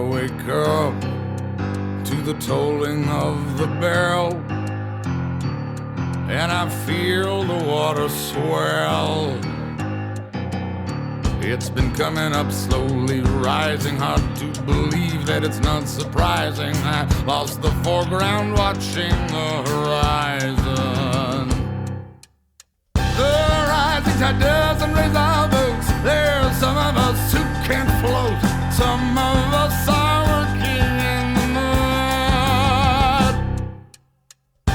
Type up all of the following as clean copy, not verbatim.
wake up to the tolling of the bell, and I feel the water swell. It's been coming up slowly, rising, hard to believe that it's not surprising. I lost the foreground watching the horizon. The rising tide doesn't raise our boats. There's some of us who can't float. Some of us are working in the mud.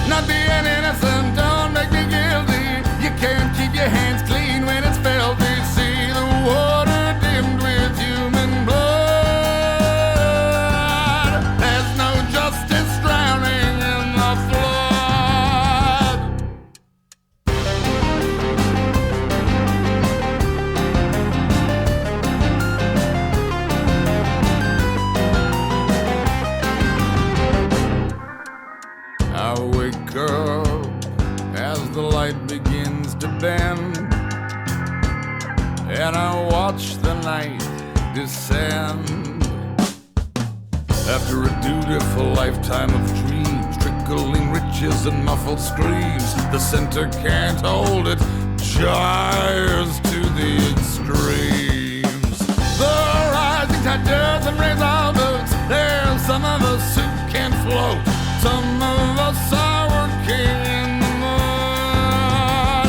Not being innocent don't make me guilty. You can't keep your hands clean when it's filthy. See the water dimmed with human blood. There's no justice drowning in the flood. I wake up as the light begins to bend, and I watch the night descend. After a dutiful lifetime of dreams, trickling riches and muffled screams, the center can't hold it, gyres to the extremes. The rising tide doesn't raise our boats. There's some of us who can't float. Some of us are working in the mud.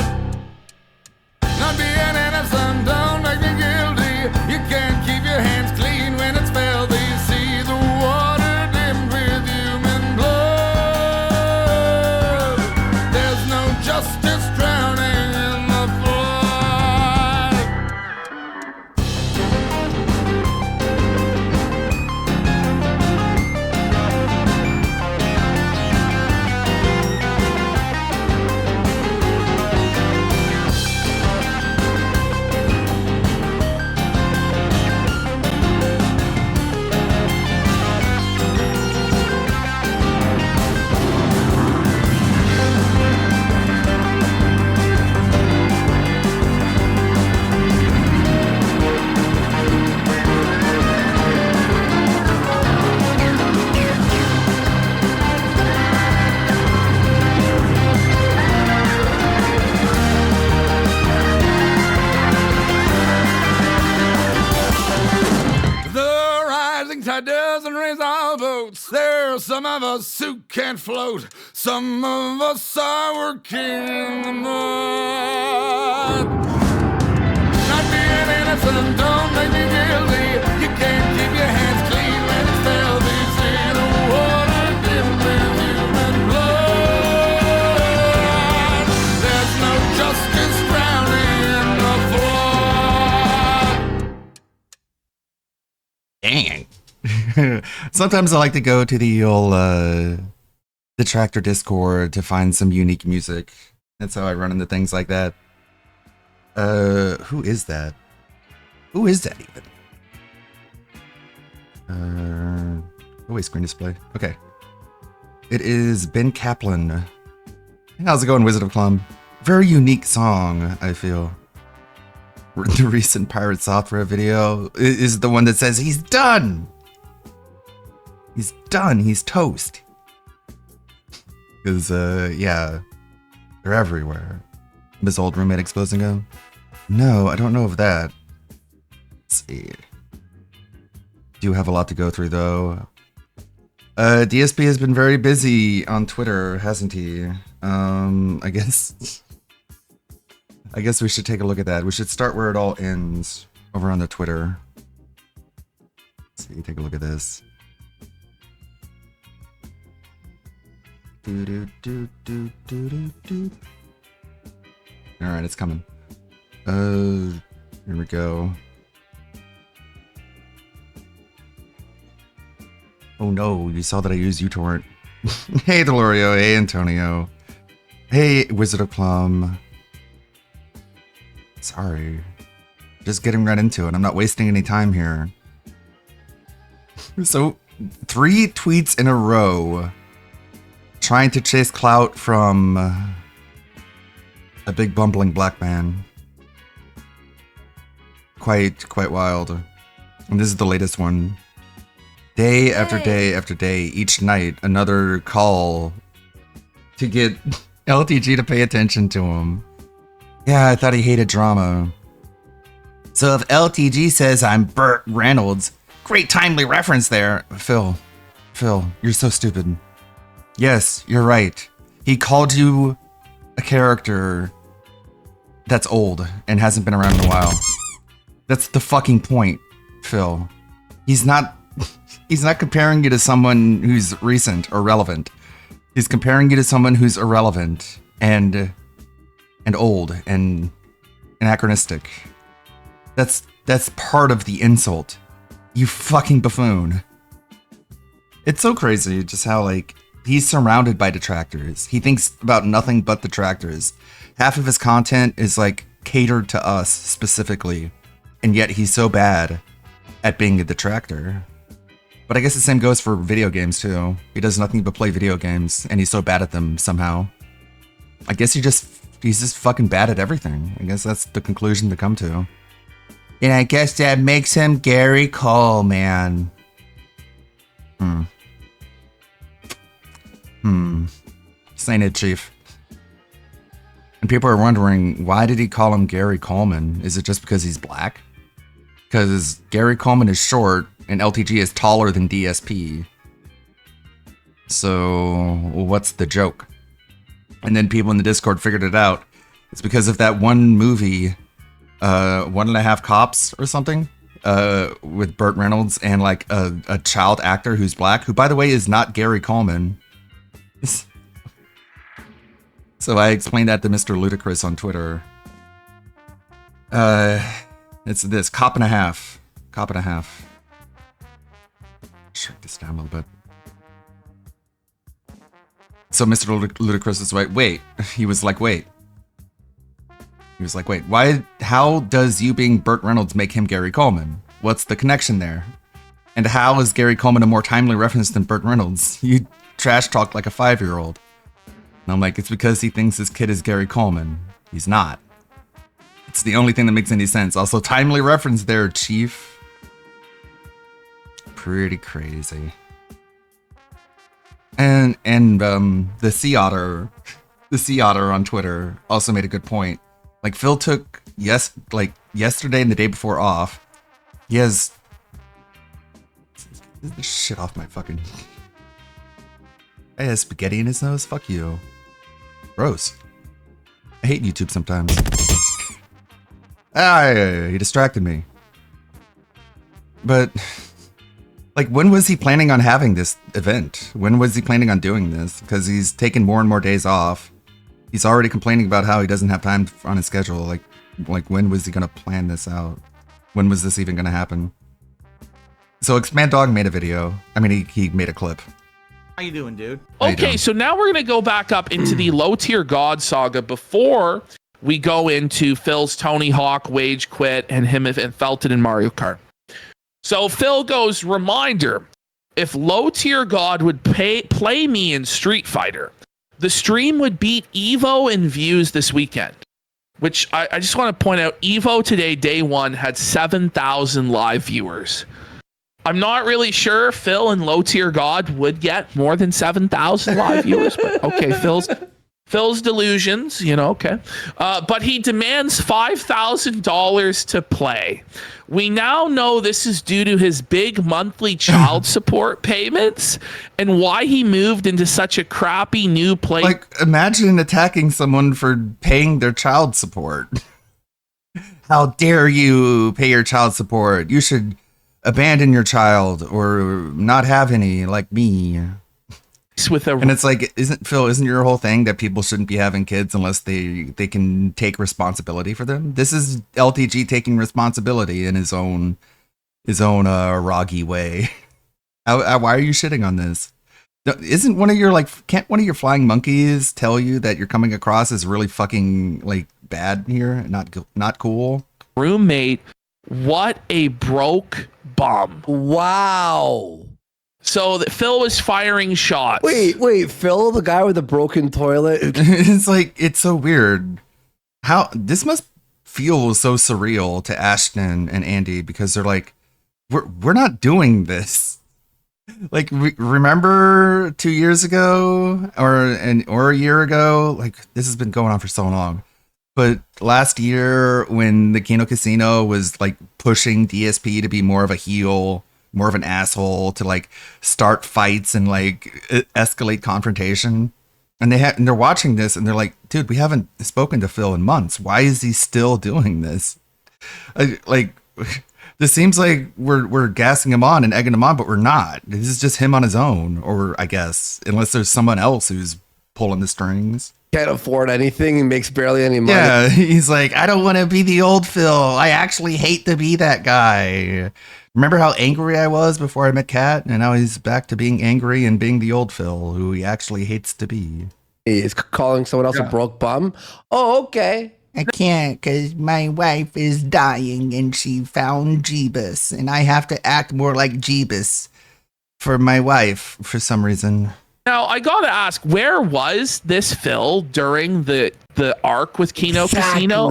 Not being innocent don't make me guilty. You can't keep your hands clean when it's filthy. See the water dimmed with human blood. There's no justice drowning in the flood. The rising tide doesn't raise our boats. There's some of us who can't float. Some of us are working in the mud. Not being innocent don't make me guilty. You can't keep your hands clean when it's filthy. See the water dimmed with human blood. There's no justice drowning in the flood. Dang. Sometimes I like to go to the old Detractor Discord to find some unique music. That's how I run into things like that. Who is that? Who is that even? Oh wait, screen display. Okay. It is Ben Kaplan. How's it going, Wizard of Clum? Very unique song, I feel. The recent Pirate Software video is the one that says he's done. He's done. He's toast. Because, yeah, they're everywhere. His old roommate exposing him? No, I don't know of that. Let's see. Do have a lot to go through, though. DSP has been very busy on Twitter, hasn't he? I guess we should take a look at that. We should start where it all ends, over on the Twitter. Let's see, take a look at this. Alright, it's coming. Here we go. Oh no, you saw that I used uTorrent. Hey Delorio, hey Antonio. Hey Wizard of Plum. Sorry. Just getting right into it. I'm not wasting any time here. So, 3 tweets in a row trying to chase clout from a big bumbling black man. Quite wild. And this is the latest one. Day after day after day, each night, another call to get LTG to pay attention to him. Yeah, I thought he hated drama. So if LTG says I'm Burt Reynolds, great timely reference there. Phil, you're so stupid. Yes, you're right. He called you a character that's old and hasn't been around in a while. That's the fucking point, Phil. He's not comparing you to someone who's recent or relevant. He's comparing you to someone who's irrelevant and old and anachronistic. That's part of the insult. You fucking buffoon. It's so crazy just how, like, he's surrounded by detractors. He thinks about nothing but detractors. Half of his content is, like, catered to us specifically, and yet he's so bad at being a detractor. But I guess the same goes for video games, too. He does nothing but play video games, and he's so bad at them somehow. I guess he's just fucking bad at everything. I guess that's the conclusion to come to. And I guess that makes him Gary Coleman. Saying it, Chief. And people are wondering, why did he call him Gary Coleman? Is it just because he's black? Because Gary Coleman is short, and LTG is taller than DSP. So, what's the joke? And then people in the Discord figured it out. It's because of that one movie, 1.5 Cops or something, with Burt Reynolds and like a child actor who's black, who by the way is not Gary Coleman. So I explained that to Mr. Ludacris on Twitter. It's this Cop and a Half. Shrink this down a little bit. So Mr. Ludacris is like, wait. He was like, wait. Why? How does you being Burt Reynolds make him Gary Coleman? What's the connection there? And how is Gary Coleman a more timely reference than Burt Reynolds? You trash talk like a 5-year-old. And I'm like, it's because he thinks his kid is Gary Coleman. He's not. It's the only thing that makes any sense. Also, timely reference there, Chief. Pretty crazy. And the Sea Otter on Twitter also made a good point. Like, Phil took yesterday and the day before off. He has this shit off my fucking. He has spaghetti in his nose. Fuck you. Gross. I hate YouTube sometimes. He distracted me. But, like, when was he planning on having this event? When was he planning on doing this? Because he's taken more and more days off. He's already complaining about how he doesn't have time on his schedule. Like when was he gonna plan this out? When was this even gonna happen? So Expand Dog made a video. I mean, he made a clip. How you doing, dude? Okay, so now we're gonna go back up into the Low Tier God saga before we go into Phil's Tony Hawk Wage Quit and him and Felton in Mario Kart. So Phil goes, reminder, if Low Tier God would play me in Street Fighter, the stream would beat Evo in views this weekend. Which I just want to point out, Evo today, day one, had 7,000 live viewers. I'm not really sure Phil and Low Tier God would get more than 7,000 live viewers, but okay, Phil's delusions, okay. But he demands $5,000 to play. We now know this is due to his big monthly child support payments and why he moved into such a crappy new place. Like, imagine attacking someone for paying their child support. How dare you pay your child support? You should abandon your child or not have any, like me. And it's like, isn't your whole thing that people shouldn't be having kids unless they can take responsibility for them? This is LTG taking responsibility in his own Roggy way. Why are you shitting on this? Isn't can't one of your flying monkeys tell you that you're coming across as really fucking like bad here, not cool? Roommate, what a broke bum! Wow. So that Phil was firing shots. Wait, Phil, the guy with the broken toilet? It's like, it's so weird. How this must feel so surreal to Ashton and Andy because they're like, we're not doing this. Like, remember 2 years ago or a year ago? Like, this has been going on for so long. But last year, when the Kino Casino was like pushing DSP to be more of a heel, more of an asshole, to like start fights and like escalate confrontation, and they're watching this and they're like, dude, we haven't spoken to Phil in months. Why is he still doing this? Like, this seems like we're gassing him on and egging him on, but we're not. This is just him on his own, or I guess, unless there's someone else who's pulling the strings. Can't afford anything and makes barely any money. Yeah, he's like, I don't want to be the old Phil. I actually hate to be that guy. Remember how angry I was before I met Kat? And now he's back to being angry and being the old Phil, who he actually hates to be. He's calling someone else a broke bum. Oh, okay. I can't because my wife is dying and she found Jeebus, and I have to act more like Jeebus for my wife for some reason. Now, I gotta ask, where was this Phil during the arc with Kino Casino?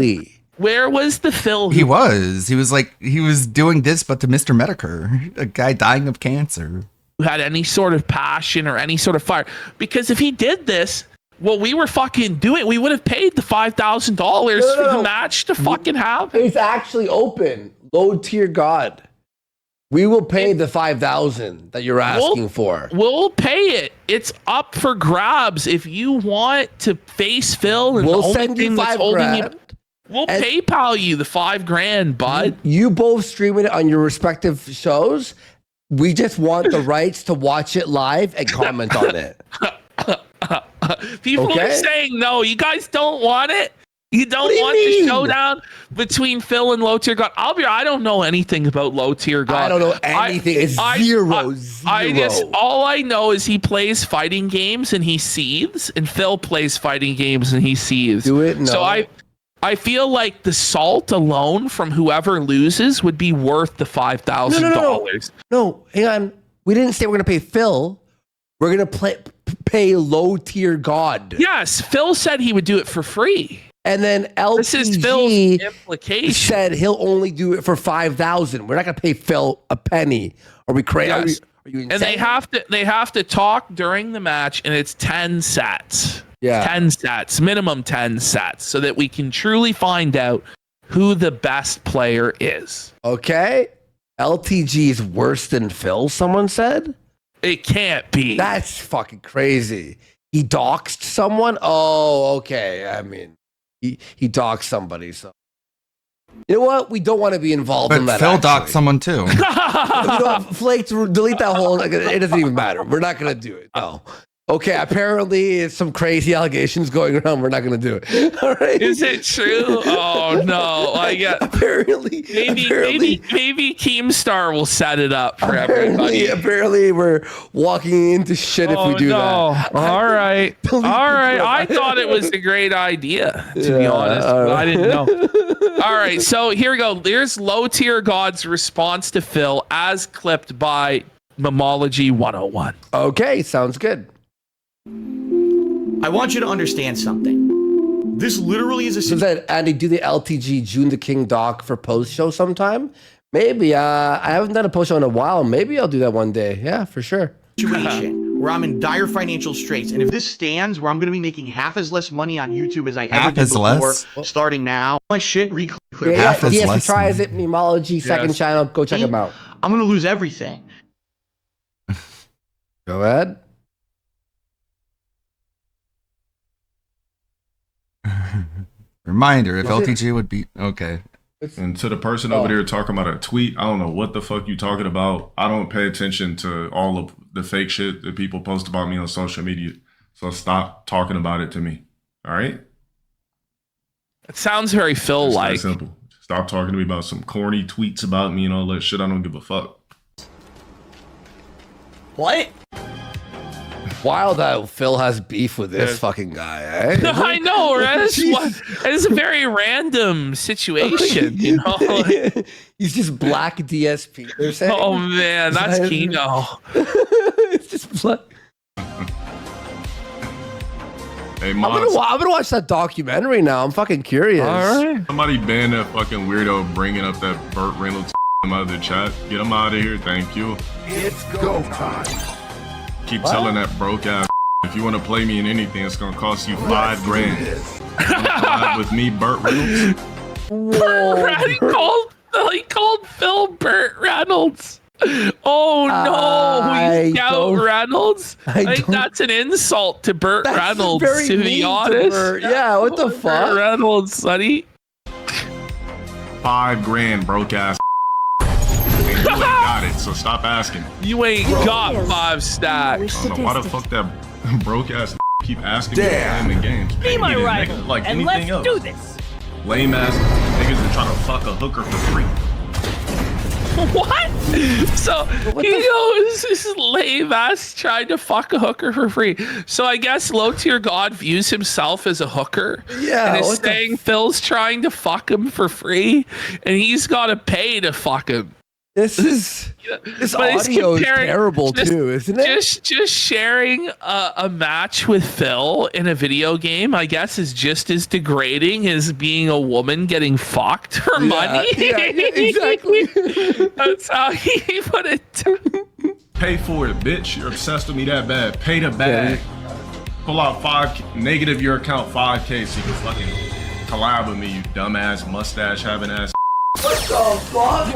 Where was the Phil? He was doing this, but to Mr. Medicare, a guy dying of cancer. Who had any sort of passion or any sort of fire? Because if he did this, well, we were fucking doing. We would have paid the $5,000 for the match to fucking happen. It's actually open. Low tier God. We will pay the $5,000 that you're asking for. We'll pay it. It's up for grabs. If you want to face Phil, and we'll the only send thing you that's holding $5,000. you, we'll PayPal you the $5,000, bud. You both stream it on your respective shows. We just want the rights to watch it live and comment on it. People are saying no. You guys don't want it. You don't want the showdown between Phil and Low Tier God. I don't know anything about Low Tier God. I don't know anything. It's zero. All I know is he plays fighting games and he seethes, and Phil plays fighting games and he seethes. Do it. No. So I feel like the salt alone from whoever loses would be worth the $5,000. No, hang on. We didn't say we're gonna pay Phil. We're gonna pay Low Tier God. Yes, Phil said he would do it for free. And then LTG this is Phil's implication. Said he'll only do it for $5,000. We're not gonna pay Phil a penny. Are we crazy? Yes. Are you insane? And they have to talk during the match, and it's 10 sets. Yeah, 10 sets, minimum 10 sets, so that we can truly find out who the best player is. Okay. LTG is worse than Phil. Someone said it can't be. That's fucking crazy. He doxed someone. Oh, okay. I mean. He doxed somebody, so you know what? We don't want to be involved in that. Phil doxed someone too. Flake, delete that whole. It doesn't even matter. We're not gonna do it. No. Okay. Apparently, it's some crazy allegations going around. We're not gonna do it. All right. Is it true? Oh no! Apparently, maybe Keemstar will set it up for everybody. Apparently, we're walking into shit if we do that. All right. I thought it was a great idea, to be honest, but I didn't know. All right, so here we go. There's Low Tier God's response to Phil, as clipped by Momology 101. Okay, sounds good. I want you to understand something. This literally is a situation. Andy, do the LTG June the King doc for post show sometime? Maybe. I haven't done a post show in a while. Maybe I'll do that one day. Yeah, for sure. Situation where I'm in dire financial straits, and if this stands, where I'm going to be making half as less money on YouTube as I ever did before, starting now, my shit clear. Half as less. He tries it. Memology second channel. Go check him out. I'm going to lose everything. Go ahead. Reminder, if LTG would be okay. And to the person over there talking about a tweet, I don't know what the fuck you talking about. I don't pay attention to all of the fake shit that people post about me on social media. So stop talking about it to me. All right? It sounds very Phil-like. It's that simple. Stop talking to me about some corny tweets about me and all that shit. I don't give a fuck. What? Wild that Phil has beef with this fucking guy, eh? I know, right? It's a very random situation, you know? He's just black DSP. They're saying. Oh man, that's Kino. It's just black. Hey, I'm gonna watch that documentary now. I'm fucking curious. All right. Somebody ban that fucking weirdo bringing up that Burt Reynolds mother chat. Get him out of here. Thank you. It's go time. Keep telling that broke ass. If you want to play me in anything, it's gonna cost you $5 grand. With me, Burt Reynolds. He called Phil Burt Reynolds. Oh no, we Scout Reynolds. I think that's an insult to Burt Reynolds, to be honest. Yeah, what the fuck? Burt Reynolds, sonny. $5 grand, broke ass. And you ain't got it, so stop asking. You ain't got 5 stacks. I don't know why the fuck that broke ass keep asking me to play in the games. Be my rival, like and anything let's else. do this. Lame ass niggas that trying to fuck a hooker for free. What? So this lame ass trying to fuck a hooker for free. So I guess low tier God views himself as a hooker. Yeah, and is saying Phil's trying to fuck him for free, and he's got to pay to fuck him. This audio is terrible too, isn't it? Just sharing a match with Phil in a video game, I guess, is just as degrading as being a woman getting fucked for money. Yeah, exactly. That's how he put it. Pay for it, bitch. You're obsessed with me that bad. Pay the bag. Pull out negative your account 5K so you can fucking collab with me, you dumbass mustache having ass. What the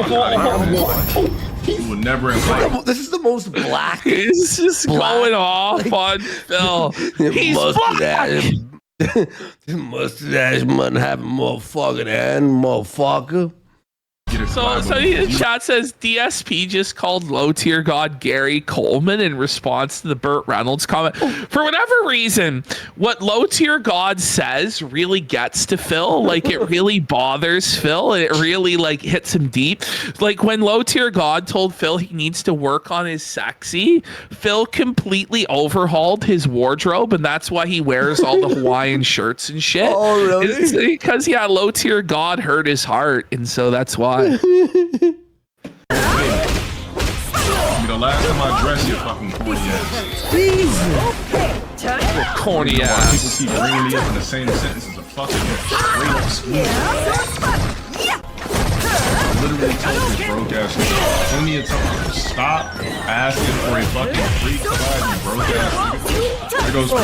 fuck? You would never invite. This is the most black. He's just going off on Phil. He's black. This mustache man having motherfucking hand, motherfucker. So the chat says DSP just called low tier God Gary Coleman in response to the Burt Reynolds comment. For whatever reason, what low tier God says really gets to Phil. Like, it really bothers Phil. It really like hits him deep. Like when low tier God told Phil he needs to work on his sexy, Phil completely overhauled his wardrobe, and that's why he wears all the Hawaiian shirts and shit. Oh, really? It's because low tier God hurt his heart, and so that's why. The last time I dressed your fucking corny ass. Corny ass. People keep bringing me up in the same sentence as a fucking straight up squeeze. I literally told this broke ass nigga plenty of times, stop asking for a fucking free collab, you broke ass nigga. There goes The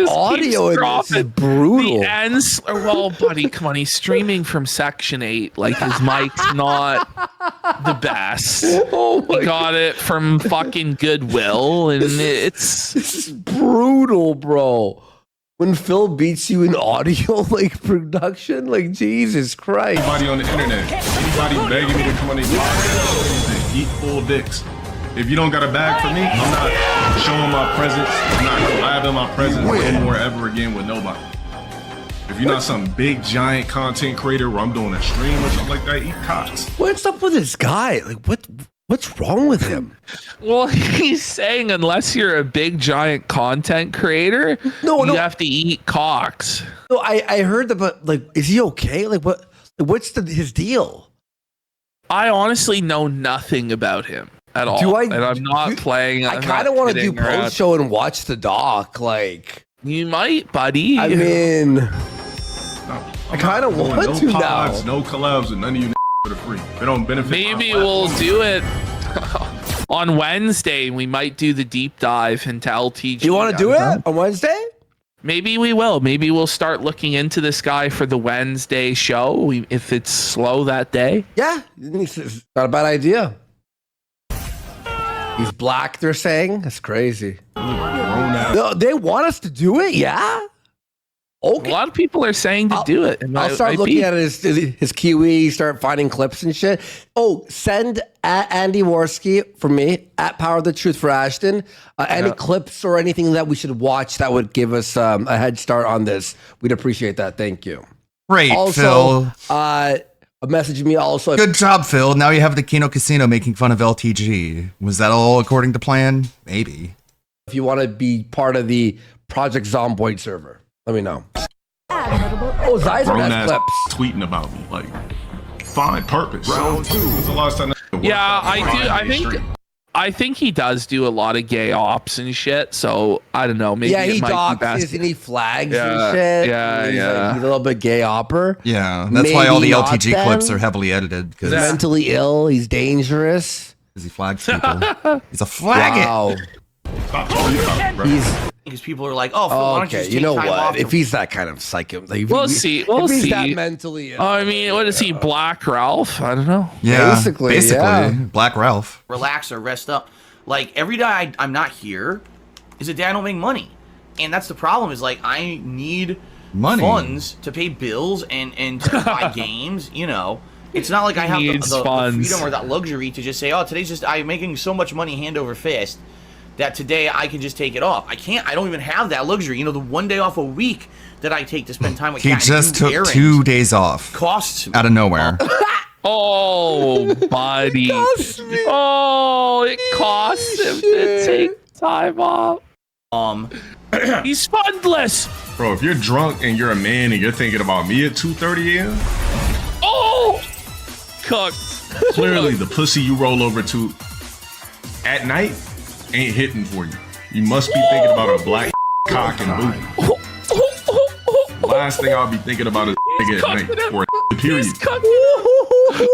audio in this is brutal. The ends. Well, buddy, come on. He's streaming from Section 8. Like, his mic's not the best. He got it from fucking Goodwill, and this is brutal, bro. When Phil beats you in audio, like production, like Jesus Christ. Anybody on the internet, anybody begging me to come on these podcasts, eat full dicks. If you don't got a bag for me, I'm not showing my presence. I'm not collabing my presence no more ever again with nobody. If you're not some big giant content creator where I'm doing a stream or something like that, eat cocks. What's up with this guy? Like, what's wrong with him? Well, he's saying unless you're a big giant content creator, you have to eat cocks. No, I heard that, but like, is he okay? Like, what's his deal? I honestly know nothing about him at all, and I'm not playing. I kind of want to do post show and watch the doc. Like, you might, buddy. I mean, I kind of want to pods, now. No collabs with none of you for the free. They don't benefit. Maybe we'll do it on Wednesday. We might do the deep dive into LTG. You want to do it on Wednesday? Maybe we will. Maybe we'll start looking into this guy for the Wednesday show if it's slow that day. Yeah, it's not a bad idea. He's black, they're saying. That's crazy. No, they want us to do it, yeah? Okay. A lot of people are saying to do it. I'll start looking at his Kiwi, start finding clips and shit. Oh, send at Andy Worski for me, at Power of the Truth for Ashton. Any clips or anything that we should watch that would give us a head start on this. We'd appreciate that. Thank you. Great, also, Phil. Message me also. Good job, Phil. Now you have the Kino Casino making fun of LTG. Was that all according to plan? Maybe. If you want to be part of the Project Zomboid server, let me know. Oh, Zyzer has clips. Tweeting about me, like, fine purpose. Round 2. When's the last time? Yeah, I do. I think he does do a lot of gay ops and shit. So I don't know. Maybe he might be doxes and he flags Yeah, and shit. yeah, He's yeah. Like, he's a little bit gay opper. Yeah, that's why all the Maybe not LTG clips then. are heavily edited because He's mentally ill. He's dangerous. he flags people. He's a flagget. Wow. Stop talking about it, bro. He's Because people are like, oh, Phil, why don't you okay. just You take know time what? off If to he's that kind of psycho, like, We'll see. We'll if he's see. that mentally ill. I mean, what is he? Black Ralph? I don't know. Yeah, Basically, basically, yeah. Black Ralph. relax or rest up. Like, every day I'm not here is a day I don't make money. And that's the problem is, like, I need Money. funds to pay bills and to buy games, you know. It's not like I have Needs the funds. freedom or that luxury to just say, oh, today's just, I'm making so much money hand over fist that today I can just take it off. I don't even have that luxury. You know, the one day off a week that I take to spend time with He Kat and just do took errands 2 days off costs me. out of nowhere. Oh, buddy. Oh, it costs him to take time off. He's fundless. Bro, if you're drunk and you're a man and you're thinking about me at 2:30 a.m., Oh, cooked. clearly the pussy you roll over to at night ain't hitting for you. You must be thinking about a black cock and booty. Last thing I'll be thinking about is nigga at night or a period. He's cooked.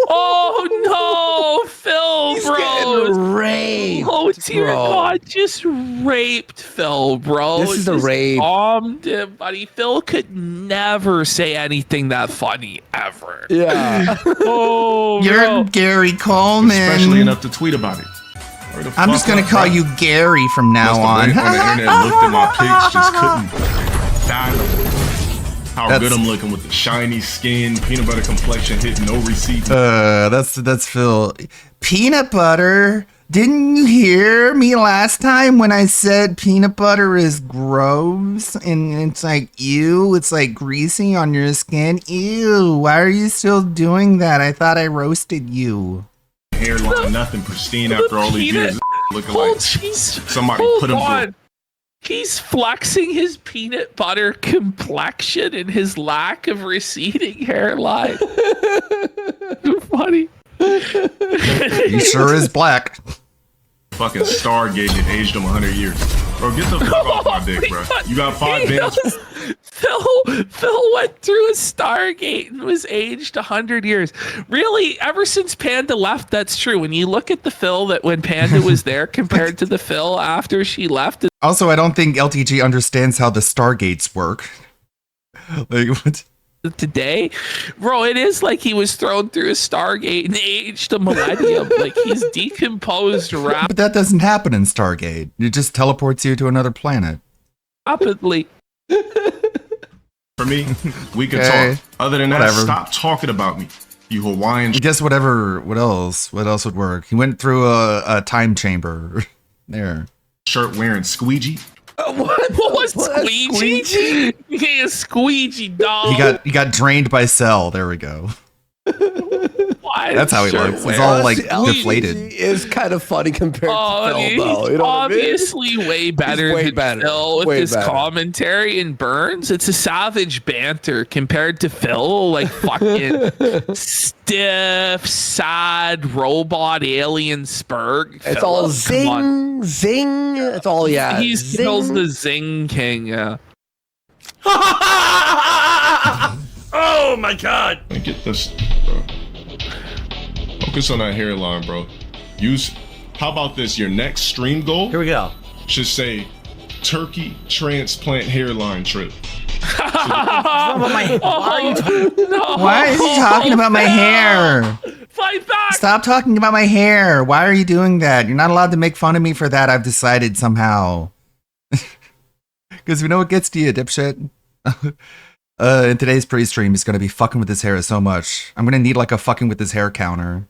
Oh no, Phil, He's bro. getting raped. Oh dear bro. God, just raped Phil, bro. This is a Just rape. bombed him, buddy. Phil could never say anything that funny ever. Yeah. Oh, bro. Gary Coleman. Especially enough to tweet about it. Hurry the I'm fuck just gonna up, call bro. you Gary from now Must have on. went on the internet and looked at my pics, just couldn't fathom how That's- good I'm looking with the shiny skin, peanut butter complexion, hit no receipt. That's Phil. Peanut butter. Didn't you hear me last time when I said peanut butter is gross and it's like ew, it's like greasy on your skin? Ew, why are you still doing that? I thought I roasted you. Hairline, nothing pristine after all these peanut- years. Looking Hold, like somebody somebody put him through. He's flexing his peanut butter complexion and his lack of receding hairline. Funny. He sure is black. fucking Stargate and aged him 100 years. Bro, get the fuck off my dick, bro. You got 5 bands. Phil went through a Stargate and was aged 100 years. Really, ever since Panda left, that's true. When you look at the Phil that when Panda was there compared to the Phil after she left. Also, I don't think LTG understands how the Stargates work. Like, what? Today, bro, it is like he was thrown through a Stargate and aged a millennium. Like he's decomposed But that doesn't happen in Stargate. It just teleports you to another planet. rapidly. For me, we can Okay. talk. Other than Whatever. that, stop talking about me. You Hawaiian. I guess whatever. What else would work? He went through a time chamber. There. Shirt wearing squeegee. What was squeegee? Yeah, squeegee dog. He got drained by Cell. There we go. Why That's how he shirt looks. wear? He's all like Honestly, deflated. LTG is kind of funny compared Oh, to Phil, he's though. You know what I mean? obviously way better way than better. Phil with Way his better. commentary and Burns. It's a savage banter compared to Phil, like fucking stiff, sad robot alien Spurg. It's Phil, all come on. zing. That's all he has. He's Zing. Phil's the Zing King. Yeah. Oh my god! And get this, bro. Focus on that hairline, bro. How about this? Your next stream goal Here we go. should say turkey transplant hairline trip. Why are you talking? No. Why is he talking about my hair? Fight back! Stop talking about my hair. Why are you doing that? You're not allowed to make fun of me for that. I've decided somehow. Because we know what gets to you, dipshit. In today's pre-stream, he's going to be fucking with his hair so much. I'm going to need like a fucking with his hair counter.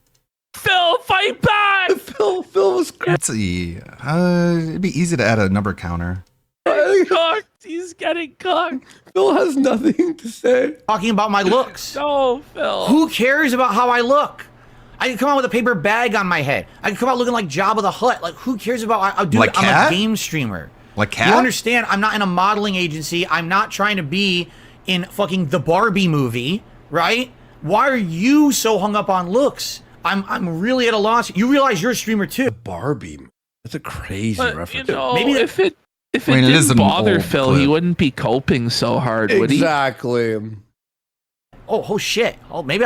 Phil, fight back! Phil was crazy. Let's see. It'd be easy to add a number counter. Cooked. He's getting cooked. Phil has nothing to say. Talking about my looks. No, Phil. Who cares about how I look? I can come out with a paper bag on my head. I can come out looking like Jabba the Hutt. Like, who cares about? Dude, Like I'm Cat? a game streamer. Like cat? You understand? I'm not in a modeling agency. I'm not trying to be in fucking the Barbie movie, right? Why are you so hung up on looks? I'm really at a loss. You realize you're a streamer too. Barbie. That's a crazy But, reference. you know, Maybe if it I mean, it is didn't an bother old Phil, clip. he wouldn't be coping so hard, would he? Exactly. Oh shit. Oh, maybe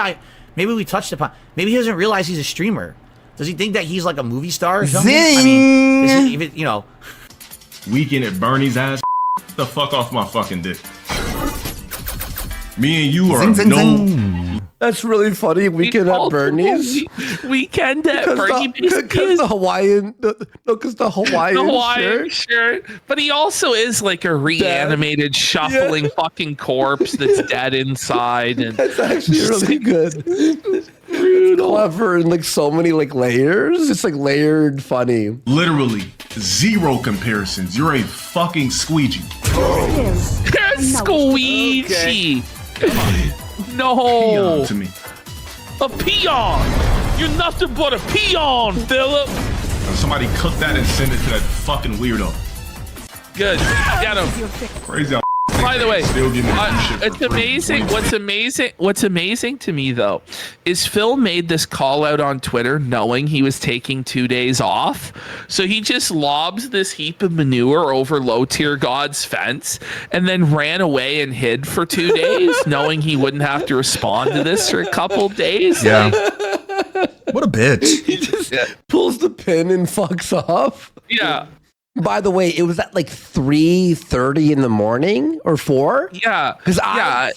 we touched upon. Maybe he doesn't realize he's a streamer. Does he think that he's like a movie star or something? I mean, this is even, you know. Weekend at Bernie's ass. The fuck off my fucking dick. Me and you are Zing, zing, no. zing. That's really funny. Weekend at Bernie's. Weekend at Bernie. Because the Hawaiian, because the Hawaiian, shirt. But he also is like a reanimated, shuffling fucking corpse that's dead inside. And That's actually really good. Clever and like so many like layers. It's like layered funny. Literally zero comparisons. You're a fucking squeegee. Squeegee. No. Peon to me. A peon. You're nothing but a peon, Philip. Somebody cook that and send it to that fucking weirdo. Good. I got him. Crazy. How By the way, still give me shit for it's free. amazing. What's amazing to me though is Phil made this call out on Twitter knowing he was taking 2 days off. So he just lobs this heap of manure over low tier God's fence and then ran away and hid for 2 days knowing he wouldn't have to respond to this for a couple days. Yeah. What a bitch. He just pulls the pin and fucks off. Yeah. By the way, it was at like 3:30 in the morning or 4. Yeah. Because yeah.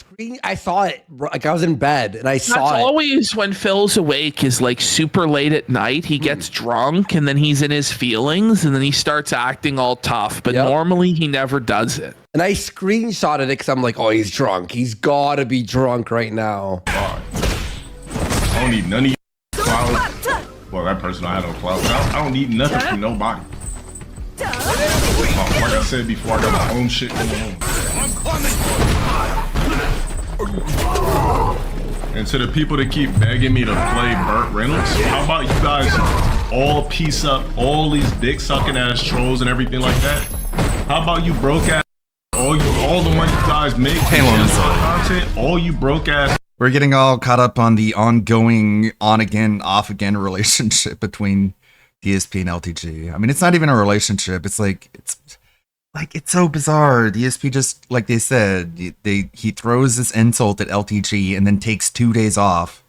I saw it. Like I was in bed and I That's saw it. always when Phil's awake is like super late at night. He gets drunk and then he's in his feelings and then he starts acting all tough. But Yep. normally he never does it. And I screenshotted it because I'm like, oh, he's drunk. He's got to be drunk right now. I don't need none of you clout. Well, that person I had no clout. I don't need nothing from nobody. Like I said before, I got my own shit going on. And to the people that keep begging me to play Burt Reynolds, how about you guys all piece up all these dick sucking ass trolls and everything like that? How about you broke ass all the money you guys make content, all you broke ass. We're getting all caught up on the ongoing on again, off again relationship between DSP and LTG. I mean, it's not even a relationship. It's so bizarre. DSP just, like they said, he throws this insult at LTG and then takes 2 days off.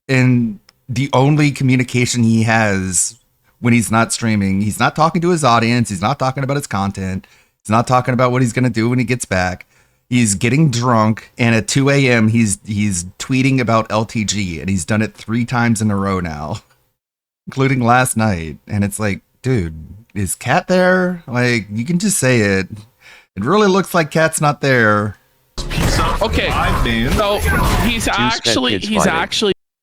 And the only communication he has when he's not streaming, he's not talking to his audience. He's not talking about his content. He's not talking about what he's going to do when he gets back. He's getting drunk, and at 2 a.m. he's tweeting about LTG, and he's done it 3 times in a row now, including last night. And it's like, dude, is Cat there? Like, you can just say it. It really looks like Cat's not there. Okay, so he's actually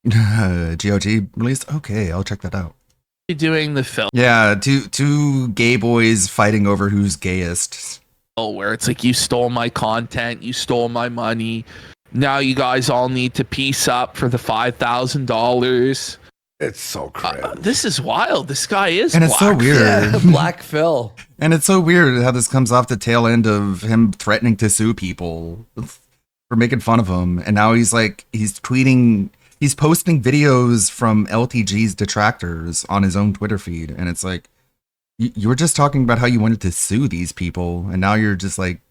GOG released? Okay, I'll check that out. doing the film Yeah, two gay boys fighting over who's gayest. where it's like, you stole my content, you stole my money. Now you guys all need to piece up for the $5,000. It's so crazy. This is wild. This guy is And it's so black. weird. Yeah, Black Phil. And it's so weird how this comes off the tail end of him threatening to sue people for making fun of him. And now he's posting videos from LTG's detractors on his own Twitter feed. And it's like, you were just talking about how you wanted to sue these people. And now you're just like,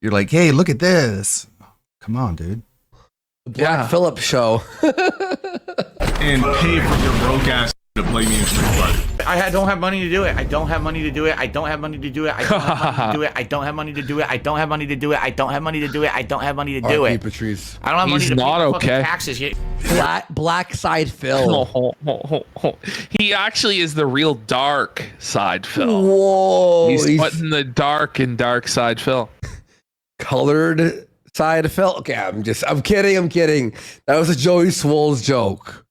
hey, look at this. Come on, dude. The Black Phillip show. And pay for your broke ass to play me in Street Fighter. I don't have money to do it. I don't have money to do it. I don't have money to do it. I don't have money to do it. I don't have money to do it. I don't have money to do it. I don't have money to do it. I don't have money to do it. Patrice. I don't have money He's to pay not the fucking okay. taxes yet. Black side Phil. He actually is the real dark side Phil. Whoa. He's putting the dark in dark side Phil. Colored side Phil. Okay, I'm kidding. That was a Joey Swoles joke.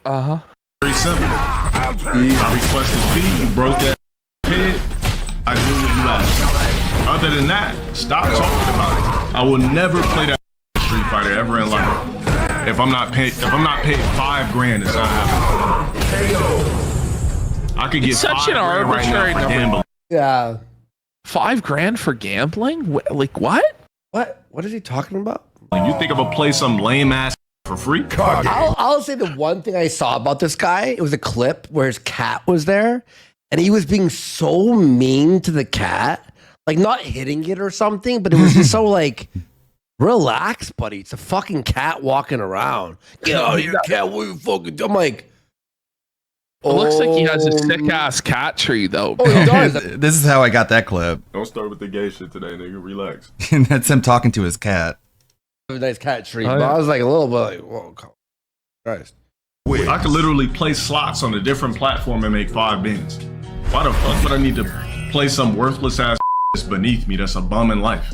Uh-huh. Very simple. I requested fee, you broke that head, I do what you asked. Other than that, stop talking about it. I will never play that Street Fighter ever in life. If I'm not paid $5,000, it's not happening. I could get Such an $5,000 right now arbitrary for number. gambling. Yeah. $5,000 for gambling? Like what? What is he talking about? You think I'm gonna play some lame ass for for free. I'll say the one thing I saw about this guy, it was a clip where his cat was there and he was being so mean to the cat, like not hitting it or something, but it was just so like, relax, buddy. It's a fucking cat walking around. Get out of here, cat. What you fucking do? I'm like, It looks like he has a sick ass cat tree though. Oh, he does. This is how I got that clip. Don't start with the gay shit today, nigga. Relax. And that's him talking to his cat. A nice cat tree. Oh, But yeah. I was like a little bit like, whoa, Christ. I could literally play slots on a different platform and make 5 bins. Why the fuck would I need to play some worthless ass that's beneath me that's a bum in life?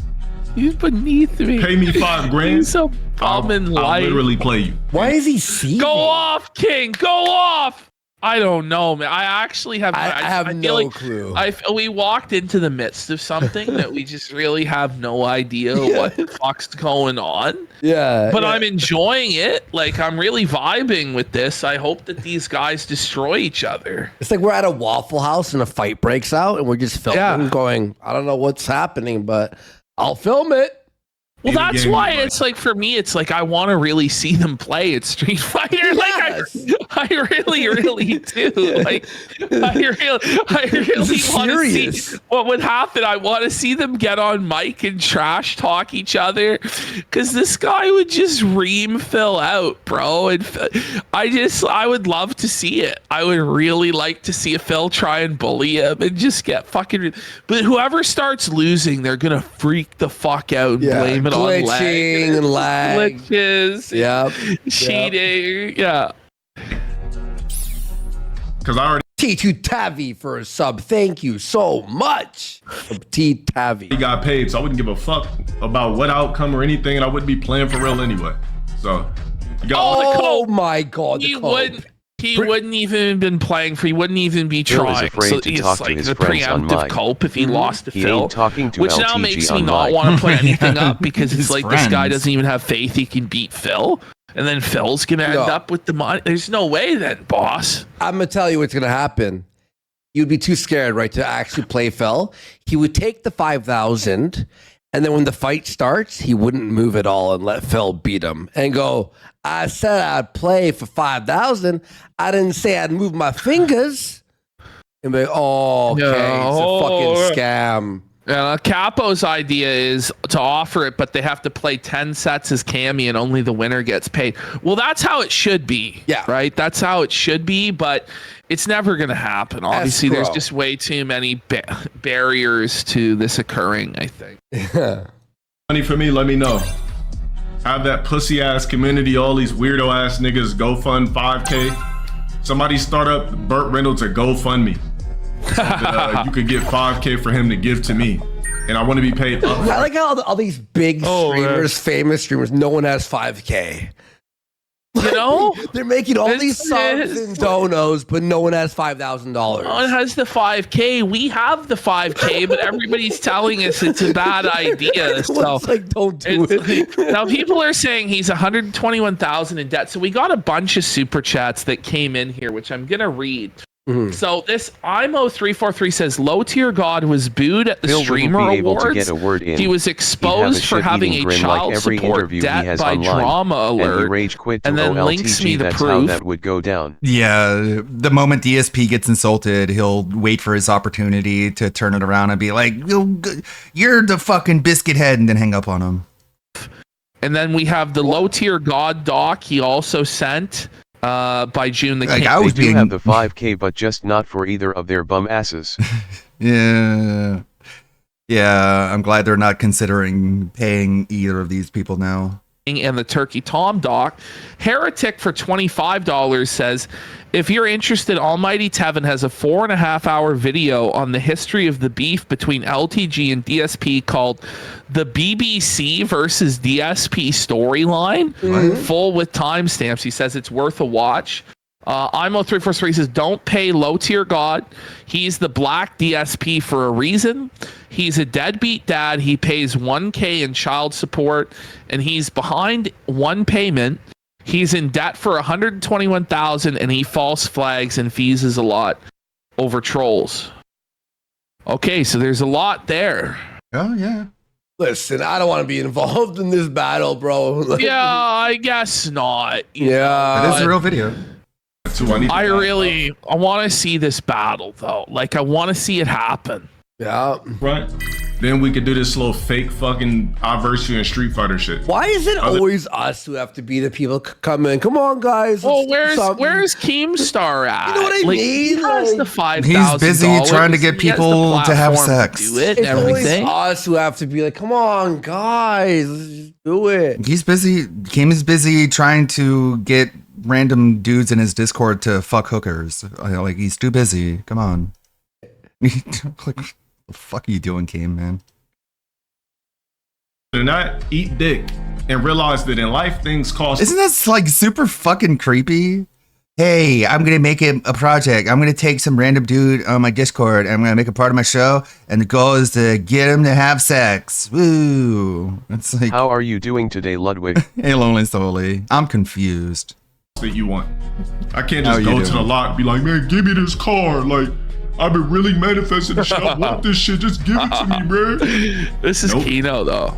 He's beneath me. Pay me $5 grand. He's a bum in I'll life. literally play you. Why is he seething? Go off, King. Go off. I don't know, man. I actually have. I have feel no like clue. we walked into the midst of something that we just really have no idea what the fuck's going on. Yeah. But yeah. I'm enjoying it. Like, I'm really vibing with this. I hope that these guys destroy each other. It's like we're at a Waffle House and a fight breaks out and we're just filming Yeah. going, I don't know what's happening, but I'll film it. Well, Even that's game why like- it's like, for me, it's like I want to really see them play at Street Fighter. Yes. Like, I really, really do. Like, I really want to see serious. what would happen. I want to see them get on mic and trash talk each other, because this guy would just ream Phil out, bro. And I would love to see it. I would really like to see a Phil try and bully him and just get fucking. But whoever starts losing, they're gonna freak the fuck out and blame it on glitching and lag. glitches, Yep. cheating, yeah. Because I already T2 Tavi for a sub. Thank you so much. T Tavi. got paid, so I wouldn't give a fuck about what outcome or anything, and I wouldn't be playing for real anyway. So, you got Oh, the Oh cope. my god. He The cope. wouldn't. He wouldn't even been playing for. He wouldn't even be Phil is trying. afraid So to it's talk to like his the friends on preemptive mic. cope if he lost to He Phil, ain't talking to which now LTG makes me on not mic. want to put anything up because it's His like this guy friends. doesn't even have faith he can beat Phil, and then Phil's gonna end No. up with the money. There's no way, then, boss. I'm gonna tell you what's gonna happen. You'd be too scared, right, to actually play Phil. He would take the 5,000, and then when the fight starts, he wouldn't move at all and let Phil beat him and go, I said I'd play for 5,000. I didn't say I'd move my fingers. And be like, oh, okay, it's a No. fucking scam. Capo's idea is to offer it, but they have to play 10 sets as Cammy and only the winner gets paid. Well, that's how it should be. Yeah. Right? That's how it should be, but it's never going to happen. Obviously, there's Escrow. just way too many barriers to this occurring, I think. money for me, let me know. Have that pussy ass community, all these weirdo ass niggas go fund 5K. Somebody start up Burt Reynolds a GoFundMe. So that, you could get 5K for him to give to me. And I want to be paid up. I like how all these big Oh, streamers, famous streamers, no one has 5K. You know? They're making all these It's- subs and donos, but no one has $5,000. No one has the 5K. We have the 5K, but everybody's telling us it's a bad idea. So It's like, don't do It's it. like- now people are saying he's 121,000 in debt. So we got a bunch of super chats that came in here, which I'm gonna read. Mhm. So this IMO343 says low tier god was booed at the Phil wouldn't streamer be able to awards. get a word in. He was He'd have exposed for having a shit-eating grin child like every support interview he debt has by online, drama and he alert. rage quit to and then OLTG. links me the That's proof. how that would go down. Yeah, the moment DSP gets insulted, he'll wait for his opportunity to turn it around and be like, "You're the fucking biscuit head," and then hang up on him. And then we have the low tier god doc he also sent by June the Like, King. I was They do being, have the 5K, but just not for either of their bum asses. yeah, I'm glad they're not considering paying either of these people now. And the Turkey Tom doc. Heretic for $25 says, if you're interested, Almighty Tevin has a 4.5-hour video on the history of the beef between LTG and DSP called the BBC versus DSP storyline, full with timestamps. He says it's worth a watch. IMO343 says, don't pay low tier god. He's the black DSP for a reason. He's a deadbeat dad. He pays 1K in child support, and he's behind one payment. He's in debt for 121,000, and he false flags and fees a lot over trolls. Okay, so there's a lot there. Oh yeah, Listen, I don't want to be involved in this battle, bro. Yeah, I guess not. Yeah. That is a real video. That's who I need. I want to see this battle though. Like I want to see it happen. Yeah. Right. Then we could do this little fake fucking Iverson and Street Fighter shit. Why is it always us who have to be the people come in? Come on, guys. Well, let's do something. where's Keemstar at? You know what I mean? He has the $5,000. He's busy trying to get He has the people to have platform sex. do it and It's always everything. us who have to be like, come on, guys, let's just do it. He's busy. Kim is busy trying to get random dudes in his Discord to fuck hookers. Like he's too busy. Come on. Like, what the fuck are you doing, Kim, man? To not eat dick and realize that in life things cost. Isn't that like super fucking creepy? Hey, I'm gonna make it a project. I'm gonna take some random dude on my Discord and I'm gonna make a part of my show, and the goal is to get him to have sex. Woo! It's like, How are you doing today, Ludwig? hey, Lonely Solely. I'm confused. that you want. I can't How just you go to the doing? lot and be like, man, give me this car. Like, I've been really manifesting this shit. I want this shit. Just give it to me, man. This is Nope. Kino though.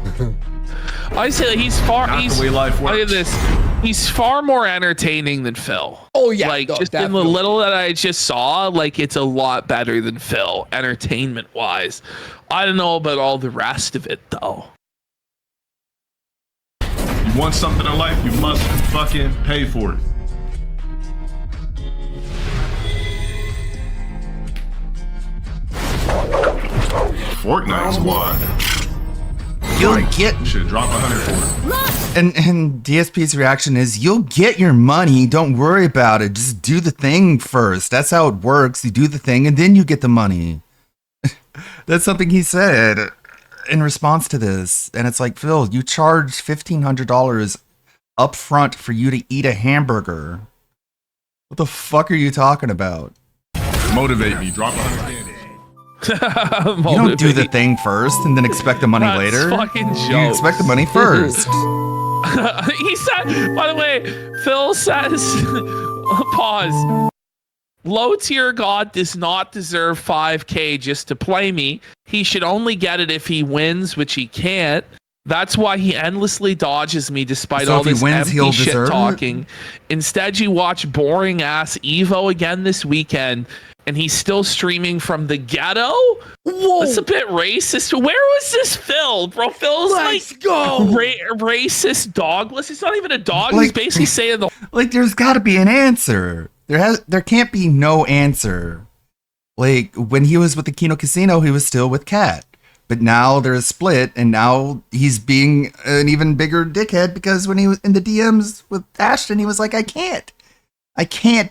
I say he's far. Not He's the way life look at works. this. He's far more entertaining than Phil. Oh, yeah, like no, just in the definitely. little that I just saw, like it's a lot better than Phil, entertainment wise. I don't know about all the rest of it though. You want something in life, you must fucking pay for it. Fortnite squad. You'll get Should drop 100 for it. and DSP's reaction is you'll get your money. Don't worry about it. Just do the thing first. That's how it works. You do the thing and then you get the money. That's something he said in response to this. And it's like, Phil, you charge $1,500 up front for you to eat a hamburger. What the fuck are you talking about? Motivate me. Drop 100. You don't do the thing first and then expect the money That's later. fucking You jokes. expect the money first. He said, by the way, Phil says, pause. Low tier God does not deserve 5K just to play me. He should only get it if he wins, which he can't. That's why he endlessly dodges me despite So all if he this wins, empty he'll shit deserve it? talking. Instead, you watch boring ass Evo again this weekend, and he's still streaming from the ghetto. Whoa, That's a bit racist. Where was this Phil, bro? Phil's let's like go. racist, dogless. He's not even a dog. He's Like- basically saying the Like, there's got to be an answer. There can't be no answer. Like, when he was with the Kino Casino, he was still with Kat. But now they're a split, and now he's being an even bigger dickhead because when he was in the DMs with Ashton, he was like, I can't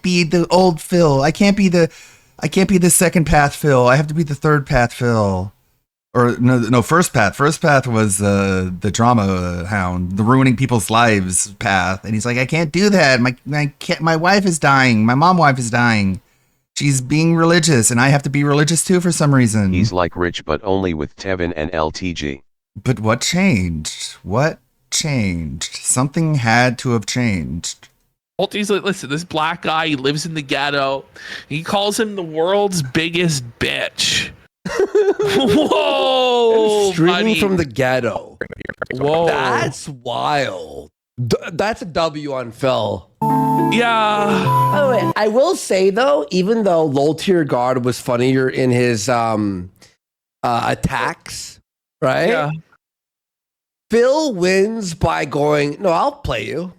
be the old Phil. I can't be the second path Phil. I have to be the third path Phil. Or no, first path. First path was the drama hound, the ruining people's lives path. And he's like, I can't do that. My wife is dying. My wife is dying. She's being religious, and I have to be religious too for some reason. He's like Rich but only with Tevin and LTG. But what changed? What changed? Something had to have changed. He's like, listen, this black guy, he lives in the ghetto. He calls him the world's biggest bitch. Whoa, Streaming buddy. from the ghetto. Whoa. That's wild. That's a W on Phil. Yeah. By the way, I will say though, even though Low Tier God was funnier in his attacks, right? Yeah. Phil wins by going, no, I'll play you.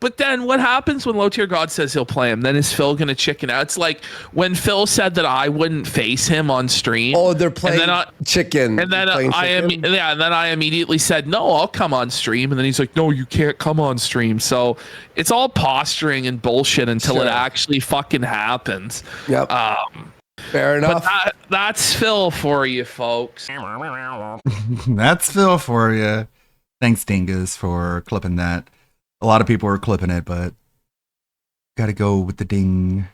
But then what happens when Low Tier God says he'll play him? Then is Phil going to chicken out? It's like when Phil said that I wouldn't face him on stream. Oh, they're playing then chicken. And then Playing chicken? and then I immediately said, no, I'll come on stream. And then he's like, no, you can't come on stream. So it's all posturing and bullshit until Sure. it actually fucking happens. Yep. Fair enough. But that's Phil for you, folks. That's Phil for you. Thanks, Dingus, for clipping that. A lot of people were clipping it, but gotta go with the ding.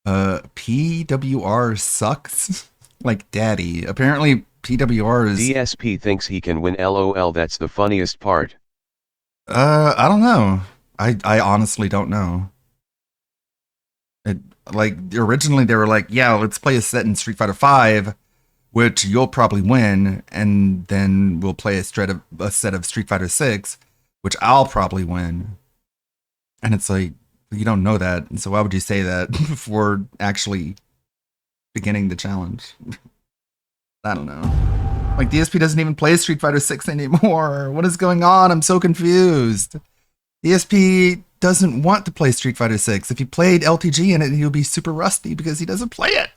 PWR sucks. Like daddy. Apparently PWR is DSP thinks he can win LOL. That's the funniest part. I don't know. I honestly don't know. Like originally they were like, yeah, let's play a set in Street Fighter 5, which you'll probably win, and then we'll play a set of Street Fighter 6, which I'll probably win. And it's like, you don't know that, so why would you say that before actually beginning the challenge? I don't know. Like, DSP doesn't even play Street Fighter 6 anymore. What is going on? I'm so confused. DSP doesn't want to play Street Fighter 6. If he played LTG in it, he would be super rusty because he doesn't play it.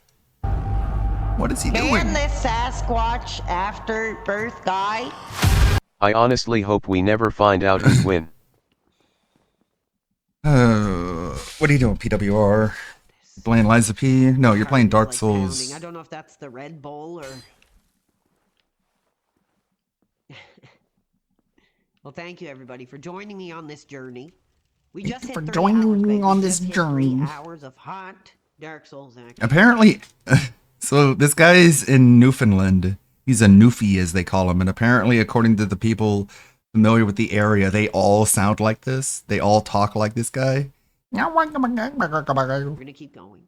What is he doing? Can this Sasquatch afterbirth guy? I honestly hope we never find out who'd win. What are you doing, PWR? You playing Liza P? No, you're playing Dark Souls. I don't know if that's the Red Bull or... Well, thank you everybody for joining me on this journey. We just hit 3 hours, baby. on this Just hit journey. 3 hours of hot Dark Souls action. Apparently, so this guy's in Newfoundland. He's a Newfie, as they call him. And apparently, according to the people familiar with the area, they all sound like this. They all talk like this guy. We're gonna keep going.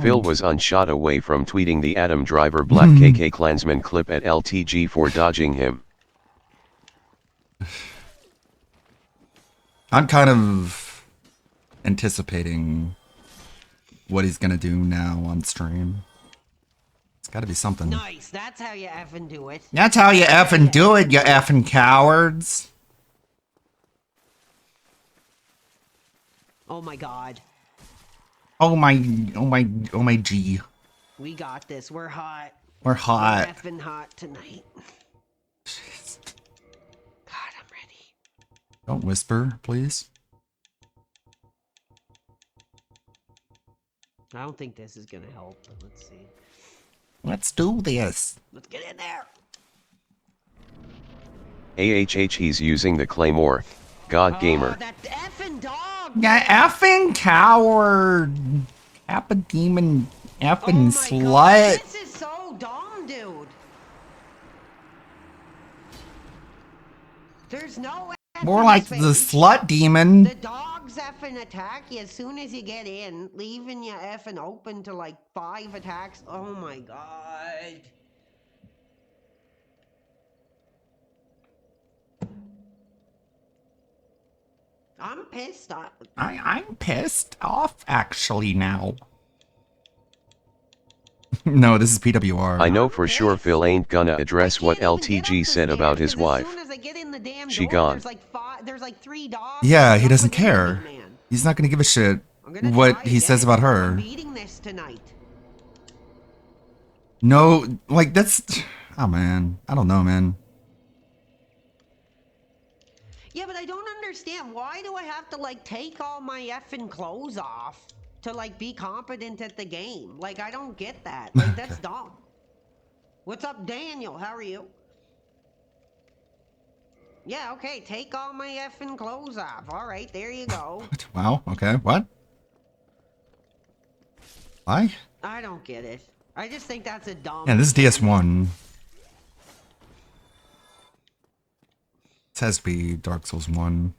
Phil was unshot away from tweeting the Adam Driver Black KK Klansman clip at LTG for dodging him. I'm kind of anticipating what he's gonna do now on stream. It's gotta be something. Nice, that's how you effing do it. That's how you effing do it, you effing cowards. Oh my god. Oh my G. We got this, we're hot. We're hot. We're effing hot tonight. God, I'm ready. Don't whisper, please. I don't think this is gonna help, but let's see. Let's do this. Let's get in there. He's using the Claymore. God Gamer. Oh, that effing dog. Yeah, effing coward. Kappa demon effing Oh my slut. God, this is so dumb, dude. There's no More effing like space. the slut demon. The dogs effing attack you as soon as you get in, leaving you effing open to like 5 attacks. Oh my god. I'm pissed off. I'm pissed off actually now. No, this is PWR. I know for sure Phil ain't gonna address what LTG said about his wife. She gone. There's like 3 dogs. Yeah, he doesn't care. He's not gonna give a shit what he says about her. I'm beating this tonight. No, like that's... Oh man, I don't know, man. Yeah, but I don't understand. Why do I have to like take all my effing clothes off to like be competent at the game? Like, I don't get that. Like, that's dumb. What's up, Daniel? How are you? Yeah, okay, take all my effing clothes off. All right, there you go. Wow, okay, what? Why? I don't get it. I just think that's a dumb... Yeah, this is DS1. This has to be Dark Souls 1.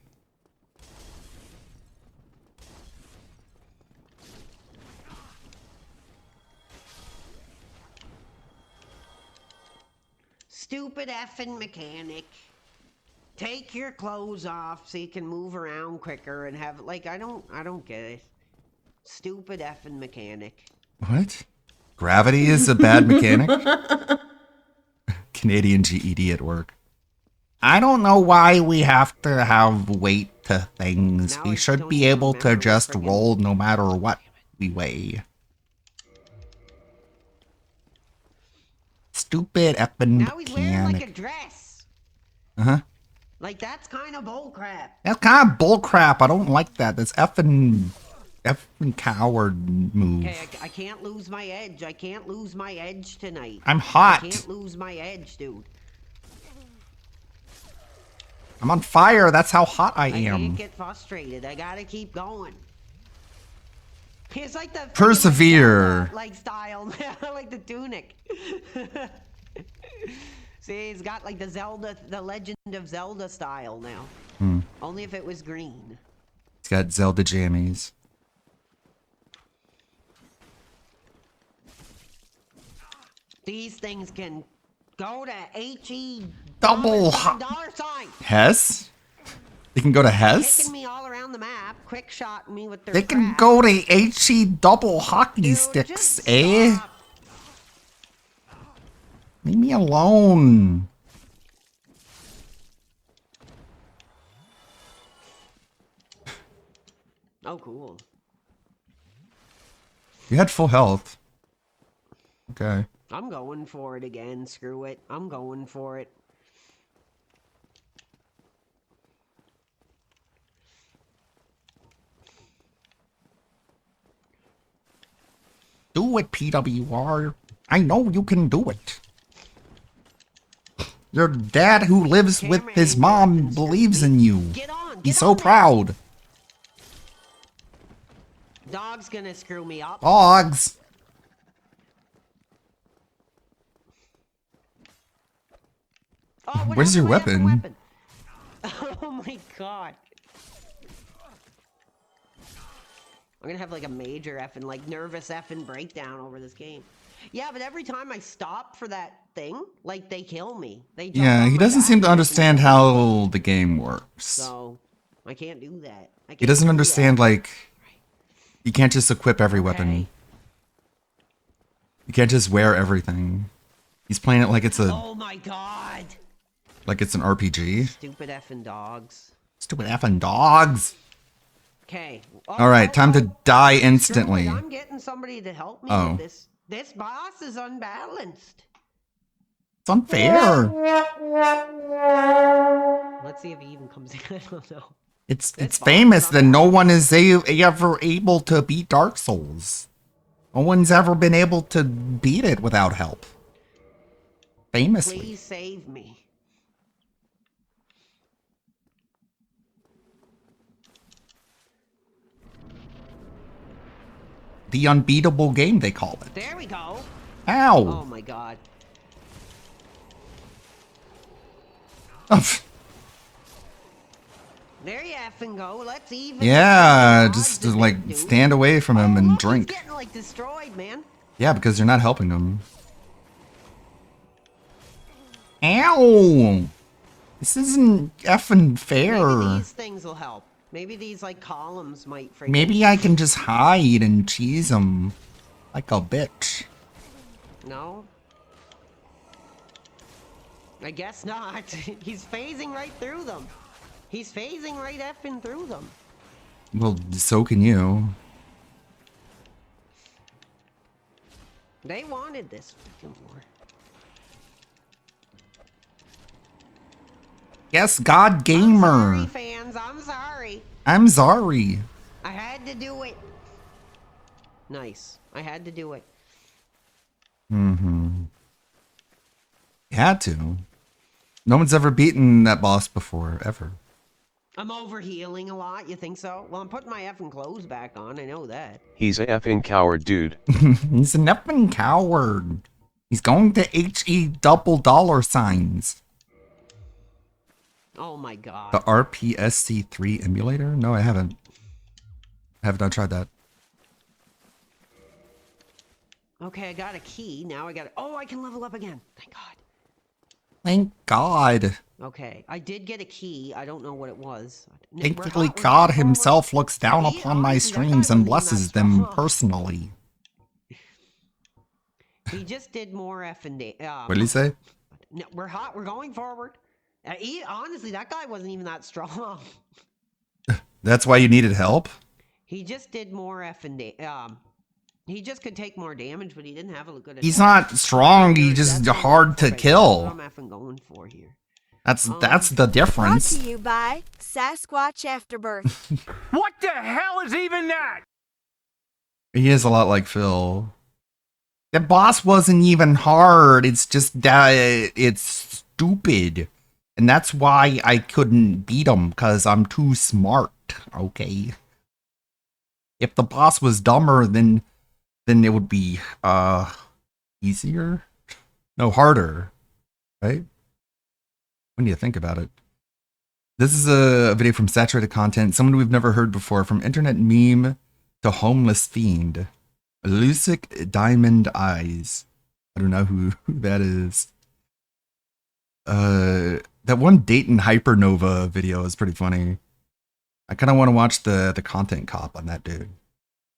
Stupid effing mechanic. Take your clothes off so you can move around quicker and have... Like, I don't get it. Stupid effing mechanic. What? Gravity is a bad mechanic? Canadian GED at work. I don't know why we have to have weight to things. Now We I should don't be even able to remember just friggin- roll no matter what we weigh. Stupid effing Now he's wearing like a mechanic. dress. Uh-huh. Like, that's kind of bullcrap. That's kind of bullcrap. I don't like that. That's effing coward move. Okay, I can't lose my edge. I can't lose my edge tonight. I'm I hot. can't lose my edge, dude. I'm on fire. That's how hot I I can't am. get frustrated. I gotta keep going. It's like the freaking, Persevere. Zelda, like style, like the tunic. See, he's got like the Zelda, the Legend of Zelda style now. Only if it was green. It's got Zelda jammies. These things can go to HE Double dollar sign. Hess? They can go to Hess? Kicking me all around the map, quick shot me with their They can crap. go to HE double hockey Dude, sticks, just eh? stop. Leave me alone. Oh, cool. You had full health. Okay. I'm going for it again. Screw it. I'm going for it. Do it, PWR. I know you can do it. Your dad who lives with his mom believes in you. Get on. He's Get so on there. proud. Dog's gonna screw me up. Dogs. Oh, what Where's your happened to my weapon? effing Oh my god. I'm gonna have like a major effing, like nervous effing breakdown over this game. Yeah, but every time I stop for that thing, like they kill me. They jump Yeah, on he my doesn't back seem to and understand everything. how the game works. So I can't do that. I He can't doesn't do understand, that. like, you can't just equip every Okay. weapon. You can't just wear everything. He's playing it like it's a Oh my god. like it's an RPG. Stupid effing dogs. Stupid effing dogs. Okay. All right, time to die instantly. I'm getting somebody to help me Oh. with this. This boss is unbalanced. It's unfair. Let's see if he even comes in. I don't know. It's This boss famous is that no one is ever able to beat Dark Souls. No one's ever been able to beat it without help. Famously. Please save me. The unbeatable game, they call it. There we go. Ow! Oh my god. There you effing go. Let's even. Yeah, Odds just this to, like thing do. stand away from him Oh, and look, drink. He's getting like destroyed, man. Yeah, because you're not helping him. Ow! This isn't effing fair. Maybe these things will help. Maybe these like columns might freaking. Maybe I can just hide and cheese him like a bitch. No. I guess not. He's phasing right through them. He's phasing right effing through them. Well, so can you. They wanted this freaking war. Yes, God I'm Gamer. sorry, fans. I'm sorry. I'm sorry. I had to do it. Nice. I had to do it. Mm-hmm. You had to. No one's ever beaten that boss before, ever. I'm over healing a lot. You think so? Well, I'm putting my effing clothes back on. I know that. He's a effing coward, dude. He's an effing coward. He's going to HE double dollar signs. Oh my god. The RPSC3 emulator? No, I haven't. I have not tried that. Okay, I got a key. Now I got. Oh, I can level up again. Thank God. Thank God. Okay, I did get a key. I don't know what it was. Thankfully, We're God going himself looks down He- upon my honestly, that guy streams and wasn't even blesses that them strong. personally. He just did more effing. What did he say? No, we're hot. We're going forward. Honestly, that guy wasn't even that strong. That's why you needed help? He just did more effing. He just could take more damage, but he didn't have a good. He's attack. not strong, he's That's just what- hard to okay, that's kill. what I'm effing going for here. That's the Brought difference. to you by Sasquatch Afterbirth. What the hell is even that? He is a lot like Phil. The boss wasn't even hard. It's just that it's stupid. And that's why I couldn't beat him, because I'm too smart. Okay. If the boss was dumber, then it would be easier? No, harder. Right? When do you think about it? This is a video from Saturated Content, someone we've never heard before, from internet meme to homeless fiend. Lucic Diamond Eyes. I don't know who that is. That one Dayton Hypernova video is pretty funny. I kind of want to watch the content cop on that dude.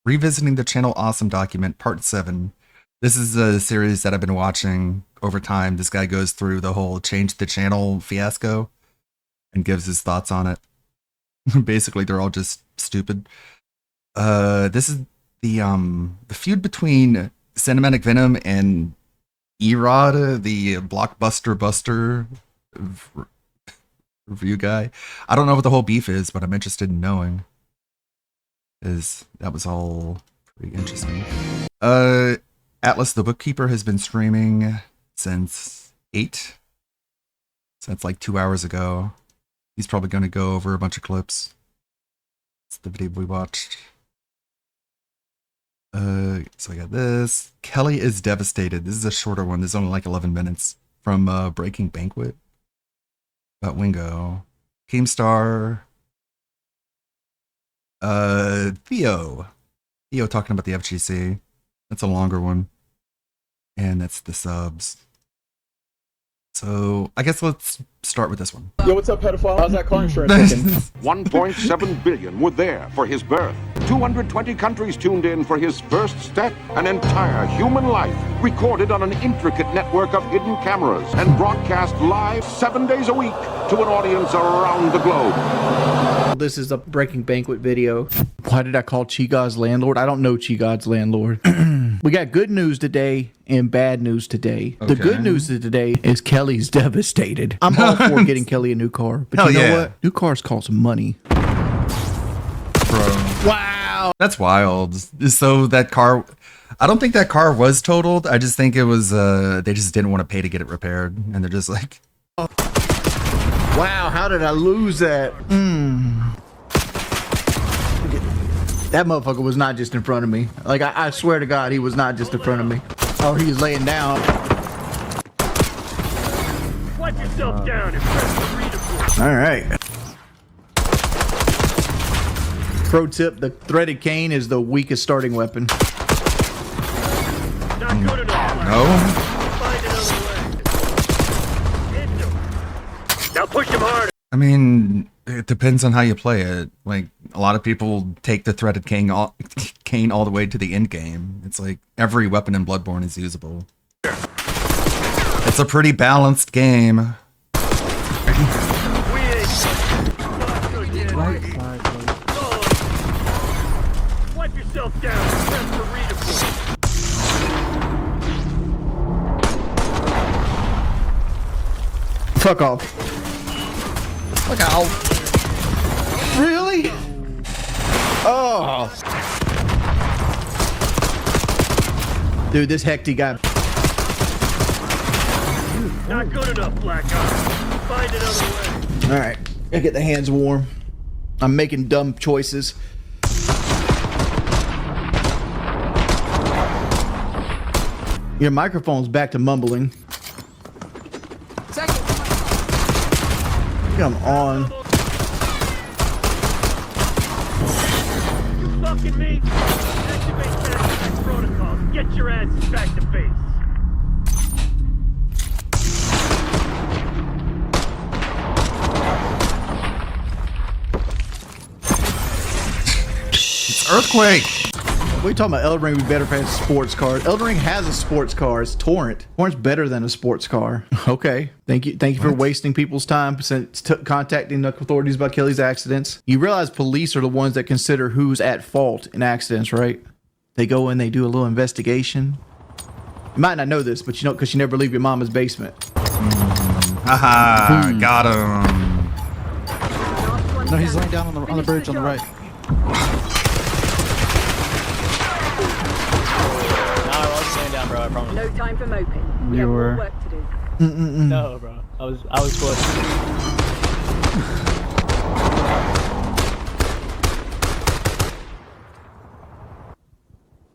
Revisiting the Channel Awesome document, part 7. This is a series that I've been watching over time. This guy goes through the whole change the channel fiasco and gives his thoughts on it. Basically, they're all just stupid. This is the feud between Cinematic Venom and Erod, the Blockbuster Buster review guy. I don't know what the whole beef is, but I'm interested in knowing. That was all pretty interesting. Atlas the Bookkeeper has been streaming since 8. Since like 2 hours ago. He's probably going to go over a bunch of clips. It's the video we watched. So I got this. Kelly is devastated. This is a shorter one. This is only like 11 minutes. From Breaking Banquet. About Wingo. Keemstar. Theo talking about the FGC. That's a longer one. And that's the subs. So I guess let's start with this one. Yo, what's up, pedophile? How's that car insurance looking? 1.7 billion were there for his birth. 220 countries tuned in for his first step. An entire human life recorded on an intricate network of hidden cameras and broadcast live 7 days a week to an audience around the globe. This is a Breaking Banquet video. Why did I call Chi God's landlord? I don't know Chi God's landlord. We got good news today and bad news today. The good news today is Kelly's devastated. I'm all for getting Kelly a new car, but you know what? New cars cost money. Bro. Wow. That's wild. So that car, I don't think that car was totaled. I just think it was, they just didn't want to pay to get it repaired. And they're just like, wow, how did I lose that? That motherfucker was not just in front of me. Like, I swear to God, he was not just in front of me. Oh, he was laying down. Wipe yourself down and press the redeploy. All right. Pro tip, the threaded cane is the weakest starting weapon. Not good enough. no. Find another way. Hit him. Now push him hard. I mean, it depends on how you play it. Like, a lot of people take the threaded cane all the way to the end game. It's like every weapon in Bloodborne is usable. It's a pretty balanced game. Wipe yourself down and press the redeploy. Fuck off. Fuck off. Really? Oh. Dude, this Hecty guy. Not good enough, Black Ops. Find another way. All right, gotta get the hands warm. I'm making dumb choices. Your microphone's back to mumbling. Come on. You fucking me? Activate fast protocol. Get your asses back to base. It's Earthquake! We talking about Elden Ring, we better have a sports car. Elden Ring has a sports car. It's Torrent. Torrent's better than a sports car. Okay. Thank you for wasting people's time contacting the authorities about Kelly's accidents. You realize police are the ones that consider who's at fault in accidents, right? They go in, they do a little investigation. You might not know this, but you know, because you never leave your mama's basement. Haha, got him. No, he's laying down on the bridge on the right. Bro, I promise. No time for moping. We You have were. more work to do. No, bro. I was close.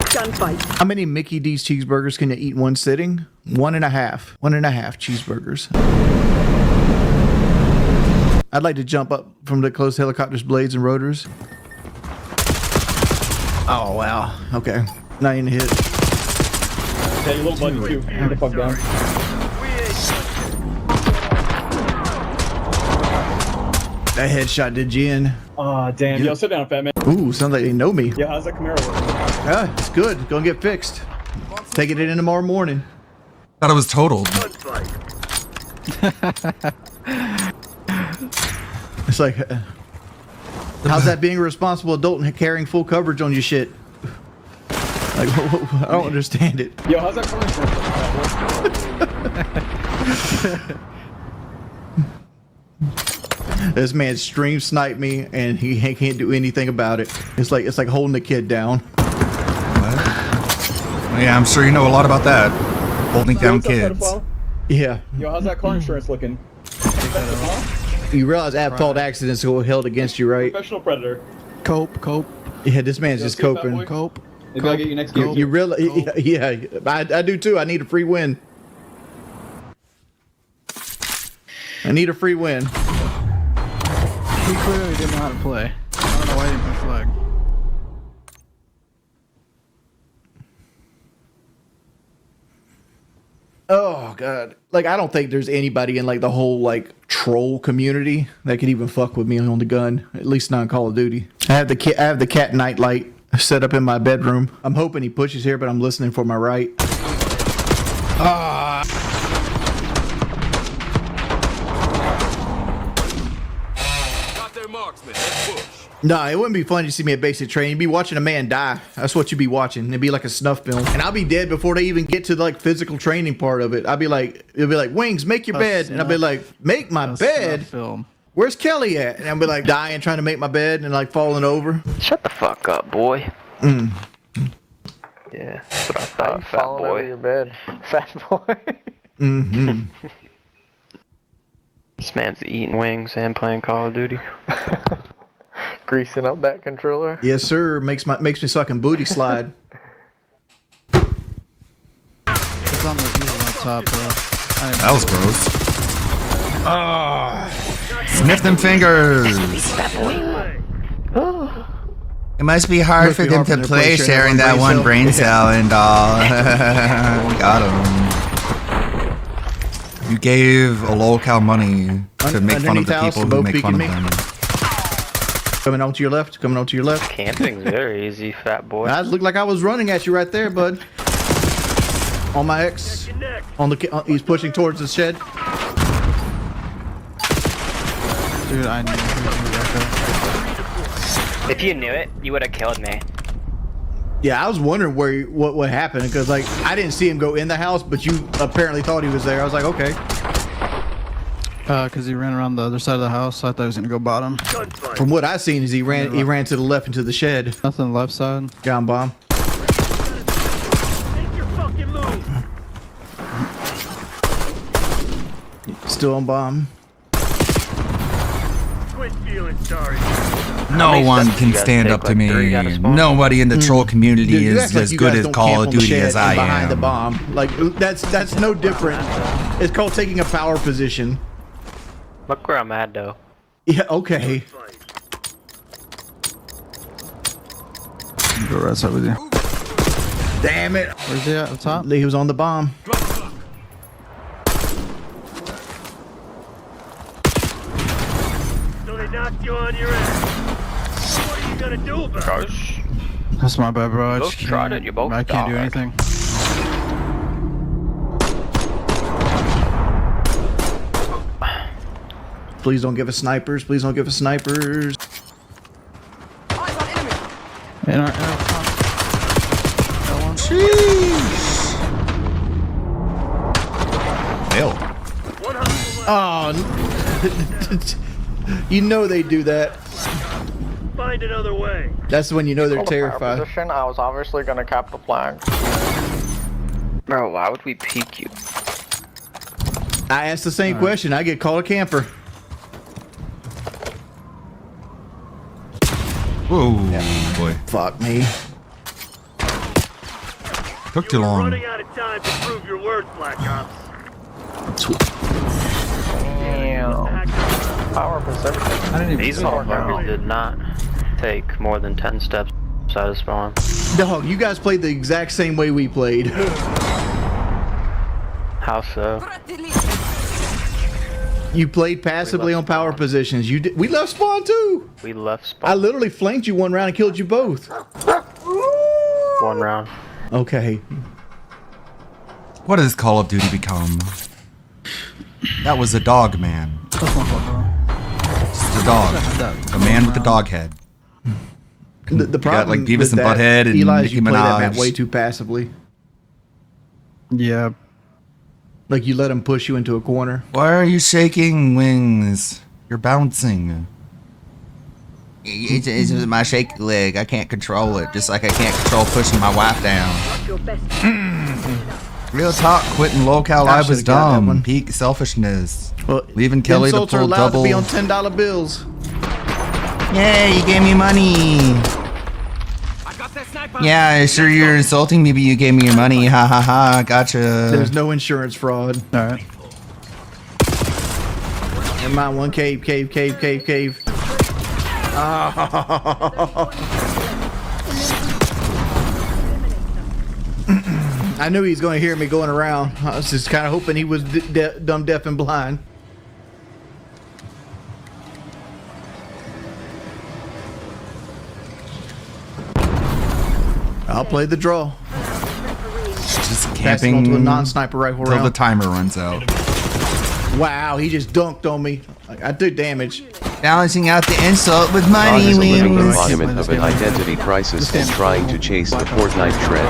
Gunfight. How many Mickey D's cheeseburgers can you eat in one sitting? 1.5. 1.5 cheeseburgers. I'd like to jump up from the closed helicopter's blades and rotors. Oh, wow. Okay. Not even a hit. Yeah, your little buddy too. Get the fuck down. That headshot did you in. Aw, damn. Yo, sit down, fat man. Ooh, sounds like they know me. Yo, how's that Camaro working? Yeah, it's good. Gonna get fixed. Taking it in tomorrow morning. Thought it was totaled. It's like, how's that being a responsible adult and carrying full coverage on your shit? Like, I don't understand it. Yo, how's that car insurance? This man stream sniped me, and he can't do anything about it. It's like holding a kid down. What? Yeah, I'm sure you know a lot about that. Holding down kids. Yeah. Yo, how's that car insurance looking? You realize at-fault accidents will be held against you, right? Professional predator. Cope. Yeah, this man's just coping. Cope. Maybe I'll get you next game. You really? Yeah, I do too. I need a free win. I need a free win. He clearly didn't know how to play. I don't know why he didn't push flag. Oh god! Like I don't think there's anybody in like the whole like troll community that could even fuck with me on the gun. At least not in Call of Duty. I have the cat night light set up in my bedroom. I'm hoping he pushes here, but I'm listening for my right. Nah, it wouldn't be fun to see me at basic training. You'd be watching a man die. That's what you'd be watching. It'd be like a snuff film. And I'll be dead before they even get to the like physical training part of it. I'd be like, it'll be like, Wings, make your bed. And I'll be like, make my bed? Film. Where's Kelly at? And I'll be like dying trying to make my bed and like falling over. Shut the fuck up, boy. Mm. Yeah, that's what I thought, fat boy. Over your bed, fat boy. Mm-hmm. This man's eating wings and playing Call of Duty. Greasing up that controller. Yes, sir. Makes me so I can booty slide. It's on the top, bro. That was gross. Sniff them fingers. It must be hard for them to play sharing that one brain cell and all. Got him. You gave a lolcow money to make fun of the people who make fun of them. Coming on to your left. Coming on to your left. Camping's very easy, fat boy. That looked like I was running at you right there, bud. On my X. On the he's pushing towards the shed. Dude, I knew he was back there. If you knew it, you would have killed me. Yeah, I was wondering what happened because like I didn't see him go in the house, but you apparently thought he was there. I was like, okay. Because he ran around the other side of the house, so I thought he was gonna go bottom. From what I seen is he ran to the left into the shed. Nothing left side. Got bomb. Make your fucking move. Still on bomb. Quit feeling sorry. No one can stand up to me. Nobody in the troll community Dude, you is act like as you good guys at don't Call camp of on the Duty shed as I behind the am. bomb. Like that's no different. It's called taking a power position. Look where I'm at, though. Yeah. Okay. Go right side with you. Damn it. Where's he at the top? He was on the bomb. So they knocked you on your ass. What are you gonna do about it? That's my bad, bro. Both tried it, you both I can't do died. anything. Please don't give us snipers. Please don't give us snipers. In our top. Fail. Oh, you know they do that. Find another way. That's when you know they're Hold the power terrified. position, I was obviously gonna cap the flag. Bro, why would we peek you? I asked the same question. I get called a camper. Whoa, boy. Fuck me. Took too long. Running out of time to prove your worth, Black Ops. Damn. Power position. I didn't even These motherfuckers did not take more than 10 steps out of spawn. Dog, you guys played the exact same way we played. How so? You played passively on power positions. You did. We left spawn too. We left spawn. I literally flanked you one round and killed you both. One round. Okay. What has Call of Duty become? That was a dog man. Just a dog. A man with a dog head. The problem got like Beavis and that, Butthead and Eli, is Nicki you play that map Minaj. way too passively. Yeah. Like you let him push you into a corner. Why are you shaking, Wings? You're bouncing. It's my shaky leg. I can't control it. Just like I can't control pushing my wife down. Real talk, quitting local I live was should've got that dumb. one. Peak selfishness. Well, Leaving Kelly to insults are pull allowed double. to be on $10 bills. Yay, you gave me money. Yeah, sure you're insulting me, but you gave me your money. Ha ha ha, gotcha. There's no insurance fraud. All right. Never mind, one cave. I knew he was going to hear me going around. I was just kind of hoping he was dumb, deaf, and blind. I'll play the draw. Just Pass it on camping to a non-sniper rifle until the round. timer runs out. Wow, he just dunked on me. I did damage. Balancing out the insult with Ron money, is a living Wings. embodiment of an identity crisis and trying to chase the Fortnite trend.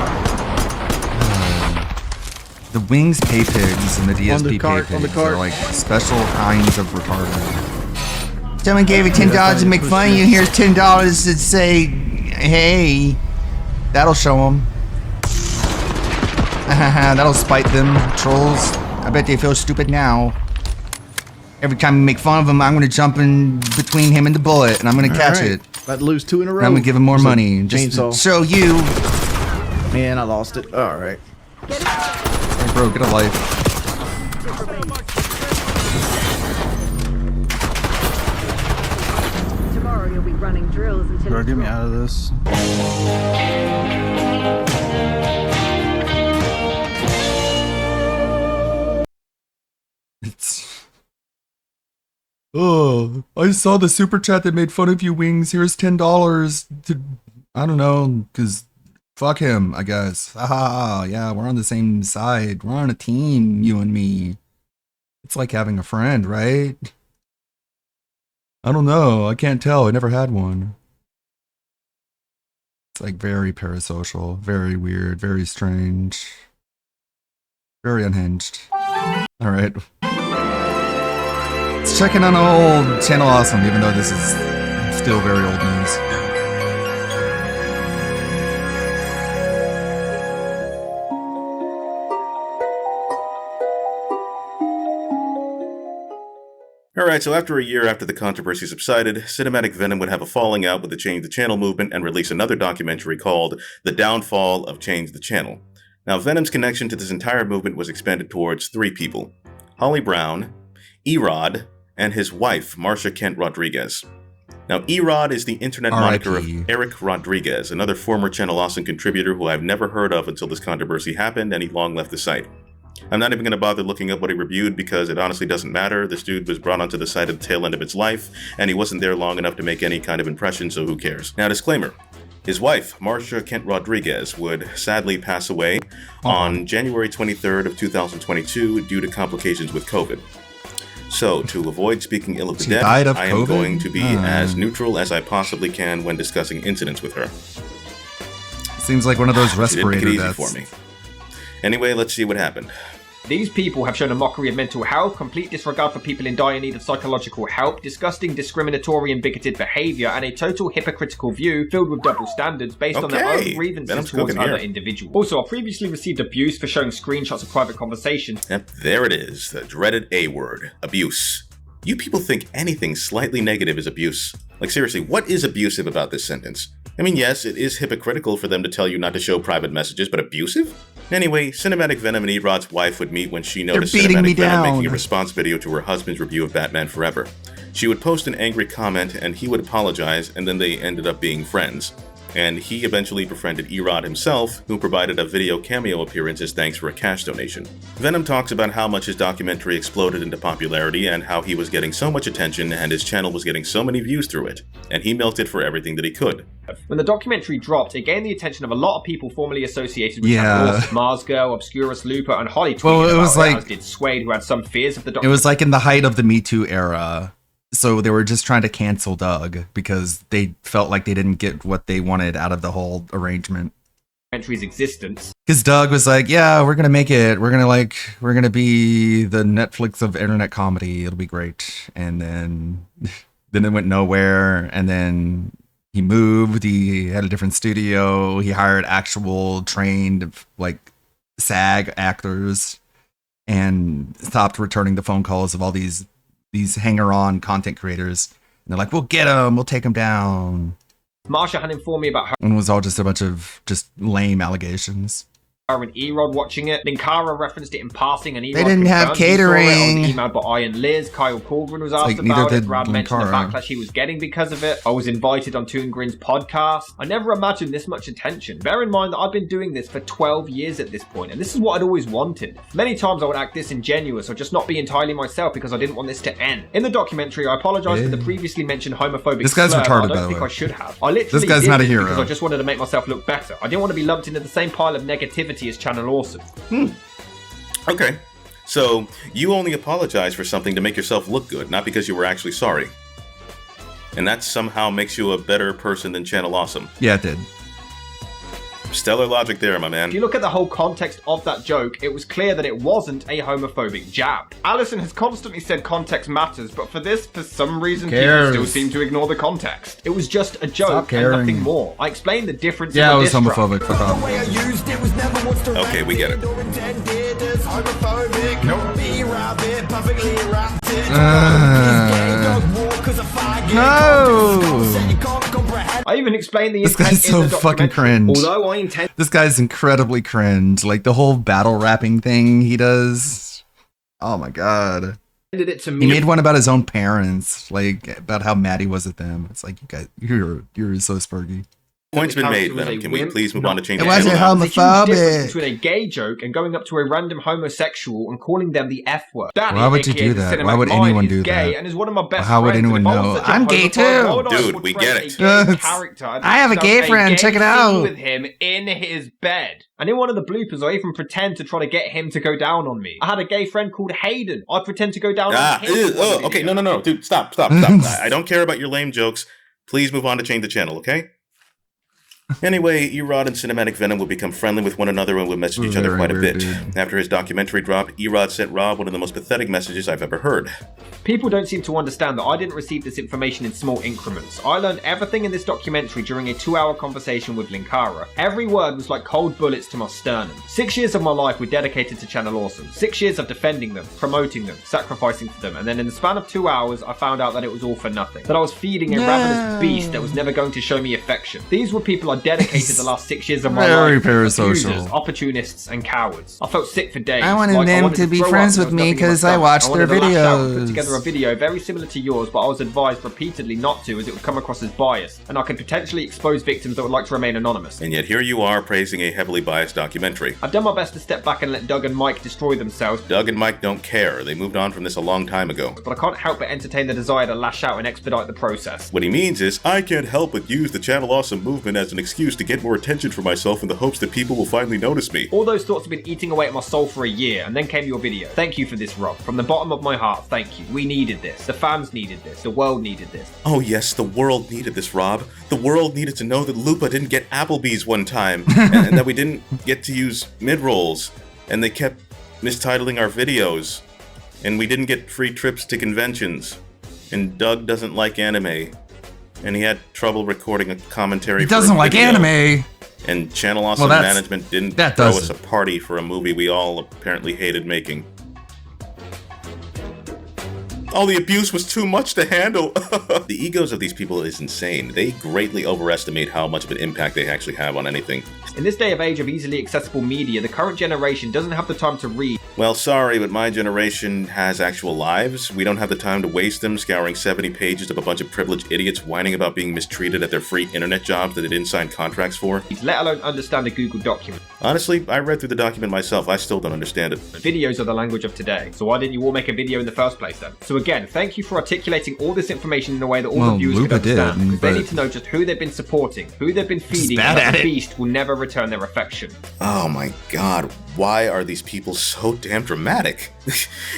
The Wings pay pigs and the DSP pay cart, on the pigs cart. are like special kinds of retarded. Someone gave you $10 to make fun of you. Here's $10 to say, hey. That'll show them. That'll spite them, trolls. I bet they feel stupid now. Every time you make fun of him, I'm gonna jump in between him and the bullet, and I'm gonna catch it. About to lose 2 in a row. And I'm gonna give him more Just a money, just to chainsaw. show you. Man, I lost it. All right. Hey, bro, get a life. Tomorrow you'll be running drills until Bro, get me out of this. Oh, I saw the super chat that made fun of you, Wings. Here's $10 to, I don't know, because fuck him, I guess. Haha, yeah, we're on the same side. We're on a team, you and me. It's like having a friend, right? I don't know. I can't tell. I never had one. It's like very parasocial, very weird, very strange, very unhinged. All right. Let's check in on old Channel Awesome, even though this is still very old news. Alright, so after a year after the controversy subsided, Cinematic Venom would have a falling out with the Change the Channel movement and release another documentary called The Downfall of Change the Channel. Now, Venom's connection to this entire movement was expanded towards 3 people: Holly Brown, Erod, and his wife, Marcia Kent Rodriguez. Now, Erod is the internet moniker of Eric Rodriguez, another former Channel Awesome contributor who I've never heard of until this controversy happened and he long left the site. I'm not even going to bother looking up what he reviewed because it honestly doesn't matter. This dude was brought onto the site at the tail end of its life, and he wasn't there long enough to make any kind of impression, so who cares? Now, disclaimer. His wife, Marcia Kent Rodriguez, would sadly pass away on January 23rd of 2022 due to complications with COVID. So, to avoid speaking ill of the She dead, died of I am COVID? going to be as neutral as I possibly can when discussing incidents with her. Seems like one of those She didn't make it respirator easy deaths. for me. Anyway, let's see what happened. These people have shown a mockery of mental health, complete disregard for people in dire need of psychological help, disgusting, discriminatory and bigoted behaviour, and a total hypocritical view filled with double standards based on their Okay, own grievances Venom's towards cooking other here. individuals. Also, I previously received abuse for showing screenshots of private conversations. Yep, there it is, the dreaded A word, abuse. You people think anything slightly negative is abuse. Like seriously, what is abusive about this sentence? I mean, yes, it is hypocritical for them to tell you not to show private messages, but abusive? Anyway, Cinematic Venom and Erod's wife would meet when she noticed beating me Cinematic Venom down. making a response video to her husband's review of Batman Forever. She would post an angry comment and he would apologize, and then they ended up being friends. and he eventually befriended Erod himself, who provided a video cameo appearance as thanks for a cash donation. Venom talks about how much his documentary exploded into popularity and how he was getting so much attention and his channel was getting so many views through it, and he milked it for everything that he could. When the documentary dropped, it gained the attention of a lot of people formerly associated with Channel Awesome. Mars Girl, Obscurus Looper, and Holly tweeted about it, as did Swade, who had some fears of the documentary. It was like in the height of the Me Too era. So they were just trying to cancel Doug because they felt like they didn't get what they wanted out of the whole arrangement. Documentary's existence. Because Doug was like, yeah, we're going to make it. We're going to be the Netflix of internet comedy. It'll be great. And then it went nowhere. And then he moved. He had a different studio. He hired actual trained like SAG actors and stopped returning the phone calls of all these hanger-on content creators. And they're like, we'll get him. We'll take him down. Marsha had informed me about her And it was all just a bunch of just lame allegations. and Erod watching it. Linkara referenced it in passing, and Erod They didn't have confirmed he saw it. I catering. was emailed by Ian Liz. Kyle Corcoran was asked like, neither about it. did Brad mentioned the Linkara. backlash he was getting because of it. I was invited on Toon Grin's podcast. I never imagined this much attention. Bear in mind that I've been doing this for 12 years at this point, and this is what I'd always wanted. Many times I would act disingenuous or just not be entirely myself because I didn't want this to end. In the documentary, I apologise for the previously mentioned homophobic This guy's slur, but retarded, I by don't the think way. I should have. I literally This guy's did not a this hero. because I just wanted to make myself look better. I didn't want to be lumped into the same pile of negativity as Channel Awesome. Okay, so you only apologize for something to make yourself look good, not because you were actually sorry. And that somehow makes you a better person than Channel Awesome. Yeah, it did. Stellar logic there, my man. If you look at the whole context of that joke, it was clear that it wasn't a homophobic jab. Allison has constantly said context matters, but for this, for some reason, people cares? still seem to ignore the context. It was just a Stop joke and caring. nothing more. I explained the difference Yeah, in it the was diss track. homophobic. Fuck off. Okay, we get it. No! I even explained the This intent guy's in so the fucking documentary. cringe. Although I intend This guy's incredibly cringe. Like the whole battle rapping thing he does. Oh my god. it to He me. made one about his own parents, like about how mad he was at them. It's like, you guys, you're so spurgy. Point's been made, He was Venom. a Can we wimp, please move on to change It the wasn't channel now? There's a huge difference homophobic. between a gay joke and going up to a random homosexual and calling them the F word. Danny, Why would you aka do the that? Cinematic Why would Mind, anyone is do gay that? and is one of my best How would friends. anyone And if I was know? such a I'm gay homophobe, too. why would I Dude, we portray get a it. gay Yes. character and I have a have gay friend, gay check it scene out. with him in his bed. And in one of the bloopers, I even pretend to try to get him to go down on me. I had a gay friend called Hayden. I pretend to go down on him. in one of the Okay, videos. no, dude, stop. I don't care about your lame jokes. Please move on to change the channel, okay? Anyway, Erod and Cinematic Venom would become friendly with one another and would message each other Very quite a weird, bit. dude. After his documentary dropped, Erod sent Rob one of the most pathetic messages I've ever heard. People don't seem to understand that I didn't receive this information in small increments. I learned everything in this documentary during a 2-hour conversation with Linkara. Every word was like cold bullets to my sternum. 6 years of my life were dedicated to Channel Awesome. 6 years of defending them, promoting them, sacrificing for them, and then in the span of 2 hours, I found out that it was all for nothing. That I was feeding a ravenous beast that was never going to show me affection. These were people I dedicated the last 6 years of my Very life. parasocial. Abusers, opportunists, and cowards. I felt sick for days. I wanted them to be throw friends up with and there me was nothing in 'cause my I stomach. watched wanted their to lash out and videos. Put together a video very similar to yours, but I was advised repeatedly not to, as it would come across as biased, and I could potentially expose victims that would like to remain anonymous. And yet here you are praising a heavily biased documentary. I've done my best to step back and let Doug and Mike destroy themselves, Doug and Mike don't care. They moved on from this a long time ago. but I can't help but entertain the desire to lash out and expedite the process. What he means is, I can't help but use the Channel Awesome movement as an excuse to get more attention for myself in the hopes that people will finally notice me. All those thoughts have been eating away at my soul for a year, and then came your video. Thank you for this, Rob. From the bottom of my heart, thank you. We needed this. The fans needed this. The world needed this. Oh yes, the world needed this, Rob. The world needed to know that Lupa didn't get Applebee's one time, and that we didn't get to use mid-rolls, and they kept mistitling our videos, and we didn't get free trips to conventions, and Doug doesn't like anime, and he had trouble recording a commentary He for a doesn't like video. anime. And Channel Awesome Well, that's- management didn't that throw does us a party for a movie we all apparently hated making. All the abuse was too much to handle. The egos of these people is insane. They greatly overestimate how much of an impact they actually have on anything. In this day of age of easily accessible media, the current generation doesn't have the time to read. Well, sorry, but my generation has actual lives. We don't have the time to waste them scouring 70 pages of a bunch of privileged idiots whining about being mistreated at their free internet jobs that they didn't sign contracts for. Let alone understand a Google document. Honestly, I read through the document myself. I still don't understand it. Videos are the language of today. So why didn't you all make a video in the first place then? So again, thank you for articulating all this information in a way that all the viewers could understand. Because they need to know just who they've been supporting, who they've been feeding, and the beast will never return their affection. Oh my god, why are these people so damn dramatic?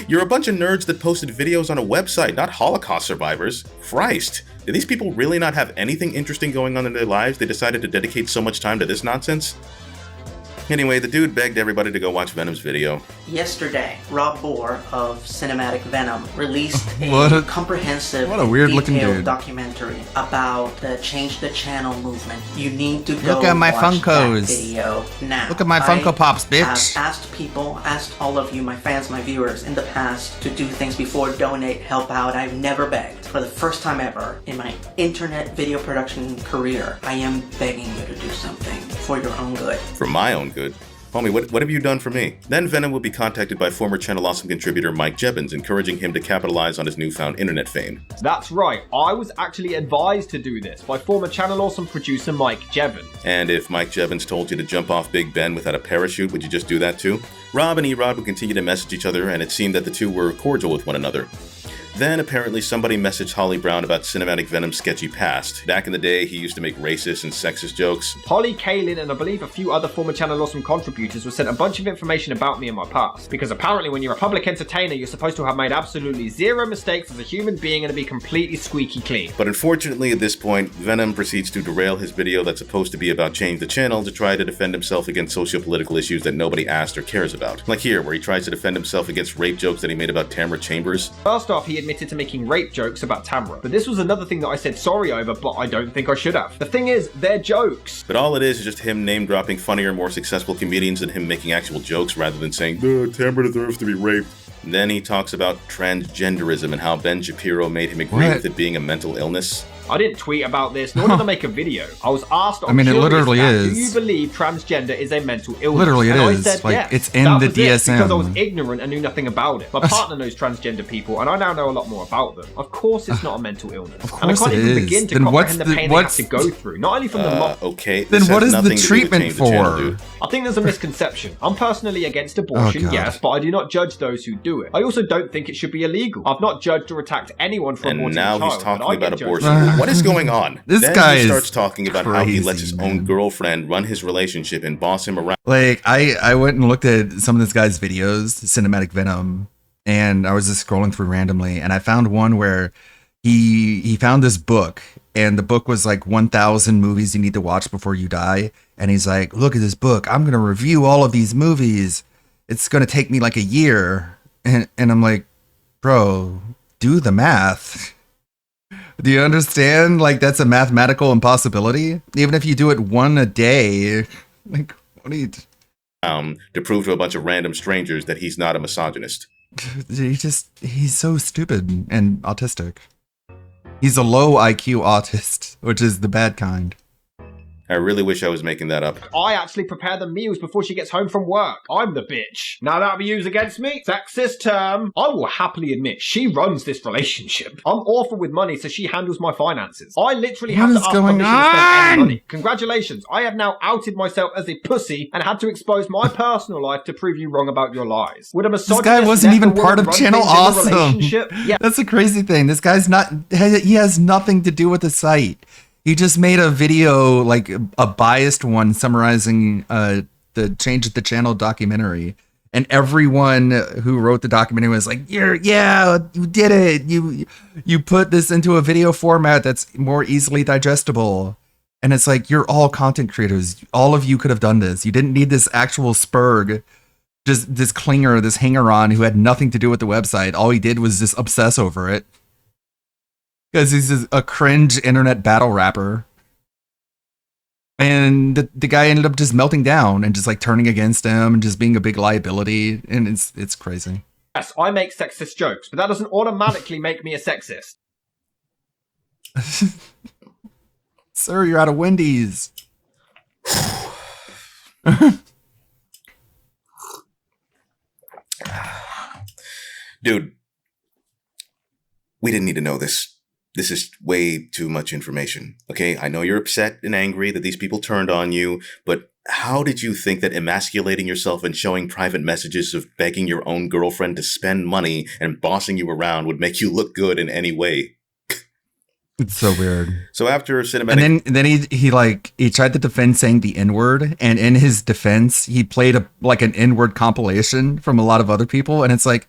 You're a bunch of nerds that posted videos on a website, not Holocaust survivors. Christ. Do these people really not have anything interesting going on in their lives? They decided to dedicate so much time to this nonsense? Anyway, the dude begged everybody to go watch Venom's video. Yesterday, Rob Bohr of Cinematic Venom released a comprehensive, weird looking detailed dude. documentary about the Change the Channel movement. You need to go Look at my watch Funkos. that video now. Look at my Funko Pops, bitch. I've asked all of you, my fans, my viewers, in the past to do things before, donate, help out. I've never begged. For the first time ever in my internet video production career, I am begging you to do something for your own good. For my own good? Homie, what have you done for me? Then Venom will be contacted by former Channel Awesome contributor Mike Jebbins, encouraging him to capitalize on his newfound internet fame. That's right, I was actually advised to do this by former Channel Awesome producer Mike Jebbins. And if Mike Jebbins told you to jump off Big Ben without a parachute, would you just do that too? Rob and Erod would continue to message each other, and it seemed that the two were cordial with one another. Then, apparently, somebody messaged Holly Brown about Cinematic Venom's sketchy past. Back in the day, he used to make racist and sexist jokes. Holly, Kaylin, and I believe a few other former Channel Awesome contributors were sent a bunch of information about me in my past. Because apparently when you're a public entertainer, you're supposed to have made absolutely zero mistakes as a human being and to be completely squeaky clean. But unfortunately, at this point, Venom proceeds to derail his video that's supposed to be about Change the Channel to try to defend himself against socio-political issues that nobody asked or cares about. Like here, where he tries to defend himself against rape jokes that he made about Tamra Chambers. First off, he admitted to making rape jokes about Tamra. But this was another thing that I said sorry over, but I don't think I should have. The thing is, they're jokes. But all it is just him name-dropping funnier, more successful comedians than him making actual jokes rather than saying, Tamra deserves to be raped. And then he talks about transgenderism and how Ben Shapiro made him agree with it being a mental illness. I didn't tweet about this, nor did I make a video. I was asked on I mean, it literally is. Do you believe transgender is a mental illness? Literally it and is. I said Like, yes. it's in That the was it, DSM. because I was ignorant and knew nothing about it. My partner knows transgender people, and I now know a lot more about them. Of course it's not a mental illness. Of and I course can't it even is. begin to Then what's comprehend the the- pain they what's- have to go through. Not only from the mob. Okay. Then this what has is the nothing to do with treatment Change the Channel, for? dude. I think there's a misconception. I'm personally against abortion, God. yes, but I do not judge those who do it. I also don't think it should be illegal. I've not judged or attacked anyone for And aborting now a child. he's but talking I about get judged abortion. for that. What is going on? This then guy he is starts talking about how he lets crazy, his own girlfriend run his relationship and boss him around. Like I went and looked at some of this guy's videos, Cinematic Venom, and I was just scrolling through randomly, and I found one where he found this book, and the book was like 1,000 movies you need to watch before you die, and he's like, look at this book, I'm gonna review all of these movies. It's gonna take me like a year, and I'm like, bro, do the math. Do you understand? Like, that's a mathematical impossibility. Even if you do it one a day, like, what do you? To prove to a bunch of random strangers that he's not a misogynist. He's so stupid and autistic. He's a low IQ autist, which is the bad kind. I really wish I was making that up. I actually prepare the meals before she gets home from work. I'm the bitch. Now that'll be used against me? Sexist term. I will happily admit she runs this relationship. I'm awful with money, so she handles my finances. I literally have to ask permission to spend any money. Congratulations. I have now outed myself as a pussy and had to expose my personal life to prove you wrong about your lies. Would a This misogynist guy wasn't even woman part of run Channel things in a Awesome. relationship? Yeah. That's the crazy thing. This guy's not, he has nothing to do with the site. He just made a video, like a biased one, summarizing the Change the Channel documentary. And everyone who wrote the documentary was like, you did it. You put this into a video format that's more easily digestible. And it's like, you're all content creators. All of you could have done this. You didn't need this actual spurg, just this clinger, this hanger-on who had nothing to do with the website. All he did was just obsess over it. Because he's a cringe internet battle rapper. And the guy ended up just melting down and just like turning against him and just being a big liability. And it's crazy. Yes, I make sexist jokes, but that doesn't automatically make me a sexist. Sir, you're out of Wendy's. Dude, we didn't need to know this. This is way too much information, okay? I know you're upset and angry that these people turned on you, but how did you think that emasculating yourself and showing private messages of begging your own girlfriend to spend money and bossing you around would make you look good in any way? It's so weird. So after cinematic... And then he tried to defend saying the N-word, and in his defense, he played an N-word compilation from a lot of other people, and it's like,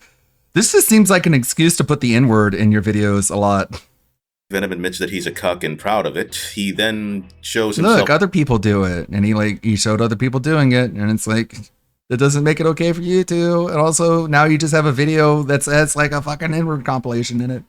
this just seems like an excuse to put the N-word in your videos a lot. Venom admits that he's a cuck and proud of it. He then shows himself... Look, other people do it. And he showed other people doing it. And it's like, that doesn't make it okay for you to. And also, now you just have a video that's like a fucking N-word compilation in it.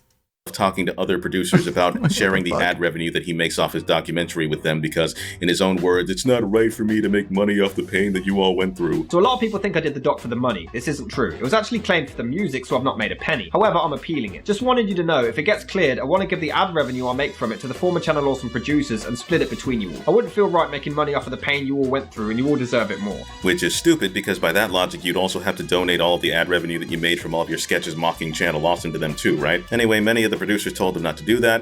Talking to other producers about sharing the ad revenue that he makes off his documentary with them because, in his own words, it's not right for me to make money off the pain that you all went through. So a lot of people think I did the doc for the money. This isn't true. It was actually claimed for the music, so I've not made a penny. However, I'm appealing it. Just wanted you to know, if it gets cleared, I want to give the ad revenue I make from it to the former Channel Awesome producers and split it between you all. I wouldn't feel right making money off of the pain you all went through, and you all deserve it more. Which is stupid, because by that logic, you'd also have to donate all of the ad revenue that you made from all of your sketches mocking Channel Awesome to them too, right? Anyway, many of the producers told him not to do that.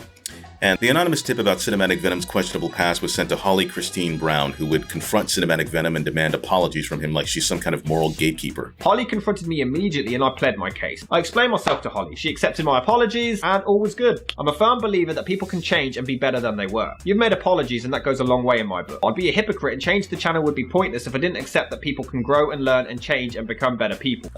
And the anonymous tip about Cinematic Venom's questionable past was sent to Holly Christine Brown, who would confront Cinematic Venom and demand apologies from him like she's some kind of moral gatekeeper. Holly confronted me immediately and I pled my case. I explained myself to Holly. She accepted my apologies and all was good. I'm a firm believer that people can change and be better than they were. You've made apologies and that goes a long way in my book. I'd be a hypocrite and change the channel would be pointless if I didn't accept that people can grow and learn and change and become better people.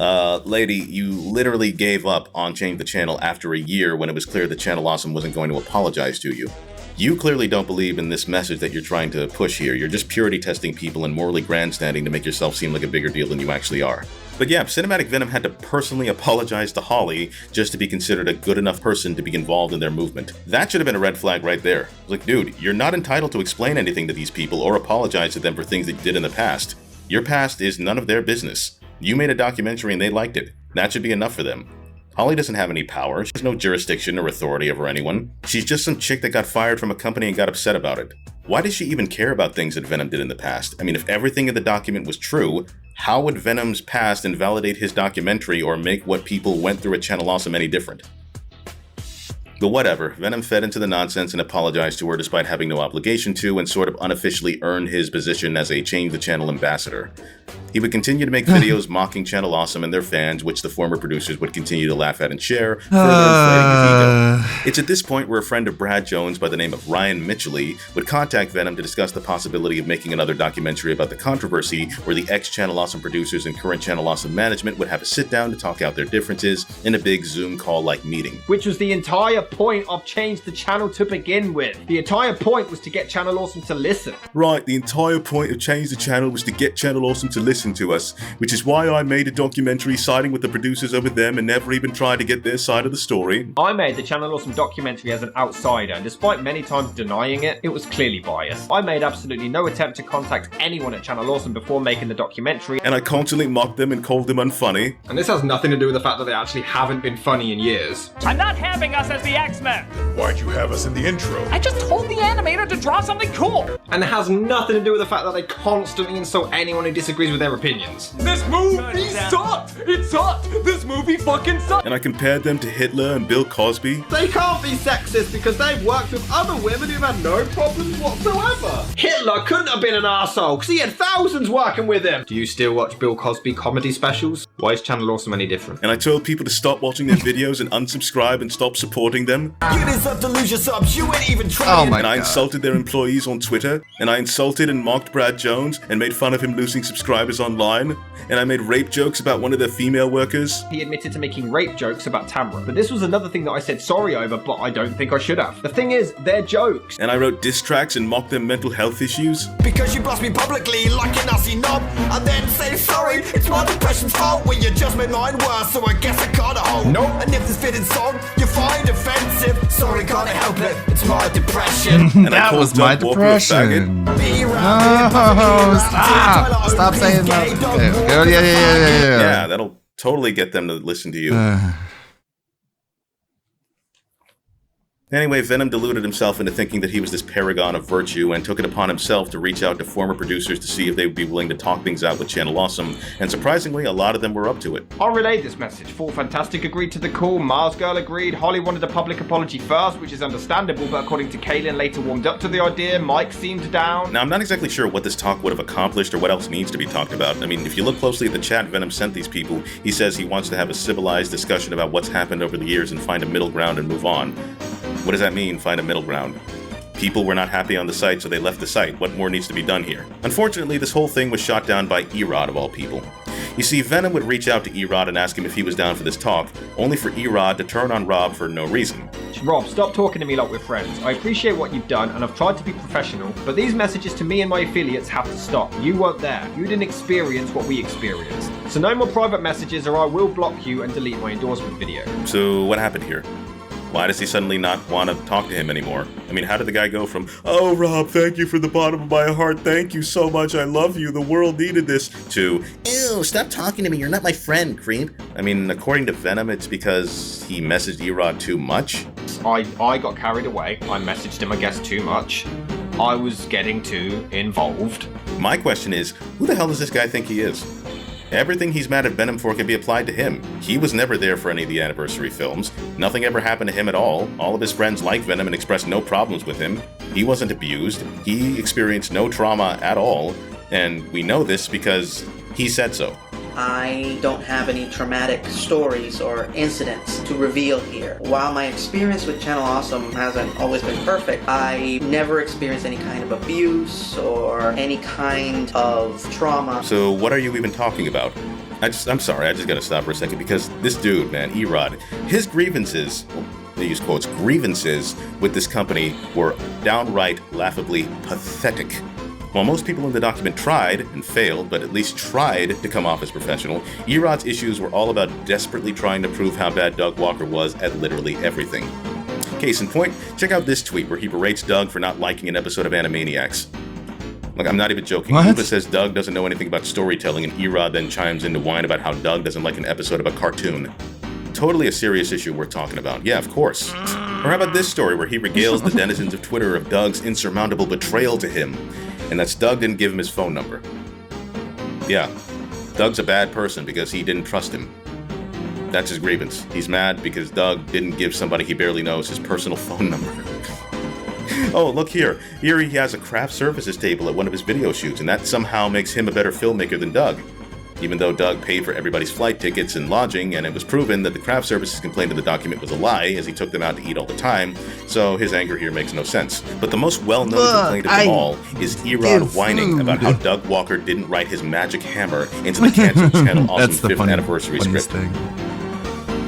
Lady, you literally gave up on Change the Channel after a year when it was clear that Channel Awesome wasn't going to apologize to you. You clearly don't believe in this message that you're trying to push here. You're just purity testing people and morally grandstanding to make yourself seem like a bigger deal than you actually are. But yeah, Cinematic Venom had to personally apologize to Holly just to be considered a good enough person to be involved in their movement. That should have been a red flag right there. Like, dude, you're not entitled to explain anything to these people or apologize to them for things that you did in the past. Your past is none of their business. You made a documentary and they liked it. That should be enough for them. Holly doesn't have any power. She has no jurisdiction or authority over anyone. She's just some chick that got fired from a company and got upset about it. Why does she even care about things that Venom did in the past? I mean, if everything in the document was true, how would Venom's past invalidate his documentary or make what people went through at Channel Awesome any different? But whatever, Venom fed into the nonsense and apologized to her despite having no obligation to, and sort of unofficially earned his position as a Change the Channel ambassador. He would continue to make videos mocking Channel Awesome and their fans, which the former producers would continue to laugh at and share, further inflating his ego. It's at this point where a friend of Brad Jones by the name of Ryan Mitchell would contact Venom to discuss the possibility of making another documentary about the controversy, where the ex-Channel Awesome producers and current Channel Awesome management would have a sit-down to talk out their differences in a big Zoom call-like meeting. Which was the entire point of Change the Channel to begin with. The entire point was to get Channel Awesome to listen. Right, the entire point of Change the Channel was to get Channel Awesome to listen to us, which is why I made a documentary siding with the producers over them and never even tried to get their side of the story. I made the Channel Awesome documentary as an outsider, and despite many times denying it, it was clearly biased. I made absolutely no attempt to contact anyone at Channel Awesome before making the documentary. And I constantly mocked them and called them unfunny. And this has nothing to do with the fact that they actually haven't been funny in years. I'm not having us as the X-Men! Why'd you have us in the intro? I just told the animator to draw something cool! And it has nothing to do with the fact that they constantly insult anyone who disagrees with their opinions. This movie sucked! It sucked! This movie fucking sucked! And I compared them to Hitler and Bill Cosby. They can't be sexist because they've worked with other women who've had no problems whatsoever. Hitler couldn't have been an arsehole because he had thousands working with him. Do you still watch Bill Cosby comedy specials? Why is Channel Awesome any different? And I told people to stop watching their videos and unsubscribe and stop supporting them. You deserve to lose your subs, you ain't even trying! Oh my God. I insulted their employees on Twitter, and I insulted and mocked Brad Jones and made fun of him losing subscribers online, and I made rape jokes about one of their female workers. He admitted to making rape jokes about Tamra, but this was another thing that I said sorry over, but I don't think I should have. The thing is, they're jokes. And I wrote diss tracks and mocked their mental health issues. Because you blast me publicly like a nasty knob, and then say sorry, it's my depression's fault. Well, you just made mine worse, so I guess I can't hold. Nope. And if this fitting song you find offensive, sorry, can't help it, it's my depression. And that was my depression. Oh, stop saying that. Yeah, Yeah, that'll totally get them to listen to you. Anyway, Venom deluded himself into thinking that he was this paragon of virtue and took it upon himself to reach out to former producers to see if they would be willing to talk things out with Channel Awesome, and surprisingly, a lot of them were up to it. I relayed this message. Thought Fantastic agreed to the call, Mars Girl agreed, Holly wanted a public apology first, which is understandable, but according to Kaylin, later warmed up to the idea, Mike seemed down. Now, I'm not exactly sure what this talk would have accomplished or what else needs to be talked about. I mean, if you look closely at the chat Venom sent these people, he says he wants to have a civilized discussion about what's happened over the years and find a middle ground and move on. What does that mean, find a middle ground? People were not happy on the site, so they left the site. What more needs to be done here? Unfortunately, this whole thing was shot down by Erod, of all people. You see, Venom would reach out to Erod and ask him if he was down for this talk, only for Erod to turn on Rob for no reason. Rob, stop talking to me like we're friends. I appreciate what you've done, and I've tried to be professional, but these messages to me and my affiliates have to stop. You weren't there. You didn't experience what we experienced. So no more private messages, or I will block you and delete my endorsement video. So what happened here? Why does he suddenly not want to talk to him anymore? I mean, how did the guy go from, "Oh, Rob, thank you from the bottom of my heart, thank you so much, I love you, the world needed this," to, "Ew, stop talking to me, you're not my friend, creep"? I mean, according to Venom, it's because he messaged Erod too much? I got carried away. I messaged him, I guess, too much. I was getting too involved. My question is, who the hell does this guy think he is? Everything he's mad at Venom for can be applied to him. He was never there for any of the anniversary films. Nothing ever happened to him at all. All of his friends like Venom and expressed no problems with him. He wasn't abused. He experienced no trauma at all. And we know this because he said so. I don't have any traumatic stories or incidents to reveal here. While my experience with Channel Awesome hasn't always been perfect, I never experienced any kind of abuse or any kind of trauma. So what are you even talking about? I'm sorry, I just gotta stop for a second because this dude, man, Erod, his grievances, well, they use quotes, grievances with this company were downright laughably pathetic. While most people in the document tried, and failed, but at least tried to come off as professional, Erod's issues were all about desperately trying to prove how bad Doug Walker was at literally everything. Case in point, check out this tweet where he berates Doug for not liking an episode of Animaniacs. Like, I'm not even joking. Lupa says Doug doesn't know anything about storytelling, and Erod then chimes in to whine about how Doug doesn't like an episode of a cartoon. Totally a serious issue worth talking about. Yeah, of course. Or how about this story where he regales the denizens of Twitter of Doug's insurmountable betrayal to him, and that's Doug didn't give him his phone number. Yeah, Doug's a bad person because he didn't trust him. That's his grievance. He's mad because Doug didn't give somebody he barely knows his personal phone number. Oh, look here. Here he has a craft services table at one of his video shoots, and that somehow makes him a better filmmaker than Doug. Even though Doug paid for everybody's flight tickets and lodging, and it was proven that the craft services complaint in the document was a lie, as he took them out to eat all the time, so his anger here makes no sense. But the most well-known complaint of them all is Erod whining about how Doug Walker didn't write his magic hammer into the canceled Channel Awesome 5th anniversary script.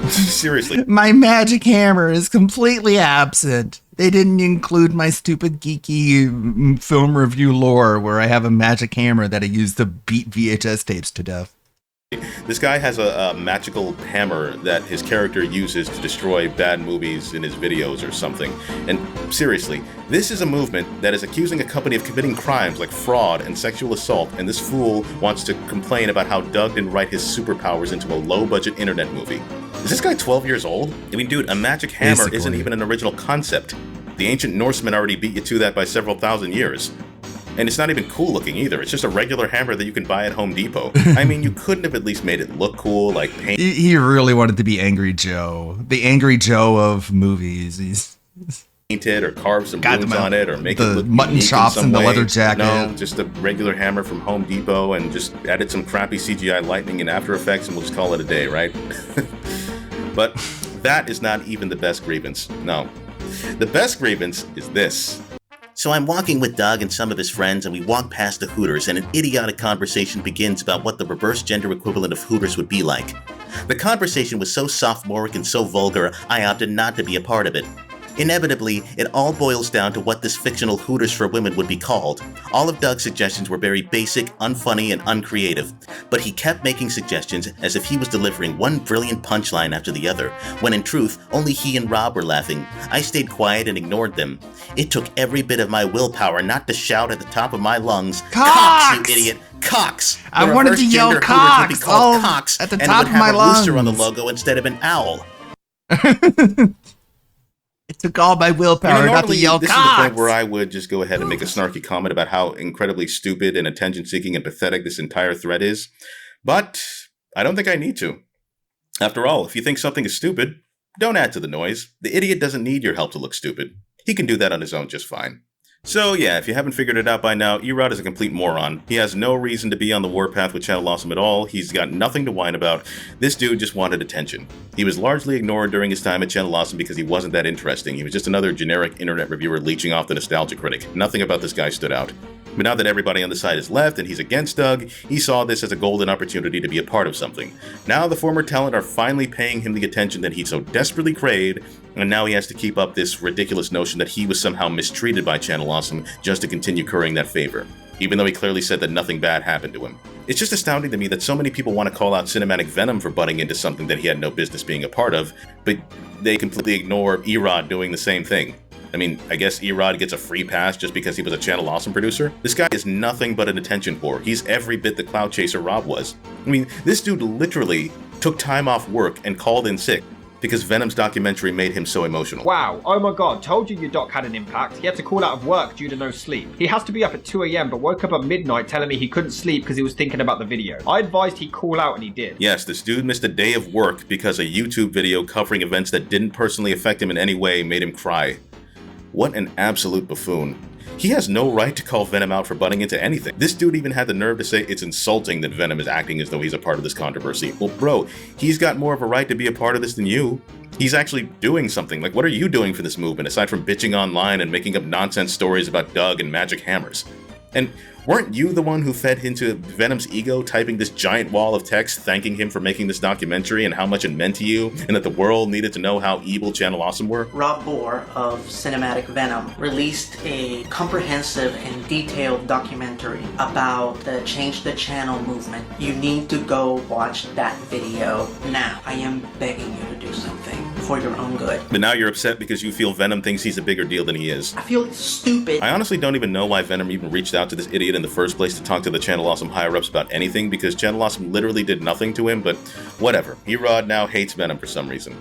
Seriously. My magic hammer is completely absent. They didn't include my stupid geeky film review lore where I have a magic hammer that I use to beat VHS tapes to death. This guy has a magical hammer that his character uses to destroy bad movies in his videos or something. And seriously, this is a movement that is accusing a company of committing crimes like fraud and sexual assault, and this fool wants to complain about how Doug didn't write his superpowers into a low-budget internet movie. Is this guy 12 years old? I mean, dude, a magic hammer isn't even an original concept. The ancient Norsemen already beat you to that by several thousand years. And it's not even cool looking either. It's just a regular hammer that you can buy at Home Depot. I mean, you couldn't have at least made it look cool, like paint. He really wanted to be Angry Joe. The Angry Joe of movies. He's painted or carve some runes on it or make it look mutton unique chops in some and the way. leather jacket. No, just a regular hammer from Home Depot and just added some crappy CGI lightning in After Effects and we'll just call it a day, right? But that is not even the best grievance. No. The best grievance is this. So I'm walking with Doug and some of his friends, and we walk past the Hooters, and an idiotic conversation begins about what the reverse gender equivalent of Hooters would be like. The conversation was so sophomoric and so vulgar, I opted not to be a part of it. Inevitably, it all boils down to what this fictional Hooters for Women would be called. All of Doug's suggestions were very basic, unfunny, and uncreative, but he kept making suggestions as if he was delivering one brilliant punchline after the other, when in truth, only he and Rob were laughing. I stayed quiet and ignored them. It took every bit of my willpower not to shout at the top of my lungs, "Cox, you idiot! Cox!" I wanted to yell Cox, Would be called Cox, at the and top it would of my have a rooster on the lungs. logo instead of an owl. It took all my willpower not to normally, yell this is the point Cox. where I would just go ahead and make a snarky comment about how incredibly stupid and attention-seeking and pathetic this entire thread is. But I don't think I need to. After all, if you think something is stupid, don't add to the noise. The idiot doesn't need your help to look stupid. He can do that on his own just fine. So yeah, if you haven't figured it out by now, Erod is a complete moron. He has no reason to be on the warpath with Channel Awesome at all. He's got nothing to whine about. This dude just wanted attention. He was largely ignored during his time at Channel Awesome because he wasn't that interesting. He was just another generic internet reviewer leeching off the nostalgia critic. Nothing about this guy stood out. But now that everybody on the side is left and he's against Doug, he saw this as a golden opportunity to be a part of something. Now the former talent are finally paying him the attention that he so desperately craved, and now he has to keep up this ridiculous notion that he was somehow mistreated by Channel Awesome just to continue currying that favor, even though he clearly said that nothing bad happened to him. It's just astounding to me that so many people want to call out Cinematic Venom for butting into something that he had no business being a part of, but they completely ignore Erod doing the same thing. I mean, I guess Erod gets a free pass just because he was a Channel Awesome producer? This guy is nothing but an attention whore. He's every bit the cloud chaser Rob was. I mean, this dude literally took time off work and called in sick because Venom's documentary made him so emotional. Wow, oh my god, told you your doc had an impact. He had to call out of work due to no sleep. He has to be up at 2 AM but woke up at midnight telling me he couldn't sleep because he was thinking about the video. I advised he call out and he did. Yes, this dude missed a day of work because a YouTube video covering events that didn't personally affect him in any way made him cry. What an absolute buffoon. He has no right to call Venom out for butting into anything. This dude even had the nerve to say it's insulting that Venom is acting as though he's a part of this controversy. Well, bro, he's got more of a right to be a part of this than you. He's actually doing something. Like, what are you doing for this movement aside from bitching online and making up nonsense stories about Doug and magic hammers? And weren't you the one who fed into Venom's ego, typing this giant wall of text thanking him for making this documentary and how much it meant to you, and that the world needed to know how evil Channel Awesome were? Rob Bohr of Cinematic Venom released a comprehensive and detailed documentary about the Change the Channel movement. You need to go watch that video now. I am begging you to do something for your own good. But now you're upset because you feel Venom thinks he's a bigger deal than he is. I feel stupid. I honestly don't even know why Venom even reached out to this idiot in the first place to talk to the Channel Awesome higher-ups about anything, because Channel Awesome literally did nothing to him, but whatever. Erod now hates Venom for some reason.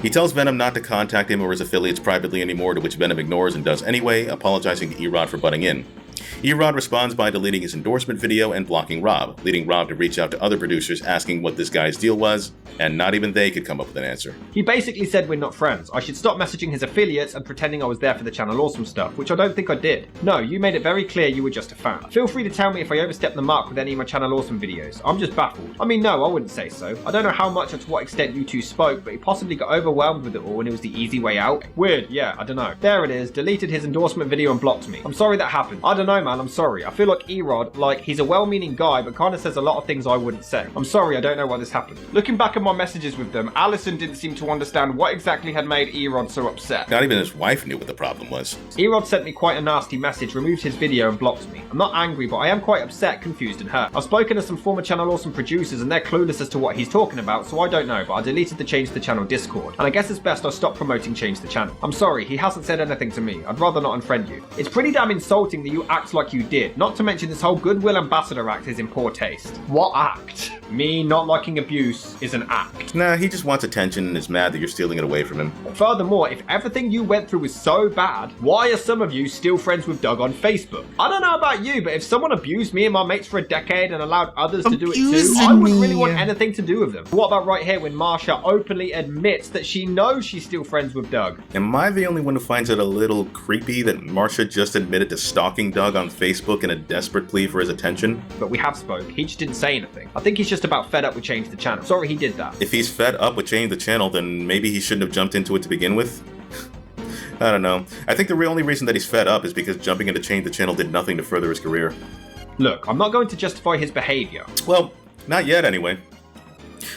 He tells Venom not to contact him or his affiliates privately anymore, to which Venom ignores and does anyway, apologizing to Erod for butting in. Erod responds by deleting his endorsement video and blocking Rob, leading Rob to reach out to other producers asking what this guy's deal was, and not even they could come up with an answer. He basically said we're not friends. I should stop messaging his affiliates and pretending I was there for the Channel Awesome stuff, which I don't think I did. No, you made it very clear you were just a fan. Feel free to tell me if I overstepped the mark with any of my Channel Awesome videos. I'm just baffled. I mean, no, I wouldn't say so. I don't know how much or to what extent you two spoke, but he possibly got overwhelmed with it all and it was the easy way out. Weird, yeah, I don't know. There it is, deleted his endorsement video and blocked me. I'm sorry that happened. I don't know, man, I'm sorry. I feel like Erod, like, he's a well-meaning guy, but kind of says a lot of things I wouldn't say. I'm sorry, I don't know why this happened. Looking back at my messages with them, Allison didn't seem to understand what exactly had made Erod so upset. Not even his wife knew what the problem was. Erod sent me quite a nasty message, removed his video and blocked me. I'm not angry, but I am quite upset, confused and hurt. I've spoken to some former Channel Awesome producers and they're clueless as to what he's talking about, so I don't know, but I deleted the Change the Channel Discord. And I guess it's best I stop promoting Change the Channel. I'm sorry, he hasn't said anything to me. I'd rather not unfriend you. It's pretty damn insulting that you act like you did, not to mention this whole Goodwill Ambassador act is in poor taste. What act? Me not liking abuse is an act. Nah, he just wants attention and is mad that you're stealing it away from him. Furthermore, if everything you went through was so bad, why are some of you still friends with Doug on Facebook? I don't know about you, but if someone abused me and my mates for a decade and allowed others to do it too, I wouldn't really want anything to do with them. What about right here when Marsha openly admits that she knows she's still friends with Doug? Am I the only one who finds it a little creepy that Marsha just admitted to stalking Doug on Facebook in a desperate plea for his attention? But we have spoke. He just didn't say anything. I think he's just about fed up with Change the Channel. Sorry he did that. If he's fed up with Change the Channel, then maybe he shouldn't have jumped into it to begin with? I don't know. I think the only reason that he's fed up is because jumping into Change the Channel did nothing to further his career. Look, I'm not going to justify his behavior. Well, not yet anyway.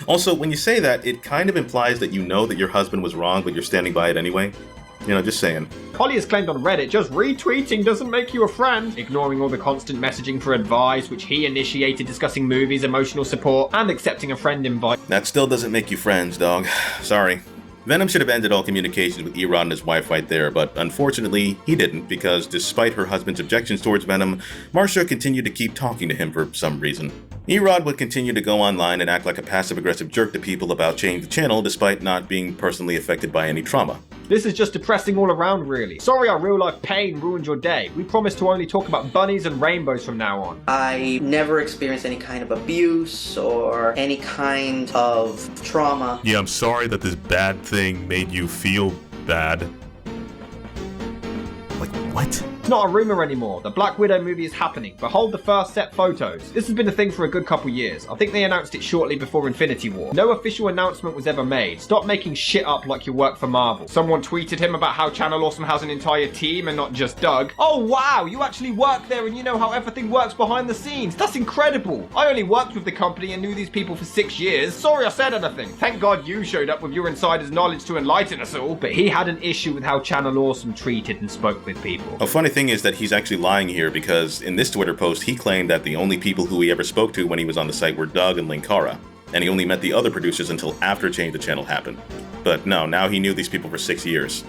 Also, when you say that, it kind of implies that you know that your husband was wrong, but you're standing by it anyway. Just saying. Holly has claimed on Reddit, just retweeting doesn't make you a friend, ignoring all the constant messaging for advice, which he initiated, discussing movies, emotional support, and accepting a friend invite. That still doesn't make you friends, dog. Sorry. Venom should have ended all communications with Erod and his wife right there, but unfortunately, he didn't, because despite her husband's objections towards Venom, Marcia continued to keep talking to him for some reason. Erod would continue to go online and act like a passive-aggressive jerk to people about Change the Channel, despite not being personally affected by any trauma. This is just depressing all around, really. Sorry our real-life pain ruined your day. We promise to only talk about bunnies and rainbows from now on. I never experienced any kind of abuse or any kind of trauma. Yeah, I'm sorry that this bad thing made you feel bad. Like, what? It's not a rumor anymore. The Black Widow movie is happening. Behold the first set photos. This has been a thing for a good couple years. I think they announced it shortly before Infinity War. No official announcement was ever made. Stop making shit up like you work for Marvel. Someone tweeted him about how Channel Awesome has an entire team and not just Doug. Oh wow, you actually work there and you know how everything works behind the scenes. That's incredible. I only worked with the company and knew these people for 6 years. Sorry I said anything. Thank God you showed up with your insider's knowledge to enlighten us all. But he had an issue with how Channel Awesome treated and spoke with people. A funny thing is that he's actually lying here, because in this Twitter post he claimed that the only people who he ever spoke to when he was on the site were Doug and Linkara, and he only met the other producers until after Change the Channel happened. But no, now he knew these people for 6 years.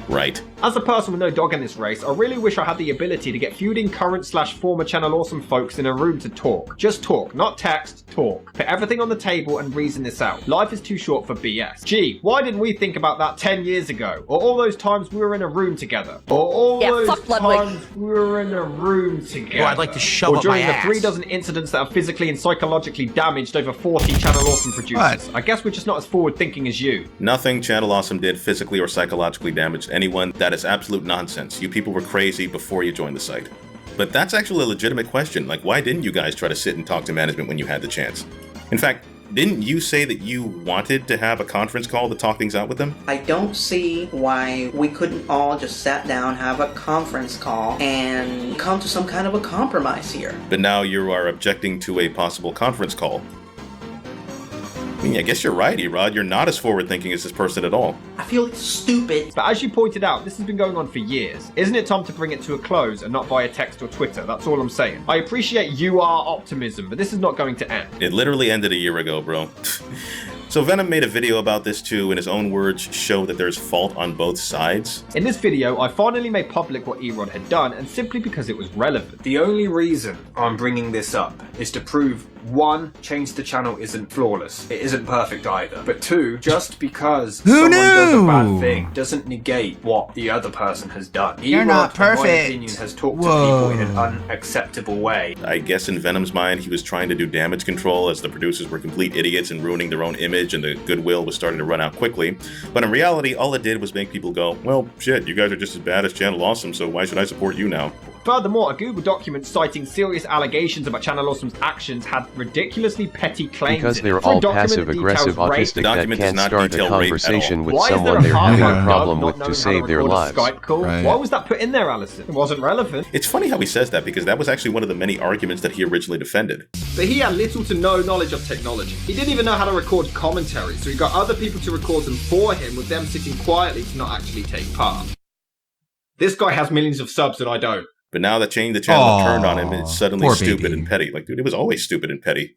Right. As a person with no dog in this race, I really wish I had the ability to get feuding current/former Channel Awesome folks in a room to talk. Just talk, not text, talk. Put everything on the table and reason this out. Life is too short for BS. Gee, why didn't we think about that 10 years ago? Or all those times we were in a room together? Or all those times we were in a room together? Oh, I'd like to shove or up my during the ass. 3 dozen incidents that have physically and psychologically damaged over 40 Channel Awesome producers. I guess we're just not as forward thinking as you. Nothing Channel Awesome did physically or psychologically damaged anyone. That is absolute nonsense. You people were crazy before you joined the site. But that's actually a legitimate question. Like, why didn't you guys try to sit and talk to management when you had the chance? In fact, didn't you say that you wanted to have a conference call to talk things out with them? I don't see why we couldn't all just sat down, have a conference call, and come to some kind of a compromise here. But now you are objecting to a possible conference call. I mean, I guess you're right, Erod. You're not as forward-thinking as this person at all. I feel stupid. But as you pointed out, this has been going on for years. Isn't it time to bring it to a close and not via text or Twitter? That's all I'm saying. I appreciate you are optimism, but this is not going to end. It literally ended a year ago, bro. So Venom made a video about this too. In his own words, show that there's fault on both sides. In this video, I finally made public what Erod had done, and simply because it was relevant. The only reason I'm bringing this up is to prove, 1, Change the Channel isn't flawless. It isn't perfect either. But 2, just because someone does a bad thing doesn't negate what the other person has done. You're Erod, not perfect. in my opinion, has talked to people in an unacceptable way. I guess in Venom's mind, he was trying to do damage control as the producers were complete idiots and ruining their own image, and the goodwill was starting to run out quickly. But in reality, all it did was make people go, well, shit, you guys are just as bad as Channel Awesome, so why should I support you now? Furthermore, a Google document citing serious allegations about Channel Awesome's actions had ridiculously petty claims Because in they're it. For a all document that passive-aggressive details rape- autistic that can't start a conversation with Why is there someone a they're harm having on a Doug problem not with knowing to how save their record a lives. Skype call? Right. Why was that put in there, Allison? It wasn't relevant. It's funny how he says that, because that was actually one of the many arguments that he originally defended. But he had little to no knowledge of technology. He didn't even know how to record commentary, so he got other people to record them for him, with them sitting quietly to not actually take part. This guy has millions of subs and I don't. But now that Change the Channel turned on him, it's suddenly poor stupid baby. and petty. Like, dude, it was always stupid and petty.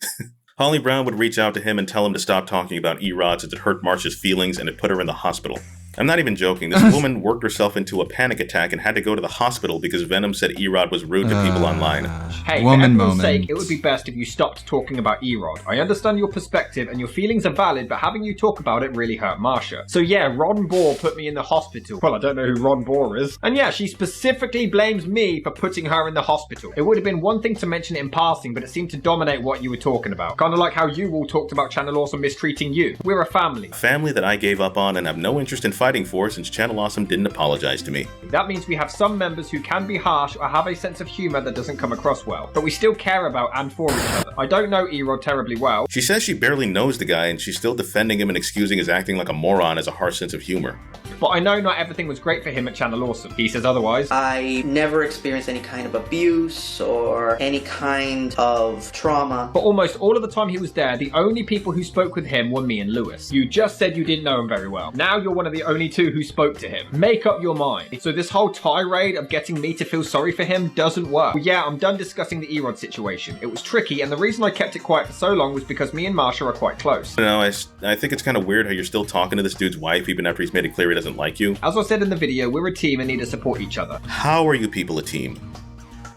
Holly Brown would reach out to him and tell him to stop talking about Erod since it hurt Marcia's feelings and it put her in the hospital. I'm not even joking. This woman worked herself into a panic attack and had to go to the hospital because Venom said Erod was rude to people online. Hey, for Woman everyone's moment. sake, it would be best if you stopped talking about Erod. I understand your perspective and your feelings are valid, but having you talk about it really hurt Marcia. So yeah, Ron Bohr put me in the hospital. Well, I don't know who Ron Bohr is. And yeah, she specifically blames me for putting her in the hospital. It would have been one thing to mention it in passing, but it seemed to dominate what you were talking about. Kind of like how you all talked about Channel Awesome mistreating you. We're a family. A family that I gave up on and have no interest in fighting for since Channel Awesome didn't apologize to me. That means we have some members who can be harsh or have a sense of humor that doesn't come across well, but we still care about and for each other. I don't know Erod terribly well. She says she barely knows the guy and she's still defending him and excusing his acting like a moron as a harsh sense of humor. but I know not everything was great for him at Channel Awesome. He says otherwise. I never experienced any kind of abuse or any kind of trauma. For almost all of the time he was there, the only people who spoke with him were me and Lewis. You just said you didn't know him very well. Now you're one of the only two who spoke to him. Make up your mind. So this whole tirade of getting me to feel sorry for him doesn't work. Well, yeah, I'm done discussing the Erod situation. It was tricky, and the reason I kept it quiet for so long was because me and Marsha are quite close. I think it's kind of weird how you're still talking to this dude's wife even after he's made it clear he doesn't like you. As I said in the video, we're a team and need to support each other. How are you people a team?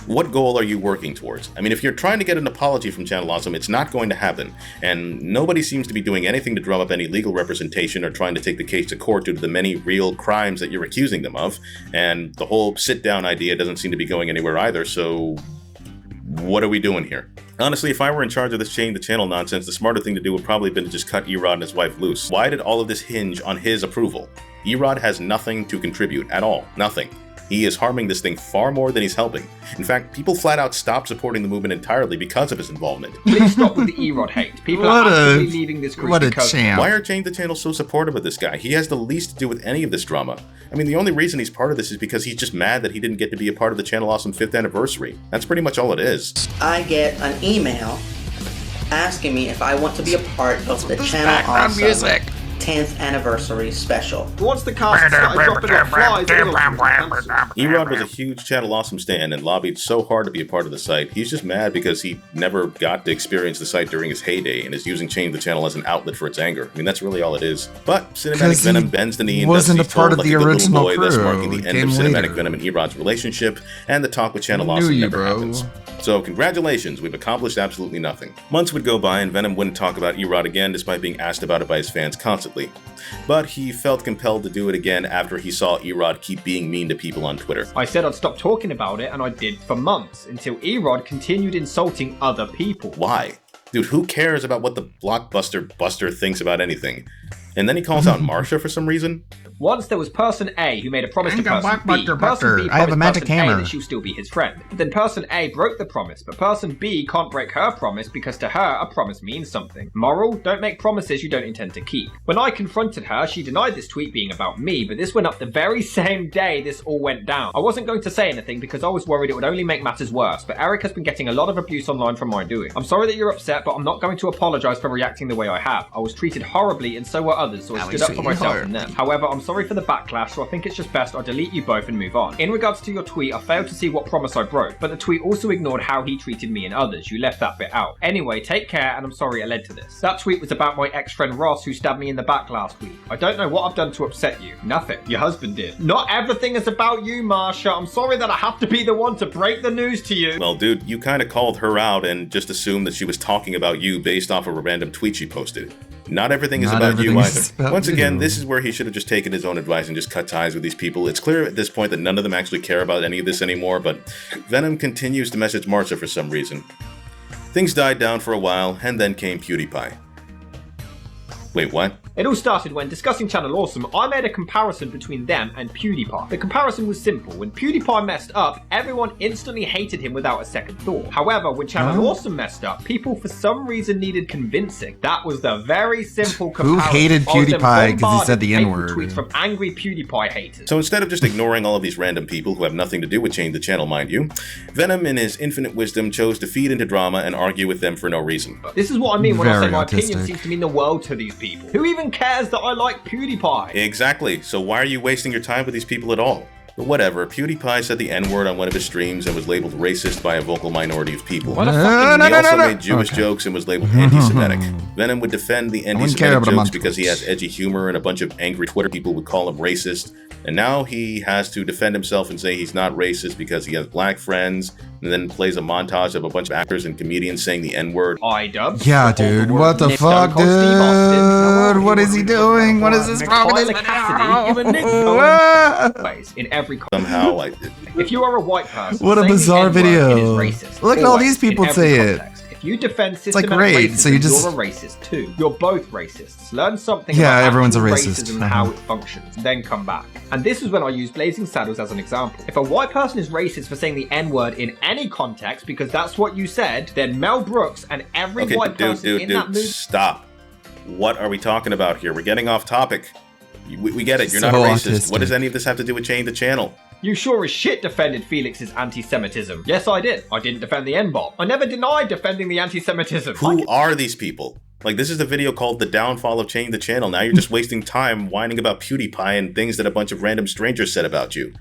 What goal are you working towards? I mean, if you're trying to get an apology from Channel Awesome, it's not going to happen. And nobody seems to be doing anything to drum up any legal representation or trying to take the case to court due to the many real crimes that you're accusing them of. And the whole sit-down idea doesn't seem to be going anywhere either, so what are we doing here? Honestly, if I were in charge of this change the channel nonsense, the smarter thing to do would probably have been to just cut Erod and his wife loose. Why did all of this hinge on his approval? Erod has nothing to contribute at all. Nothing. He is harming this thing far more than he's helping. In fact, people flat out stopped supporting the movement entirely because of his involvement. Please stop with the Erod hate. People are actively leaving this group because... Why are Change the Channel so supportive of this guy? He has the least to do with any of this drama. I mean, the only reason he's part of this is because he's just mad that he didn't get to be a part of the Channel Awesome 5th anniversary. That's pretty much all it is. I get an email asking me if I want to be a part of the Channel Awesome 10th anniversary special. Once the cast started dropping off flies, Erod was a huge Channel Awesome stan and lobbied so hard to be a part of the site. He's just mad because he never got to experience the site during his heyday and is using Change the Channel as an outlet for its anger. I mean, that's really all it is. But Cinematic Venom bends the knee and wasn't does a part of the original boy, thus crew. marking the end of Came Cinematic later. Venom and Erod's relationship, and the talk with Channel Awesome never happens. So congratulations, we've accomplished absolutely nothing. Months would go by and Venom wouldn't talk about Erod again despite being asked about it by his fans constantly. But he felt compelled to do it again after he saw Erod keep being mean to people on Twitter. I said I'd stop talking about it, and I did for months, until Erod continued insulting other people. Why? Dude, who cares about what the Blockbuster Buster thinks about anything? And then he calls out Marsha for some reason? Once there was person A who made a promise to person B. Person B I have a promised magic person A hammer. that she'll still be his friend. Then person A broke the promise, but person B can't break her promise because to her a promise means something. Moral, don't make promises you don't intend to keep. When I confronted her, she denied this tweet being about me, but this went up the very same day this all went down. I wasn't going to say anything because I was worried it would only make matters worse, but Eric has been getting a lot of abuse online from my doing. I'm sorry that you're upset, but I'm not going to apologize for reacting the way I have. I was treated horribly and so were others, so I stood up for myself and them. However, I'm sorry for the backlash, so I think it's just best I delete you both and move on. In regards to your tweet, I failed to see what promise I broke, but the tweet also ignored how he treated me and others. You left that bit out. Anyway, take care, and I'm sorry it led to this. That tweet was about my ex-friend Ross, who stabbed me in the back last week. I don't know what I've done to upset you. Nothing. Your husband did. Not everything is about you, Marsha. I'm sorry that I have to be the one to break the news to you. Well, dude, you kind of called her out and just assumed that she was talking about you based off of a random tweet she posted. Not everything is about you either. Once again, this is where he should have just taken his own advice and just cut ties with these people. It's clear at this point that none of them actually care about any of this anymore, but Venom continues to message Marsha for some reason. Things died down for a while, and then came PewDiePie. Wait, what? It all started when, discussing Channel Awesome, I made a comparison between them and PewDiePie. The comparison was simple. When PewDiePie messed up, everyone instantly hated him without a second thought. However, when Channel Awesome messed up, people for some reason needed convincing. That was the very simple comparison. Who hated PewDiePie because he said the N-word? Tweets from angry PewDiePie haters. So instead of just ignoring all of these random people who have nothing to do with Change the Channel, mind you, Venom in his infinite wisdom chose to feed into drama and argue with them for no reason. This is what I mean when I say my Very opinion autistic. seems to mean the world to these people. Who even cares that I like PewDiePie? Exactly, so why are you wasting your time with these people at all? But whatever, PewDiePie said the N-word on one of his streams and was labeled racist by a vocal minority of people. What a He fucking also made Jewish jokes and was labeled anti-Semitic. Venom would defend the care anti-Semitic about a jokes month. because he has edgy humor and a bunch of angry Twitter people would call him racist. And now he has to defend himself and say he's not racist because he has black friends, and then plays a montage of a bunch of actors and comedians saying the N-word. iDubbbz. Yeah, dude. What the fuck, dude? What is he doing? What is this wrong with this Anyways, in every Somehow, like, if you are a white person, What a saying the bizarre N-word, video. it is racist. Look at all Always, these people in every say it. context. If you defend like systematic great, racism, so you just- you're a racist too. You're both racists. Learn something Yeah, about everyone's a actual racist. racism and how it functions, then come back. And this is when I use Blazing Saddles as an example. If a white person is racist for saying the N-word in any context, because that's what you said, then Mel Brooks and every Okay, white person in that movie... stop. What are we talking about here? We're getting off topic. We get it. You're not a racist. What does any of this have to do with Change the Channel? You sure as shit defended Felix's anti-Semitism. Yes, I did. I didn't defend the N-bomb. I never denied defending the anti-Semitism. Who are these people? Like, this is the video called The Downfall of Change the Channel. Now you're just wasting time whining about PewDiePie and things that a bunch of random strangers said about you.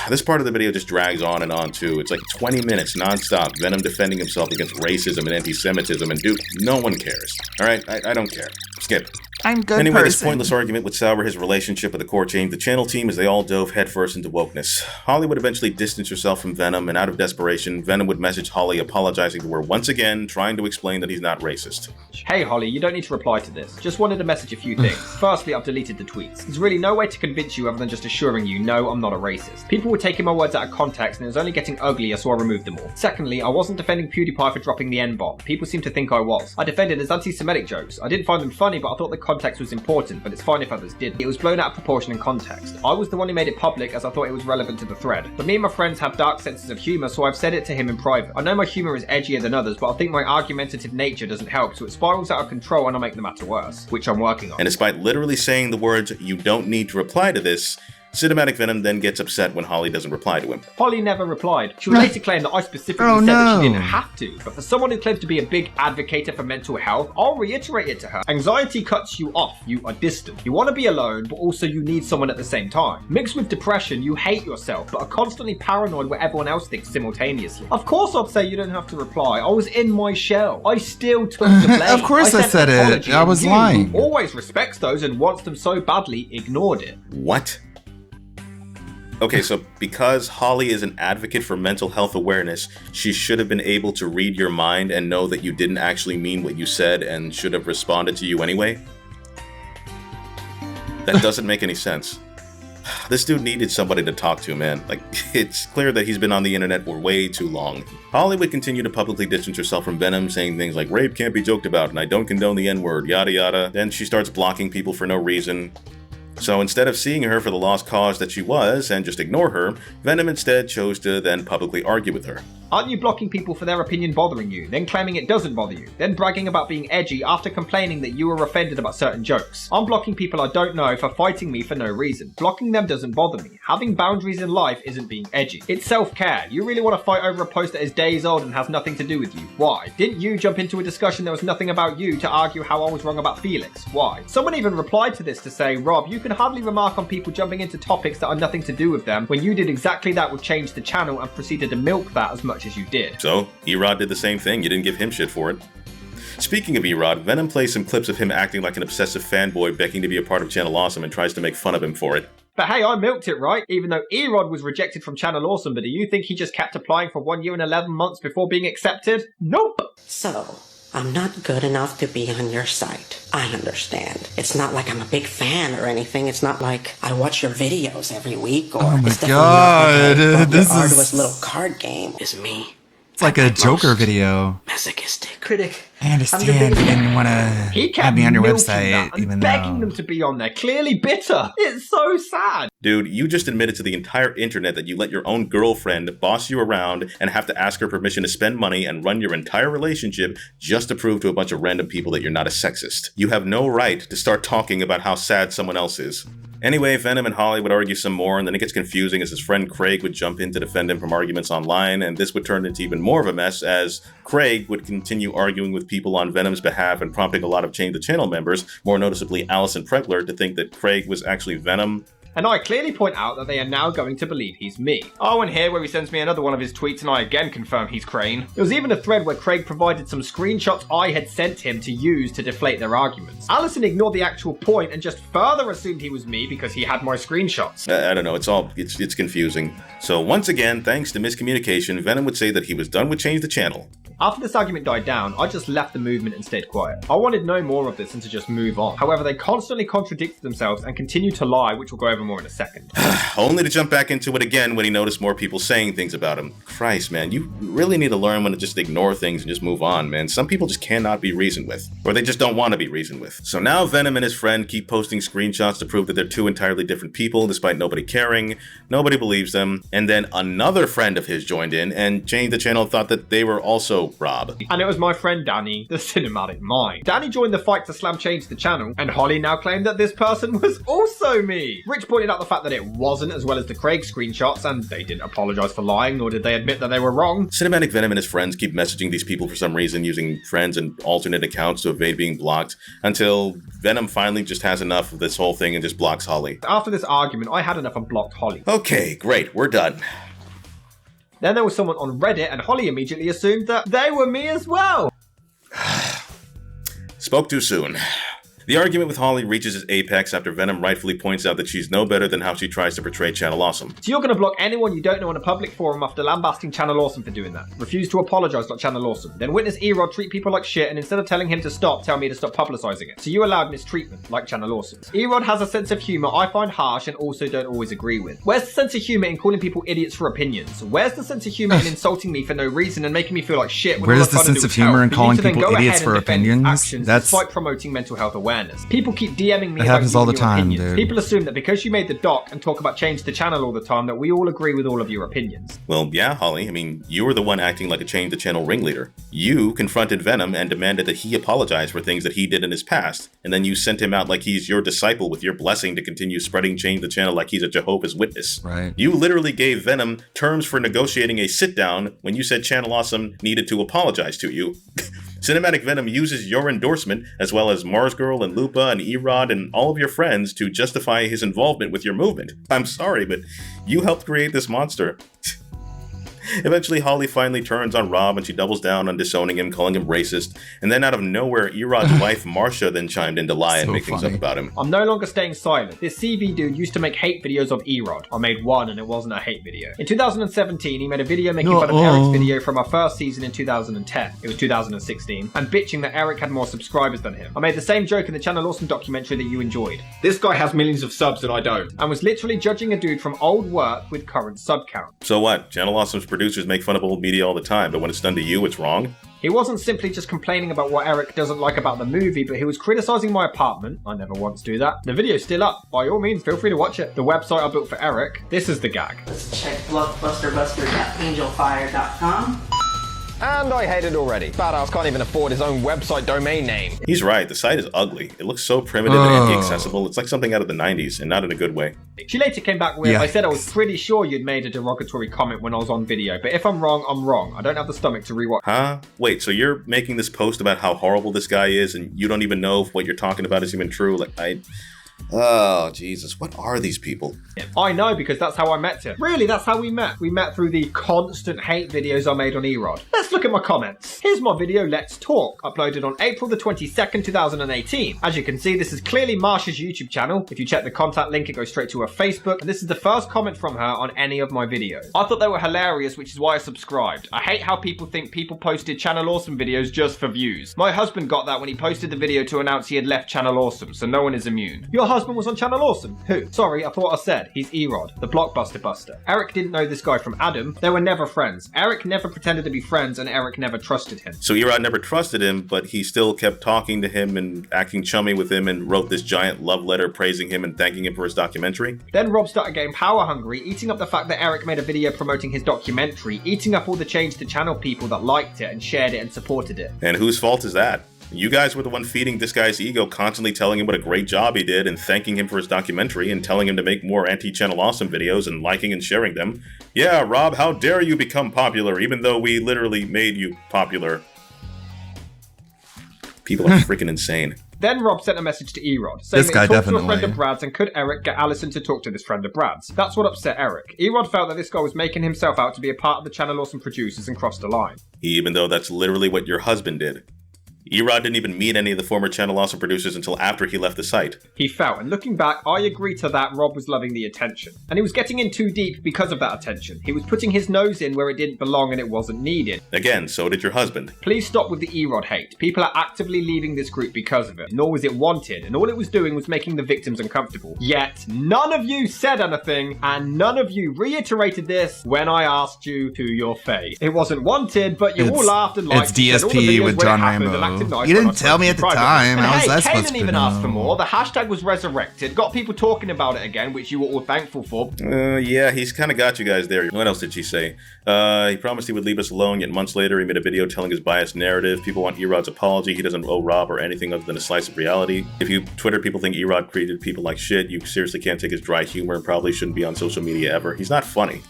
This part of the video just drags on and on, too. It's like 20 minutes nonstop. Venom defending himself against racism and anti-Semitism, and dude, no one cares. Alright? I don't care. Skip. I'm good Anyway, this person. pointless argument would sour his relationship with the core Change the Channel team as they all dove headfirst into wokeness. Holly would eventually distance herself from Venom, and out of desperation, Venom would message Holly apologizing to her once again, trying to explain that he's not racist. Hey Holly, you don't need to reply to this. Just wanted to message a few things. Firstly, I've deleted the tweets. There's really no way to convince you other than just assuring you, no, I'm not a racist. People were taking my words out of context and it was only getting uglier, so I removed them all. Secondly, I wasn't defending PewDiePie for dropping the N-bomb. People seem to think I was. I defended his anti-Semitic jokes. I didn't find them funny, but I thought the context was important, but it's fine if others didn't. It was blown out of proportion and context. I was the one who made it public as I thought it was relevant to the thread. But me and my friends have dark senses of humour, so I've said it to him in private. I know my humour is edgier than others, but I think my argumentative nature doesn't help, so it spirals out of control and I make the matter worse, which I'm working on. And despite literally saying the words, "You don't need to reply to this," Cinematic Venom then gets upset when Holly doesn't reply to him. Holly never replied. She would later claim that I specifically said that she didn't have to, but for someone who claims to be a big advocate for mental health, I'll reiterate it to her. Anxiety cuts you off. You are distant. You want to be alone, but also you need someone at the same time. Mixed with depression, you hate yourself, but are constantly paranoid what everyone else thinks simultaneously. Of course I'd say you don't have to reply. I was in my shell. I still took the blame. Of course I said it. Apology, I was and you, lying. who always respects those and wants them so badly, ignored it. What? Okay, so because Holly is an advocate for mental health awareness, she should have been able to read your mind and know that you didn't actually mean what you said and should have responded to you anyway? That doesn't make any sense. This dude needed somebody to talk to, man. Like, it's clear that he's been on the internet for way too long. Holly would continue to publicly distance herself from Venom, saying things like, "Rape can't be joked about, and I don't condone the N-word, yada yada." Then she starts blocking people for no reason. So instead of seeing her for the lost cause that she was and just ignore her, Venom instead chose to then publicly argue with her. Aren't you blocking people for their opinion bothering you, then claiming it doesn't bother you, then bragging about being edgy after complaining that you were offended about certain jokes? I'm blocking people I don't know for fighting me for no reason. Blocking them doesn't bother me. Having boundaries in life isn't being edgy. It's self-care. You really want to fight over a post that is days old and has nothing to do with you. Why? Didn't you jump into a discussion that was nothing about you to argue how I was wrong about Felix? Why? Someone even replied to this to say, "Rob, you can hardly remark on people jumping into topics that are nothing to do with them when you did exactly that with Change the Channel and proceeded to milk that as much as you did." So, Erod did the same thing. You didn't give him shit for it. Speaking of Erod, Venom plays some clips of him acting like an obsessive fanboy begging to be a part of Channel Awesome and tries to make fun of him for it. But hey, I milked it, right? Even though Erod was rejected from Channel Awesome, but do you think he just kept applying for 1 year and 11 months before being accepted? Nope! So, I'm not good enough to be on your site. I understand. It's not like I'm a big fan or anything. It's not like I watch your videos every week or Oh my it's definitely God, not like this your is- arduous little card game is me. It's like a Joker video. Masochistic critic. I understand you didn't want to He kept have me on your milking website, that and even begging though... them to be on there, clearly bitter. It's so sad. Dude, you just admitted to the entire internet that you let your own girlfriend boss you around and have to ask her permission to spend money and run your entire relationship just to prove to a bunch of random people that you're not a sexist. You have no right to start talking about how sad someone else is. Anyway, Venom and Holly would argue some more, and then it gets confusing as his friend Craig would jump in to defend him from arguments online, and this would turn into even more of a mess as Craig would continue arguing with people on Venom's behalf and prompting a lot of Change the Channel members, more noticeably Allison Pregler, to think that Craig was actually Venom. And I clearly point out that they are now going to believe he's me. Oh, and here where he sends me another one of his tweets and I again confirm he's Crane. There was even a thread where Craig provided some screenshots I had sent him to use to deflate their arguments. Allison ignored the actual point and just further assumed he was me because he had my screenshots. I don't know, it's confusing. So once again, thanks to miscommunication, Venom would say that he was done with Change the Channel. After this argument died down, I just left the movement and stayed quiet. I wanted no more of this and to just move on. However, they constantly contradicted themselves and continued to lie, which we'll go over more in a second. Only to jump back into it again when he noticed more people saying things about him. Christ, man, you really need to learn when to just ignore things and just move on, man. Some people just cannot be reasoned with. Or they just don't want to be reasoned with. So now Venom and his friend keep posting screenshots to prove that they're two entirely different people, despite nobody caring. Nobody believes them. And then another friend of his joined in and Change the Channel thought that they were also channel, Rob. And it was my friend Danny, the cinematic mind. Danny joined the fight to slam change the channel, and Holly now claimed that this person was also me. Rich pointed out the fact that it wasn't, as well as the Craig screenshots, and they didn't apologize for lying, nor did they admit that they were wrong. Cinematic Venom and his friends keep messaging these people for some reason, using friends and alternate accounts to evade being blocked, until Venom finally just has enough of this whole thing and just blocks Holly. After this argument, I had enough and blocked Holly. Okay, great, we're done. Then there was someone on Reddit, and Holly immediately assumed that they were me as well. Spoke too soon. The argument with Holly reaches its apex after Venom rightfully points out that she's no better than how she tries to portray Channel Awesome. So you're going to block anyone you don't know on a public forum after lambasting Channel Awesome for doing that. Refuse to apologise like Channel Awesome. Then witness Erod treat people like shit, and instead of telling him to stop, tell me to stop publicising it. So you allowed mistreatment like Channel Awesome. Erod has a sense of humour I find harsh and also don't always agree with. Where's the sense of humour in calling people idiots for opinions? Where's the sense of humour in insulting me for no reason and making me feel like shit? Where's the sense of humour in calling people idiots for opinions? That's despite promoting mental health awareness. People keep DMing me that about happens all the your time, opinions. dude. People assume that because you made the doc and talk about change the channel all the time that we all agree with all of your opinions. Well, yeah, Holly. I mean, you were the one acting like a Change the Channel ringleader. You confronted Venom and demanded that he apologize for things that he did in his past, and then you sent him out like he's your disciple with your blessing to continue spreading Change the Channel like he's a Jehovah's Witness. Right. You literally gave Venom terms for negotiating a sit-down when you said Channel Awesome needed to apologize to you. Cinematic Venom uses your endorsement, as well as Mars Girl and Lupa and Erod and all of your friends, to justify his involvement with your movement. I'm sorry, but you helped create this monster. Eventually, Holly finally turns on Rob and she doubles down on disowning him, calling him racist. And then out of nowhere, Erod's wife, Marcia, then chimed in to lie and make things up about him. I'm no longer staying silent. This CV dude used to make hate videos of Erod. I made one and it wasn't a hate video. In 2017, he made a video making fun of Eric's video from our first season in 2010. It was 2016. And bitching that Eric had more subscribers than him. I made the same joke in the Channel Awesome documentary that you enjoyed. This guy has millions of subs and I don't. And was literally judging a dude from old work with current sub count. So what? Channel Awesome's producers make fun of old media all the time, but when it's done to you, it's wrong? He wasn't simply just complaining about what Eric doesn't like about the movie, but he was criticising my apartment. I never once do that. The video's still up. By all means, feel free to watch it. The website I built for Eric. This is the gag. Let's check blockbusterbuster.angelfire.com. And I hate it already. Badass can't even afford his own website domain name. He's right, the site is ugly. It looks so primitive and anti-accessible. It's like something out of the 90s, and not in a good way. She later came back with, I said I was pretty sure you'd made a derogatory comment when I was on video, but if I'm wrong, I'm wrong. I don't have the stomach to rewatch. Huh? Wait, so you're making this post about how horrible this guy is, and you don't even know if what you're talking about is even true? Oh, Jesus, what are these people? I know, because that's how I met him. Really, that's how we met. We met through the constant hate videos I made on Erod. Let's look at my comments. Here's my video, Let's Talk, uploaded on April the 22nd, 2018. As you can see, this is clearly Marsha's YouTube channel. If you check the contact link, it goes straight to her Facebook, and this is the first comment from her on any of my videos. I thought they were hilarious, which is why I subscribed. I hate how people think people posted Channel Awesome videos just for views. My husband got that when he posted the video to announce he had left Channel Awesome, so no one is immune. Your husband was on Channel Awesome. Who? Sorry, I thought I said. He's Erod, the Blockbuster Buster. Eric didn't know this guy from Adam. They were never friends. Eric never pretended to be friends, and Eric never trusted him. So Erod never trusted him, but he still kept talking to him and acting chummy with him and wrote this giant love letter praising him and thanking him for his documentary? Then Rob started getting power hungry, eating up the fact that Eric made a video promoting his documentary, eating up all the Change the Channel people that liked it and shared it and supported it. And whose fault is that? You guys were the one feeding this guy's ego, constantly telling him what a great job he did and thanking him for his documentary and telling him to make more anti-Channel Awesome videos and liking and sharing them. Yeah, Rob, how dare you become popular even though we literally made you popular? People are freaking insane. Then Rob sent a message to Erod, saying This guy that he talked to a definitely. friend of Brad's and could Eric get Allison to talk to this friend of Brad's. That's what upset Eric. Erod felt that this guy was making himself out to be a part of the Channel Awesome producers and crossed the line. Even though that's literally what your husband did. Erod didn't even meet any of the former Channel Awesome producers until after he left the site. He felt, and looking back, I agree to that. Rob was loving the attention. And he was getting in too deep because of that attention. He was putting his nose in where it didn't belong and it wasn't needed. Again, so did your husband. Please stop with the Erod hate. People are actively leaving this group because of it, nor was it wanted, and all it was doing was making the victims uncomfortable. Yet, none of you said anything, and none of you reiterated this when I asked you to your face. It wasn't wanted, but you all laughed and liked It's DSP with John Rambo. didn't I? You didn't tell me at the time. And How was hey, I Kane supposed didn't to even ask for know? more. The hashtag was resurrected, got people talking about it again, which you were all thankful for. Yeah, he's kind of got you guys there. What else did she say? He promised he would leave us alone, yet months later he made a video telling his biased narrative. People want Erod's apology. He doesn't owe Rob or anything other than a slice of reality. If you Twitter people think Erod treated people like shit, you seriously can't take his dry humor and probably shouldn't be on social media ever. He's not funny.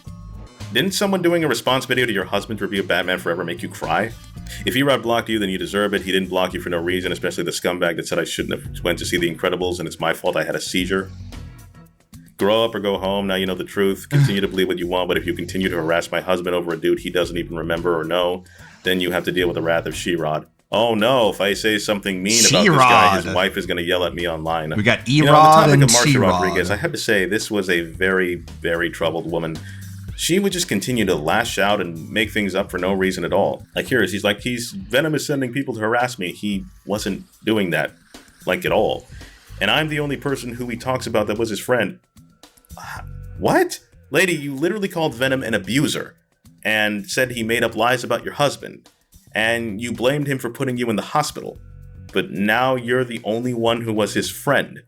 Didn't someone doing a response video to your husband's review of Batman Forever make you cry? If Erod blocked you, then you deserve it. He didn't block you for no reason, especially the scumbag that said I shouldn't have went to see The Incredibles and it's my fault I had a seizure. Grow up or go home, now you know the truth. Continue to believe what you want, but if you continue to harass my husband over a dude he doesn't even remember or know, then you have to deal with the wrath of She-Rod. Oh no, if I say something mean about this guy, his wife is going to yell at me online. We got On the Erod topic and of Marcia She-Rod. Rodriguez, I have to say, this was a very, very troubled woman. She would just continue to lash out and make things up for no reason at all. Like here, he's like, Venom is sending people to harass me. He wasn't doing that, like, at all. And I'm the only person who he talks about that was his friend. What? Lady, you literally called Venom an abuser and said he made up lies about your husband. And you blamed him for putting you in the hospital. But now you're the only one who was his friend.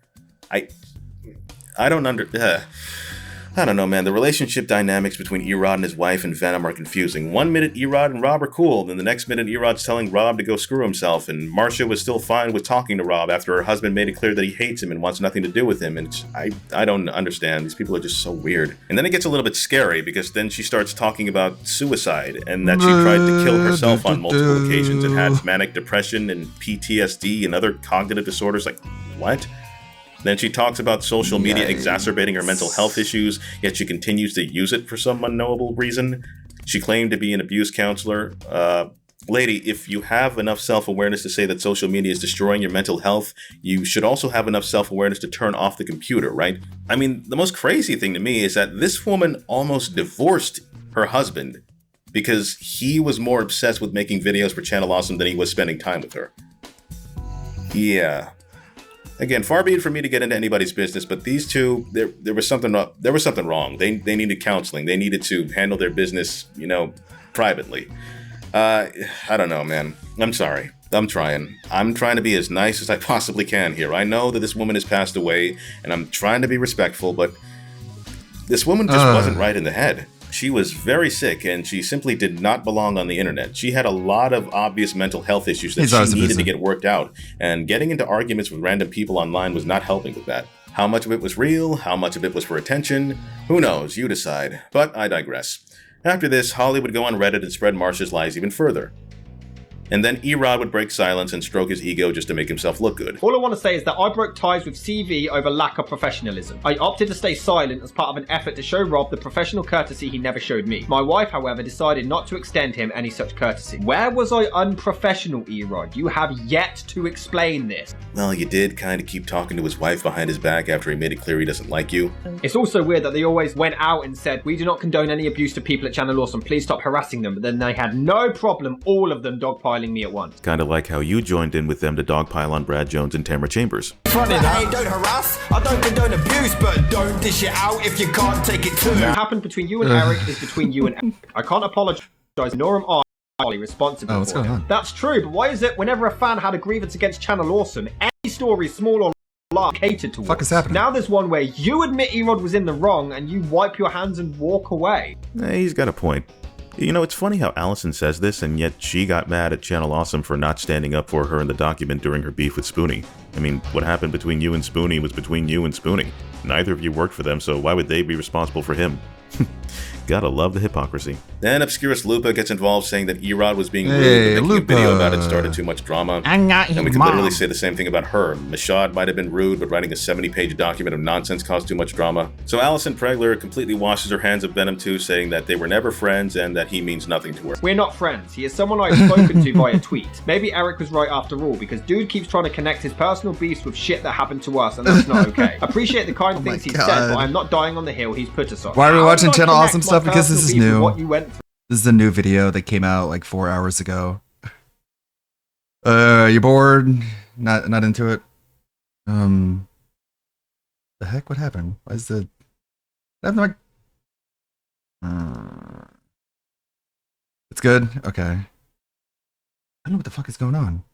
I don't know, man. The relationship dynamics between Erod and his wife and Venom are confusing. One minute Erod and Rob are cool, then the next minute Erod's telling Rob to go screw himself, and Marcia was still fine with talking to Rob after her husband made it clear that he hates him and wants nothing to do with him, and I don't understand. These people are just so weird. And then it gets a little bit scary, because then she starts talking about suicide, and that she tried to kill herself on multiple occasions and had manic depression and PTSD and other cognitive disorders. Like, what? Then she talks about social media exacerbating her mental health issues, yet she continues to use it for some unknowable reason. She claimed to be an abuse counselor. Lady, if you have enough self-awareness to say that social media is destroying your mental health, you should also have enough self-awareness to turn off the computer, right? I mean, the most crazy thing to me is that this woman almost divorced her husband because he was more obsessed with making videos for Channel Awesome than he was spending time with her. Yeah. Again, far be it for me to get into anybody's business, but these two, there was something wrong. They needed counseling. They needed to handle their business, privately. I don't know, man. I'm sorry. I'm trying. I'm trying to be as nice as I possibly can here. I know that this woman has passed away, and I'm trying to be respectful, but this woman just wasn't right in the head. She was very sick, and she simply did not belong on the internet. She had a lot of obvious mental health issues that she needed to get worked out, and getting into arguments with random people online was not helping with that. How much of it was real? How much of it was for attention? Who knows? You decide. But I digress. After this, Holly would go on Reddit and spread Marcia's lies even further. And then Erod would break silence and stroke his ego just to make himself look good. All I want to say is that I broke ties with CV over lack of professionalism. I opted to stay silent as part of an effort to show Rob the professional courtesy he never showed me. My wife, however, decided not to extend him any such courtesy. Where was I unprofessional, Erod? You have yet to explain this. Well, you did kind of keep talking to his wife behind his back after he made it clear he doesn't like you. It's also weird that they always went out and said, "We do not condone any abuse to people at Channel Awesome. Please stop harassing them." But then they had no problem, all of them dogpiling me at once. Kind of like how you joined in with them to dogpile on Brad Jones and Tamara Chambers. Funny that. Hey, don't harass. I don't condone abuse, but don't dish it out if you can't take it too. What happened between you and Eric is between you and Eric. I can't apologize, nor am I responsible for it. That's true, but why is it whenever a fan had a grievance against Channel Awesome, any story, small or large, catered to? Fuck is happening? Now there's one where you admit Erod was in the wrong and you wipe your hands and walk away. He's got a point. It's funny how Allison says this, and yet she got mad at Channel Awesome for not standing up for her in the document during her beef with Spoonie. I mean, what happened between you and Spoonie was between you and Spoonie. Neither of you worked for them, so why would they be responsible for him? Gotta love the hypocrisy. Then Obscurus Lupa gets involved saying that Erod was being rude, and making a video about it started too much drama. I'm not his and we could mom. literally say the same thing about her. Mashad might have been rude, but writing a 70-page document of nonsense caused too much drama. So Allison Pregler completely washes her hands of Venom 2, saying that they were never friends and that he means nothing to her. We're not friends. He is someone I've spoken to via tweet. Maybe Eric was right after all, because dude keeps trying to connect his personal beefs with shit that happened to us, and that's not okay. Appreciate the kind things he said, but I'm not dying on the hill he's put us on. Why are we How watching did I Channel connect Awesome my stuff? Because this personal is beef with new. what you went through? This is a new video that came out like 4 hours ago. You bored? Not into it? The heck? What happened? Why is the... What happened to my... It's good? Okay. I don't know what the fuck is going on.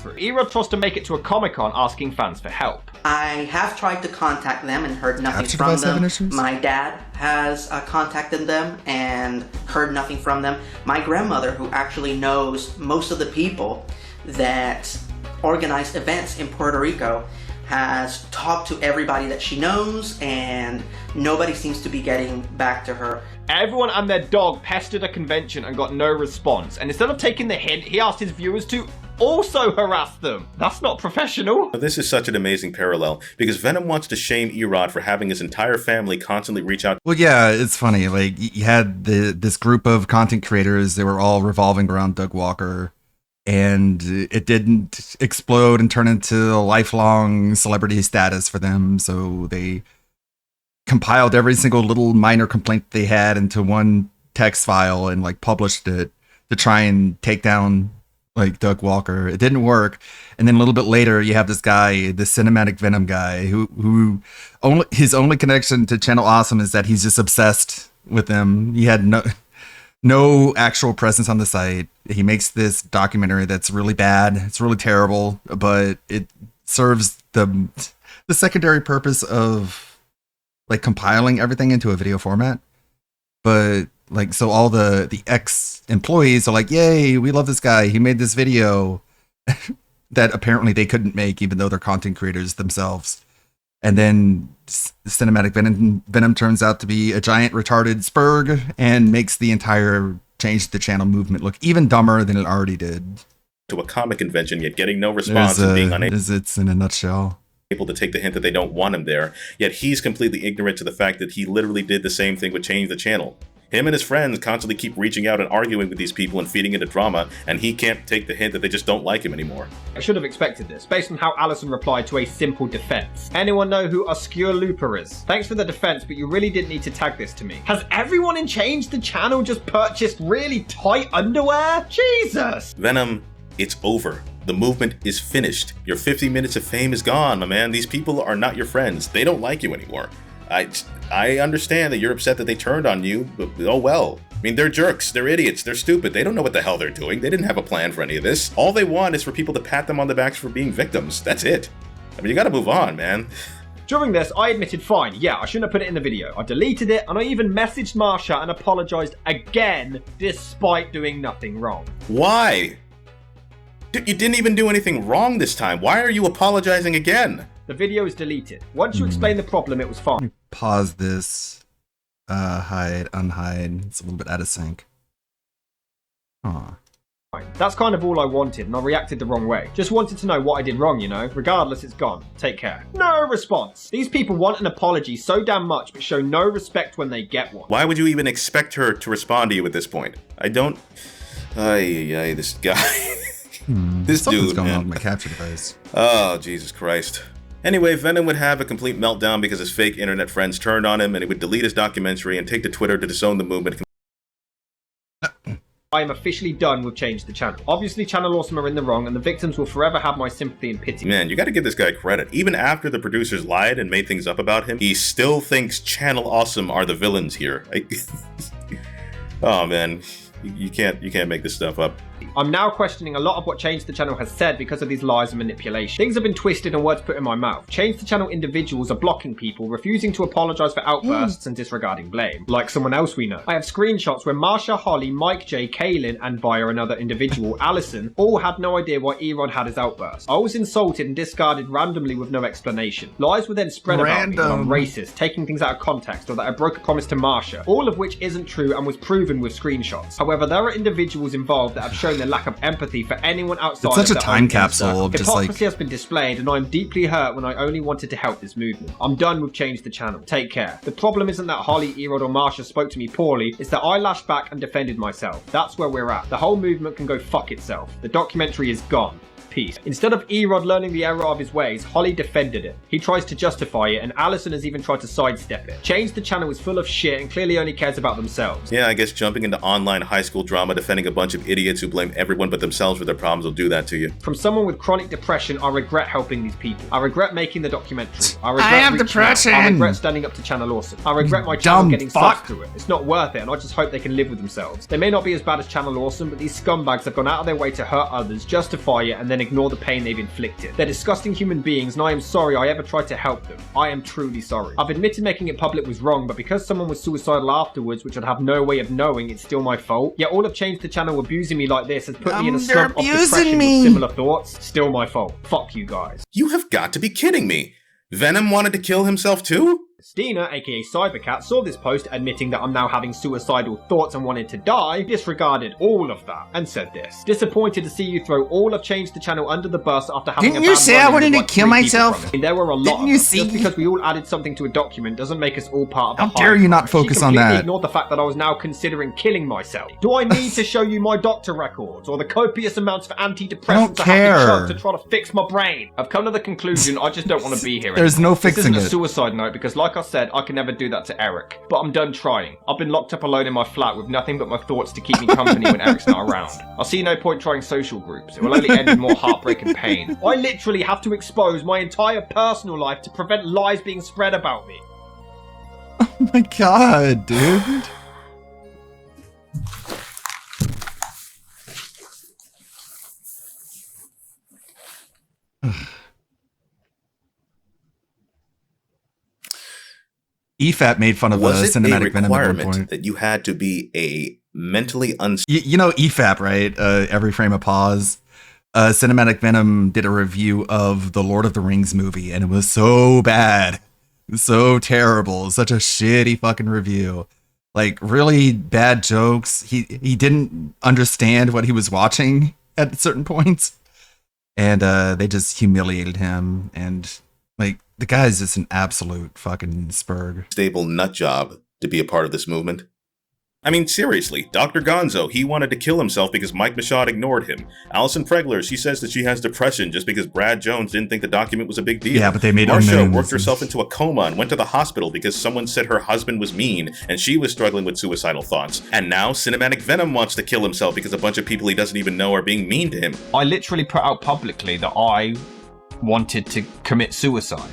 through. Erod tries to make it to a Comic-Con asking fans for help. I have tried to contact them and heard nothing After from Device having them. issues? My dad has contacted them and heard nothing from them. My grandmother, who actually knows most of the people that organize events in Puerto Rico, has talked to everybody that she knows, and nobody seems to be getting back to her. Everyone and their dog pestered a convention and got no response, and instead of taking the hint, he asked his viewers to also harass them. That's not professional. This is such an amazing parallel, because Venom wants to shame Erod for having his entire family constantly reach out. Well, yeah, it's funny. Like, you had this group of content creators. They were all revolving around Doug Walker, and it didn't explode and turn into a lifelong celebrity status for them. So they compiled every single little minor complaint they had into one text file and like published it to try and take down like Doug Walker. It didn't work. And then a little bit later, you have this guy, the Cinematic Venom guy, who his only connection to Channel Awesome is that he's just obsessed with them. He had no actual presence on the site. He makes this documentary that's really bad. It's really terrible, but it serves the secondary purpose of like compiling everything into a video format. But like, so all the ex-employees are like, yay, we love this guy. He made this video that apparently they couldn't make, even though they're content creators themselves. And then Cinematic Venom turns out to be a giant retarded spurg and makes the entire Change the Channel movement look even dumber than it already did. To a comic convention, yet getting no response and being unable. It's in a nutshell. Able to take the hint that they don't want him there, yet he's completely ignorant to the fact that he literally did the same thing with Change the Channel. Him and his friends constantly keep reaching out and arguing with these people and feeding into drama, and he can't take the hint that they just don't like him anymore. I should have expected this, based on how Allison replied to a simple defense. Anyone know who Obscure Looper is? Thanks for the defense, but you really didn't need to tag this to me. Has everyone in Change the Channel just purchased really tight underwear? Jesus! Venom, it's over. The movement is finished. Your 50 minutes of fame is gone, my man. These people are not your friends. They don't like you anymore. I understand that you're upset that they turned on you, but oh well. I mean, they're jerks, they're idiots, they're stupid, they don't know what the hell they're doing, they didn't have a plan for any of this. All they want is for people to pat them on the backs for being victims, that's it. I mean, you gotta move on, man. During this, I admitted, fine, yeah, I shouldn't have put it in the video. I deleted it, and I even messaged Marsha and apologized again, despite doing nothing wrong. Why? Dude, you didn't even do anything wrong this time, why are you apologizing again? The video is deleted. Once you explain the problem, it was fine. Pause this. Hide, unhide. It's a little bit out of sync. Aw. That's kind of all I wanted, and I reacted the wrong way. Just wanted to know what I did wrong, you know? Regardless, it's gone. Take care. No response. These people want an apology so damn much, but show no respect when they get one. Why would you even expect her to respond to you at this point? I don't... this guy... This Something's dude, going man. on with my capture device. Oh, Jesus Christ. Anyway, Venom would have a complete meltdown because his fake internet friends turned on him, and he would delete his documentary and take to Twitter to disown the movement. I am officially done with Change the Channel. Obviously, Channel Awesome are in the wrong, and the victims will forever have my sympathy and pity. Man, you gotta give this guy credit. Even after the producers lied and made things up about him, he still thinks Channel Awesome are the villains here. Oh man, you can't make this stuff up. I'm now questioning a lot of what Change the Channel has said because of these lies and manipulation. Things have been twisted and words put in my mouth. Change the Channel individuals are blocking people, refusing to apologise for outbursts and disregarding blame. Like someone else we know. I have screenshots where Marsha, Holly, Mike J, Kaylin, and via another individual, Allison, all had no idea why Erod had his outburst. I was insulted and discarded randomly with no explanation. Lies were then spread about me that I'm racist, taking things out of context, or that I broke a promise to Marsha, all of which isn't true and was proven with screenshots. However, there are individuals involved that have shown their lack of empathy for anyone outside It's such of a their time own capsule circle. of just Hypocrisy like... has been displayed, and I'm deeply hurt when I only wanted to help this movement. I'm done with Change the Channel. Take care. The problem isn't that Holly, Erod, or Marsha spoke to me poorly, it's that I lashed back and defended myself. That's where we're at. The whole movement can go fuck itself. The documentary is gone. Peace. Instead of Erod learning the error of his ways, Holly defended it. He tries to justify it, and Allison has even tried to sidestep it. Change the Channel is full of shit and clearly only cares about themselves. Yeah, I guess jumping into online high school drama defending a bunch of idiots who blame everyone but themselves for their problems will do that to you. From someone with chronic depression, I regret helping these people. I regret making the documentary. I regret I have reaching depression. out. I regret standing up to Channel Awesome. I regret my channel getting sucked through it. It's not worth it, and I just hope they can live with themselves. They may not be as bad as Channel Awesome, but these scumbags have gone out of their way to hurt others, justify it, and then ignore the pain they've inflicted. They're disgusting human beings, and I am sorry I ever tried to help them. I am truly sorry. I've admitted making it public was wrong, but because someone was suicidal afterwards, which I'd have no way of knowing, it's still my fault. Yet all of Change the Channel abusing me like this has put me in a slump of depression with similar thoughts. Still my fault. Fuck you guys. You have got to be kidding me. Venom wanted to kill himself too? Stina, aka Cybercat, saw this post admitting that I'm now having suicidal thoughts and wanted to die, disregarded all of that, and said this. Disappointed to see you throw all of Change the Channel under the bus after having Didn't a you bad say I run-in wanted with to like kill 3 people myself? from it. There were a lot Didn't of you us. see? Just because we all added something to a document doesn't make us all part of the How dare you not focus on She completely that? ignored the fact that I was now considering killing myself. Do I need to show you my doctor records or the copious amounts of antidepressants I have to chug to try to fix my brain? I've come to the conclusion I just don't want to be here There's anymore. no fixing This isn't it. a suicide note because, like I said, I can never do that to Eric. But I'm done trying. I've been locked up alone in my flat with nothing but my thoughts to keep me company when Eric's not around. I see no point trying social groups. It will only end in more heartbreak and pain. I literally have to expose my entire personal life to prevent lies being spread about me. Oh my god, dude. EFAP made fun of the Was it a cinematic Venom at one requirement point. that you had to be a mentally You know EFAP, right? Every frame of pause. Cinematic Venom did a review of the Lord of the Rings movie, and it was so bad. So terrible. Such a shitty fucking review. Like, really bad jokes. He didn't understand what he was watching at certain points. And they just humiliated him. And, like, the guy's just an absolute fucking spurg. stable nut job to be a part of this movement? I mean, seriously, Dr. Gonzo, he wanted to kill himself because Mike Michaud ignored him. Alison Pregler, she says that she has depression just because Brad Jones didn't think the document was a big deal. Yeah, but they made Marsha unknowns. worked herself into a coma and went to the hospital because someone said her husband was mean and she was struggling with suicidal thoughts. And now Cinematic Venom wants to kill himself because a bunch of people he doesn't even know are being mean to him. I literally put out publicly that I wanted to commit suicide.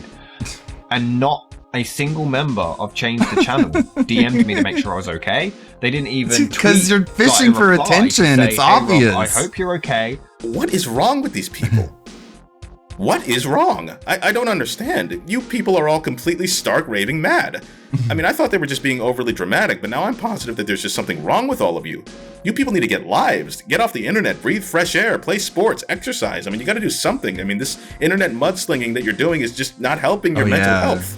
And not a single member of Change the Channel DM'd me to make sure I was okay. They didn't even Because you're fishing for attention. It's obvious. I hope you're okay. What is wrong with these people? What is wrong? I don't understand. You people are all completely stark raving mad. I mean, I thought they were just being overly dramatic, but now I'm positive that there's just something wrong with all of you. You people need to get lives, get off the internet, breathe fresh air, play sports, exercise. I mean, you gotta do something. I mean, this internet mudslinging that you're doing is just not helping your mental health.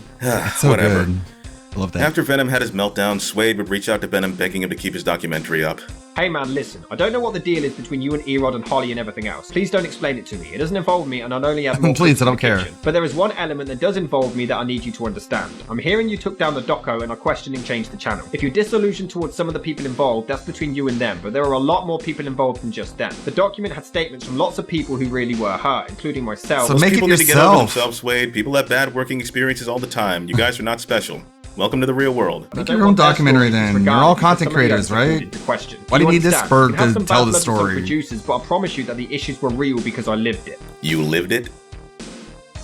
So Whatever. good. Love that. After Venom had his meltdown, Suede would reach out to Venom begging him to keep his documentary up. Hey man, listen. I don't know what the deal is between you and Erod and Holly and everything else. Please don't explain it to me. It doesn't involve me and I'd only have more Please, I don't cooks in the care. kitchen. But there is one element that does involve me that I need you to understand. I'm hearing you took down the doco and are questioning Change the Channel. If you're disillusioned towards some of the people involved, that's between you and them, but there are a lot more people involved than just them. The document had statements from lots of people who really were hurt, including myself. So Most make it people need to get over yourself. themselves, Wade. People have bad working experiences all the time. You guys are not special. Welcome to the real world. Make your own documentary then. You're all content creators, right? Why do you need this spur to tell the story? Producers, but I promise you that the issues were real because I lived it. You lived it?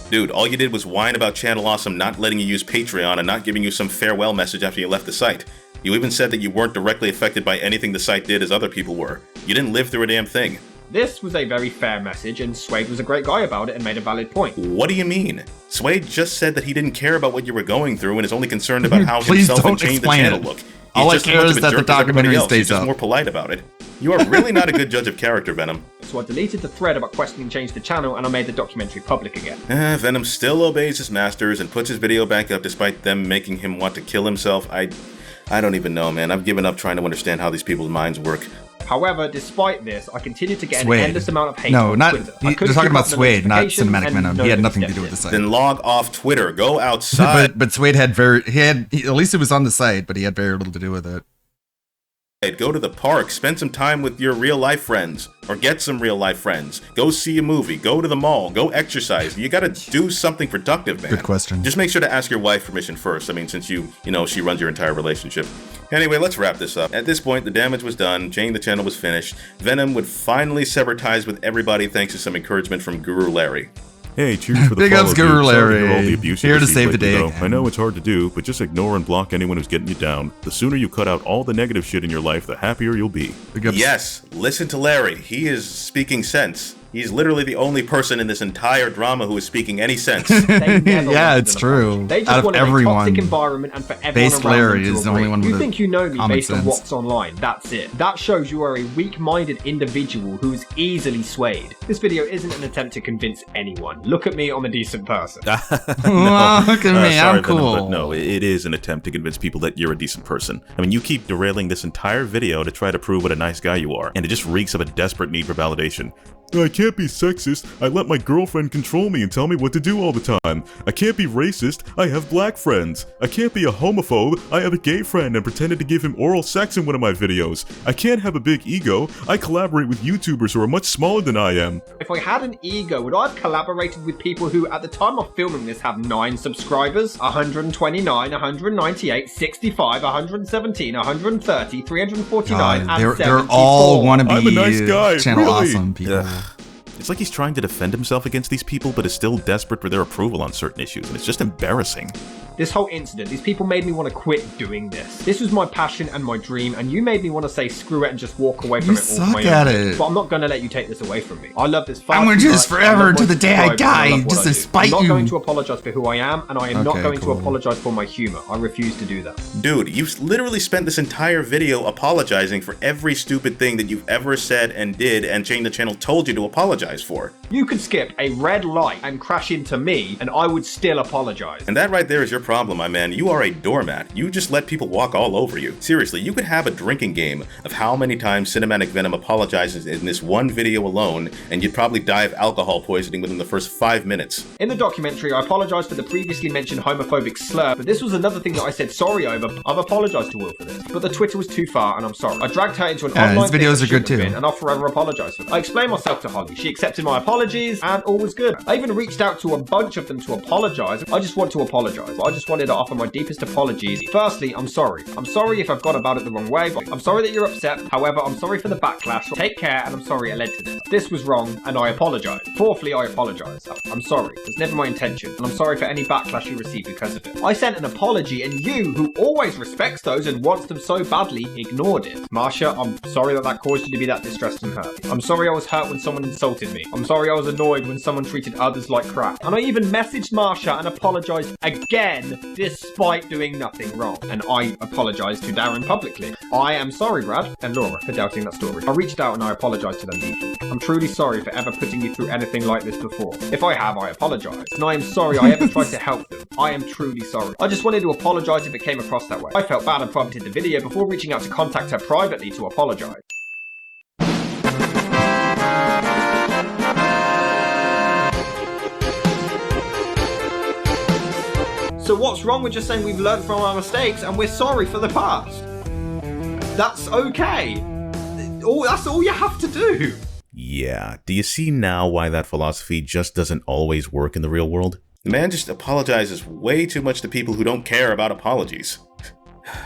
Dude, all you did was whine about Channel Awesome not letting you use Patreon and not giving you some farewell message after you left the site. You even said that you weren't directly affected by anything the site did as other people were. You didn't live through a damn thing. This was a very fair message, and Suede was a great guy about it and made a valid point. What do you mean? Suede just said that he didn't care about what you were going through and is only concerned about how Please himself and don't Change the explain Channel it. look. He's All I just as care much is of a that the jerk as everybody documentary else. stays He's just up. more polite about it. You are really not a good judge of character, Venom. So I deleted the thread about questioning Change the Channel and I made the documentary public again. Venom still obeys his masters and puts his video back up despite them making him want to kill himself. I don't even know, man. I've given up trying to understand how these people's minds work. However, despite this, I continue to get Suede. an endless amount of hate No, on not. Twitter. I You're couldn't talking keep about up with the Suede, not notifications Cinematic and Venom. no He had one nothing to stepped do with in. the site. Then log off Twitter. Go outside. But Suede had at least it was on the site, but he had very little to do with it. Go to the park, spend some time with your real life friends, or get some real life friends. Go see a movie, go to the mall, go exercise. You gotta do something productive, man. Good question. Just make sure to ask your wife permission first. I mean, since you know, she runs your entire relationship. Anyway, let's wrap this up. At this point, the damage was done, Change the Channel was finished. Venom would finally sever ties with everybody thanks to some encouragement from Guru Larry. Hey, cheers for the Big follow, ups, dude. Guru Sorry to hear Larry. all the abuse you Here to received save the lately, day though. again. I know it's hard to do, but just ignore and block anyone who's getting you down. The sooner you cut out all the negative shit in your life, the happier you'll be. Yes, listen to Larry. He is speaking sense. He's literally the only person in this entire drama who is speaking any sense. Yeah, it's true. They just Out of wanted a everyone, toxic environment and for everyone Base around Larry them to is the agree. only one You with think you know me common based on sense. what's online, that's it. That shows you are a weak-minded individual who is easily swayed. This video isn't an attempt to convince anyone. Look at me, I'm a decent person. Look at me, sorry, I'm Venom, cool. but no, it is an attempt to convince people that you're a decent person. I mean, you keep derailing this entire video to try to prove what a nice guy you are, and it just reeks of a desperate need for validation. I can't be sexist. I let my girlfriend control me and tell me what to do all the time. I can't be racist. I have black friends. I can't be a homophobe. I have a gay friend and pretended to give him oral sex in one of my videos. I can't have a big ego. I collaborate with YouTubers who are much smaller than I am. If I had an ego, would I have collaborated with people who, at the time of filming this, have 9 subscribers? 129, 198, 65, 117, 130, 349, and they're 74. all wannabe I'm a nice guy, channel really. awesome people. It's like he's trying to defend himself against these people, but is still desperate for their approval on certain issues, and it's just embarrassing. This whole incident, these people made me want to quit doing this. This was my passion and my dream, and you made me want to say screw it and just walk away from You it all on suck my at own. it. But I'm not going to let you take this away from me. I love this far I'm gonna too do this much. forever I love to my the day I subscribers, and die, love what just I to do. spite I'm not you. going to apologize for who I am, and I am not Okay, going cool. to apologize for my humor. I refuse to do that. Dude, you've literally spent this entire video apologizing for every stupid thing that you've ever said and did, and Change the Channel told you to apologize for. You could skip a red light and crash into me, and I would still apologize. And that right there is your problem, my man. You are a doormat. You just let people walk all over you. Seriously, you could have a drinking game of how many times Cinematic Venom apologizes in this one video alone, and you'd probably die of alcohol poisoning within the first 5 minutes. In the documentary, I apologise for the previously mentioned homophobic slur, but this was another thing that I said sorry over. I've apologised to Will for this, but the Twitter was too far, and I'm sorry. I dragged her into an Yeah, online his thing videos that are good shouldn't have too. been, and I'll forever apologise for that. I explained myself to Holly. She accepted my apologies, and all was good. I even reached out to a bunch of them to apologise. I just want to apologise. I just wanted to offer my deepest apologies. Firstly, I'm sorry. I'm sorry if I've gone about it the wrong way, but I'm sorry that you're upset. However, I'm sorry for the backlash. Take care, and I'm sorry it led to this. This was wrong, and I apologise. Fourthly, I apologise. I'm sorry. It was never my intention, and I'm sorry for any backlash you received because of it. I sent an apology, and you, who always respects those and wants them so badly, ignored it. Marsha, I'm sorry that caused you to be that distressed and hurt. I'm sorry I was hurt when someone insulted me. I'm sorry I was annoyed when someone treated others like crap. And I even messaged Marsha and apologised again, despite doing nothing wrong. And I apologised to Darren publicly. I am sorry, Brad and Laura, for doubting that story. I reached out and I apologised to them deeply. I'm truly sorry for ever putting you through anything like this before. If I have, I apologise. And I am sorry I ever tried to help them. I am truly sorry. I just wanted to apologise if it came across that way. I felt bad and prompted the video before reaching out to contact her privately to apologise. So what's wrong with just saying we've learned from our mistakes and we're sorry for the past? That's okay. That's all you have to do. Yeah, do you see now why that philosophy just doesn't always work in the real world? The man just apologizes way too much to people who don't care about apologies.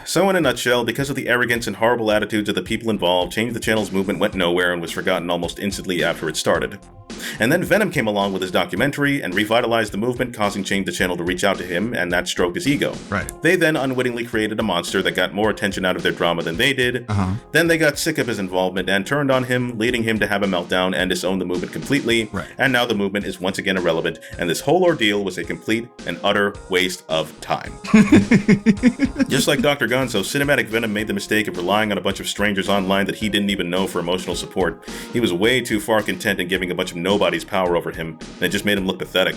So in a nutshell, because of the arrogance and horrible attitudes of the people involved, Change the Channel's movement went nowhere and was forgotten almost instantly after it started. And then Venom came along with his documentary and revitalized the movement, causing Change the Channel to reach out to him, and that stroked his ego. Right. They then unwittingly created a monster that got more attention out of their drama than they did. Then they got sick of his involvement and turned on him, leading him to have a meltdown and disown the movement completely. Right. And now the movement is once again irrelevant, and this whole ordeal was a complete and utter waste of time. Just like Dr. Gonzo, Cinematic Venom made the mistake of relying on a bunch of strangers online that he didn't even know for emotional support. He was way too far content in giving a bunch of nobodies power over him, and it just made him look pathetic.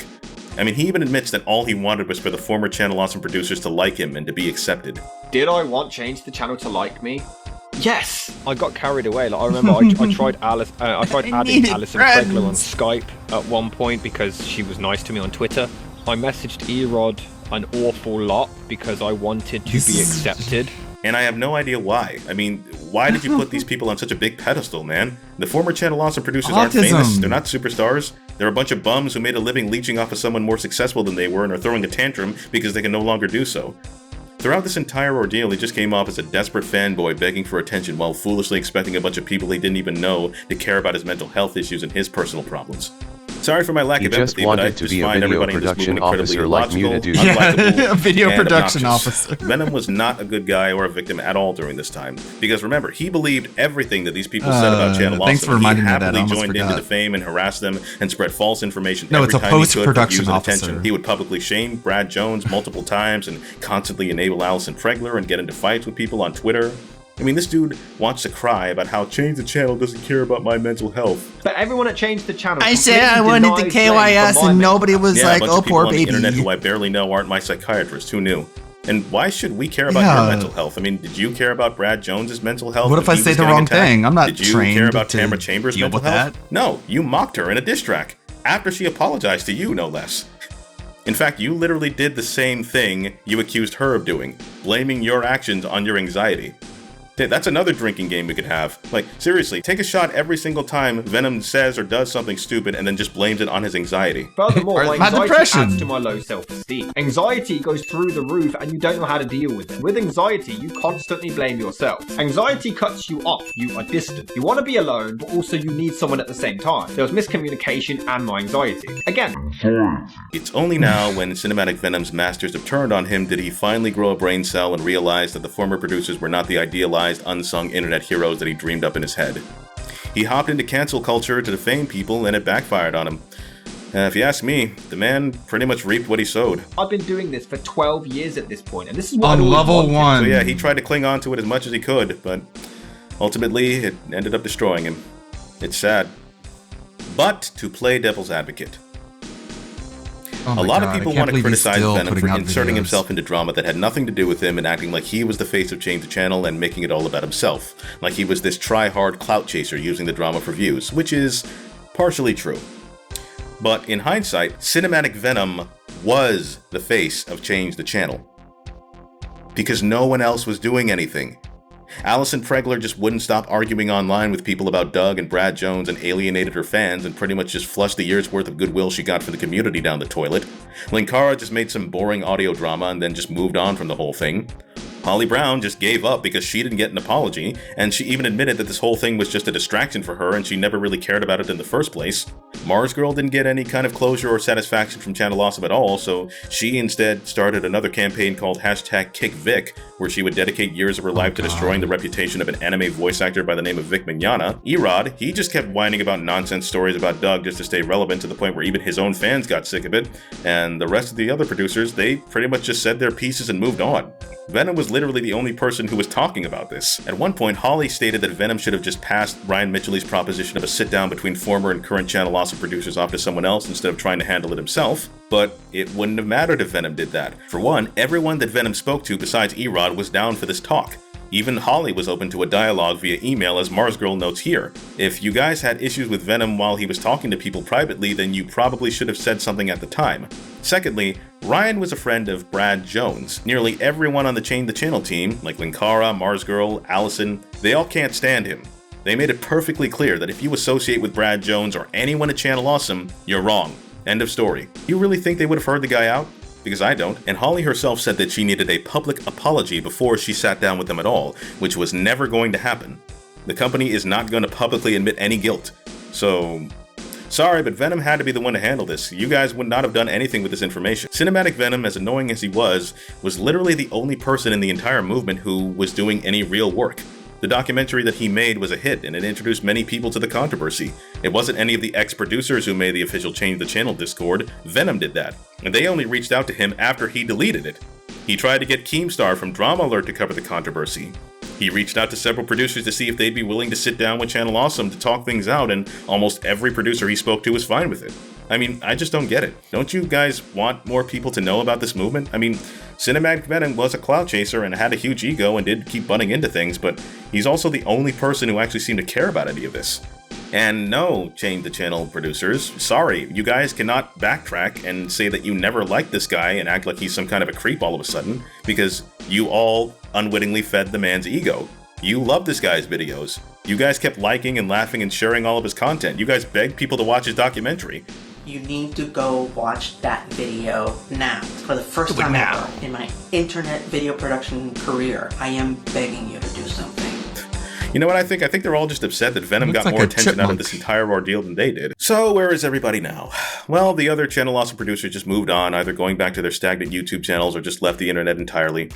I mean, he even admits that all he wanted was for the former Channel Awesome producers to like him and to be accepted. Did I want Change the Channel to like me? Yes! I got carried away. Like, I remember I tried adding Alison Craiglow on Skype at one point because she was nice to me on Twitter. I messaged Erod an awful lot because I wanted to be accepted. And I have no idea why. I mean, why did you put these people on such a big pedestal, man? The former Channel Awesome producers aren't famous. They're not superstars. They're a bunch of bums who made a living leeching off of someone more successful than they were and are throwing a tantrum because they can no longer do so. Throughout this entire ordeal, he just came off as a desperate fanboy begging for attention while foolishly expecting a bunch of people he didn't even know to care about his mental health issues and his personal problems. Sorry for my lack He of just empathy, but I wanted to just be a find video everybody in this production movement incredibly officer like illogical, Muta unlikable, Yeah, a video and production obnoxious. officer. Venom was not a good guy or a victim at all during this time. Because remember, he believed everything that these people said about Channel thanks Awesome. for reminding he me of that. I happily almost joined into forgot. the fame and harassed them and spread false information No, every it's a time he could for post-production views and officer. attention. He would publicly shame Brad Jones multiple times and constantly enable Alison Pregler and get into fights with people on Twitter. I mean, this dude wants to cry about how Change the Channel doesn't care about my mental health. But everyone at Change the Channel. I said I wanted the KYS and nobody was Yeah, like, a bunch oh, of people poor on baby. the internet who I barely know aren't my psychiatrist. Who knew? And why should we care about Yeah. your mental health? I mean, did you care about Brad Jones's mental health? What when if I he say was the getting wrong attacked? thing? I'm not Did you trained care about to Tamara Chambers' deal mental with health? that. No, you mocked her in a diss track after she apologized to you, no less. In fact, you literally did the same thing you accused her of doing, blaming your actions on your anxiety. That's another drinking game we could have. Like, seriously, take a shot every single time Venom says or does something stupid and then just blames it on his anxiety. Furthermore, my my anxiety depression. adds to my low self-esteem. Anxiety goes through the roof and you don't know how to deal with it. With anxiety, you constantly blame yourself. Anxiety cuts you off. You are distant. You want to be alone, but also you need someone at the same time. There was miscommunication and my anxiety. Again. It's only now, when Cinematic Venom's masters have turned on him, did he finally grow a brain cell and realize that the former producers were not the idealized, unsung internet heroes that he dreamed up in his head. He hopped into cancel culture to defame people, and it backfired on him. If you ask me, the man pretty much reaped what he sowed. I've been doing this for 12 years at this point, and this is what On I've always level wanted. one. So yeah, he tried to cling on to it as much as he could, but ultimately it ended up destroying him. It's sad. But to play devil's advocate, Oh my a lot God, of I people can't want to believe he's criticize still Venom putting for out inserting videos. himself into drama that had nothing to do with him and acting like he was the face of Change the Channel and making it all about himself. Like he was this try-hard clout chaser using the drama for views, which is partially true. But in hindsight, Cinematic Venom was the face of Change the Channel. Because no one else was doing anything. Alison Pregler just wouldn't stop arguing online with people about Doug and Brad Jones and alienated her fans and pretty much just flushed the year's worth of goodwill she got from the community down the toilet. Linkara just made some boring audio drama and then just moved on from the whole thing. Holly Brown just gave up because she didn't get an apology, and she even admitted that this whole thing was just a distraction for her and she never really cared about it in the first place. Mars Girl didn't get any kind of closure or satisfaction from Channel Awesome at all, so she instead started another campaign called #KickVic, where she would dedicate years of her life to destroying the reputation of an anime voice actor by the name of Vic Mignogna. Erod, he just kept whining about nonsense stories about Doug just to stay relevant, to the point where even his own fans got sick of it, and the rest of the other producers, they pretty much just said their pieces and moved on. Venom was literally the only person who was talking about this. At one point, Holly stated that Venom should have just passed Ryan Mitchell's proposition of a sit-down between former and current Channel Awesome producers off to someone else instead of trying to handle it himself, but it wouldn't have mattered if Venom did that. For one, everyone that Venom spoke to besides Erod was down for this talk. Even Holly was open to a dialogue via email, as Mars Girl notes here. If you guys had issues with Venom while he was talking to people privately, then you probably should have said something at the time. Secondly, Ryan was a friend of Brad Jones. Nearly everyone on the Change the Channel team, like Linkara, Mars Girl, Allison, they all can't stand him. They made it perfectly clear that if you associate with Brad Jones or anyone at Channel Awesome, you're wrong. End of story. You really think they would have heard the guy out? Because I don't. And Holly herself said that she needed a public apology before she sat down with them at all, which was never going to happen. The company is not going to publicly admit any guilt. So, sorry, but Venom had to be the one to handle this. You guys would not have done anything with this information. Cinematic Venom, as annoying as he was literally the only person in the entire movement who was doing any real work. The documentary that he made was a hit, and it introduced many people to the controversy. It wasn't any of the ex-producers who made the official Change the Channel Discord. Venom did that, and they only reached out to him after he deleted it. He tried to get Keemstar from Drama Alert to cover the controversy. He reached out to several producers to see if they'd be willing to sit down with Channel Awesome to talk things out, and almost every producer he spoke to was fine with it. I mean, I just don't get it. Don't you guys want more people to know about this movement? I mean, Cinematic Venom was a clout chaser and had a huge ego and did keep butting into things, but he's also the only person who actually seemed to care about any of this. And no, Change the Channel producers, sorry, you guys cannot backtrack and say that you never liked this guy and act like he's some kind of a creep all of a sudden, because you all unwittingly fed the man's ego. You love this guy's videos. You guys kept liking and laughing and sharing all of his content. You guys begged people to watch his documentary. You need to go watch that video now. For the first time ever in my internet video production career, I am begging you to do something. You know what I think? I think they're all just upset that Venom got more attention out of this entire ordeal than they did. So where is everybody now? Well, the other Channel Awesome producers just moved on, either going back to their stagnant YouTube channels or just left the internet entirely.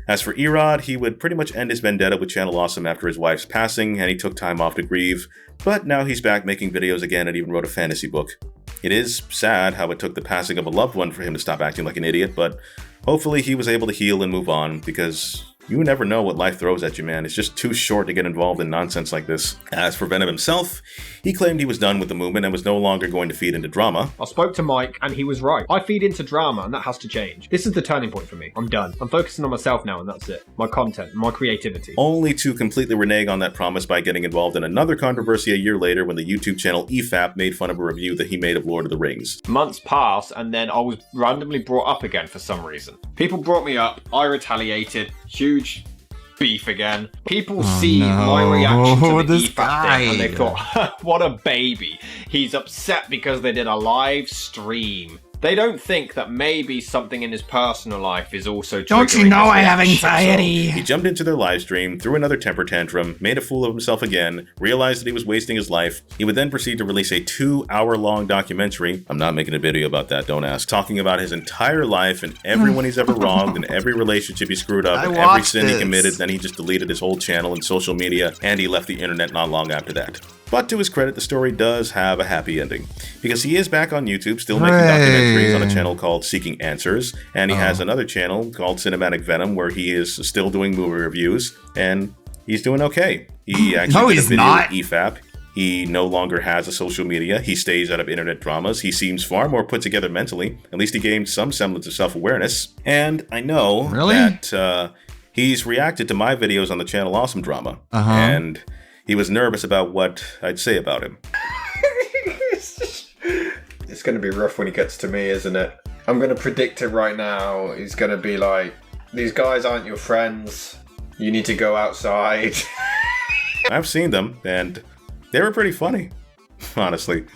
As for Erod, he would pretty much end his vendetta with Channel Awesome after his wife's passing, and he took time off to grieve, but now he's back making videos again and even wrote a fantasy book. It is sad how it took the passing of a loved one for him to stop acting like an idiot, but hopefully he was able to heal and move on, because you never know what life throws at you, man. It's just too short to get involved in nonsense like this. As for Venom himself, he claimed he was done with the movement and was no longer going to feed into drama. I spoke to Mike and he was right. I feed into drama and that has to change. This is the turning point for me. I'm done. I'm focusing on myself now and that's it. My content, my creativity. Only to completely renege on that promise by getting involved in another controversy a year later when the YouTube channel EFAP made fun of a review that he made of Lord of the Rings. Months passed and then I was randomly brought up again for some reason. People brought me up, I retaliated, huge beef again. People see my reaction to the EFAP thing and they thought, what a baby. He's upset because they did a live stream. They don't think that maybe something in his personal life is also triggering. Don't you know I have So anxiety? he jumped into their live stream, threw another temper tantrum, made a fool of himself again, realized that he was wasting his life. He would then proceed to release a 2-hour-long documentary. I'm not making a video about that, don't ask. Talking about his entire life and everyone he's ever wronged and every relationship he screwed up and every sin he committed. Then he just deleted his whole channel and social media, and he left the internet not long after that. But to his credit, the story does have a happy ending, because he is back on YouTube, still making documentaries on a channel called Seeking Answers, and he has another channel called Cinematic Venom where he is still doing movie reviews, and he's doing okay. He actually did a video with EFAP. He no longer has a social media. He stays out of internet dramas. He seems far more put together mentally. At least he gained some semblance of self-awareness. And I know that he's reacted to my videos on the Channel Awesome drama, and he was nervous about what I'd say about him. It's going to be rough when he gets to me, isn't it? I'm going to predict it right now. He's going to be like, these guys aren't your friends. You need to go outside. I've seen them, and they were pretty funny, honestly.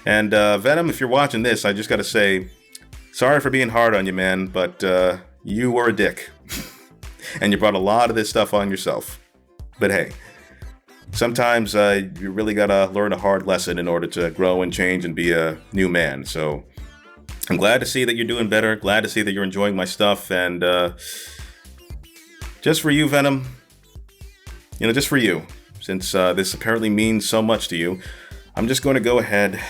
And Venom, if you're watching this, I just got to say, sorry for being hard on you, man, but you were a dick. And you brought a lot of this stuff on yourself. But hey, sometimes you really gotta learn a hard lesson in order to grow and change and be a new man. So I'm glad to see that you're doing better. Glad to see that you're enjoying my stuff. And just for you, Venom, just for you, since this apparently means so much to you, I'm just going to go ahead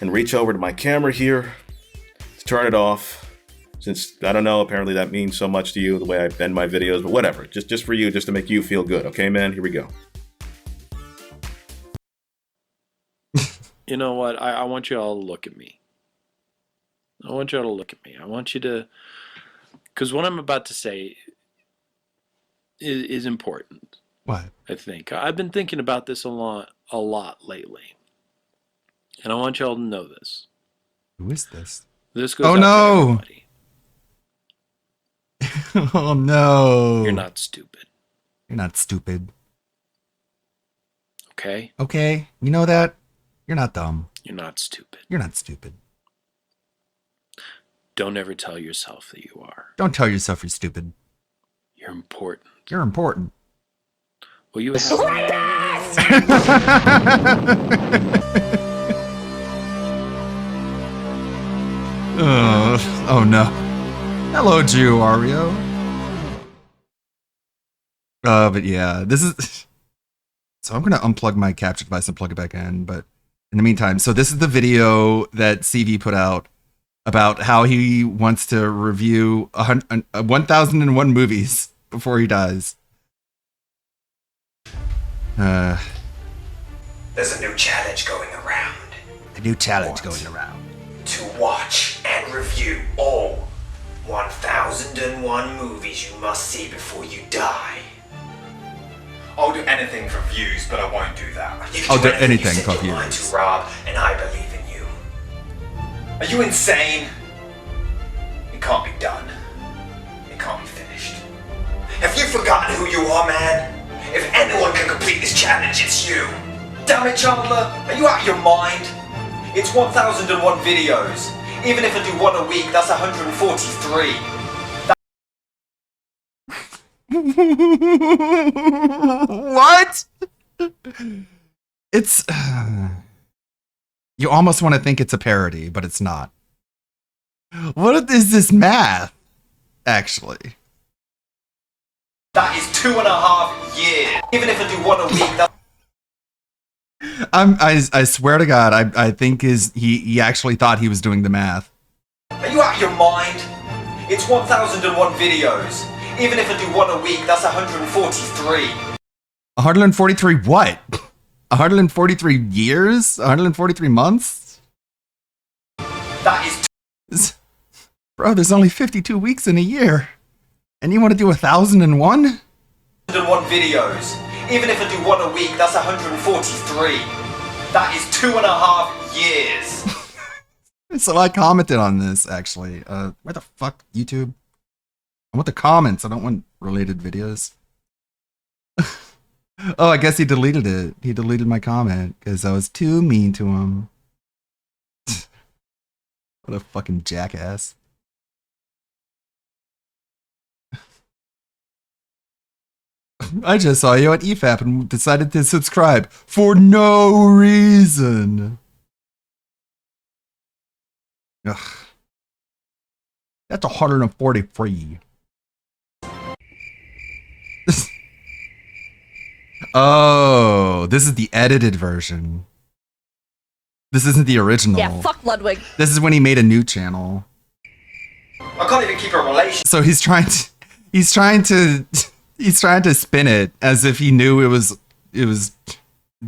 and reach over to my camera here to turn it off. Since, I don't know, apparently that means so much to you, the way I end my videos, but whatever. Just for you, just to make you feel good. Okay, man? Here we go. You know what? I want you all to look at me. I want you all to look at me. I want you to... Because what I'm about to say is important. What? I think. I've been thinking about this a lot lately. And I want you all to know this. Who is this? This goes out to everybody. Oh no. You're not stupid. You're not stupid. Okay? Okay, you know that? You're not dumb. You're not stupid. You're not stupid. Don't ever tell yourself that you are. Don't tell yourself you're stupid. You're important. You're important. Well, you have... Oh no. Hello, Jew Ario. But yeah, this is... So I'm going to unplug my capture device and plug it back in, but in the meantime, so this is the video that CV put out about how he wants to review 1001 movies before he dies. There's a new challenge going around. A new challenge going around. To watch and review all 1001 movies you must see before you die. I'll do anything for views, but I won't do that. I'll do anything for views. Mind to Rob, and I believe in you. Are you insane? It can't be done. It can't be finished. Have you forgotten who you are, man? If anyone can complete this challenge, it's you. Damn it, Chandler! Are you out of your mind? It's 1001 videos. Even if I do one a week, that's 143. What? It's you almost want to think it's a parody, but it's not. What is this math? Actually, That is 2.5 years. Even if I do one a week, that's I swear to God, I think he actually thought he was doing the math. Are you out of your mind? It's 1001 videos. Even if I do one a week, that's 143. 143 what? 143 years? 143 months? That is Bro, there's only 52 weeks in a year. And you want to do 1,001? 101 videos. Even if I do one a week, that's 143. That is 2.5 years. So I commented on this, actually. Where the fuck, YouTube? I want the comments. I don't want related videos. Oh, I guess he deleted it. He deleted my comment because I was too mean to him. What a fucking jackass. I just saw you at EFAP and decided to subscribe for no reason. Ugh. That's 143. Oh, this is the edited version. This isn't the original. Yeah, fuck Ludwig. This is when he made a new channel. I can't even keep a relationship So he's trying to spin it as if he knew it was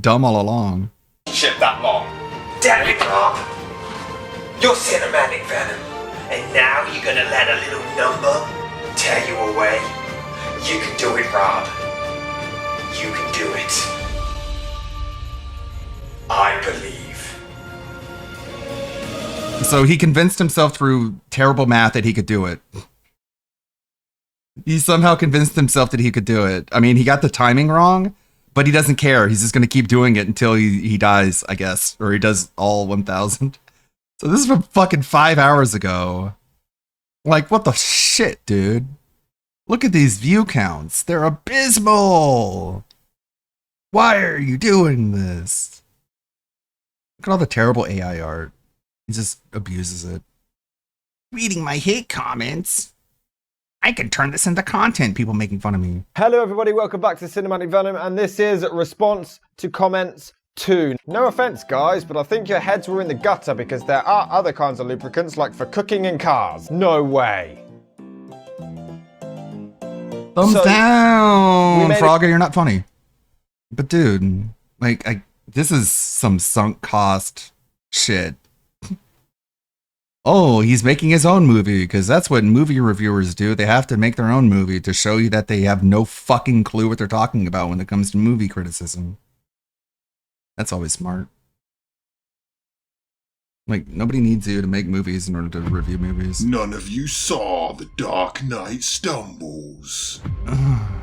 dumb all along. that long. Damn it, Rob. You're cinematic Venom. And now you're gonna let a little number tear you away? You can do it, Rob. You can do it. I believe. So he convinced himself through terrible math that he could do it. He somehow convinced himself that he could do it. I mean, he got the timing wrong, but he doesn't care. He's just going to keep doing it until he dies, I guess. Or he does all 1,000. So this is from fucking 5 hours ago. Like, what the shit, dude? Look at these view counts. They're abysmal. Why are you doing this? Look at all the terrible AI art. He just abuses it. Reading my hate comments. I can turn this into content, people making fun of me. Hello everybody, welcome back to Cinematic Venom, and this is Response to Comments 2. No offense guys, but I think your heads were in the gutter because there are other kinds of lubricants like for cooking in cars. No way. Thumbs down! we made Frogger, you're not funny. But dude, like, this is some sunk cost shit. Oh, he's making his own movie, because that's what movie reviewers do. They have to make their own movie to show you that they have no fucking clue what they're talking about when it comes to movie criticism. That's always smart. Like, nobody needs you to make movies in order to review movies. None of you saw The Dark Knight Stumbles.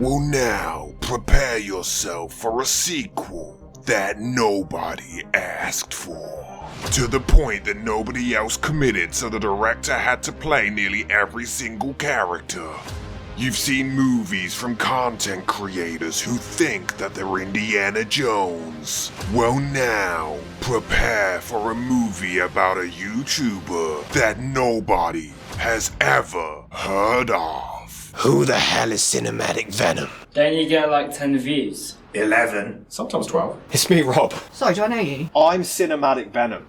Well, now, prepare yourself for a sequel that nobody asked for. To the point that nobody else committed, so the director had to play nearly every single character. You've seen movies from content creators who think that they're Indiana Jones. Well now, prepare for a movie about a YouTuber that nobody has ever heard of. Who the hell is Cinematic Venom? Don't you get like 10 views? 11, sometimes 12. It's me, Rob. So, do I know you? I'm Cinematic Venom.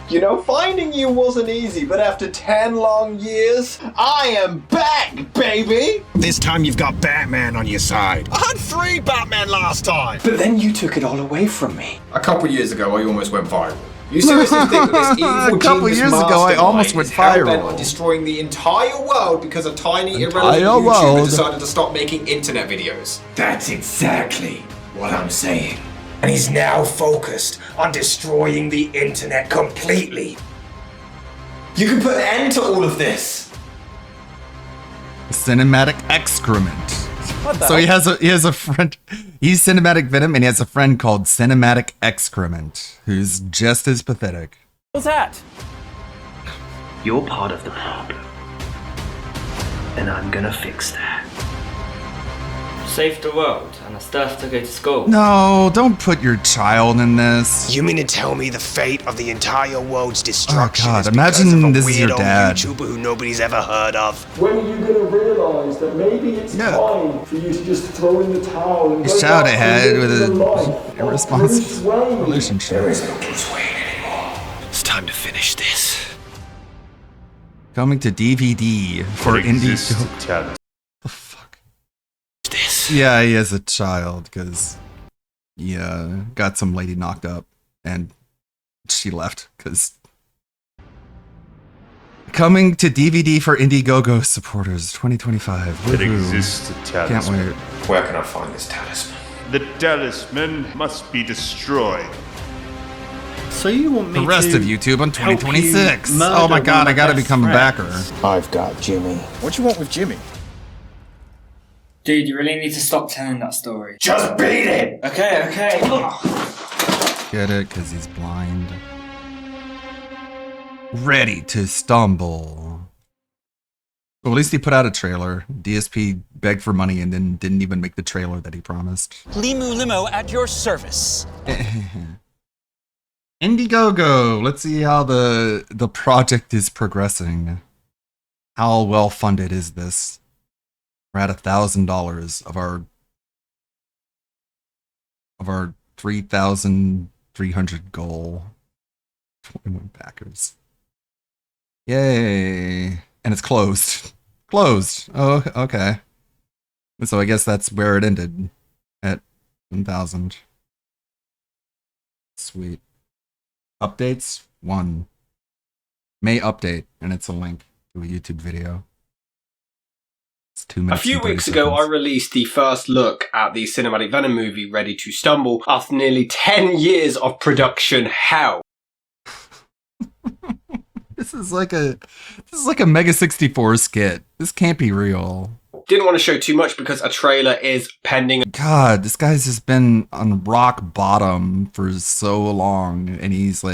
You know, finding you wasn't easy, but after 10 long years, I am back, baby! This time you've got Batman on your side. I had 3 Batman last time! But then you took it all away from me. A couple years ago, I almost went viral. You seriously think that this evil A couple genius years ago, I almost went hell-bent viral. on destroying the entire world because a tiny Entire irrelevant YouTuber world. decided to stop making internet videos? That's exactly what I'm saying. And he's now focused on destroying the internet completely. You can put an end to all of this. Cinematic excrement. What the So he hell? has a friend. He's Cinematic Venom, and he has a friend called Cinematic Excrement, who's just as pathetic. What's that? You're part of the problem. And I'm gonna fix that. saved the world, and I still have to go to school. No, don't put your child in this. You mean to tell me the fate of the entire world's destruction God, is because imagine of a this is your weird old dad. YouTuber who nobody's ever heard of? When are you going to realise that maybe it's time for you to just throw in the towel and You go shout back ahead and with live an the life of irresponsible Bruce Wayne? relationship. There is no Bruce Wayne anymore. It's time to finish this. Coming to DVD for Indiegogo. The fuck? Yeah, he is a child because got some lady knocked up and she left because. Coming to DVD for Indiegogo supporters 2025. It Woohoo. exists a Can't talisman. wait. Where can I find this talisman? The talisman must be destroyed. So you want me The rest to of YouTube on help 2026. you murder Oh my one god, of I gotta best become a backer. friends? I've got Jimmy. What do you want with Jimmy? Dude, you really need to stop telling that story. Just beat it! Okay. Get it? Because he's blind. Ready to stumble. Well, at least he put out a trailer. DSP begged for money and then didn't even make the trailer that he promised. Limu Limo at your service. Indiegogo. Let's see how the project is progressing. How well funded is this? We're at $1,000 of our 3,300 goal. 21 backers. Yay! And it's closed. Closed. Oh, okay. So I guess that's where it ended at 1,000. Sweet. Updates 1. May update, and it's a link to a YouTube video. It's 2 A minutes. few and 30 weeks ago, seconds. I released the first look at the Cinematic Venom movie, Ready to Stumble, after nearly 10 years of production hell. This is like a Mega 64 skit. This can't be real. Didn't want to show too much because a trailer is pending. God, this guy's just been on rock bottom for so long, and he's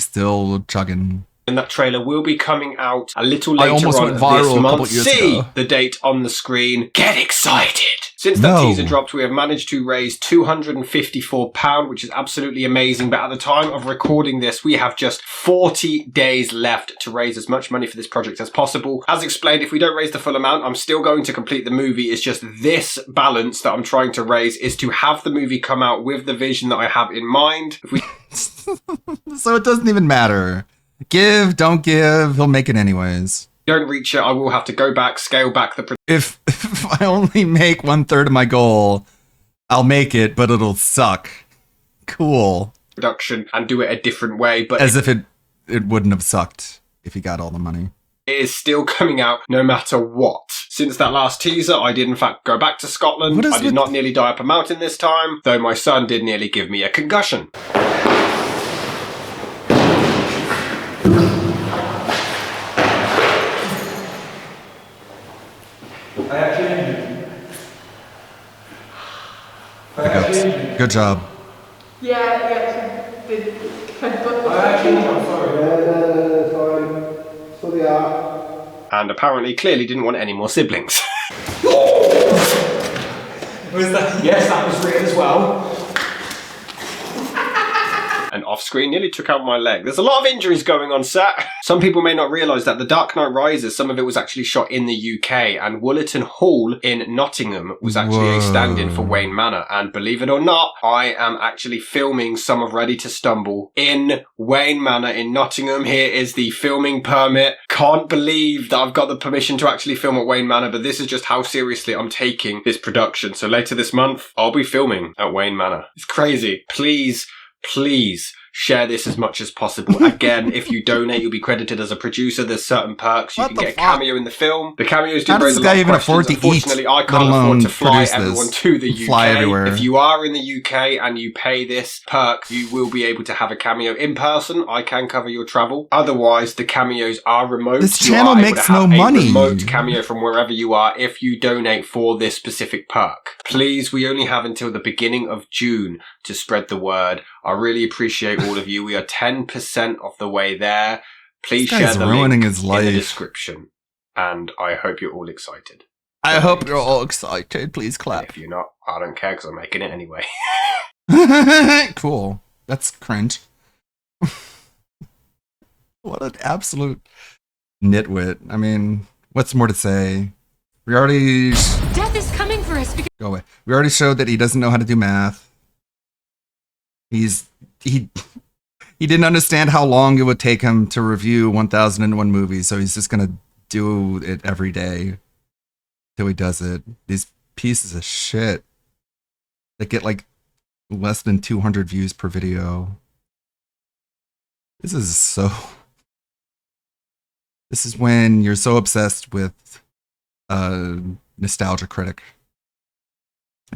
still chugging. And that trailer will be coming out a little I later almost on went viral this a couple month. years See ago. the date on the screen. Get excited! Since that No. teaser dropped, we have managed to raise £254, which is absolutely amazing. But at the time of recording this, we have just 40 days left to raise as much money for this project as possible. As explained, if we don't raise the full amount, I'm still going to complete the movie. It's just this balance that I'm trying to raise is to have the movie come out with the vision that I have in mind. If we So it doesn't even matter. Give, don't give, he'll make it anyways. don't reach it, I will have to go back, scale back the If I only make 1/3 of my goal, I'll make it, but it'll suck. Cool. production and do it a different way. But As if it wouldn't have sucked if he got all the money. it is still coming out no matter what. Since that last teaser, I did in fact go back to Scotland. What is I did with- not nearly die up a mountain this time, though my son did nearly give me a concussion. Good job. Yeah, he actually did headbutt the And apparently, clearly didn't want any more siblings. Was that? Yes, that was written as well. And off screen nearly took out my leg. There's a lot of injuries going on set. Some people may not realise that The Dark Knight Rises, some of it was actually shot in the UK, and Woolerton Hall in Nottingham was actually a stand-in for Wayne Manor. And believe it or not, I am actually filming some of Ready to Stumble in Wayne Manor in Nottingham. Here is the filming permit. Can't believe that I've got the permission to actually film at Wayne Manor, but this is just how seriously I'm taking this production. So later this month, I'll be filming at Wayne Manor. It's crazy. Please share this as much as possible. Again, if you donate, you'll be credited as a producer. There's certain perks. You can get a cameo in the film. The cameos do How raise does a this lot guy of even questions. afford to eat, Unfortunately, I let can't afford alone to fly produce everyone this? to the UK. Fly everywhere. If you are in the UK and you pay this perk, you will be able to have a cameo in person. I can cover your travel. Otherwise, the cameos are remote. This You channel are able makes to have no a money. remote cameo from wherever you are if you donate for this specific perk. Please, we only have until the beginning of June to spread the word. I really appreciate all of you. We are 10% of the way there. Please This share guy's the ruining link his in life. the description. And I hope you're all excited. I hope you're all excited. Please clap. If you're not, I don't care because I'm making it anyway. Cool. That's cringe. What an absolute nitwit. I mean, what's more to say? We already... Death is coming for us. Go away. We already showed that he doesn't know how to do math. He didn't understand how long it would take him to review 1001 movies, so he's just gonna do it every day till he does it. These pieces of shit that get like less than 200 views per video. This is when you're so obsessed with nostalgia critic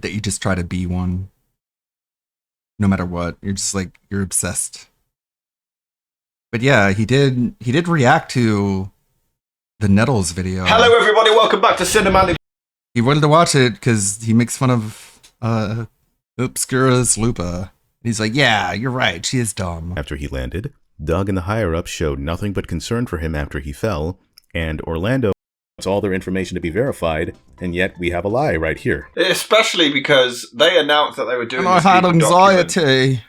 that you just try to be one. No matter what, you're just like, you're obsessed. But yeah, he did react to the Nettles video. Hello everybody, welcome back to Cinematic. He wanted to watch it because he makes fun of Obscurus Lupa. He's like, yeah, you're right, she is dumb. After he landed, Doug and the higher-ups showed nothing but concern for him after he fell, and Orlando wants all their information to be verified, and yet we have a lie right here. Especially because they announced that they were doing and I had anxiety.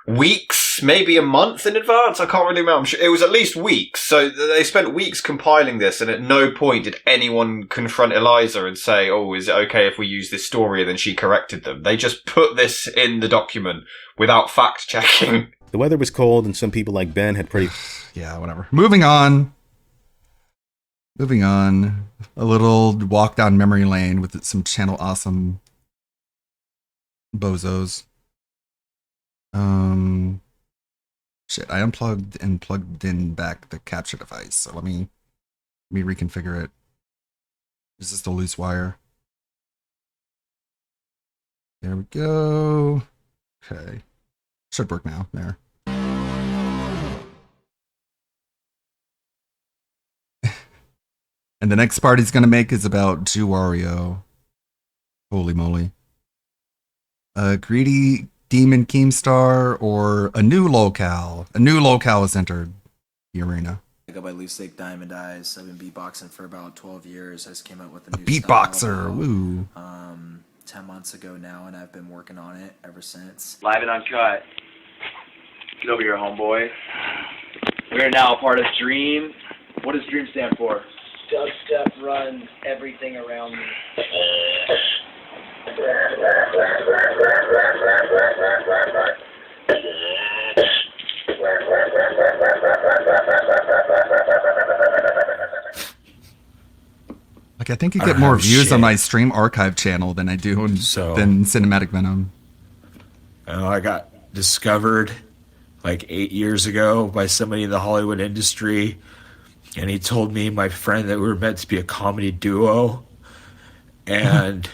Weeks, maybe a month in advance. I can't really remember. I'm sure it was at least weeks. So they spent weeks compiling this, and at no point did anyone confront Eliza and say, "Oh, is it okay if we use this story?" And then she corrected them. They just put this in the document without fact checking. The weather was cold, and some people like Ben had pretty... Yeah, whatever. Moving on. A little walk down memory lane with some Channel Awesome bozos. Shit, I unplugged and plugged in back the capture device. So let me reconfigure it. Is this a loose wire? There we go. Okay. Should work now. There. And the next part he's gonna make is about Jewario. Holy moly. Greedy Demon Keemstar or a new locale. A new locale has entered the arena. I go by Loose Lake Diamond Eyes. I've been beatboxing for about 12 years. I just came out with a new beatboxer, style, woo. 10 months ago now, and I've been working on it ever since. Live and uncut. Get over here, homeboy. We are now a part of Dream. What does Dream stand for? Dubstep runs everything around me. Like, I think you get more views on my stream archive channel than I do than Cinematic Venom. I got discovered like 8 years ago by somebody in the Hollywood industry, and he told me, my friend, that we were meant to be a comedy duo, and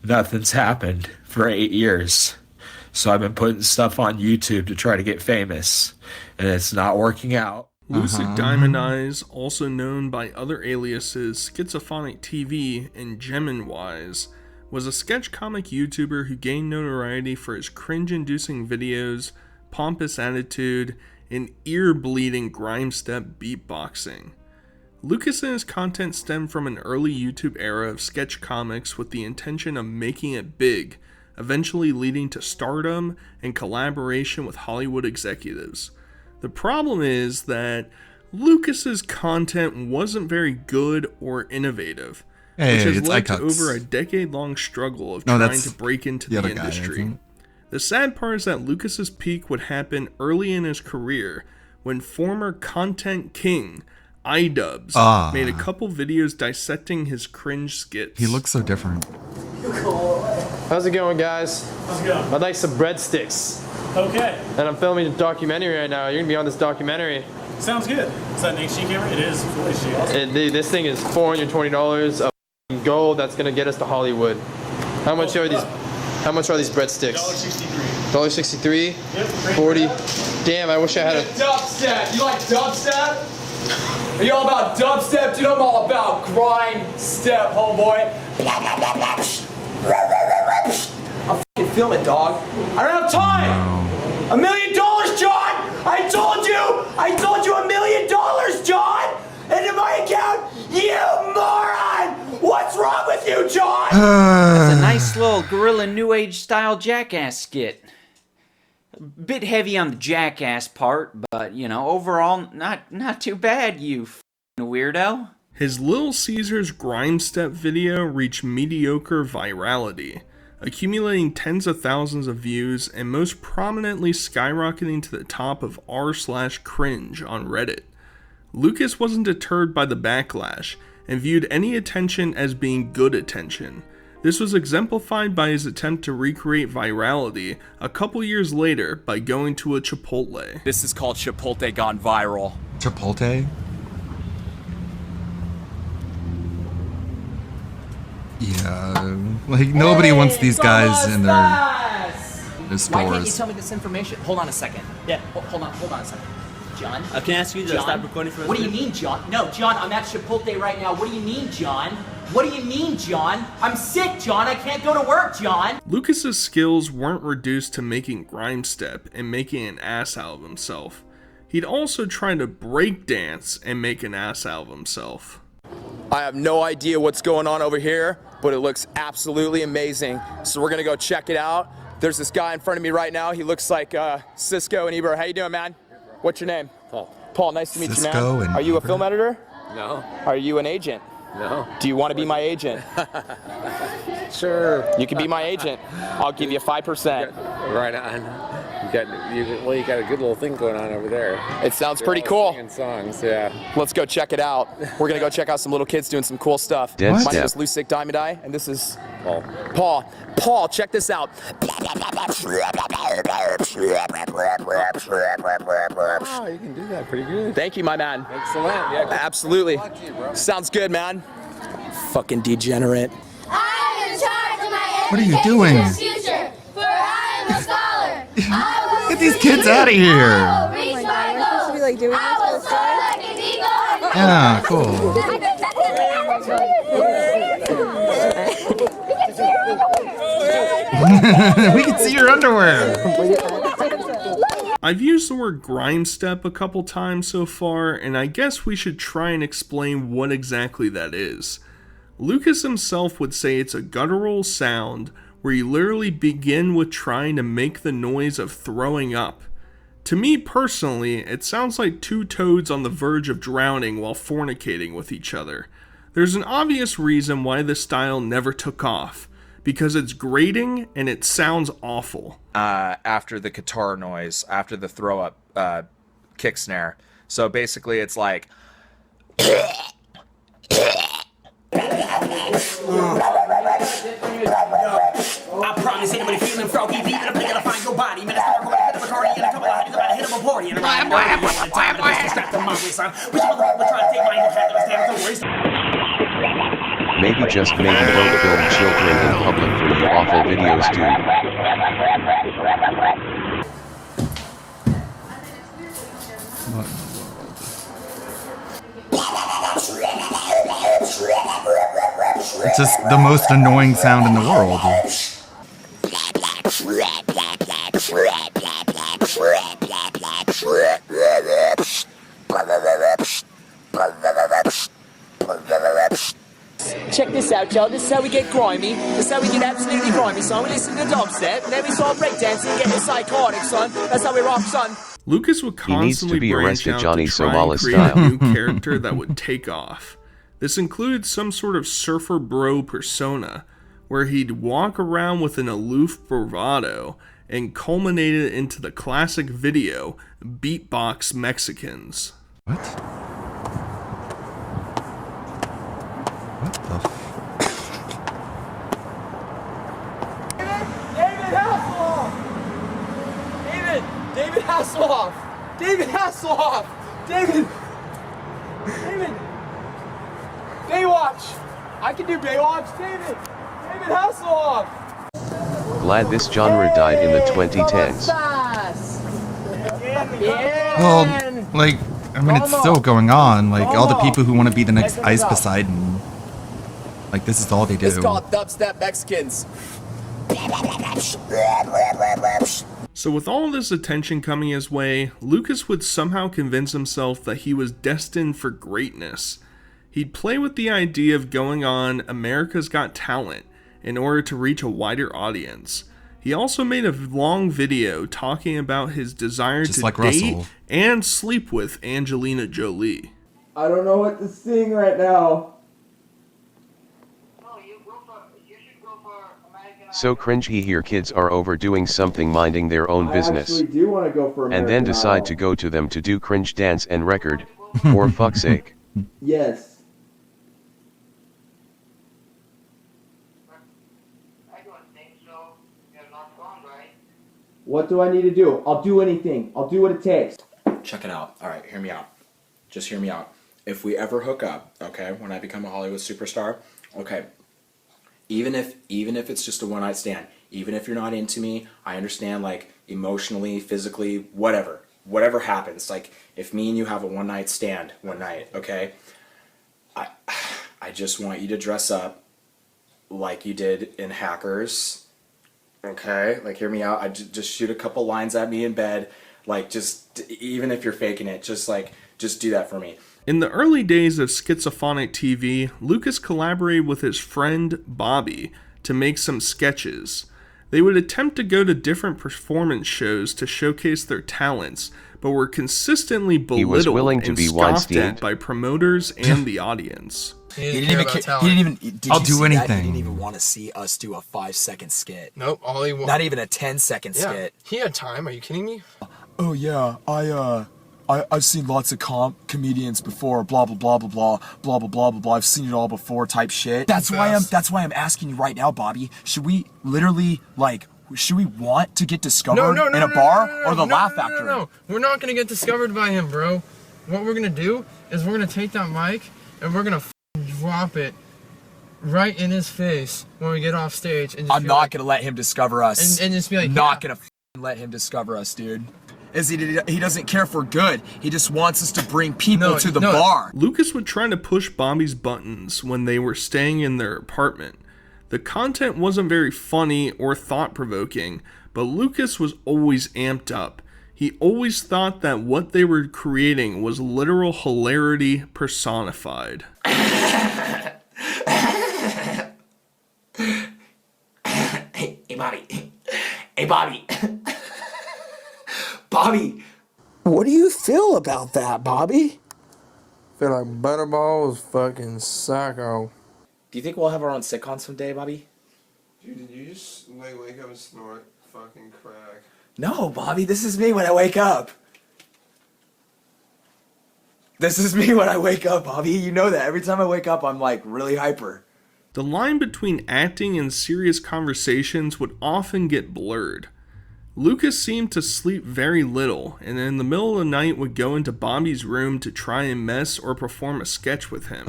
nothing's happened for 8 years. So I've been putting stuff on YouTube to try to get famous, and it's not working out. Lucid Diamond Eyes, also known by other aliases Schizophonic TV and Geminwise, was a sketch comic YouTuber who gained notoriety for his cringe-inducing videos, pompous attitude, and ear-bleeding grime step beatboxing. Lucas and his content stemmed from an early YouTube era of sketch comics with the intention of making it big, eventually leading to stardom and collaboration with Hollywood executives. The problem is that Lucas's content wasn't very good or innovative, which has led to over a decade-long struggle of trying to break into the industry. The sad part is that Lucas's peak would happen early in his career when former content king iDubbbz made a couple videos dissecting his cringe skits. He looks so different. How's it going, guys? How's it going? I'd like some breadsticks. Okay. And I'm filming a documentary right now. You're gonna be on this documentary. Sounds good. Is that an HD camera? It is full HD. This thing is $420 of gold. That's gonna get us to Hollywood. How much are these? How much are these breadsticks? $1.63. Yep. 40. Damn, I wish I had a. Dubstep. You like dubstep? Are you all about dubstep? Dude, I'm all about grind step, homeboy. I'm fucking filming, dog. I don't have time. $1 million, John. I told you $1 million, John. Into my account, you moron. What's you, John! That's a nice little Gorilla New Age style Jackass skit. Bit heavy on the jackass part, but, you know, overall, not too bad, you f***ing weirdo. His Little Caesars Grime Step video reached mediocre virality, accumulating tens of thousands of views and most prominently skyrocketing to the top of r/cringe on Reddit. Lucas wasn't deterred by the backlash and viewed any attention as being good attention. This was exemplified by his attempt to recreate virality a couple years later by going to a Chipotle. This is called Chipotle gone viral. Chipotle? Yeah, like nobody wants these guys in their stores. Why can't you tell me this information? Hold on a second. Yeah, hold on a second. John? I can ask you to stop recording for a What do you minute? mean, John? No, John, I'm at Chipotle right now. What do you mean, John? What do you mean, John? I'm sick, John. I can't go to work, John. Lucas's skills weren't reduced to making Grime Step and making an ass out of himself. He'd also tried to break dance and make an ass out of himself. I have no idea what's going on over here, but it looks absolutely amazing. So we're gonna go check it out. There's this guy in front of me right now. He looks like Cisco and Ebro. How you doing, man? What's your name? Paul. Paul, nice to meet you, man. Are you a film editor? No. Are you an agent? No. Do you want to be my agent? Sure. You can be my agent. I'll give you 5%. Right on. You got a good little thing going on over there. It sounds They're pretty all cool. singing songs, yeah. Let's go check it out. We're gonna go check out some little kids doing some cool stuff. Dead My step. name is Lucic Diamond Eye, and this is Paul. Paul, check this out. Oh, you can do that pretty good. Thank you, my man. Excellent. Yeah. Absolutely. You, bro. Sounds good, man. Fucking degenerate. I am in charge of my What are you doing? future, for I am a scholar. Get these kids out of here. I will reach my goals. I will soar like an eagle. Yeah, cool. We can see your underwear. I've used the word Grime Step a couple times so far, and I guess we should try and explain what exactly that is. Lucas himself would say it's a guttural sound where you literally begin with trying to make the noise of throwing up. To me personally, it sounds like two toads on the verge of drowning while fornicating with each other. There's an obvious reason why this style never took off, because it's grating and it sounds awful. After the guitar noise, after the throw up kick snare. So basically it's like I promise anybody feeling froggy, leave it up, they gotta find your body. Man, it's hard, go ahead, Bacardi, and a couple of hotties about to hit 'em a party. And a ride, and time, and a bitch strapped to my waist, son. But you motherfucker trying to take my hand, have to stand with the worst. Maybe just maybe don't film children in public for you awful videos, It's just the most annoying sound in the world. Check this out, y'all. This is how we get grimy. This is how we get absolutely grimy, son. We listen to dubstep, and then we start breakdancing and get psychotic, son. That's how we rock, son. Lucas would He needs to constantly be branch arrested out Johnny to try and Somali create style. a new character that would take off. This included some sort of surfer bro persona, where he'd walk around with an aloof bravado, and culminated into the classic video, Beatbox Mexicans. What? What the f- David Hasselhoff! David Hasselhoff! David Hasselhoff! David! Baywatch! I can do Baywatch, David Hasselhoff! Glad this genre died in the 2010s. Well, like, I mean, it's still going on. Like, all the people who want to be the next Ice Poseidon. Like, this is all they do. It's called Dubstep Mexicans. So with all this attention coming his way, Lucas would somehow convince himself that he was destined for greatness. He'd play with the idea of going on America's Got Talent in order to reach a wider audience. He also made a long video talking about his desire to date Russell. and sleep with Angelina Jolie. I don't know what to sing right now. So cringy here, kids are overdoing something, minding their own business. I actually do want to go for And then American decide Idol. to go to them to do cringe dance and record. For fuck's sake. Yes. What do I need to do? I'll do anything. I'll do what it takes. Check it out. All right, hear me out. Just hear me out. If we ever hook up, okay, when I become a Hollywood superstar, okay, even if it's just a one-night stand, even if you're not into me, I understand, like, emotionally, physically, whatever happens, like, if me and you have a one-night stand one night, okay, I just want you to dress up like you did in Hackers, okay, like, hear me out. I just shoot a couple lines at me in bed, like, just, even if you're faking it, just do that for me. In the early days of Schizophonic TV, Lucas collaborated with his friend Bobby to make some sketches. They would attempt to go to different performance shows to showcase their talents, but were consistently He was belittled willing to and be scoffed Weinsteined. at by promoters and the audience. He didn't even. Did I'll you do see that? anything. He didn't even want to see us do a 5-second skit. Nope, all he Not even a 10-second skit. He had time, are you kidding me? Oh yeah, I've seen lots of comedians before, blah blah blah blah blah blah blah blah blah blah. I've seen it all before, type shit. That's why I'm asking you right now, Bobby. Should we literally should we want to get discovered in a bar or the Laugh Factory? No, we're not gonna get discovered by him, bro. What we're gonna do is we're gonna take that mic and we're gonna drop it right in his face when we get off stage. And just I'm not gonna let him discover us. And just be like, not gonna let him discover us, dude. He doesn't care if we're good. He just wants us to bring people to the bar. Lucas would try to push Bobby's buttons when they were staying in their apartment. The content wasn't very funny or thought-provoking, but Lucas was always amped up. He always thought that what they were creating was literal hilarity personified. Hey, Bobby. Hey, Bobby. Bobby, what do you feel about that, Bobby? feel like Butterball is fucking psycho. Do you think we'll have our own sitcom someday, Bobby? Dude, did you just wake up and snort fucking crack? No, Bobby, this is me when I wake up. This is me when I wake up, Bobby. You know that. Every time I wake up, I'm like really hyper. The line between acting and serious conversations would often get blurred. Lucas seemed to sleep very little, and in the middle of the night would go into Bobby's room to try and mess or perform a sketch with him.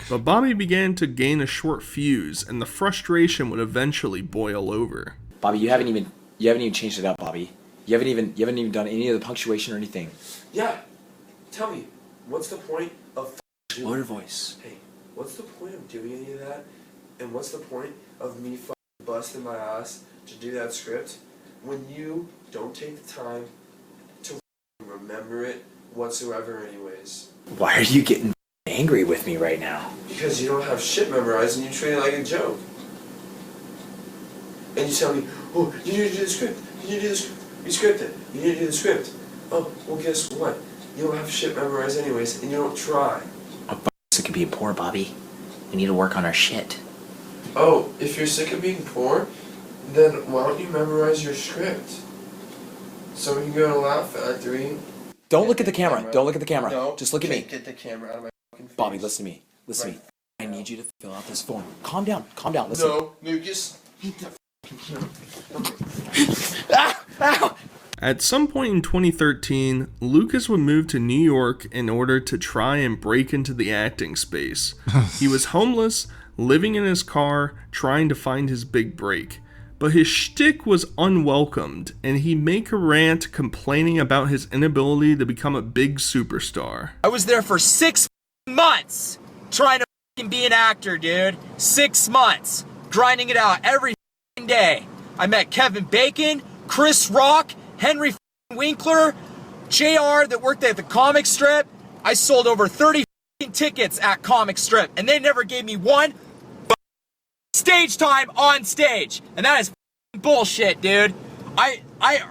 But Bobby began to gain a short fuse, and the frustration would eventually boil over. Bobby, you haven't even changed it up, Bobby. You haven't even done any of the punctuation or anything. Yeah. Tell me, what's the point of Lower voice. Hey, what's the point of doing any of that? And what's the point of me busting my ass to do that script when you don't take the time to remember it whatsoever anyways? Why are you getting angry with me right now? Because you don't have shit memorized and you treat it like a joke. And you tell me, oh, you need to do the script. You need to do the script. You script it. You need to do the script. Oh, well guess what? You don't have shit memorized anyways and you don't try. I'm sick of being poor, Bobby. We need to work on our shit. Oh, if you're sick of being poor, then why don't you memorize your script? So we can go to Laugh Factory. Don't look at the camera. Don't look at the camera. No, just look at me. Get the camera out of my fucking face. Bobby, listen to me. Listen to me. I need you to fill out this form. Calm down. Calm down. Listen. No, Lucas. At some point in 2013, Lucas would move to New York in order to try and break into the acting space. He was homeless, living in his car, trying to find his big break. But his shtick was unwelcomed, and he'd make a rant complaining about his inability to become a big superstar. I was there for 6 months trying to be an actor, dude. 6 months. Grinding it out every day. I met Kevin Bacon, Chris Rock, Henry Winkler, JR that worked at the comic strip. I sold over 30 tickets at Comic Strip, and they never gave me one stage time on stage. And that is bullshit, dude. I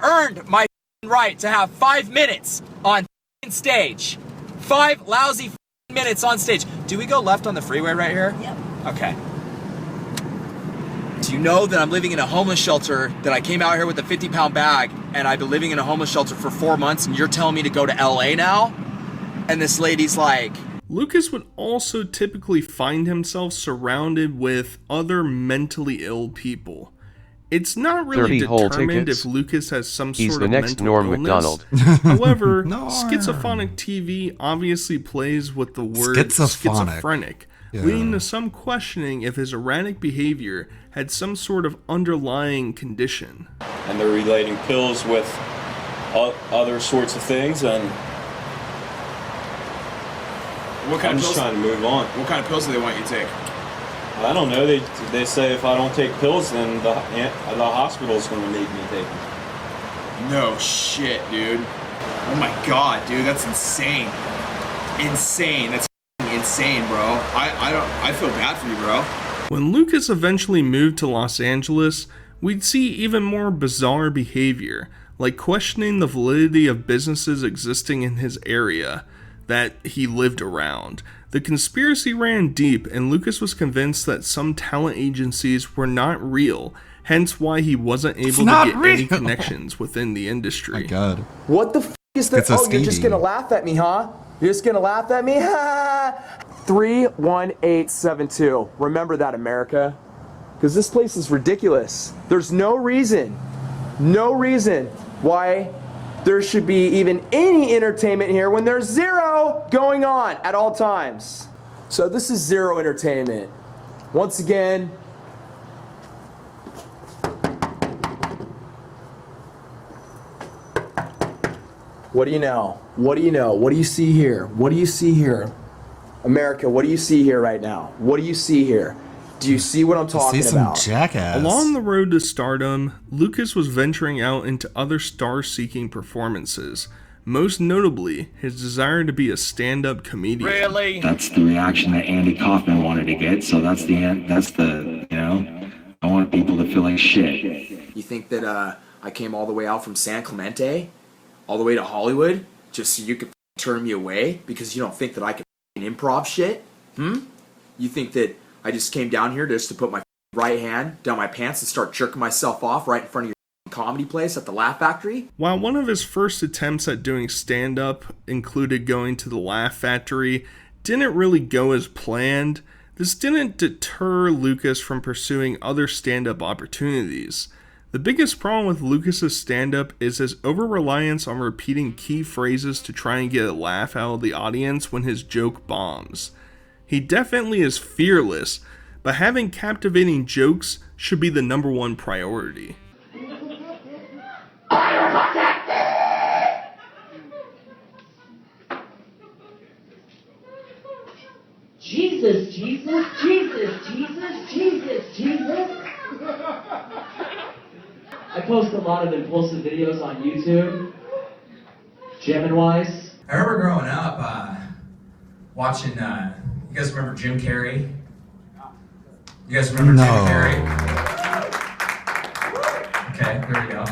earned my right to have 5 minutes on stage. 5 lousy minutes on stage. Do we go left on the freeway right here? Yep. Okay. Do you know that I'm living in a homeless shelter, that I came out here with a 50-pound bag, and I've been living in a homeless shelter for 4 months, and you're telling me to go to LA now? And this lady's like... Lucas would also typically find himself surrounded with other mentally ill people. It's not really 30 whole determined tickets. if Lucas has some He's sort the of next mental Norm illness. Macdonald. However, Norm. Schizophonic TV obviously plays with the word Schizophrenic. schizophrenic, Yeah. leading to some questioning if his erratic behavior had some sort of underlying condition. And they're relating pills with other sorts of things, and What kind I'm of just pills? trying to move on. What kind of pills do they want you to take? I don't know. They say if I don't take pills, then the hospital's going to make me take them. No shit, dude. Oh my god, dude, that's insane. Insane. That's insane, bro. I feel bad for you, bro. When Lucas eventually moved to Los Angeles, we'd see even more bizarre behavior, like questioning the validity of businesses existing in his area that he lived around. The conspiracy ran deep, and Lucas was convinced that some talent agencies were not real, hence why he wasn't able to not get any real. connections within the industry. My God. What the f*** is that? It's a Oh, you're just skeevy. gonna laugh at me, huh? You're just gonna laugh at me? 31872. Remember that, America. Because this place is ridiculous. There's no reason why there should be even any entertainment here when there's zero going on at all times. So this is zero entertainment. Once again, what do you know? What do you know? What do you see here? What do you see here? America, what do you see here right now? What do you see here? Do you see what I'm talking See some about? jackass. Along the road to stardom, Lucas was venturing out into other star-seeking performances, most notably his desire to be a stand-up comedian. Really? That's the reaction that Andy Kaufman wanted to get, so that's the I want people to feel like shit. You think that I came all the way out from San Clemente, all the way to Hollywood, just so you could turn me away because you don't think that I can improv shit? You think that I just came down here just to put my right hand down my pants and start jerking myself off right in front of your comedy place at the Laugh Factory? While one of his first attempts at doing stand-up included going to the Laugh Factory, didn't really go as planned, this didn't deter Lucas from pursuing other stand-up opportunities. The biggest problem with Lucas's stand-up is his over-reliance on repeating key phrases to try and get a laugh out of the audience when his joke bombs. He definitely is fearless, but having captivating jokes should be the #1 priority. Jesus, Jesus, Jesus, Jesus, Jesus, Jesus. I post a lot of impulsive videos on YouTube. Gemini-wise. I remember growing up, watching, you guys remember Jim Carrey? You guys remember No. Jim Carrey? Okay, there we go.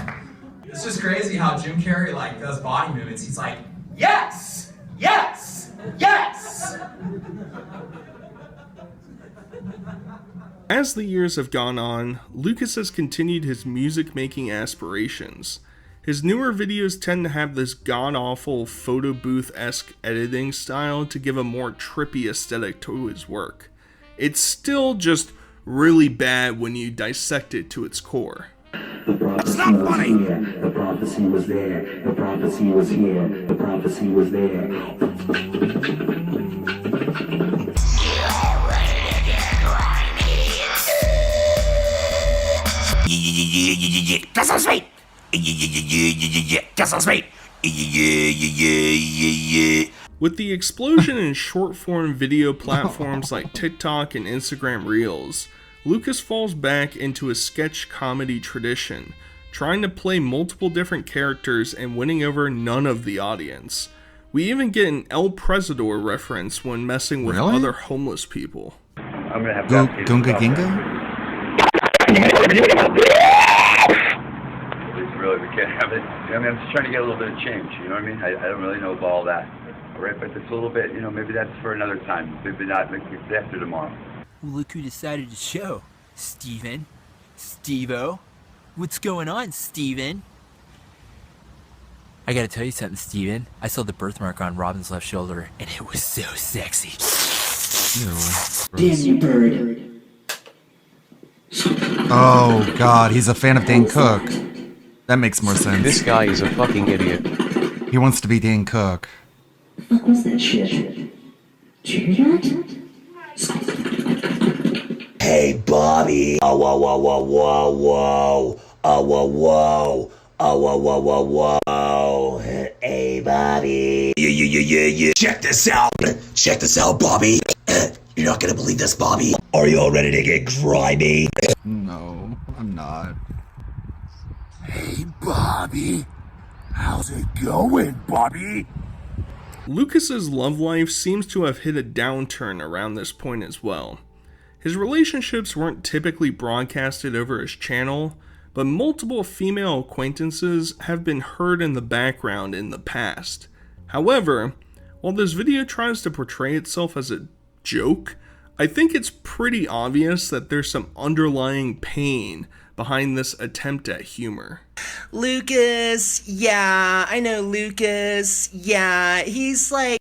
It's just crazy how Jim Carrey, like, does body movements. He's like, yes! Yes! Yes! As the years have gone on, Lucas has continued his music-making aspirations. His newer videos tend to have this god-awful photo booth-esque editing style to give a more trippy aesthetic to his work. It's still just really bad when you dissect it to its core. It's not funny. The prophecy was there. The prophecy was here. The prophecy was there. That's so sweet. That's so sweet. With the explosion in short-form video platforms like TikTok and Instagram Reels, Lucas falls back into a sketch comedy tradition, trying to play multiple different characters and winning over none of the audience. We even get an El Presidor reference when messing with Really? other homeless people. I'm gonna have Gunga Ginga? Really, we can't have it. I mean, I'm just trying to get a little bit of change. You know what I mean? I don't really know about all that. All right, but it's a little bit. You know, maybe that's for another time. Maybe not. Like after tomorrow. Well, look who decided to show. Steven. Steve-O. What's going on, Steven? I gotta tell you something, Steven. I saw the birthmark on Robin's left shoulder, and it was so sexy. Damn you, bird. Oh god, he's a fan of Dane Cook. That makes more sense. This guy is a fucking idiot. He wants to be Dane Cook. What was that shit? Did you hear that? Hey, Bobby. Oh, whoa, whoa, whoa, whoa, whoa. Oh, whoa, whoa. Oh, whoa, whoa, whoa, whoa. Hey, Bobby. Yeah. Check this out. Check this out, Bobby. You're not gonna believe this, Bobby. Are you all ready to get grimy? No, I'm not. Hey, Bobby. How's it going, Bobby? Lucas's love life seems to have hit a downturn around this point as well. His relationships weren't typically broadcasted over his channel, but multiple female acquaintances have been heard in the background in the past. However, while this video tries to portray itself as a joke, I think it's pretty obvious that there's some underlying pain behind this attempt at humor. Lucas, yeah, I know Lucas, yeah, he's like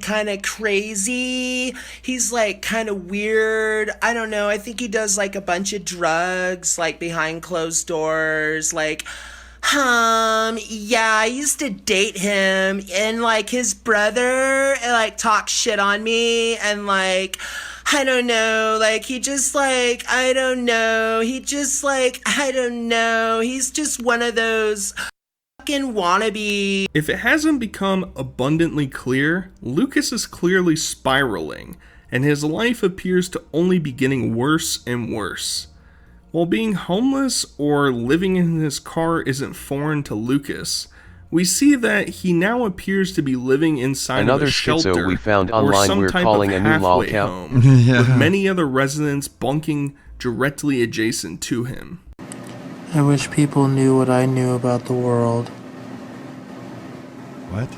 kind of crazy, he's like kind of weird, I don't know, I think he does like a bunch of drugs, like behind closed doors, like, yeah, I used to date him, and like his brother, like, talks shit on me, and like, I don't know, like, he just like, I don't know, he just like, I don't know, he's just one of those fucking wannabe. If it hasn't become abundantly clear, Lucas is clearly spiraling, and his life appears to only be getting worse and worse. While being homeless or living in his car isn't foreign to Lucas, we see that he now appears to be living inside Another of a shelter schizo we found or online some we're type calling of a new lol halfway count. home, Yeah. with many other residents bunking directly adjacent to him. I wish people knew what I knew about the world. What?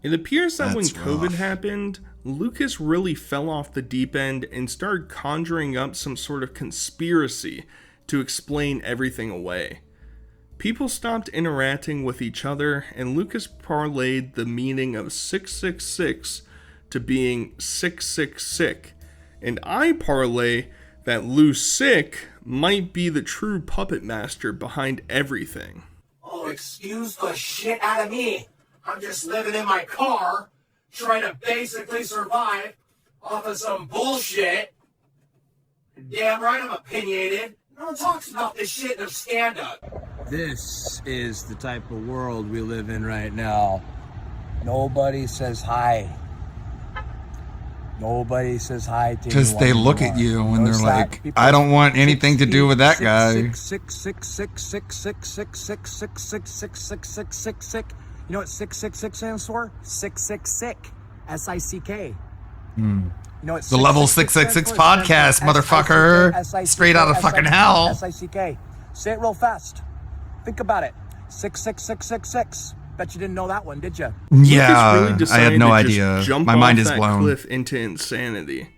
It appears that when That's COVID rough. happened, Lucas really fell off the deep end and started conjuring up some sort of conspiracy to explain everything away. People stopped interacting with each other, and Lucas parlayed the meaning of 666 to being 666, and I parlay that Lou Sick might be the true puppet master behind everything. Oh, excuse the shit out of me. I'm just living in my car, trying to basically survive off of some bullshit. Damn right I'm opinionated. No one talks about this shit in their stand-up. This is the type of world we live in right now. Nobody says hi. Nobody says hi to Because anyone they look anymore. at you and Notice they're that? like, People I don't want anything to do with that guy. You know what 666 stands for? Sick. S-I-C-K. Hmm. You know what The Level 666 podcast, motherfucker. Straight out of fucking hell. S-I-C-K. Say it real fast. Think about it. 66666. Bet you didn't know that one, did you? Yeah, Lucas really I decided had no to just idea. jump My mind off is that blown. cliff into insanity.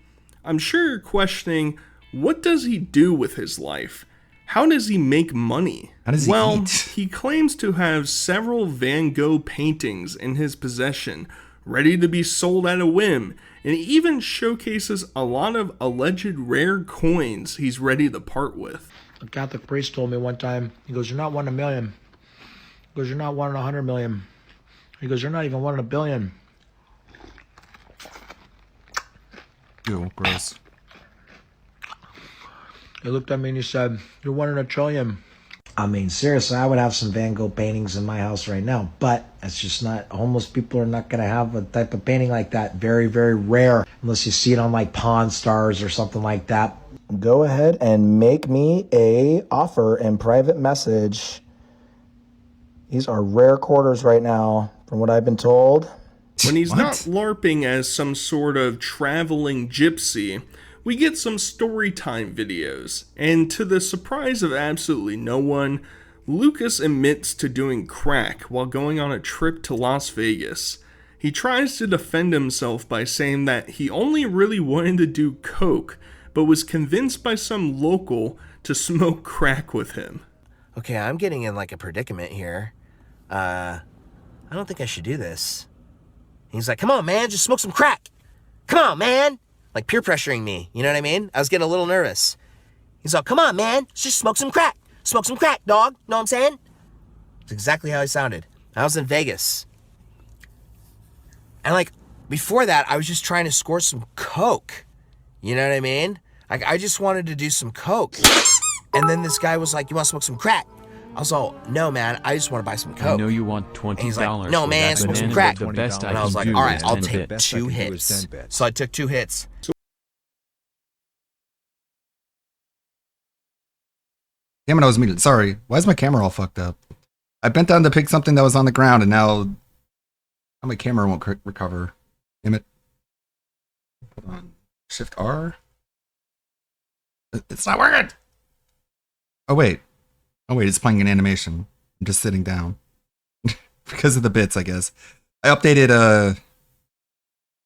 I'm sure you're questioning, what does he do with his life? How does he make money? How does he well, eat? he claims to have several Van Gogh paintings in his possession, ready to be sold at a whim, and he even showcases a lot of alleged rare coins he's ready to part with. A Catholic priest told me one time, he goes, you're not one in a million. He goes, you're not one in 100 million. He goes, you're not even one in a billion. Ew, gross. He looked at me and he said, you're one in a trillion. I mean, seriously, I would have some Van Gogh paintings in my house right now, but it's just not, homeless people are not going to have a type of painting like that. Very, very rare, unless you see it on like Pawn Stars or something like that. go ahead and make me a offer in private message. These are rare quarters right now, from what I've been told. When he's not LARPing as some sort of traveling gypsy, we get some story time videos, and to the surprise of absolutely no one, Lucas admits to doing crack while going on a trip to Las Vegas. He tries to defend himself by saying that he only really wanted to do coke, but was convinced by some local to smoke crack with him. Okay, I'm getting in like a predicament here. I don't think I should do this. He's like, come on, man, just smoke some crack. Come on, man. Like peer pressuring me, you know what I mean? I was getting a little nervous. He's like, come on, man, just smoke some crack. Smoke some crack, dog. Know what I'm saying? It's exactly how I sounded. I was in Vegas. And like, before that, I was just trying to score some coke. You know what I mean? Like, I just wanted to do some coke. And then this guy was like, you want to smoke some crack? I was all, no, man, I just want to buy some coke. I know you want $20. And he's like, no, man, smoke some crack. The best and I was like, all right, I'll take 2 hits. So I took 2 hits. Damn it, I was muted. Sorry. Why is my camera all fucked up? I bent down to pick something that was on the ground, and now my camera won't recover. Damn it. Hold on. Shift R? It's not working! Oh, wait. It's playing an animation. I'm just sitting down. Because of the bits, I guess. I updated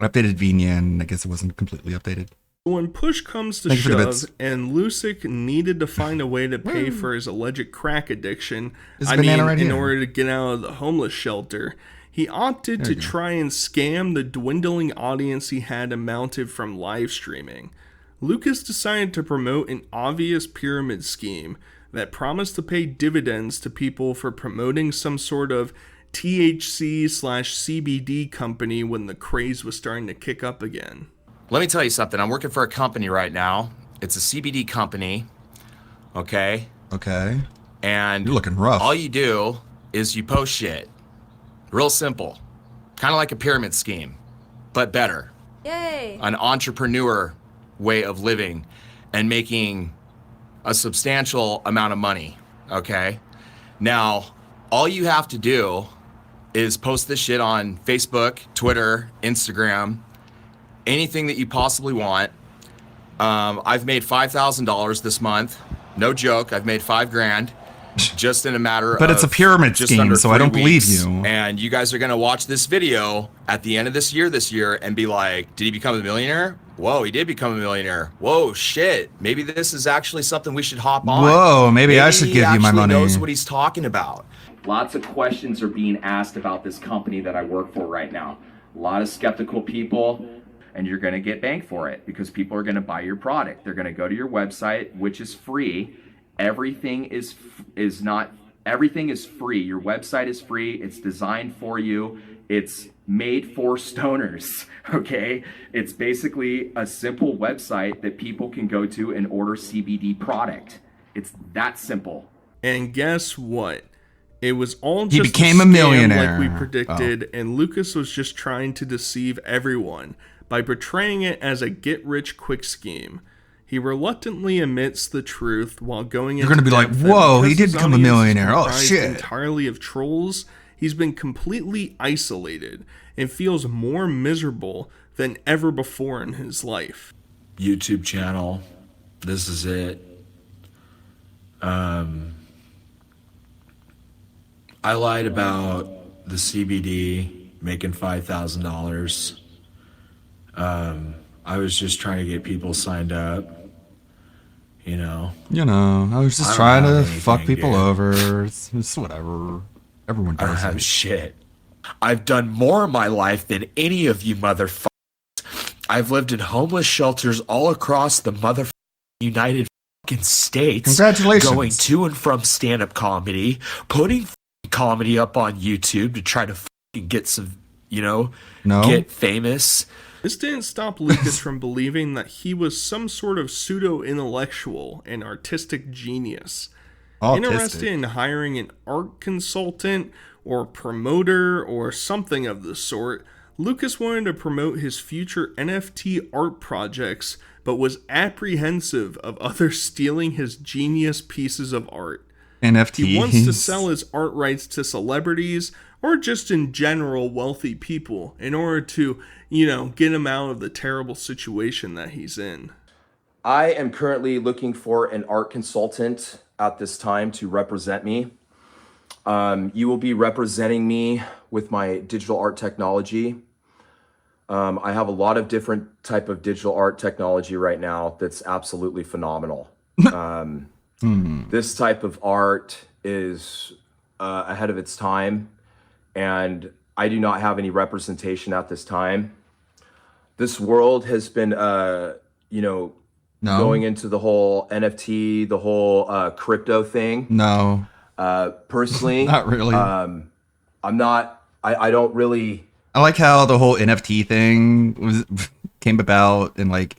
Vina, and I guess it wasn't completely updated. When push comes to shove, and Lucic needed to find a way to pay for his alleged crack addiction, in order to get out of the homeless shelter, he opted to try and scam the dwindling audience he had amounted from live streaming. Lucas decided to promote an obvious pyramid scheme that promised to pay dividends to people for promoting some sort of THC/CBD company when the craze was starting to kick up again. Let me tell you something. I'm working for a company right now. It's a CBD company. Okay? Okay. And you're looking rough. All you do is you post shit. Real simple. Kind of like a pyramid scheme, but better. Yay! An entrepreneur way of living and making a substantial amount of money. Okay? Now, all you have to do is post this shit on Facebook, Twitter, Instagram, anything that you possibly want. I've made $5,000 this month. No joke. I've made $5,000 just in a matter but of it's a pyramid scheme, so I don't believe you. And you guys are going to watch this video at the end of this year and be like, did he become a millionaire? Whoa, he did become a millionaire. Whoa, shit. Maybe this is actually something we should hop on. Whoa, maybe I should give you my money. He knows what he's talking about. Lots of questions are being asked about this company that I work for right now. A lot of skeptical people. And you're going to get bang for it because people are going to buy your product. They're going to go to your website, which is free. Everything is free. Your website is free. It's designed for you. It's made for stoners, okay? It's basically a simple website that people can go to and order CBD product. It's that simple. And guess what? It was all just he became a millionaire, like we predicted, and Lucas was just trying to deceive everyone by portraying it as a get-rich-quick scheme. He reluctantly admits the truth while going into You're going to be like, whoa, he did become a millionaire. Oh, shit. Entirely of trolls, he's been completely isolated and feels more miserable than ever before in his life. YouTube channel. This is it. I lied about the CBD, making $5,000. I was just trying to get people signed up, you know. I was just trying to fuck people over. It's whatever. Everyone does I don't have shit. I've done more in my life than any of you motherfuckers. I've lived in homeless shelters all across the motherfucking United States. Congratulations. Going to and from stand-up comedy, putting comedy up on YouTube to try to get some, get famous. This didn't stop Lucas from believing that he was some sort of pseudo-intellectual and artistic genius. Interested in hiring an art consultant or promoter or something of the sort, Lucas wanted to promote his future NFT art projects, but was apprehensive of others stealing his genius pieces of art. NFTs. He wants to sell his art rights to celebrities or just in general wealthy people in order to, get him out of the terrible situation that he's in. I am currently looking for an art consultant at this time to represent me. You will be representing me with my digital art technology. I have a lot of different type of digital art technology right now that's absolutely phenomenal. This type of art is ahead of its time, and I do not have any representation at this time. This world has been, going into the whole NFT, the whole crypto thing. No. Personally, not really. I don't really. I like how the whole NFT thing came about, and like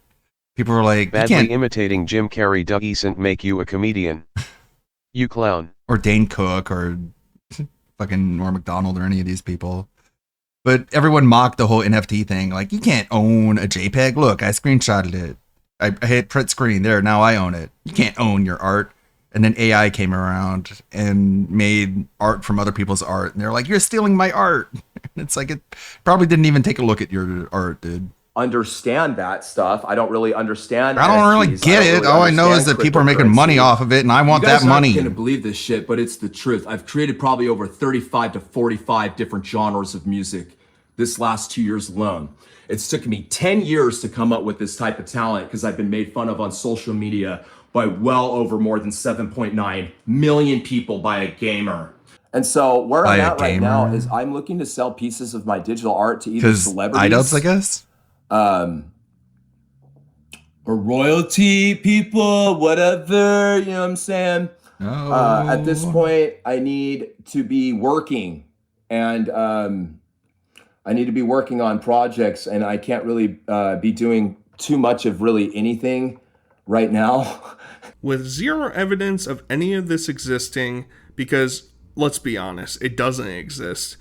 people were like, badly imitating Jim Carrey doesn't make you a comedian. You clown. Or Dane Cook or fucking Norm Macdonald or any of these people. But everyone mocked the whole NFT thing. Like, you can't own a JPEG. Look, I screenshotted it. I hit print screen. There, now I own it. You can't own your art. And then AI came around and made art from other people's art. And they're like, you're stealing my art. It's like, it probably didn't even take a look at your art, dude. Understand that stuff. I don't really understand. I don't really get it. All I know is that people are making money off of it, and I want that money. You guys aren't gonna believe this shit, but it's the truth. I've created probably over 35 to 45 different genres of music this last 2 years alone. It's taken me 10 years to come up with this type of talent because I've been made fun of on social media by well over more than 7.9 million people by a gamer. And so where I'm at right now is I'm looking to sell pieces of my digital art to either celebrities, iDubbbz, I guess, or royalty people, whatever, you know what I'm saying? At this point, I need to be working, and I need to be working on projects, and I can't really be doing too much of really anything right now. With zero evidence of any of this existing, because let's be honest, it doesn't exist,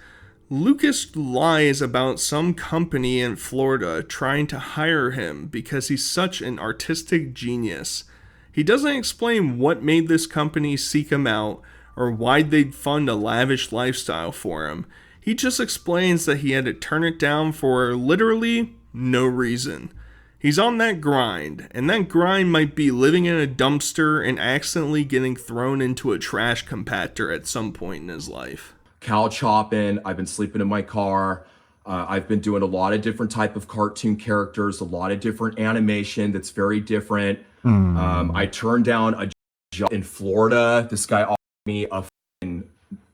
Lucas lies about some company in Florida trying to hire him because he's such an artistic genius. He doesn't explain what made this company seek him out or why they'd fund a lavish lifestyle for him. He just explains that he had to turn it down for literally no reason. He's on that grind, and that grind might be living in a dumpster and accidentally getting thrown into a trash compactor at some point in his life. Cow chopping, I've been sleeping in my car. I've been doing a lot of different type of cartoon characters, a lot of different animation that's very different. I turned down a job in Florida. This guy offered me a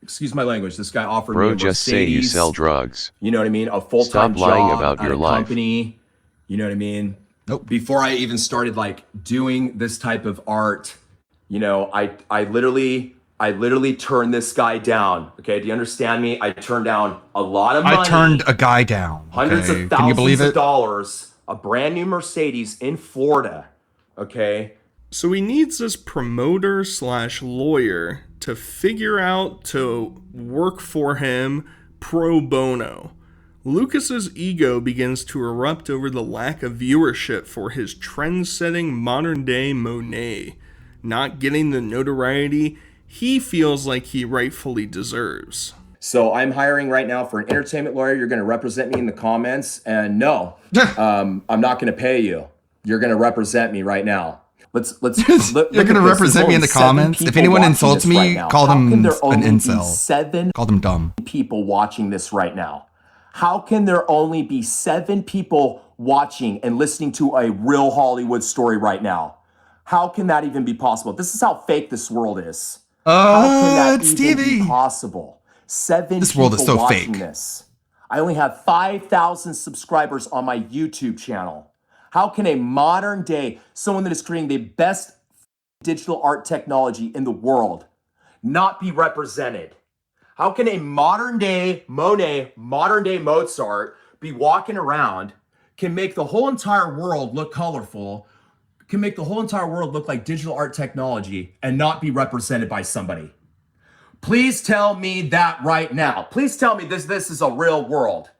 excuse my language, this guy offered me a Mercedes. Just say you sell drugs. You know what I mean? A full-time Stop lying job about at your a life. company. You know what I mean? Nope. Before I even started like doing this type of art, you know, I literally turned this guy down. Okay, do you understand me? I turned down a lot of money. I turned a guy down. Hundreds of Can you believe thousands of it? dollars, a brand new Mercedes in Florida. Okay. So he needs this promoter / lawyer to figure out to work for him pro bono. Lucas's ego begins to erupt over the lack of viewership for his trend-setting modern-day Monet, not getting the notoriety he feels like he rightfully deserves. So I'm hiring right now for an entertainment lawyer. You're going to represent me in the comments, and no, I'm not going to pay you. You're going to represent me right now. Let's You're going to represent me in the comments. If anyone insults me, call them an incel. Call them dumb. People watching this right now. How can there only be 7 people watching and listening to a real Hollywood story right now? How can that even be possible? This is how fake this world is. How can that even be possible? 7 This people world is so watching fake. this. I only have 5,000 subscribers on my YouTube channel. How can a modern day, someone that is creating the best digital art technology in the world, not be represented? How can a modern day Monet, modern day Mozart be walking around, can make the whole entire world look colorful, can make the whole entire world look like digital art technology, and not be represented by somebody? Please tell me that right now. Please tell me this is a real world.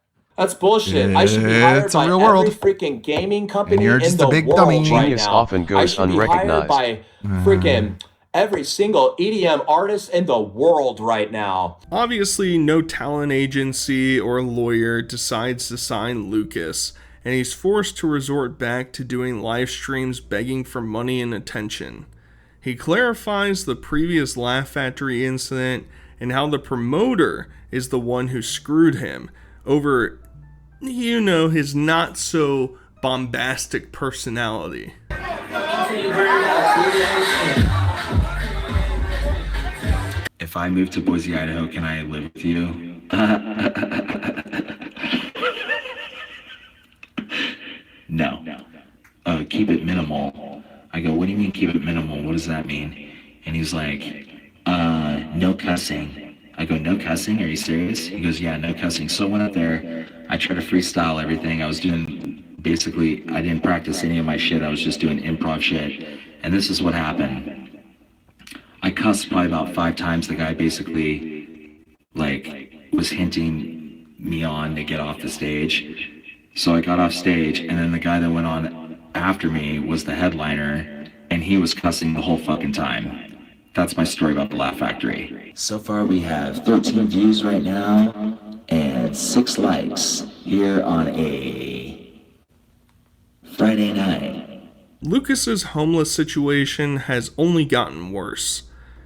That's bullshit. I should be hired It's a by real every world. freaking gaming company you're in just the a big world dummy. right Genius now. often I goes should be hired unrecognized. by freaking every single EDM artist in the world right now. Obviously, no talent agency or lawyer decides to sign Lucas, and he's forced to resort back to doing live streams begging for money and attention. He clarifies the previous Laugh Factory incident and how the promoter is the one who screwed him over, his not so bombastic personality. If I move to Boise, Idaho, can I live with you? No. Keep it minimal. I go, what do you mean keep it minimal? What does that mean? And he's like, no cussing. I go, no cussing? Are you serious? He goes, yeah, no cussing. So I went up there. I tried to freestyle everything. I was doing, basically, I didn't practice any of my shit. I was just doing improv shit. And this is what happened. I cussed probably about 5 times. The guy basically, was hinting me on to get off the stage. So I got off stage, and then the guy that went on after me was the headliner, and he was cussing the whole fucking time. That's my story about the Laugh Factory. So far we have 13 views right now, and 6 likes here on a Friday night. Lucas's homeless situation has only gotten worse.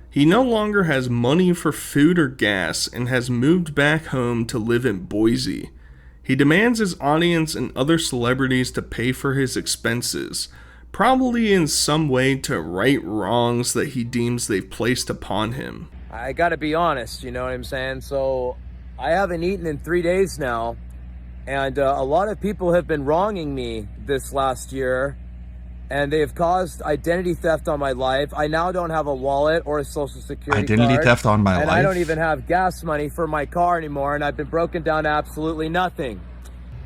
He no longer has money for food or gas and has moved back home to live in Boise. He demands his audience and other celebrities to pay for his expenses, probably in some way to right wrongs that he deems they've placed upon him. I gotta be honest, you know what I'm saying? So, I haven't eaten in 3 days now, and a lot of people have been wronging me this last year, and they have caused identity theft on my life. I now don't have a wallet or a social security Identity card, theft on my and life? I don't even have gas money for my car anymore, and I've been broken down to absolutely nothing.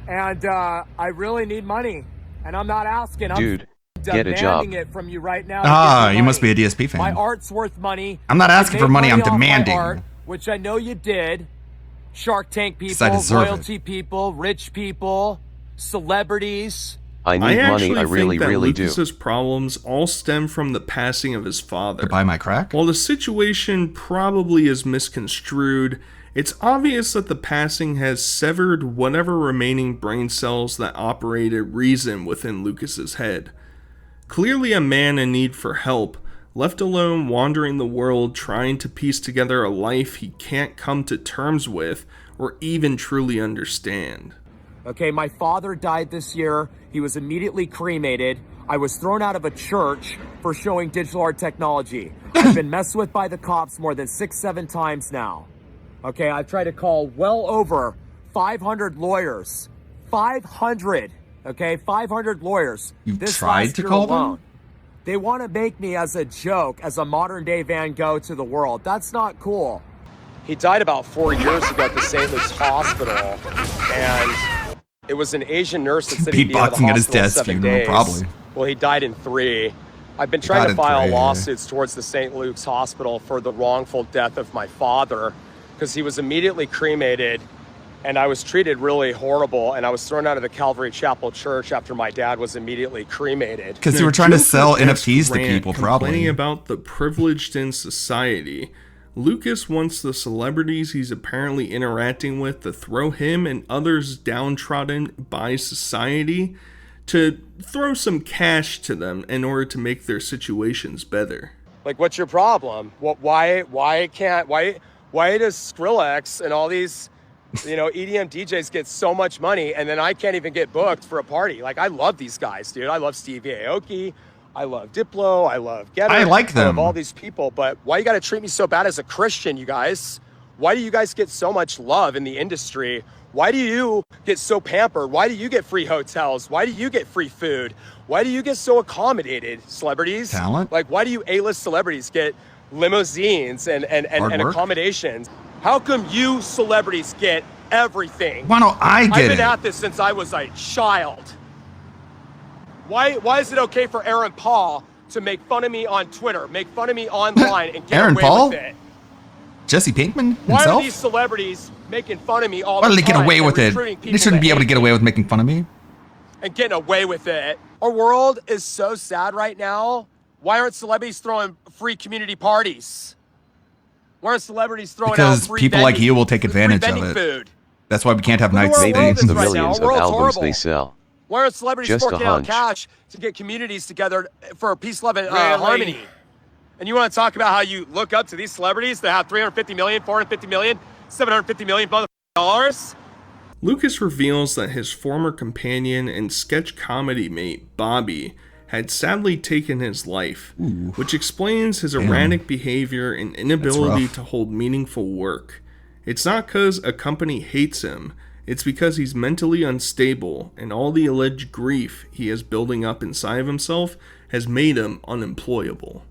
And I really need money, and I'm not asking. Dude, I'm get a job. demanding it from you right now. You must be a DSP fan. My art's worth money. I'm not asking You for made money, I'm off my demanding. art, which I know you did. Shark Tank 'Cause I people, deserve it. royalty people, rich people, celebrities. I need money, actually I really, think that really do. Lucas's problems all stem from the passing of his father. To buy my crack? While the situation probably is misconstrued, it's obvious that the passing has severed whatever remaining brain cells that operated reason within Lucas's head. Clearly a man in need for help, left alone wandering the world trying to piece together a life he can't come to terms with or even truly understand. Okay, my father died this year. He was immediately cremated. I was thrown out of a church for showing digital art technology. I've been messed with by the cops more than 6-7 times now. Okay, I've tried to call well over 500 lawyers. 500! Okay, 500 lawyers. You've This tried last to year call them? alone. They want to make me as a joke, as a modern day Van Gogh to the world. That's not cool. He died about 4 years ago at the St. Luke's Hospital, and it was an Asian nurse that said he'd be out of the Beatboxing at his hospital in desk 7 funeral, days. probably. Well, he died in 3. I've been He trying died to in file 3. lawsuits towards the St. Luke's Hospital for the wrongful death of my father, because he was immediately cremated, and I was treated really horrible, and I was thrown out of the Calvary Chapel Church after my dad was immediately cremated. Because you were trying to Now, sell Joker NFTs to rant people, complaining probably. about the privileged in society. Lucas wants the celebrities he's apparently interacting with to throw him and others downtrodden by society to throw some cash to them in order to make their situations better. Like, what's your problem? Why does Skrillex and all these, EDM DJs get so much money, and then I can't even get booked for a party? Like, I love these guys, dude. I love Stevie Aoki. I love Diplo. I love Getter. I like I love them. all these people, but why you gotta treat me so bad as a Christian, you guys? Why do you guys get so much love in the industry? Why do you get so pampered? Why do you get free hotels? Why do you get free food? Why do you get so accommodated, celebrities? Talent? Like, why do you A-list celebrities get limousines and Hard work? accommodations? How come you celebrities get everything? Why don't I get I've been it? at this since I was a child. Why is it okay for Aaron Paul to make fun of me on Twitter, make fun of me online, and get Aaron away Paul? with it? Jesse Pinkman Why are himself? these celebrities making fun of me all Why the did they time. get away and with it? recruiting They people shouldn't to be able to hate get me away with making fun of me. and getting away with it. Our world is so sad right now. Why aren't celebrities throwing free community parties? Why aren't celebrities throwing out Because free people like vending- you will take free advantage of vending it. food? That's why we can't have night Maybe Maybe stays. it's the right now. millions of World's albums horrible. they sell. Why aren't celebrities Just a forking out hunch. cash to get communities together for peace, love, and Really? harmony? And you want to talk about how you look up to these celebrities that have 350 million, 450 million, 750 million dollars? Lucas reveals that his former companion and sketch comedy mate, Bobby, had sadly taken his life, which explains his erratic behavior and inability rough. to hold meaningful work. It's not because a company hates him, it's because he's mentally unstable, and all the alleged grief he is building up inside of himself has made him unemployable.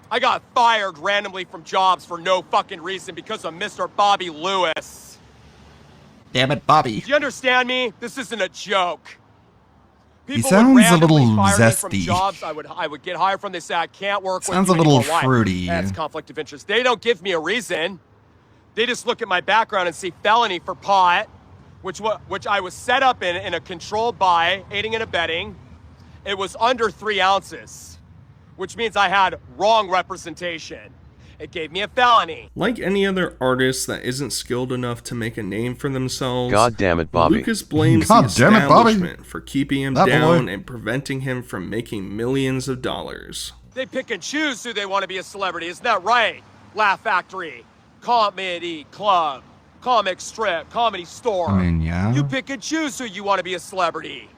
I got fired randomly from jobs for no fucking reason because of Mr. Bobby Lewis. Damn it, Bobby. Do you understand me? This isn't a joke. People sounds would a little randomly fire me from zesty. jobs I would get hired from. They say I can't work Sounds with a you little anymore. Why? fruity. That's conflict of interest. They don't give me a reason. They just look at my background and see felony for pot, which I was set up in a controlled buy, aiding and abetting. It was under 3 ounces, which means I had wrong representation. It gave me a felony. Like any other artist that isn't skilled enough to make a name for themselves, God damn it, Bobby. Lucas blames God the damn it, Bobby. establishment for keeping him That boy. down and preventing him from making millions of dollars. They pick and choose who they want to be a celebrity. Isn't that right? Laugh Factory, Comedy Club, Comic Strip, Comedy Store. I mean, yeah. You pick and choose who you want to be a celebrity.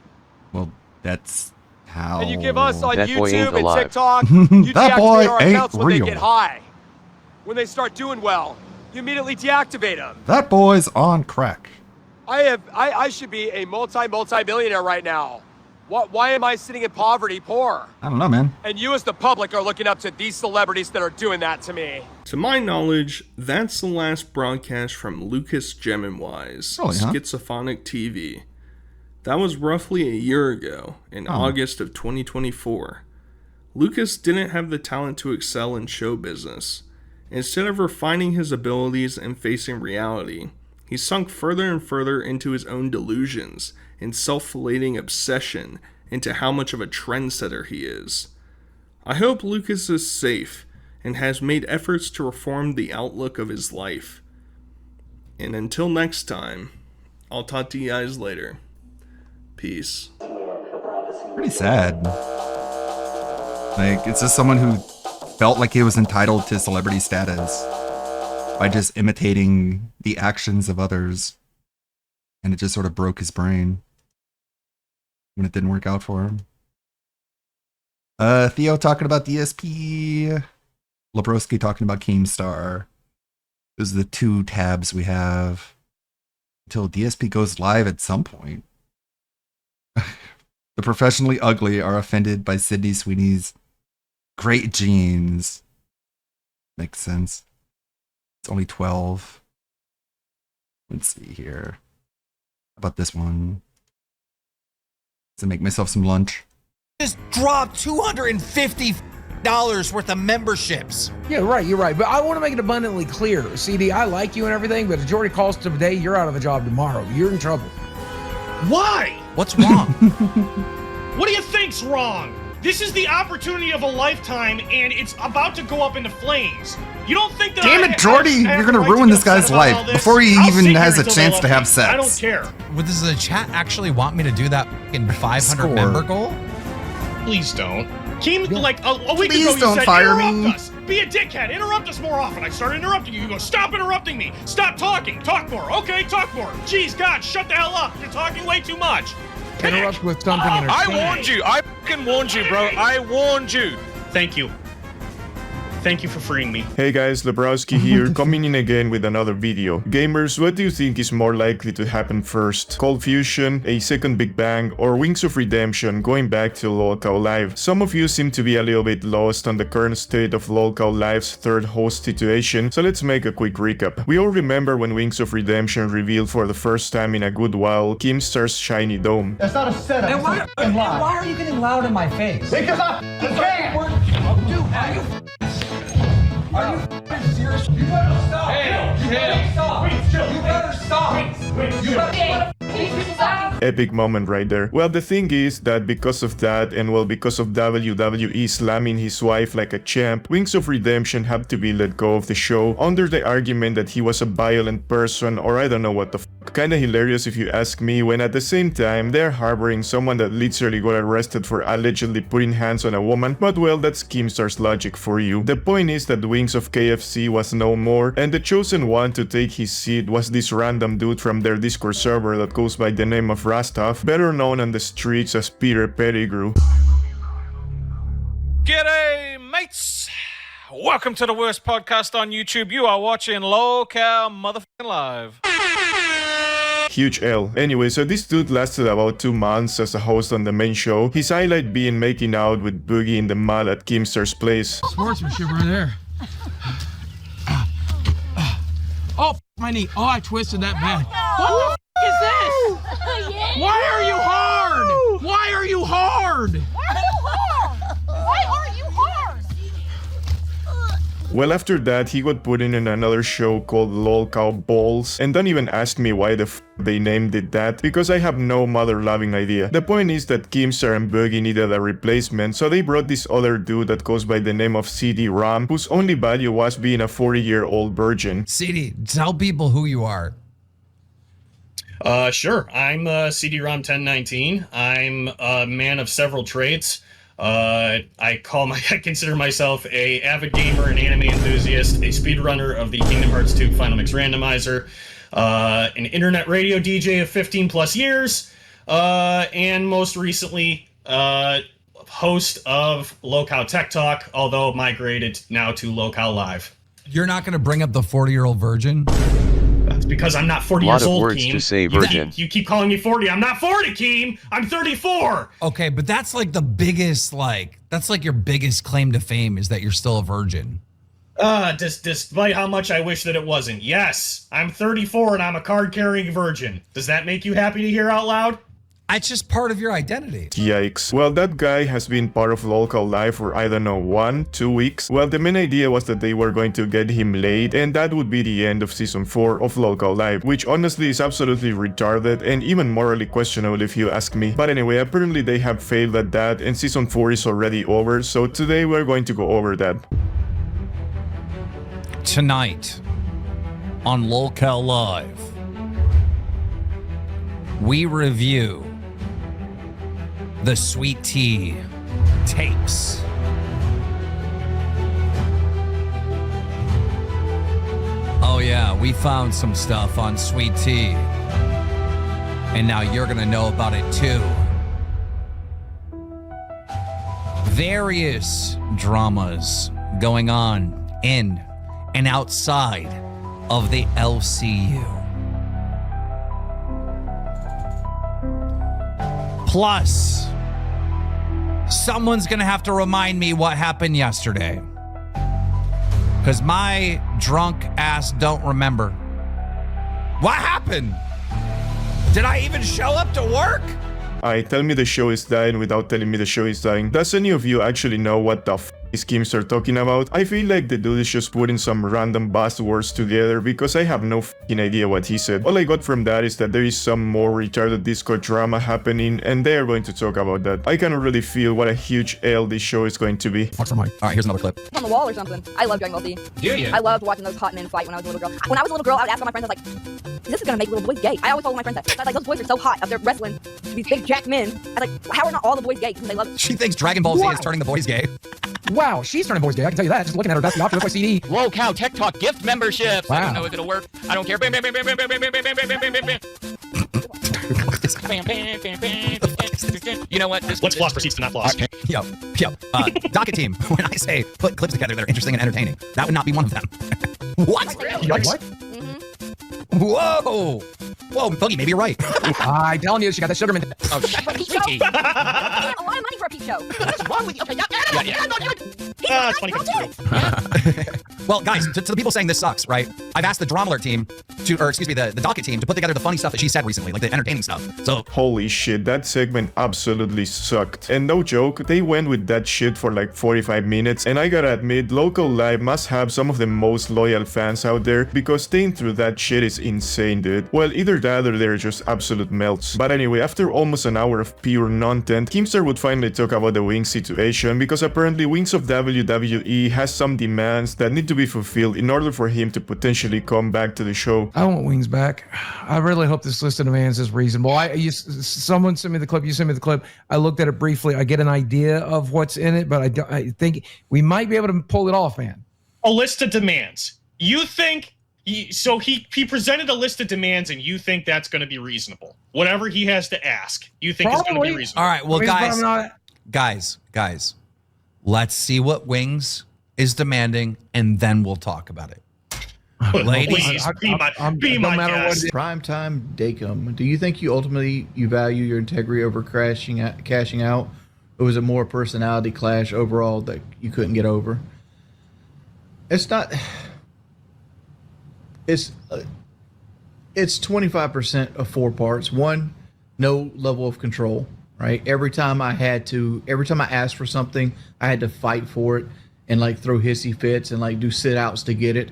Well, that's how. And you give us on That boy ain't YouTube and alive. TikTok, you That boy deactivate our ain't accounts when real. they get high. When they start doing well, you immediately deactivate them. That boy's on crack. I should be a multi-millionaire right now. Why am I sitting in poverty poor? I don't know, man. And you as the public are looking up to these celebrities that are doing that to me. To my knowledge, that's the last broadcast from Lucas Gemmenwise, Really, huh? Schizophonic TV. That was roughly a year ago, in August of 2024. Lucas didn't have the talent to excel in show business. Instead of refining his abilities and facing reality, he sunk further and further into his own delusions and self-flating obsession into how much of a trendsetter he is. I hope Lucas is safe and has made efforts to reform the outlook of his life. And until next time, I'll talk to you guys later. Peace. Pretty sad. Like, it's just someone who felt like he was entitled to celebrity status by just imitating the actions of others. And it just sort of broke his brain when it didn't work out for him. Theo talking about DSP. Lebroski talking about Keemstar. Those are the 2 tabs we have until DSP goes live at some point. The professionally ugly are offended by Sydney Sweeney's great genes. Makes sense. It's only 12. Let's see here. How about this one? To make myself some lunch. Just dropped $250 worth of memberships. Yeah, right, you're right. But I want to make it abundantly clear. CD, I like you and everything, but if Jordy calls today, you're out of a job tomorrow. You're in trouble. Why? What's wrong? What do you think's wrong? This is the opportunity of a lifetime, and it's about to go up into flames. You don't think that Damn it, Jordy! You're gonna ruin this guy's life before he even has a chance to have sex. I don't care. Well, does the chat actually want me to do that in 500 member goal? Please don't. Keem, like a week Please ago, you don't said, fire interrupt me. us. Be a dickhead. Interrupt us more often. I started interrupting you. You go, stop interrupting me. Stop talking. Talk more. Okay, talk more. Jeez, God, shut the hell up. You're talking way too much. Interrupt with something I entertaining. warned you. I fucking warned you, bro. I warned you. Thank you. Thank you for freeing me. Hey guys, Lebrowski here, coming in again with another video. Gamers, what do you think is more likely to happen first? Cold Fusion, a second Big Bang, or Wings of Redemption going back to LOLcow Live? Some of you seem to be a little bit lost on the current state of LOLcow Live's third host situation, so let's make a quick recap. We all remember when Wings of Redemption revealed for the first time in a good while Keemstar's shiny dome. That's not a setup. And why are you getting loud in my face? Because I can. Dude, are you serious You better stop. Hey, stop. You better stop. You better Epic moment right there. Well, the thing is that because of that, and well, because of WWE slamming his wife like a champ, Wings of Redemption had to be let go of the show under the argument that he was a violent person, or I don't know what the f. Kinda hilarious if you ask me, when at the same time they're harboring someone that literally got arrested for allegedly putting hands on a woman, but well, that's Keemstar's logic for you. The point is that Wings of KFC was no more, and the chosen one to take his seat was this random dude from their Discord server that goes by the name of Rastaf, better known on the streets as Peter Pettigrew. G'day, mates! Welcome to the worst podcast on YouTube. You are watching Locale Motherfucking Live. Huge L. Anyway, so this dude lasted about 2 months as a host on the main show, his highlight being making out with Boogie in the mall at Keemstar's place. Sportsmanship right there. Oh, my knee. Oh, I twisted that bad. What the is this? Why are you hard? Why are you hard? Why are you hard? Well, after that, he got put in another show called LOL Cow Balls, and don't even ask me why the f they named it that, because I have no mother-loving idea. The point is that Keemstar and Boogie needed a replacement, so they brought this other dude that goes by the name of CD-ROM, whose only value was being a 40-year-old virgin. CD, tell people who you are. Sure. I'm CD-ROM 1019. I'm a man of several trades. I consider myself a avid gamer, an anime enthusiast, a speedrunner of the Kingdom Hearts 2 Final Mix Randomizer, an internet radio DJ of 15 plus years, and most recently, host of Locale Tech Talk, although migrated now to Locale Live. You're not going to bring up the 40-year-old virgin? That's because I'm not 40 years old, words Keem. to say virgin. You keep calling me 40. I'm not 40, Keem. I'm 34. Okay, but that's like the biggest, that's like your biggest claim to fame is that you're still a virgin. Despite how much I wish that it wasn't. Yes, I'm 34 and I'm a card-carrying virgin. Does that make you happy to hear out loud? It's just part of your identity. Yikes. Well, that guy has been part of Locale Live for, I don't know, 1-2 weeks. Well, the main idea was that they were going to get him laid, and that would be the end of Season 4 of Locale Live, which honestly is absolutely retarded and even morally questionable if you ask me. But anyway, apparently they have failed at that, and Season 4 is already over, so today we're going to go over that. Tonight, on Locale Live, we review the Sweet Tea tapes. Oh yeah, we found some stuff on Sweet Tea. And now you're gonna know about it too. Various dramas going on in and outside of the LCU. Plus, someone's gonna have to remind me what happened yesterday. Because my drunk ass don't remember. What happened? Did I even show up to work? Tell me the show is dying without telling me the show is dying. Does any of you actually know what the f is Keemstar talking about? I feel like the dude is just putting some random buzzwords together because I have no f***ing idea what he said. All I got from that is that there is some more retarded Discord drama happening and they are going to talk about that. I can really feel what a huge L this show is going to be. Alright, here's another clip. On the wall or something. I love Dragon Ball Z. Do you? I loved watching those hot men fight when I was a little girl. When I was a little girl, I would ask all my friends, I was like, this is gonna make little boys gay. I always told my friends that. I was like, those boys are so hot. They're wrestling these big jacked men. I was like, how are not all the boys gay? Because they love it. She thinks Dragon Ball Z is turning the boys gay. Wow, she's turning boys gay. I can tell you that. Just looking at her best outfit, looks like CD. Locale Tech Talk gift memberships. Wow. I don't know if it'll work. I don't care. Bam, bam, bam, bam, bam, bam, bam, bam, bam, bam, bam, bam, bam. You know what? Let's floss proceeds to not floss. Yo, Docket team, when I say put clips together that are interesting and entertaining, that would not be one of them. What? Really? What? Whoa! Whoa, Boogie, maybe you're right. I'm telling you, she got that sugar mint. Oh, shit. For a peep show? A lot of money for a peep show. What's wrong with you? Okay, It's funny because it's true. Well, guys, to the people saying this sucks, right? I've asked the Drama Alert team the docket team to put together the funny stuff that she said recently, like the entertaining stuff. So holy shit, that segment absolutely sucked. And no joke, they went with that shit for like 45 minutes, and I gotta admit, Local Live must have some of the most loyal fans out there, because staying through that shit is insane, dude. Well, either that or they're just absolute melts. But anyway, after almost an hour of pure non-tent, Keemstar would finally talk about the Wings situation, because apparently Wings of WWE has some demands that need to be fulfilled in order for him to potentially come back to the show. I want Wings back. I really hope this list of demands is reasonable. Someone sent me the clip. You sent me the clip. I looked at it briefly. I get an idea of what's in it, but I think we might be able to pull it off, man. A list of demands. You think so? He presented a list of demands, and you think that's going to be reasonable? Whatever he has to ask, you think is going to be reasonable? All right, well, guys, let's see what Wings is demanding, and then we'll talk about it. Ladies, please, be my guest. Primetime Dacom. Do you think you ultimately value your integrity over cashing out, or was it more a personality clash overall that you couldn't get over? It's not. It's 25% of 4 parts. One, no level of control. Right. Every time I asked for something, I had to fight for it and like throw hissy fits and like do sit outs to get it.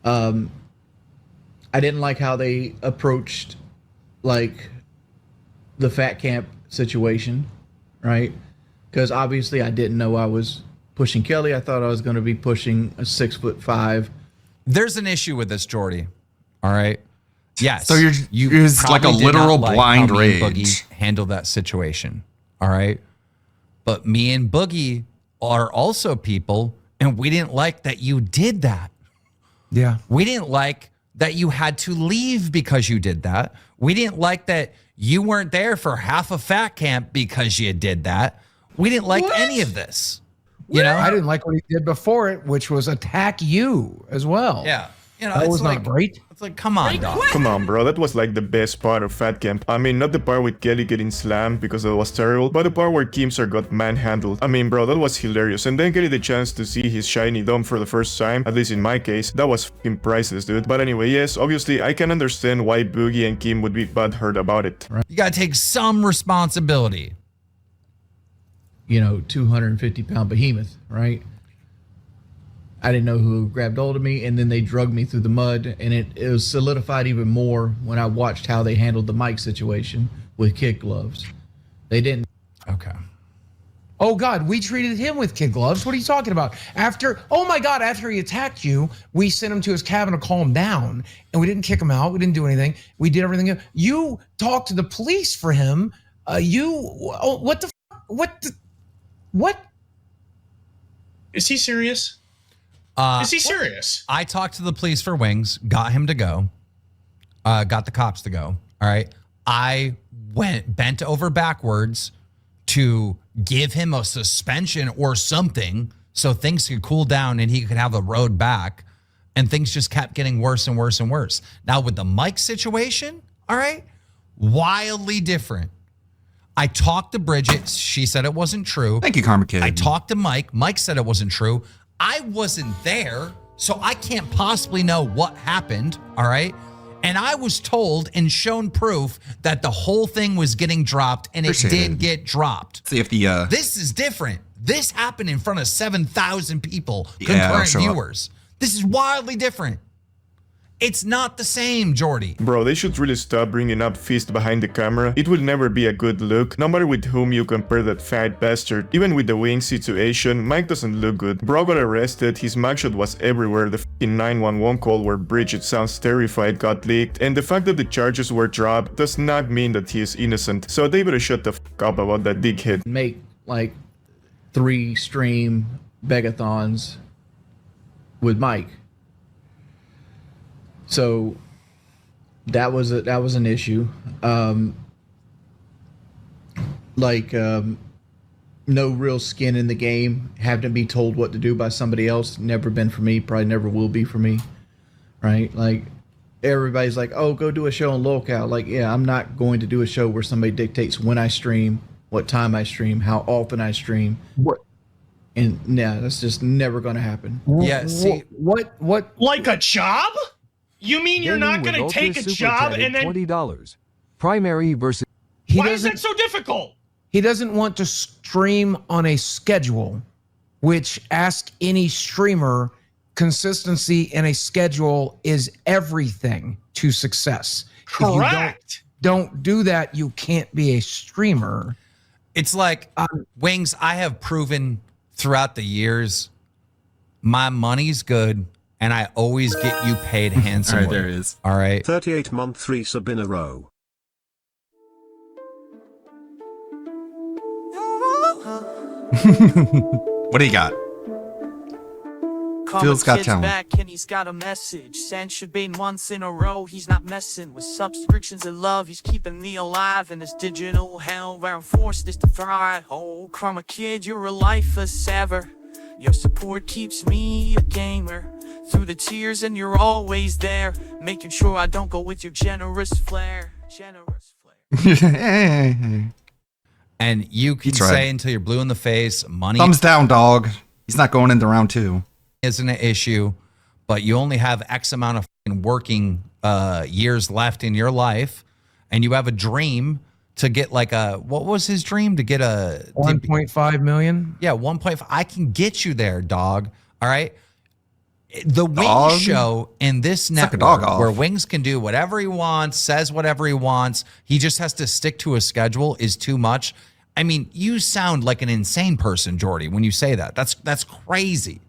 I didn't like how they approached like the fat camp situation, right? Because obviously I didn't know I was pushing Kelly. I thought I was going to be pushing a 6'5". There's an issue with this, Jordy. All right. Yes. So you're like a literal blind how rage. Me and Boogie handled that situation. All right. But me and Boogie are also people, and we didn't like that you did that. Yeah. We didn't like that you had to leave because you did that. We didn't like that you weren't there for half of Fat Camp because you did that. We didn't like any of this. You know, I didn't like what he did before it, which was attack you as well. Yeah. You know, that it's was like, not great. It's like, come on, dog. Come on, bro. That was like the best part of Fat Camp. I mean, not the part with Kelly getting slammed because it was terrible, but the part where Keemstar got manhandled. I mean, bro, that was hilarious. And then getting the chance to see his shiny dome for the first time, at least in my case, that was fucking priceless, dude. But anyway, yes, obviously, I can understand why Boogie and Kim would be butthurt about it. You gotta take some responsibility. 250-pound behemoth, right? I didn't know who grabbed hold of me, and then they drugged me through the mud, and it was solidified even more when I watched how they handled the Mike situation with kid gloves. They didn't. Okay. Oh God, we treated him with kid gloves. What are you talking about? After he attacked you, we sent him to his cabin to calm down, and we didn't kick him out. We didn't do anything. We did everything. You talked to the police for him. What? Is he serious? Is he serious? I talked to the police for Wings, got him to go, got the cops to go. All right. I bent over backwards to give him a suspension or something so things could cool down and he could have a road back. And things just kept getting worse and worse and worse. Now with the Mike situation, all right, wildly different. I talked to Bridget. She said it wasn't true. Thank you, Karma Kid. I talked to Mike. Mike said it wasn't true. I wasn't there, so I can't possibly know what happened, all right? And I was told and shown proof that the whole thing was getting dropped, and it did get dropped. See if the This is different. This happened in front of 7,000 people, Yeah, concurrent sure. viewers. This is wildly different. It's not the same, Jordy. Bro, they should really stop bringing up Fist behind the camera. It will never be a good look, no matter with whom you compare that fat bastard. Even with the wing situation, Mike doesn't look good. Bro got arrested, his mugshot was everywhere, the f***ing 911 call where Bridget sounds terrified got leaked, and the fact that the charges were dropped does not mean that he is innocent. So they better shut the f*** up about that dickhead. Make like 3 stream begathons with Mike. So that was an issue. No real skin in the game, having to be told what to do by somebody else, never been for me, probably never will be for me, right? Like, everybody's like, oh, go do a show on Lolcow. Like, yeah, I'm not going to do a show where somebody dictates when I stream, what time I stream, how often I stream. And nah, that's just never going to happen. Yeah, see, what like a job? You mean you're not going to take a job and then $20. Primary versus. why is that so difficult? He doesn't want to stream on a schedule, which ask any streamer, consistency in a schedule is everything to success. Correct. If you don't do that, you can't be a streamer. It's like Wings, I have proven throughout the years my money's good and I always get you paid handsomely. All right, there it is. All right. 38-month 3 sub in a row. What do you got? Phil's got talent. Back and he's got a message. Sancho been once in a row. He's not messing with subscriptions and love. He's keeping me alive in this digital hell where I'm forced to thrive. Oh, Karma Kid, you're a lifer saver. Your support keeps me a gamer. Through the tears and you're always there, making sure I don't go with your generous flair. Generous flair. And you can tried. say until you're blue in the face, money Thumbs down, dog. He's not going into round 2. isn't an issue, but you only have X amount of fucking working years left in your life, and you have a dream to get like a, what was his dream? To get a 1.5 million? Yeah, 1.5. I can get you there, dog. All right. The Dog? Wings show in this Suck a network dog off. where Wings can do whatever he wants, says whatever he wants. He just has to stick to a schedule is too much. I mean, you sound like an insane person, Jordy, when you say that. That's crazy.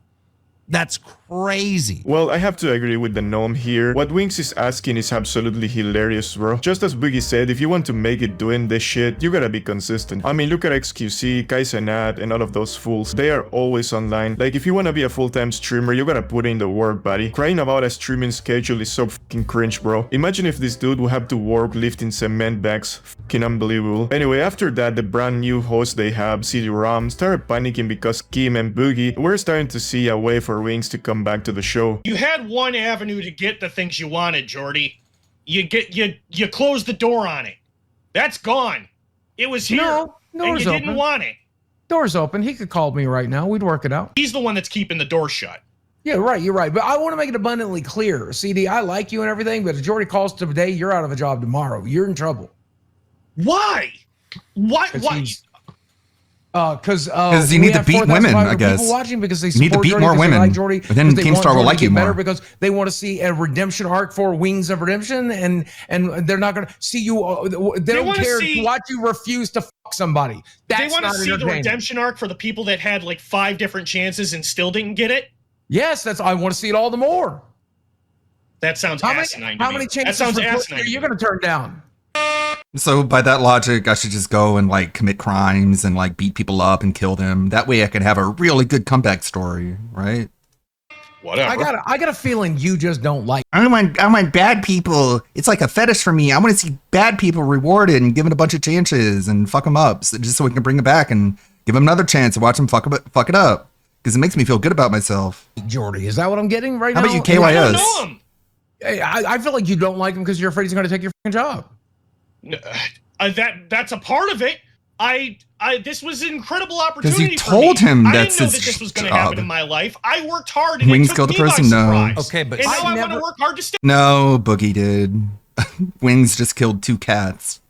That's crazy. Well, I have to agree with the gnome here. What Wings is asking is absolutely hilarious, bro. Just as Boogie said, if you want to make it doing this shit, you gotta be consistent. I mean, look at XQC, Kaizenat, and all of those fools. They are always online. Like, if you wanna be a full-time streamer, you gotta put in the work, buddy. Crying about a streaming schedule is so fucking cringe, bro. Imagine if this dude would have to work lifting cement bags. Fucking unbelievable. Anyway, after that, the brand new host they have, CD-ROM, started panicking because Kim and Boogie were starting to see a way for Wings to come back to the show. You had one avenue to get the things you wanted, Jordy. You closed the door on it. That's gone. It was here, No, and door's you didn't open. want it. Door's open. He could call me right now. We'd work it out. He's the one that's keeping the door shut. Yeah, right. You're right. But I want to make it abundantly clear. CD, I like you and everything, but if Jordy calls today, you're out of a job tomorrow. You're in trouble. Why? Why? Because you need to beat women, I guess. People watching because they You need to support beat Jordy more because they women, like Jordy, but then because they want Keemstar will Jordy like to you get better more. because they want to see a redemption arc for Wings of Redemption, and they're not going to see you. They don't wanna care see- to watch you refuse to fuck somebody. They That's want to not see the entertaining. redemption arc for the people that had like 5 different chances and still didn't get it. Yes, that's. I want to see it all the more. That sounds asinine to How me. many That chances sounds for asinine. you're going to turn down? So by that logic, I should just go and like commit crimes and like beat people up and kill them. That way I can have a really good comeback story, right? Whatever. I got a feeling you just don't like. I want bad people. It's like a fetish for me. I want to see bad people rewarded and given a bunch of chances and fuck them up, just so we can bring them back and give them another chance and watch them fuck it up. Because it makes me feel good about myself. Jordy, is that what I'm getting right How now? about you, KYS? I don't know him. I feel like you don't like him because you're afraid he's going to take your fucking job. That's a part of it. This was an incredible opportunity. you told for me. him I that's didn't know his that this was going to job. happen in my life. I worked hard and Wings it killed took the me person? by No. surprise. Okay, but and now I'm going to work hard to stay No, Boogie did. Wings just killed 2 cats.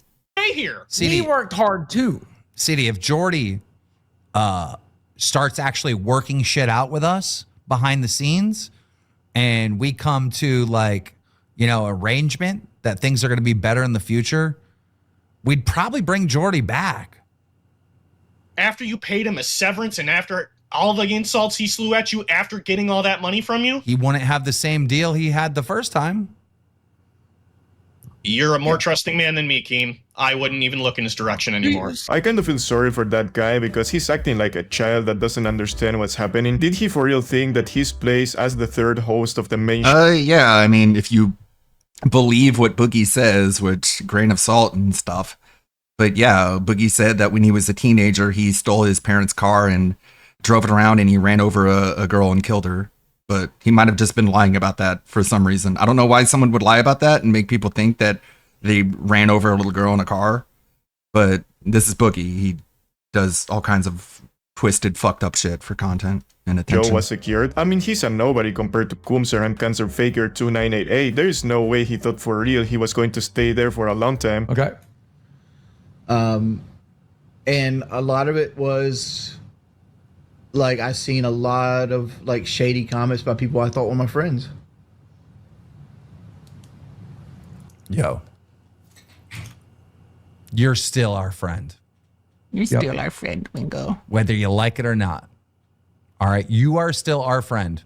here. He worked hard too. CD, if Jordy starts actually working shit out with us behind the scenes and we come to like, arrangement that things are going to be better in the future, we'd probably bring Jordy back. After you paid him a severance and after all the insults he slew at you after getting all that money from you, He wouldn't have the same deal he had the first time. you're a more trusting man than me, Keem. I wouldn't even look in his direction anymore. I kind of feel sorry for that guy because he's acting like a child that doesn't understand what's happening. Did he for real think that his place as the third host of the main Yeah, I mean, if you believe what Boogie says, which grain of salt and stuff. But yeah, Boogie said that when he was a teenager, he stole his parents' car and drove it around and he ran over a girl and killed her. But he might have just been lying about that for some reason. I don't know why someone would lie about that and make people think that they ran over a little girl in a car. But this is Boogie. He does all kinds of twisted, fucked up shit for content and Joe attention. was secured. I mean, he's a nobody compared to Kumser and Cancer Faker 2988. There is no way he thought for real he was going to stay there for a long time. Okay. And a lot of it was like I seen a lot of like shady comments by people I thought were my friends. Yo, you're still our friend. You're still our friend, Wingo. Whether you like it or not. All right, you are still our friend.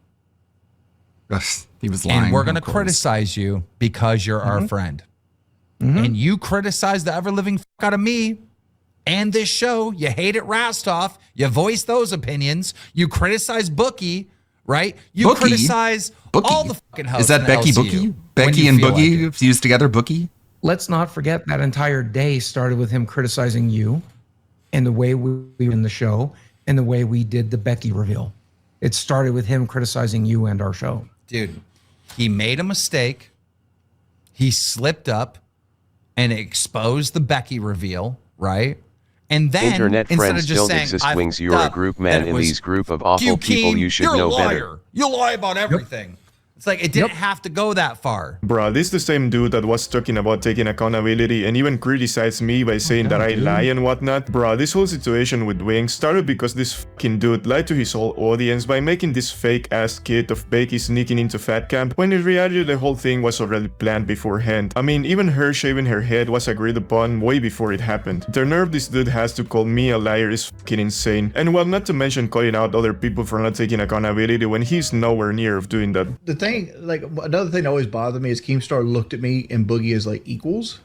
He was lying. And we're going to of course. criticize you because you're our friend. And you criticize the ever living fuck out of me and this show. You hate it, Rastoff. You voice those opinions. You criticize Bookie, right? You Bookie? criticize all the fucking hosts. Is that in Becky LCU Bookie? when Becky you and feel like Boogie it. fused together, Bookie? Let's not forget that entire day started with him criticizing you and the way we were in the show and the way we did the Becky reveal. It started with him criticizing you and our show. Dude, he made a mistake. He slipped up and exposed the Becky reveal, right? And then Internet instead friends of just don't saying, exist, "I Wings. You're fucked a up," group that man it in was, these group of awful people. Keem, You should you're a know liar. better. You lie about everything. It's like it didn't have to go that far. Bruh, this is the same dude that was talking about taking accountability and even criticized me by saying that I lie and whatnot. Bruh, this whole situation with Wings started because this fucking dude lied to his whole audience by making this fake ass kid of Becky sneaking into Fat Camp when in reality the whole thing was already planned beforehand. I mean, even her shaving her head was agreed upon way before it happened. The nerve this dude has to call me a liar is fucking insane. And well, not to mention calling out other people for not taking accountability when he's nowhere near of doing that. The thing, like another thing that always bothered me is Keemstar looked at me and Boogie as like equals,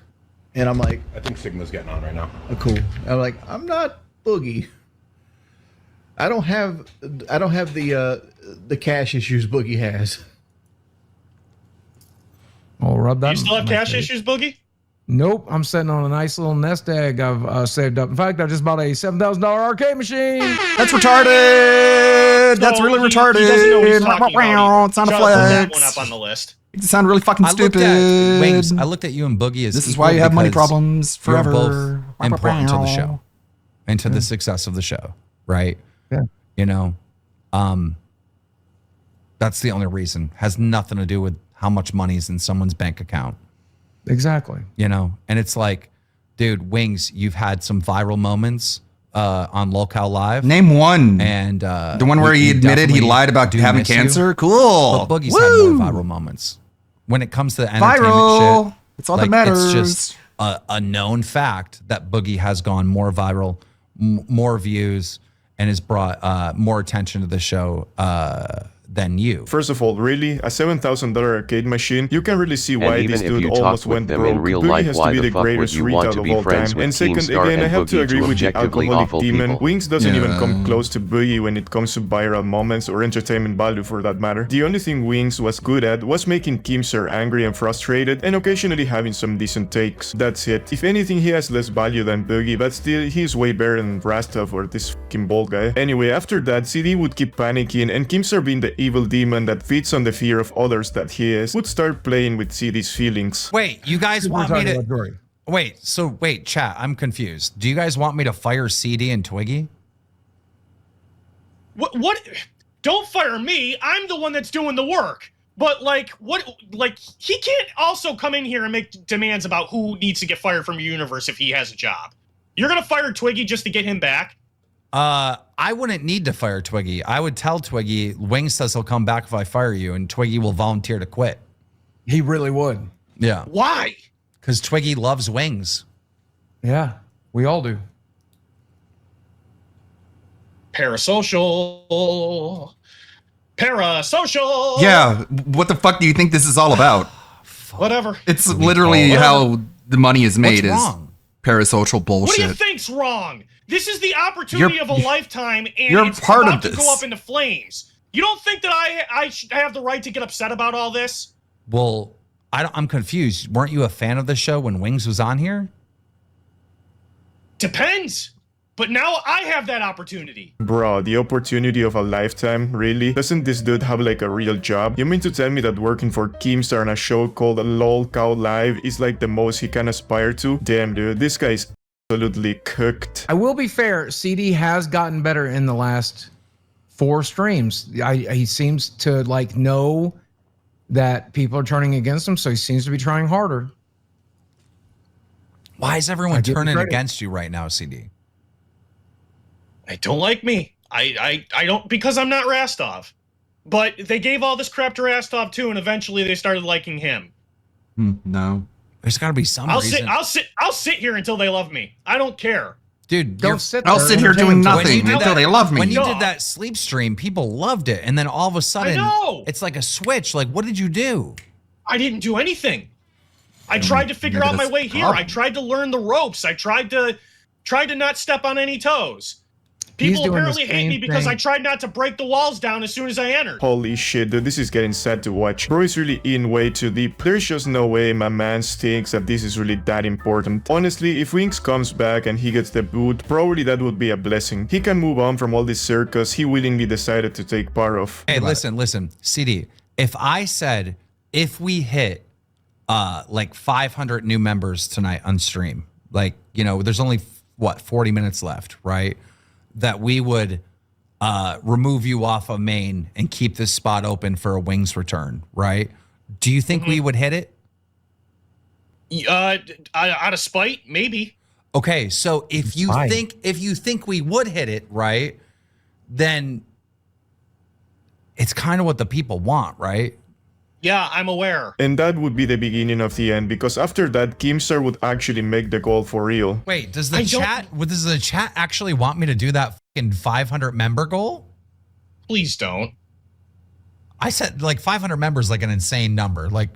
and I'm like, I think Sigma's getting on right now. oh, cool. I'm like, I'm not Boogie. I don't have the cash issues Boogie has. I'll rub that. Do you still have in my cash face. issues, Boogie? Nope, I'm sitting on a nice little nest egg I've saved up. In fact, I just bought a $7,000 arcade machine. That's retarded. That's So really he retarded. doesn't know what he's talking about. It's not a Just put that flex. one up on the list. You sound really fucking I looked stupid. at Wings. I looked at you and Boogie as This is equal why you have money because problems you're forever. both important to the show and to the success of the show, right? Yeah. You know, that's the only reason. Has nothing to do with how much money is in someone's bank account. Exactly. You know, and it's like, dude, Wings, you've had some viral moments on Locale Live. Name one. And The one where he we admitted he definitely lied about do having miss you. cancer? Cool. But Boogie's Woo. had more viral moments. When it comes to the entertainment Viral. shit, It's all that matters. It's just a known fact that Boogie has gone more viral, more views, and has brought more attention to the show than you. First of all, really, a $7,000 arcade machine, you can really see why And even this if dude you almost talked with went them broke. in real Boogie life, has why to be the the fuck would greatest you want retard to of be all friends time. with And second, Keemstar again, I and have to Boogie, agree two with the objectively alcoholic awful demon. people? Wings doesn't even come Yeah. close to Boogie when it comes to viral moments or entertainment value for that matter. The only thing Wings was good at was making Keemstar angry and frustrated and occasionally having some decent takes. That's it. If anything, he has less value than Boogie, but still, he's way better than Rastov or this fucking bald guy. Anyway, after that, CD would keep panicking and Keemstar, being the evil demon that feeds on the fear of others that he is, would start playing with CD's feelings. Wait, you guys We're want me talking to? about Dory. Wait, chat. I'm confused. Do you guys want me to fire CD and Twiggy? What? Don't fire me. I'm the one that's doing the work. But like, what? Like, he can't also come in here and make demands about who needs to get fired from your universe if he has a job. You're gonna fire Twiggy just to get him back? I wouldn't need to fire Twiggy. I would tell Twiggy, Wings says he'll come back if I fire you, and Twiggy will volunteer to quit. He really would. Yeah. Why? Because Twiggy loves Wings. Yeah, we all do. Parasocial. Yeah, what the fuck do you think this is all about? Whatever. It's literally how the money is made What's is wrong? parasocial What do you bullshit. think's wrong? This is the opportunity of a lifetime, and you're it's part about of to this. go up into flames. You don't think that I have the right to get upset about all this? Well, I'm confused. Weren't you a fan of the show when Wings was on here? Depends. But now I have that opportunity. Bro, the opportunity of a lifetime, really? Doesn't this dude have like a real job? You mean to tell me that working for Keemstar on a show called LOL Cow Live is like the most he can aspire to? Damn dude, this guy is absolutely cooked. I will be fair. CD has gotten better in the last 4 streams. He seems to like know that people are turning against him, so he seems to be trying harder. Why is everyone turning against you right now, CD? They don't like me. I don't, because I'm not Rastov. But they gave all this crap to Rastov too, and eventually they started liking him. No. There's got to be some reason. I'll sit here until they love me. I don't care. Dude, I'll sit here doing nothing until they love me. When you did that sleep stream, people loved it, and then all of a sudden, it's like a switch. Like, what did you do? I didn't do anything. I tried to figure out my way here. I tried to learn the ropes. I tried to not step on any toes. People apparently hate me because I tried not to break the walls down as soon as I entered. Holy shit, dude, this is getting sad to watch. Bro is really in way too deep. There's just no way my man thinks that this is really that important. Honestly, if Winks comes back and he gets the boot, probably that would be a blessing. He can move on from all this circus he willingly decided to take part of. Hey, listen, CD. If I said if we hit like 500 new members tonight on stream, like, you know, there's only 40 minutes left, right? That we would remove you off of main and keep this spot open for a Wings return, right? Do you think we would hit it? Out of spite, maybe. Okay, so if you think we would hit it, right, then it's kind of what the people want, right? Yeah, I'm aware. And that would be the beginning of the end, because after that, Keemstar would actually make the goal for real. Wait, does the chat actually want me to do that fucking 500 member goal? Please don't. I said like 500 members, like an insane number. Like,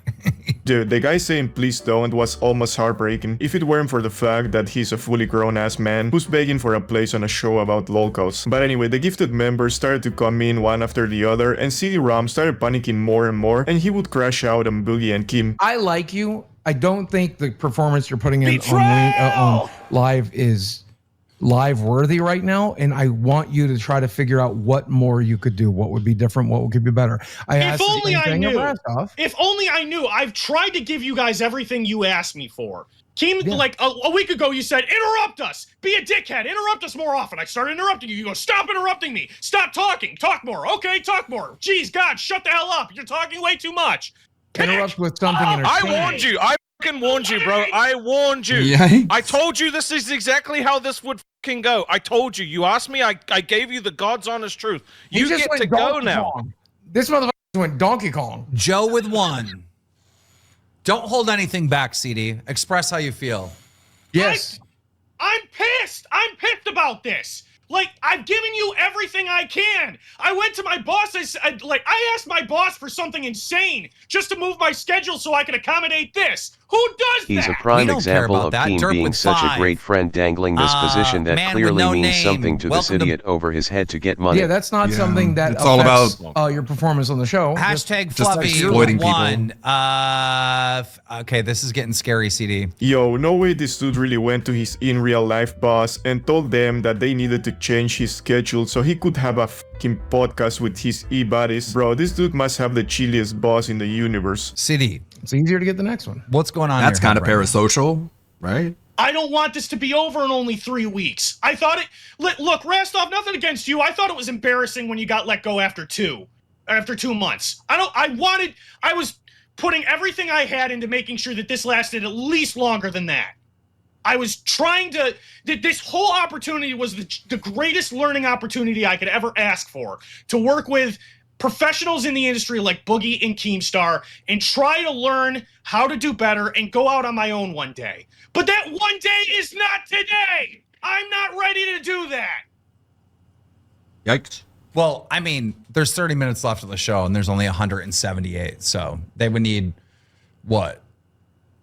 dude, the guy saying please don't was almost heartbreaking if it weren't for the fact that he's a fully grown ass man who's begging for a place on a show about locals. But anyway, the gifted members started to come in one after the other, and CD-ROM started panicking more and more, and he would crash out on Boogie and Kim. I like you. I don't think the performance you're putting in on live is live worthy right now, and I want you to try to figure out what more you could do, what would be different, what could be better. If only I knew. I've tried to give you guys everything you asked me for. Like a week ago, you said, interrupt us, be a dickhead, interrupt us more often. I started interrupting you. You go, stop interrupting me, stop talking, talk more. Okay, talk more. Jeez, God, shut the hell up. You're talking way too much. Interrupt with something entertaining. I warned you. I fucking warned you, bro. I warned you. Yikes. I told you this is exactly how this would fucking go. I told you. You asked me. I gave you the God's honest truth. You get to go now. This motherfucker went Donkey Kong. Joe with 1. Don't hold anything back, CD. Express how you feel. Yes. I'm pissed. I'm pissed about this. Like, I've given you everything I can. I went to my boss. I asked my boss for something insane just to move my schedule so I could accommodate this. Who does that? He's a prime example of Keem being such a great friend, dangling this position that clearly means something to this idiot over his head to get money. Yeah, that's not something that it's all about your performance on the show. Hashtag Fluffy1. Okay, this is getting scary, CD. Yo, no way this dude really went to his in real life boss and told them that they needed to change his schedule so he could have a fucking podcast with his e-buddies. Bro, this dude must have the chilliest boss in the universe. CD. It's easier to get the next one. What's going on? That's kind of parasocial, right? I don't want this to be over in only 3 weeks. I thought it. Look, Rastov, nothing against you. I thought it was embarrassing when you got let go after 2 months. I was putting everything I had into making sure that this lasted at least longer than that. I was trying to. This whole opportunity was the greatest learning opportunity I could ever ask for, to work with professionals in the industry like Boogie and Keemstar and try to learn how to do better and go out on my own one day. But that one day is not today. I'm not ready to do that. Yikes. Well, I mean, there's 30 minutes left of the show and there's only 178. So they would need, what,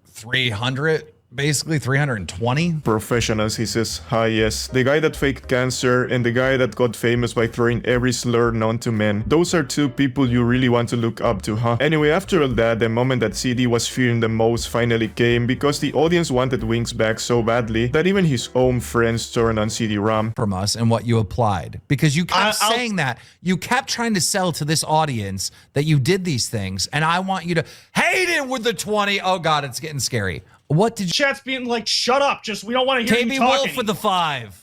300? Basically 320 professionals, he says. Yes, the guy that faked cancer and the guy that got famous by throwing every slur known to men. Those are 2 people you really want to look up to, huh? Anyway, after all that, the moment that CD was fearing the most finally came, because the audience wanted Winks back so badly that even his own friends turned on CD-ROM from us and what you applied, because you kept saying that. You kept trying to sell to this audience that you did these things, and I want you to hate it with the 20. Oh God, it's getting scary. What did chat's being like, shut up, just we don't want to hear KB you talking. Wolf with the 5.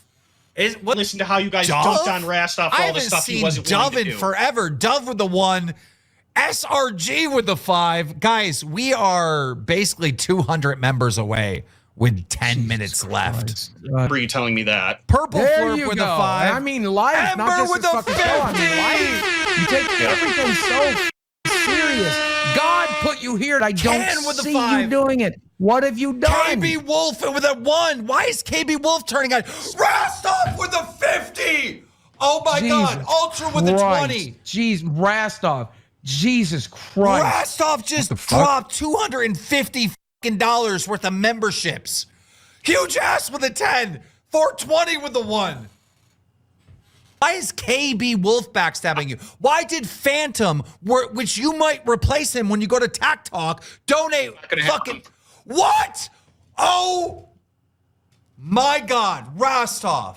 Listen to how you guys Dove? dunked on Rastov for all the stuff he wasn't willing Dove to in do. forever. Dove with the 1. SRG with the 5. Guys, we are basically 200 members away with 10 minutes left. Remember you telling me that? Purple There Flurp you with go. the 5. I mean, life, not Ember just with this the fucking show. I mean, 50. life. You take everything so serious. God put you here, and I don't Ken with the see 5. you doing it. What have you done? KB Wolf with a 1. Why is KB Wolf turning on? Rastov with the 50. Oh my God. Ultra with the 20. Jeez, Rastov. Jesus Christ. Rastov just dropped $250 worth of memberships. Huge ass with a 10. 420 with the 1. Why is KB Wolf backstabbing you? Why did Phantom, which you might replace him when you go to Tac Talk, donate fucking... What? Oh my God, Rastov.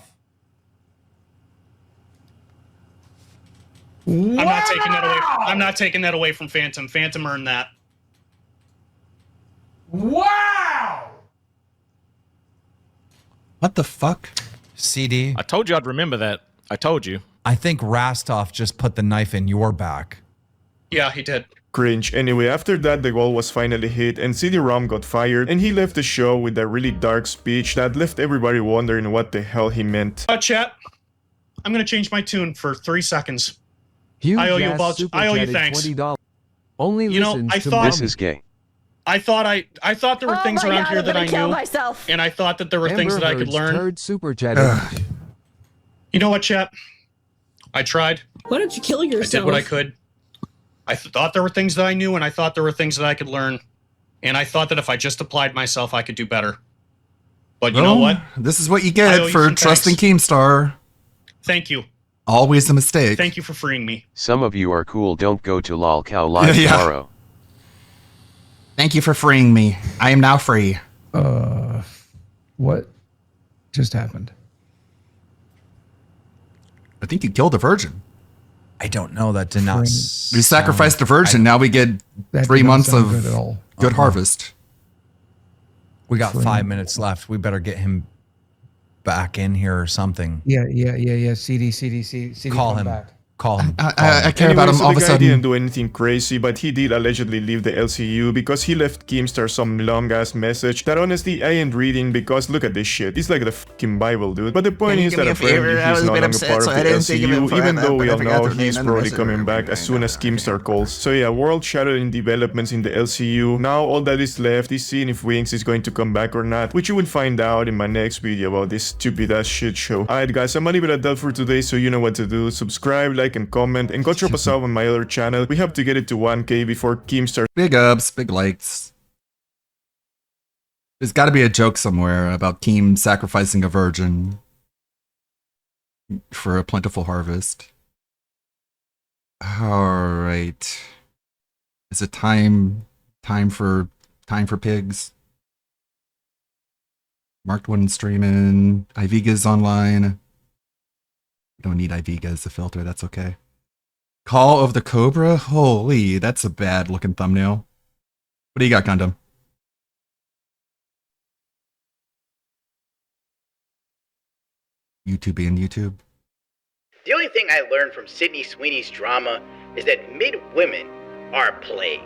I'm not taking that away. I'm not taking that away from Phantom. Phantom earned that. Wow. What the fuck? CD. I told you I'd remember that. I told you. I think Rastov just put the knife in your back. Yeah, he did. Cringe. Anyway, after that, the goal was finally hit and CD-ROM got fired and he left the show with a really dark speech that left everybody wondering what the hell he meant. Chat, I'm gonna change my tune for 3 seconds. Huge I owe you a ass bunch. super I owe you chatted thanks. $20. Only You know, listens I to thought- This is gay. I thought there were things around here that I knew, myself. and I thought that there were things that I could learn. Third super chatted. You know what, chat? I tried. Why don't you kill yourself? I did what I could. I thought there were things that I knew, and I thought there were things that I could learn. And I thought that if I just applied myself, I could do better. But you know what? This is what you I owe get you for some trusting thanks. Keemstar. Thank you. Always a mistake. Thank you for freeing me. Some of you are cool. Don't go to Lol Cow Live Yeah. tomorrow. Thank you for freeing me. I am now free. What just happened? I think you killed a virgin. I don't know. That did not. We sacrificed a virgin. Now we get That 3 did not months sound of good at all. good harvest. We got 5 minutes left. We better get him back in here or something. Yeah. CD. Call come him. back. Call him. I care about him so all of the a guy sudden. didn't do anything crazy, but he did allegedly leave the LCU because he left Keemstar some long-ass message that honestly I ain't reading because look at this shit. It's like the fucking Bible, dude. But the point is that apparently he's no longer part of the LCU, even though we all know he's probably coming back as soon as Keemstar calls. So yeah, world shadowing developments in the LCU. Now all that is left is seeing if Wings is going to come back or not, which you will find out in my next video about this stupid-ass shit show. Alright guys, I'm gonna leave it at that for today, so you know what to do. Subscribe, like, and comment, and go drop us out on my other channel. We have to get it to 1K before Keemstar. Big ups, big likes. There's got to be a joke somewhere about Keem sacrificing a virgin for a plentiful harvest. All right. Is it time for pigs? Marked one streaming. Iviga's online. We don't need Iviga as a filter. That's okay. Call of the Cobra? Holy, that's a bad looking thumbnail. What do you got, Gundam? YouTube being YouTube. The only thing I learned from Sydney Sweeney's drama is that mid-women are a plague.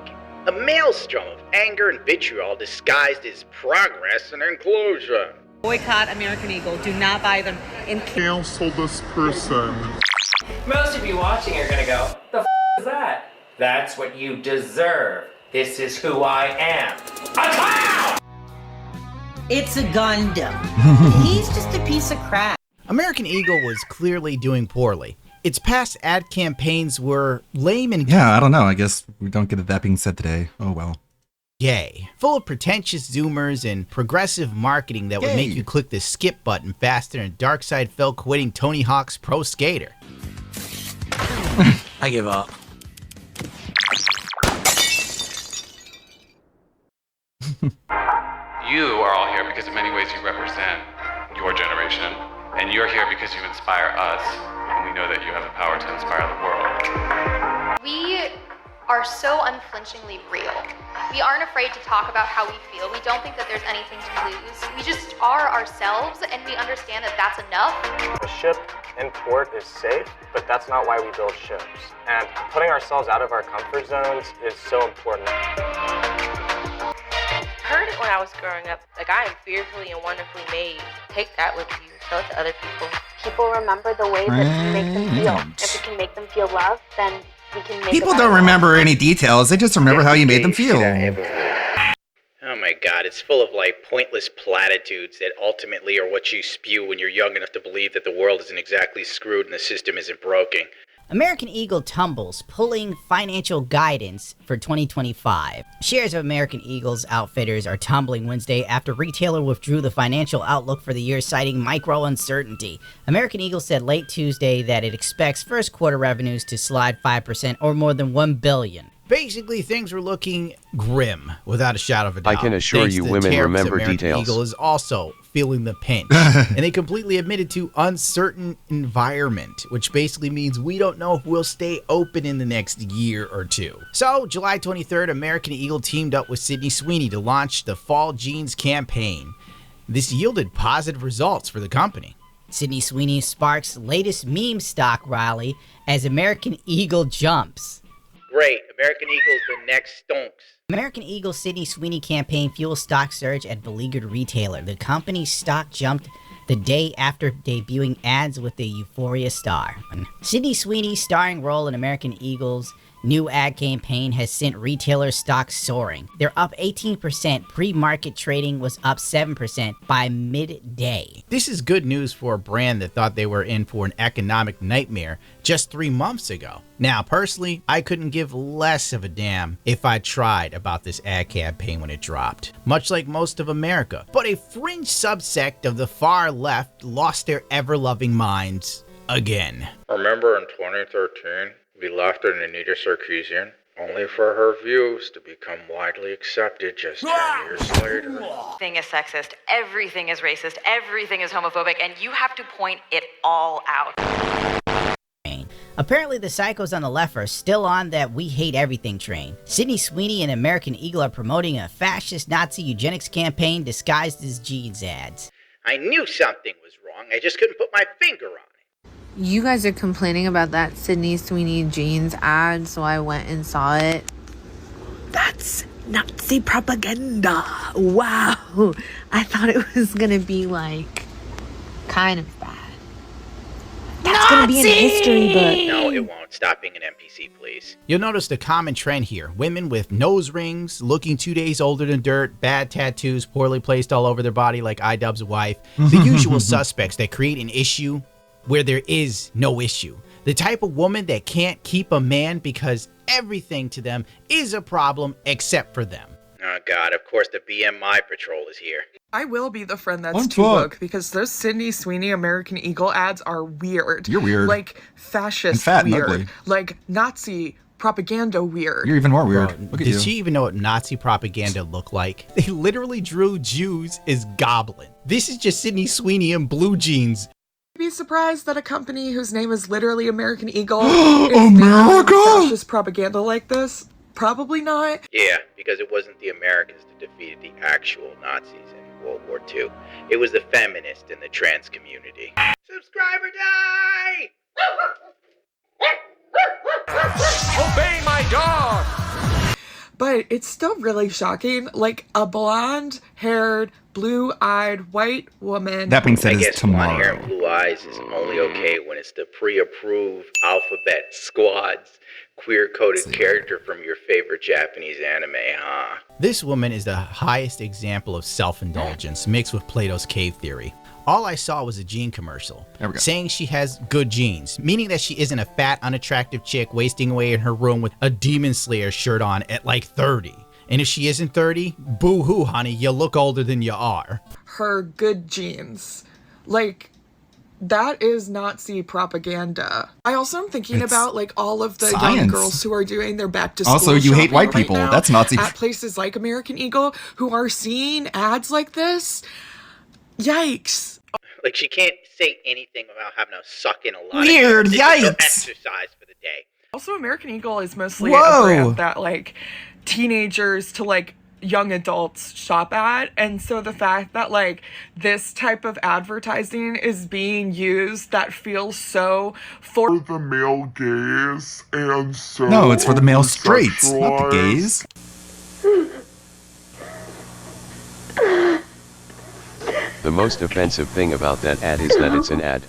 A maelstrom of anger and vitriol disguised as progress and inclusion. Boycott American Eagle. Do not buy them in Cancel this person. Most of you watching are gonna go, the is that? That's what you deserve. This is who I am. A clown! It's a Gundam. He's just a piece of crap. American Eagle was clearly doing poorly. Its past ad campaigns were lame and Yeah, I don't know. I guess we don't get it. That being said today. Oh well. gay, full of pretentious zoomers and progressive marketing that would make you click the skip button faster than Darkseid fell quitting Tony Hawk's Pro Skater. I give up. You are all here because in many ways you represent your generation, and you're here because you inspire us, and we know that you have the power to inspire the world. We are so unflinchingly real. We aren't afraid to talk about how we feel. We don't think that there's anything to lose. We just are ourselves, and we understand that that's enough. The ship in port is safe, but that's not why we build ships. And putting ourselves out of our comfort zones is so important. Heard it when I was growing up. Like, I am fearfully and wonderfully made. Take that with you. Tell it to other people. People remember the way that we make them feel. If we can make them feel loved, then we can make People a don't better remember any details. They just remember how you made them feel. Oh my god, it's full of like pointless platitudes that ultimately are what you spew when you're young enough to believe that the world isn't exactly screwed and the system isn't broken. American Eagle tumbles, pulling financial guidance for 2025. Shares of American Eagle's outfitters are tumbling Wednesday after retailer withdrew the financial outlook for the year, citing micro uncertainty. American Eagle said late Tuesday that it expects first quarter revenues to slide 5% or more than $1 billion. Basically, things were looking grim, without a shadow of a doubt. I can assure Thanks you to women tariffs, remember American details. Eagle is also feeling the pinch. And they completely admitted to uncertain environment, which basically means we don't know if we'll stay open in the next year or two. So, July 23rd, American Eagle teamed up with Sydney Sweeney to launch the Fall Jeans campaign. This yielded positive results for the company. Sydney Sweeney sparks latest meme stock rally as American Eagle jumps. Great, American Eagle's the next stonks. American Eagle Sydney Sweeney campaign fuels stock surge at beleaguered retailer. The company's stock jumped the day after debuting ads with the Euphoria star. Sydney Sweeney's starring role in American Eagle's new ad campaign has sent retailer stocks soaring. They're up 18%. Pre-market trading was up 7% by midday. This is good news for a brand that thought they were in for an economic nightmare just 3 months ago. Now, personally, I couldn't give less of a damn if I tried about this ad campaign when it dropped. Much like most of America. But a fringe subsect of the far left lost their ever-loving minds again. Remember in 2013, we laughed at Anita Sarkeesian, only for her views to become widely accepted just 10 years later. Everything is sexist, everything is racist, everything is homophobic, and you have to point it all out. Apparently, the psychos on the left are still on that we hate everything train. Sydney Sweeney and American Eagle are promoting a fascist Nazi eugenics campaign disguised as jeans ads. I knew something was wrong, I just couldn't put my finger on it. You guys are complaining about that Sydney Sweeney jeans ad, so I went and saw it. That's Nazi propaganda. Wow. I thought it was gonna be like kind of bad. That's gonna be in a history book. No, it won't. Stop being an NPC, please. You'll notice the common trend here. Women with nose rings, looking 2 days older than dirt, bad tattoos poorly placed all over their body like iDubbbz's wife. The usual suspects that create an issue where there is no issue. The type of woman that can't keep a man because everything to them is a problem except for them. Oh god, of course the BMI patrol is here. I will be the friend that's I'm too fucked. woke because those Sydney Sweeney American Eagle ads are weird. You're weird. Like fascist And fat and weird. ugly. Like Nazi propaganda weird. You're even more weird. Look at Did you. she even know what Nazi propaganda looked like? They literally drew Jews as goblin. This is just Sydney Sweeney in blue jeans. Be surprised that a company whose name is literally American Eagle is now doing fascist propaganda like this? Probably not. Yeah, because it wasn't the Americans that defeated the actual Nazis in World War II. It was the feminists and the trans community. Subscribe or die! Obey my dog! But it's still really shocking. Like a blonde-haired, blue-eyed white woman. That being said, I is guess blonde hair tomorrow. and blue eyes is only okay when it's the pre-approved alphabet squad's queer-coded character from your favorite Japanese anime, huh? This woman is the highest example of self-indulgence mixed with Plato's cave theory. All I saw was a jean commercial saying she has good genes, meaning that she isn't a fat, unattractive chick wasting away in her room with a Demon Slayer shirt on at like 30. And if she isn't 30, boo-hoo, honey, you look older than you are. Her good genes. Like, that is Nazi propaganda. I also am thinking about like all of the young science. girls who are doing their back to school Also, you hate shopping white right people. now That's Nazi. at places like American Eagle who are seeing ads like this. Yikes. Like, she can't say anything about having to suck in a lot Weird, of air. This is her yikes. exercise for the day. Also, American Eagle is mostly Whoa. a brand that like teenagers to like young adults shop at. And so the fact that like this type of advertising is being used that feels so for the male gaze and so No, it's for the male straights, not the gays. The most offensive thing about that ad is that it's an ad.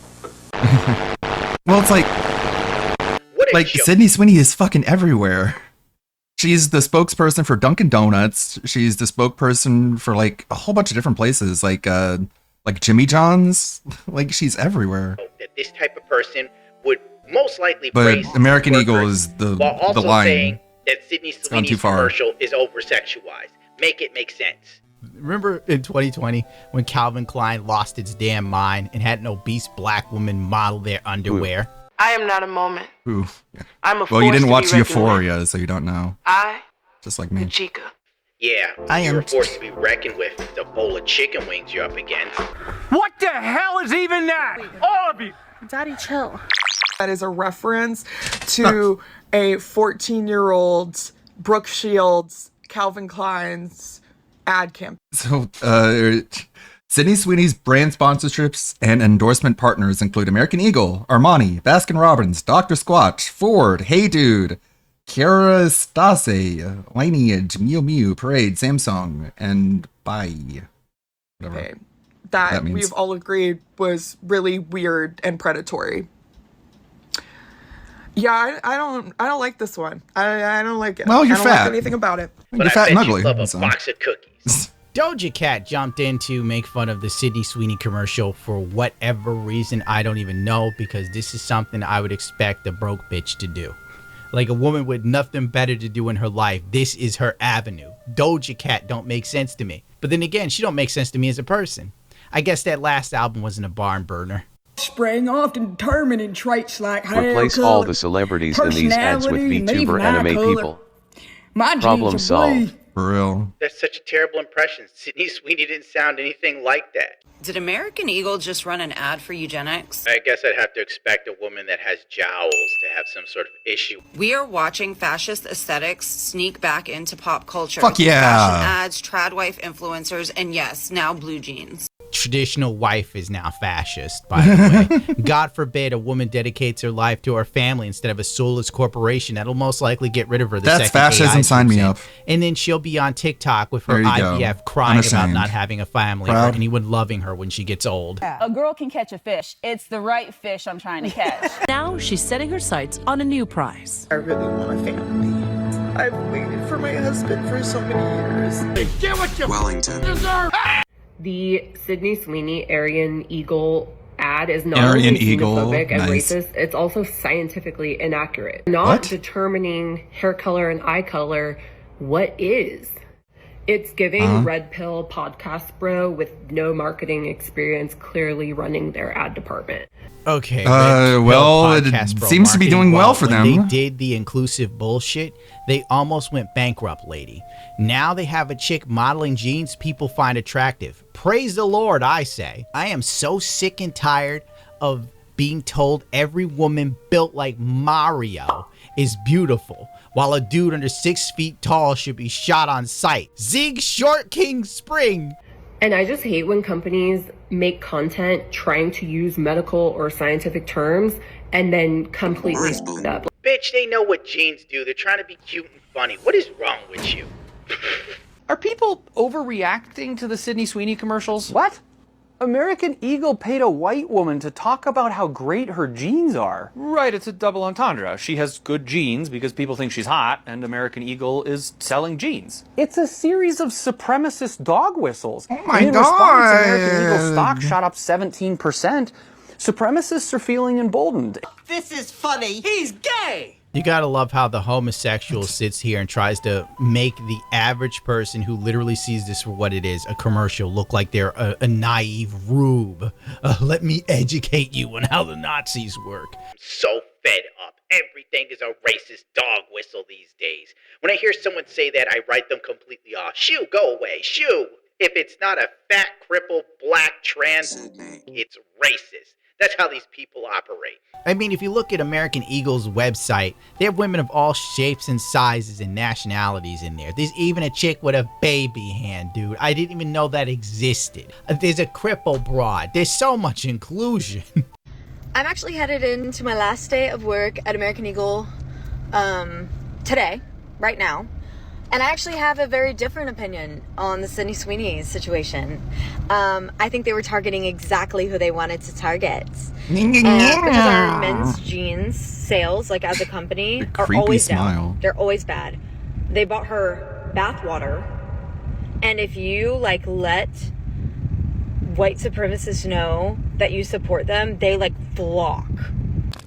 Well, it's like Sydney Sweeney is fucking everywhere. She's the spokesperson for Dunkin' Donuts. She's the spokesperson for like a whole bunch of different places, like Jimmy John's. Like she's everywhere. That this type of person would most likely But praise American workers, Eagle is the while also line. saying that Sydney gone too Sweeney's far. commercial is over-sexualized. Make it make sense. Remember in 2020 when Calvin Klein lost its damn mind and had an obese black woman model their underwear? I am not a moment. Ooh. I'm a Well, you force didn't to watch be reckoned with. Euphoria, so you don't know. I, Just like me. Chica. Yeah, I am- you're a force to be reckoned with. The bowl of chicken wings you're up against. What the hell is even that? All of you. Daddy, chill. That is a reference to a 14-year-old Brooke Shields, Calvin Klein's ad campaign. So, Sydney Sweeney's brand sponsorships and endorsement partners include American Eagle, Armani, Baskin Robbins, Dr. Squatch, Ford, Hey Dude, Kerastase, Lineage, Mew Mew, Parade, Samsung, and Bye. Whatever. Okay. That means. we've all agreed was really weird and predatory. Yeah, I don't like this one. I don't like it. Well, you're I don't fat. like anything about it. You're fat and ugly. Love a so. box of cookies. Doja Cat jumped in to make fun of the Sydney Sweeney commercial for whatever reason I don't even know, because this is something I would expect a broke bitch to do. Like a woman with nothing better to do in her life, this is her avenue. Doja Cat don't make sense to me. But then again, she don't make sense to me as a person. I guess that last album wasn't a barn burner. Sprang often determining traits like hair Replace color, all the celebrities in these ads with personality, and even VTuber eye anime color. people. My genes Problem are solved. blue. For real. That's such a terrible impression. Sydney Sweeney didn't sound anything like that. Did American Eagle just run an ad for eugenics? I guess I'd have to expect a woman that has jowls to have some sort of issue. We are watching fascist aesthetics sneak back into pop culture. Fuck yeah. Fashion ads, trad wife influencers, and yes, now blue jeans. Traditional wife is now fascist, by the way. God forbid a woman dedicates her life to her family instead of a soulless corporation. That'll most likely get rid of her the That's second fascism, AI sign comes me in. up. And then she'll be on TikTok with her There you go. IVF crying about Unashamed. not having a family or Proud. anyone loving her when she gets old. A girl can catch a fish. It's the right fish I'm trying to catch. Now she's setting her sights on a new prize. I really want a family. I've waited for my husband for so many years. Get what you Wellington. deserve. The Sydney Sweeney Aryan Eagle ad is not Aryan only Eagle, xenophobic and nice. racist, it's also scientifically inaccurate. Not What? determining hair color and eye color, what is? It's giving red pill podcast bro with no marketing experience clearly running their ad department. Okay. well, it seems to be doing well for When them. they did the inclusive bullshit, they almost went bankrupt, lady. Now they have a chick modeling jeans people find attractive. Praise the Lord, I say. I am so sick and tired of being told every woman built like Mario is beautiful, while a dude under 6 feet tall should be shot on sight. Zig Short King Spring. And I just hate when companies make content trying to use medical or scientific terms and then completely f*** up. Bitch, they know what jeans do. They're trying to be cute and funny. What is wrong with you? Are people overreacting to the Sydney Sweeney commercials? What? American Eagle paid a white woman to talk about how great her jeans are. Right, it's a double entendre. She has good jeans because people think she's hot, and American Eagle is selling jeans. It's a series of supremacist dog whistles. Oh my in response, God. American Eagle stock shot up 17%. Supremacists are feeling emboldened. This is funny. He's gay. You gotta love how the homosexual sits here and tries to make the average person who literally sees this for what it is, a commercial, look like they're a naive rube. Let me educate you on how the Nazis work. I'm so fed up. Everything is a racist dog whistle these days. When I hear someone say that, I write them completely off. Shoo, go away. Shoo. If it's not a fat, crippled, black trans, it's racist. That's how these people operate. I mean, if you look at American Eagle's website, they have women of all shapes and sizes and nationalities in there. There's even a chick with a baby hand, dude. I didn't even know that existed. There's a cripple broad. There's so much inclusion. I'm actually headed into my last day of work at American Eagle today, right now. And I actually have a very different opinion on the Sydney Sweeney situation. I think they were targeting exactly who they wanted to target. Because our men's jeans sales, like as a company, are always down. They're always bad. They bought her bathwater. And if you like let white supremacists know that you support them, they like flock.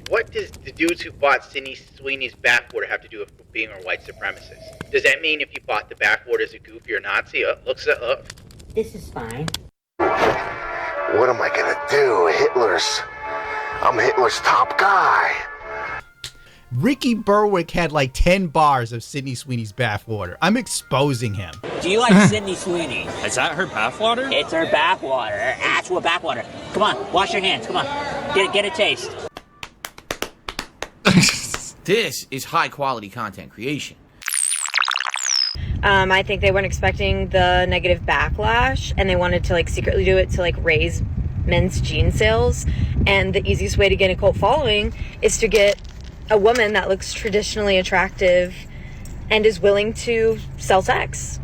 What does the dudes who bought Sydney Sweeney's bathwater have to do with being a white supremacist? Does that mean if you bought the bathwater as a goof, you're a Nazi? Looks it up. This is fine. What am I gonna do? I'm Hitler's top guy. Ricky Berwick had like 10 bars of Sydney Sweeney's bathwater. I'm exposing him. Do you like Sydney Sweeney? Is that her bathwater? It's her bathwater. Her actual bathwater. Come on, wash your hands. Come on. Get a taste. This is high quality content creation. I think they weren't expecting the negative backlash, and they wanted to like secretly do it to like raise men's jean sales. And the easiest way to get a cult following is to get a woman that looks traditionally attractive and is willing to sell sex.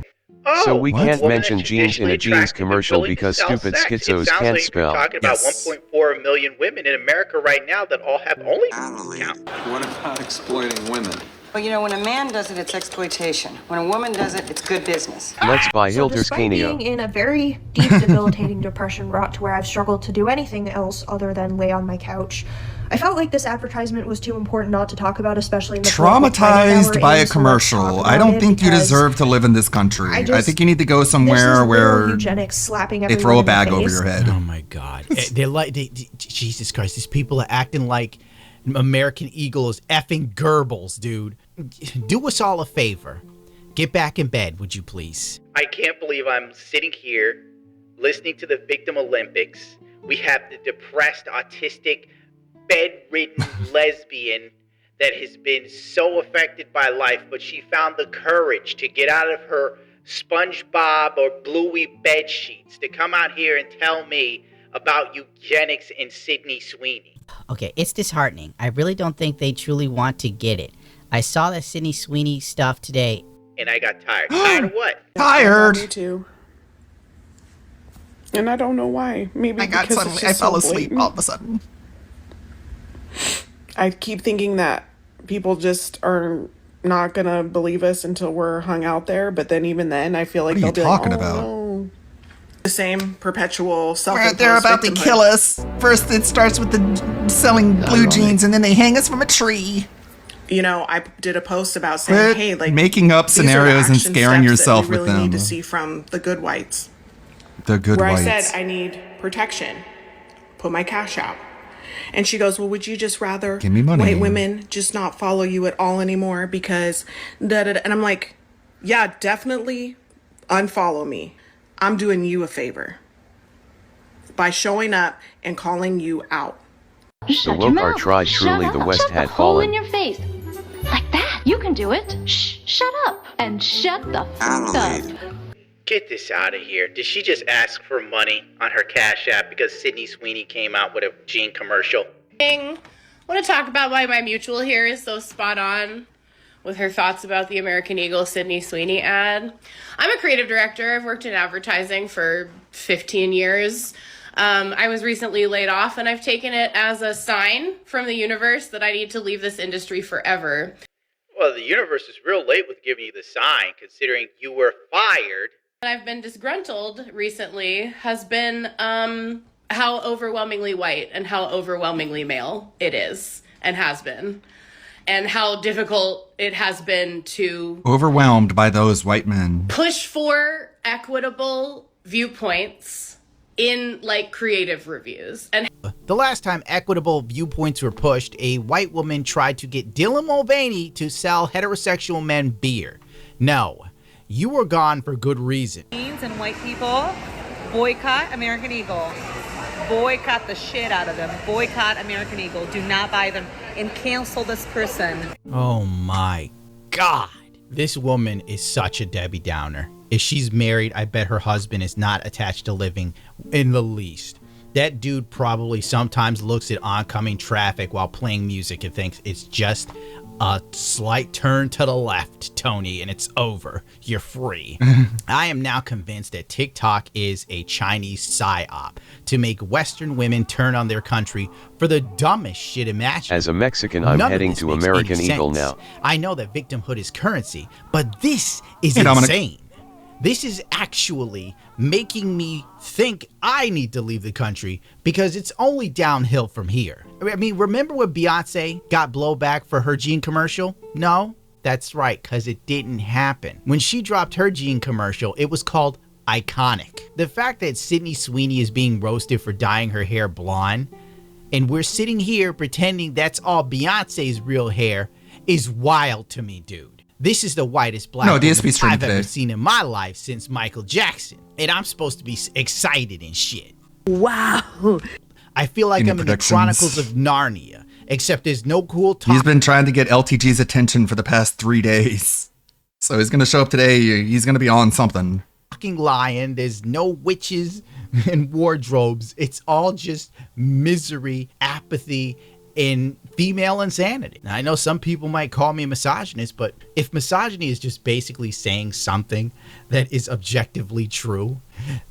So we can't mention jeans in a jeans commercial because stupid schizos can't spell. We're talking about 1.4 million women in America right now that all have OnlyFans accounts. What about exploiting women? Well, you know, when a man does it, it's exploitation. When a woman does it, it's good business. Let's buy Hilder's Despite being in a very deep, debilitating depression brought to where I've struggled to do anything else other than lay on my couch, I felt like this advertisement was too important not to talk about, especially in the traumatized by a commercial. I don't think you deserve to live in this country. I think you need to go somewhere where eugenics slapping they throw a bag over your head. Oh my God. They're like, Jesus Christ, these people are acting like American Eagle is effing Goebbels, dude. Do us all a favor. Get back in bed, would you please? I can't believe I'm sitting here listening to the Victim Olympics. We have the depressed, autistic, bedridden lesbian that has been so affected by life, but she found the courage to get out of her SpongeBob or Bluey bed sheets to come out here and tell me about eugenics and Sydney Sweeney. Okay, it's disheartening. I really don't think they truly want to get it. I saw the Sydney Sweeney stuff today. And I got tired. Tired of what? Tired. Me too. And I don't know why. Maybe I fell asleep all of a sudden. I keep thinking that people just are not gonna believe us until we're hung out there, but then even then I feel like what are they'll you talking be like, about? No. The same perpetual self-imposed They're about to victimhood. kill us. First it starts with the selling blue jeans and then they hang us from a tree. You know, I did a post about saying, hey, like making up these are the scenarios and action scaring steps yourself that we with really them. need to see from the good whites. The good where whites. I said I need protection. Put my cash out. And she goes, well, would you just rather Give me money. white women just not follow you at all anymore because da-da-da. And I'm like, yeah, definitely unfollow me. I'm doing you a favor by showing up and calling you out. The woke are tried truly the West had fallen. in your face. Like that. You can do it. Shh, shut up. And shut the fuck up. Get this out of here. Did she just ask for money on her Cash App because Sydney Sweeney came out with a jean commercial? I want to talk about why my mutual here is so spot on with her thoughts about the American Eagle Sydney Sweeney ad. I'm a creative director. I've worked in advertising for 15 years. I was recently laid off, and I've taken it as a sign from the universe that I need to leave this industry forever. Well, the universe is real late with giving you the sign, considering you were fired. I've been disgruntled recently has been how overwhelmingly white and how overwhelmingly male it is and has been, and how difficult it has been to Overwhelmed by those white men. push for equitable viewpoints in like creative reviews. And The last time equitable viewpoints were pushed, a white woman tried to get Dylan Mulvaney to sell heterosexual men beer. No, you were gone for good reason. And white people boycott American Eagle. boycott the shit out of them. Boycott American Eagle. Do not buy them and cancel this person. Oh my God. This woman is such a Debbie Downer. If she's married, I bet her husband is not attached to living in the least. That dude probably sometimes looks at oncoming traffic while playing music and thinks it's just a slight turn to the left, Tony, and it's over. You're free. I am now convinced that TikTok is a Chinese psyop to make Western women turn on their country for the dumbest shit imaginable. As a Mexican, I'm heading to American Eagle now. I know that victimhood is currency, but this is insane. This is actually making me think I need to leave the country because it's only downhill from here. I mean, remember when Beyonce got blowback for her jean commercial? No, that's right, because it didn't happen. When she dropped her jean commercial, it was called Iconic. The fact that Sydney Sweeney is being roasted for dyeing her hair blonde, and we're sitting here pretending that's all Beyonce's real hair, is wild to me, dude. This is the whitest black woman I've ever seen in my life since Michael Jackson. And I'm supposed to be excited and shit. Wow. I feel like I'm in the Chronicles of Narnia, except there's no cool talk. He's been trying to get LTG's attention for the past 3 days. So he's going to show up today. He's going to be on something. Fucking lion. There's no witches and wardrobes. It's all just misery, apathy, and female insanity. Now, I know some people might call me a misogynist, but if misogyny is just basically saying something that is objectively true,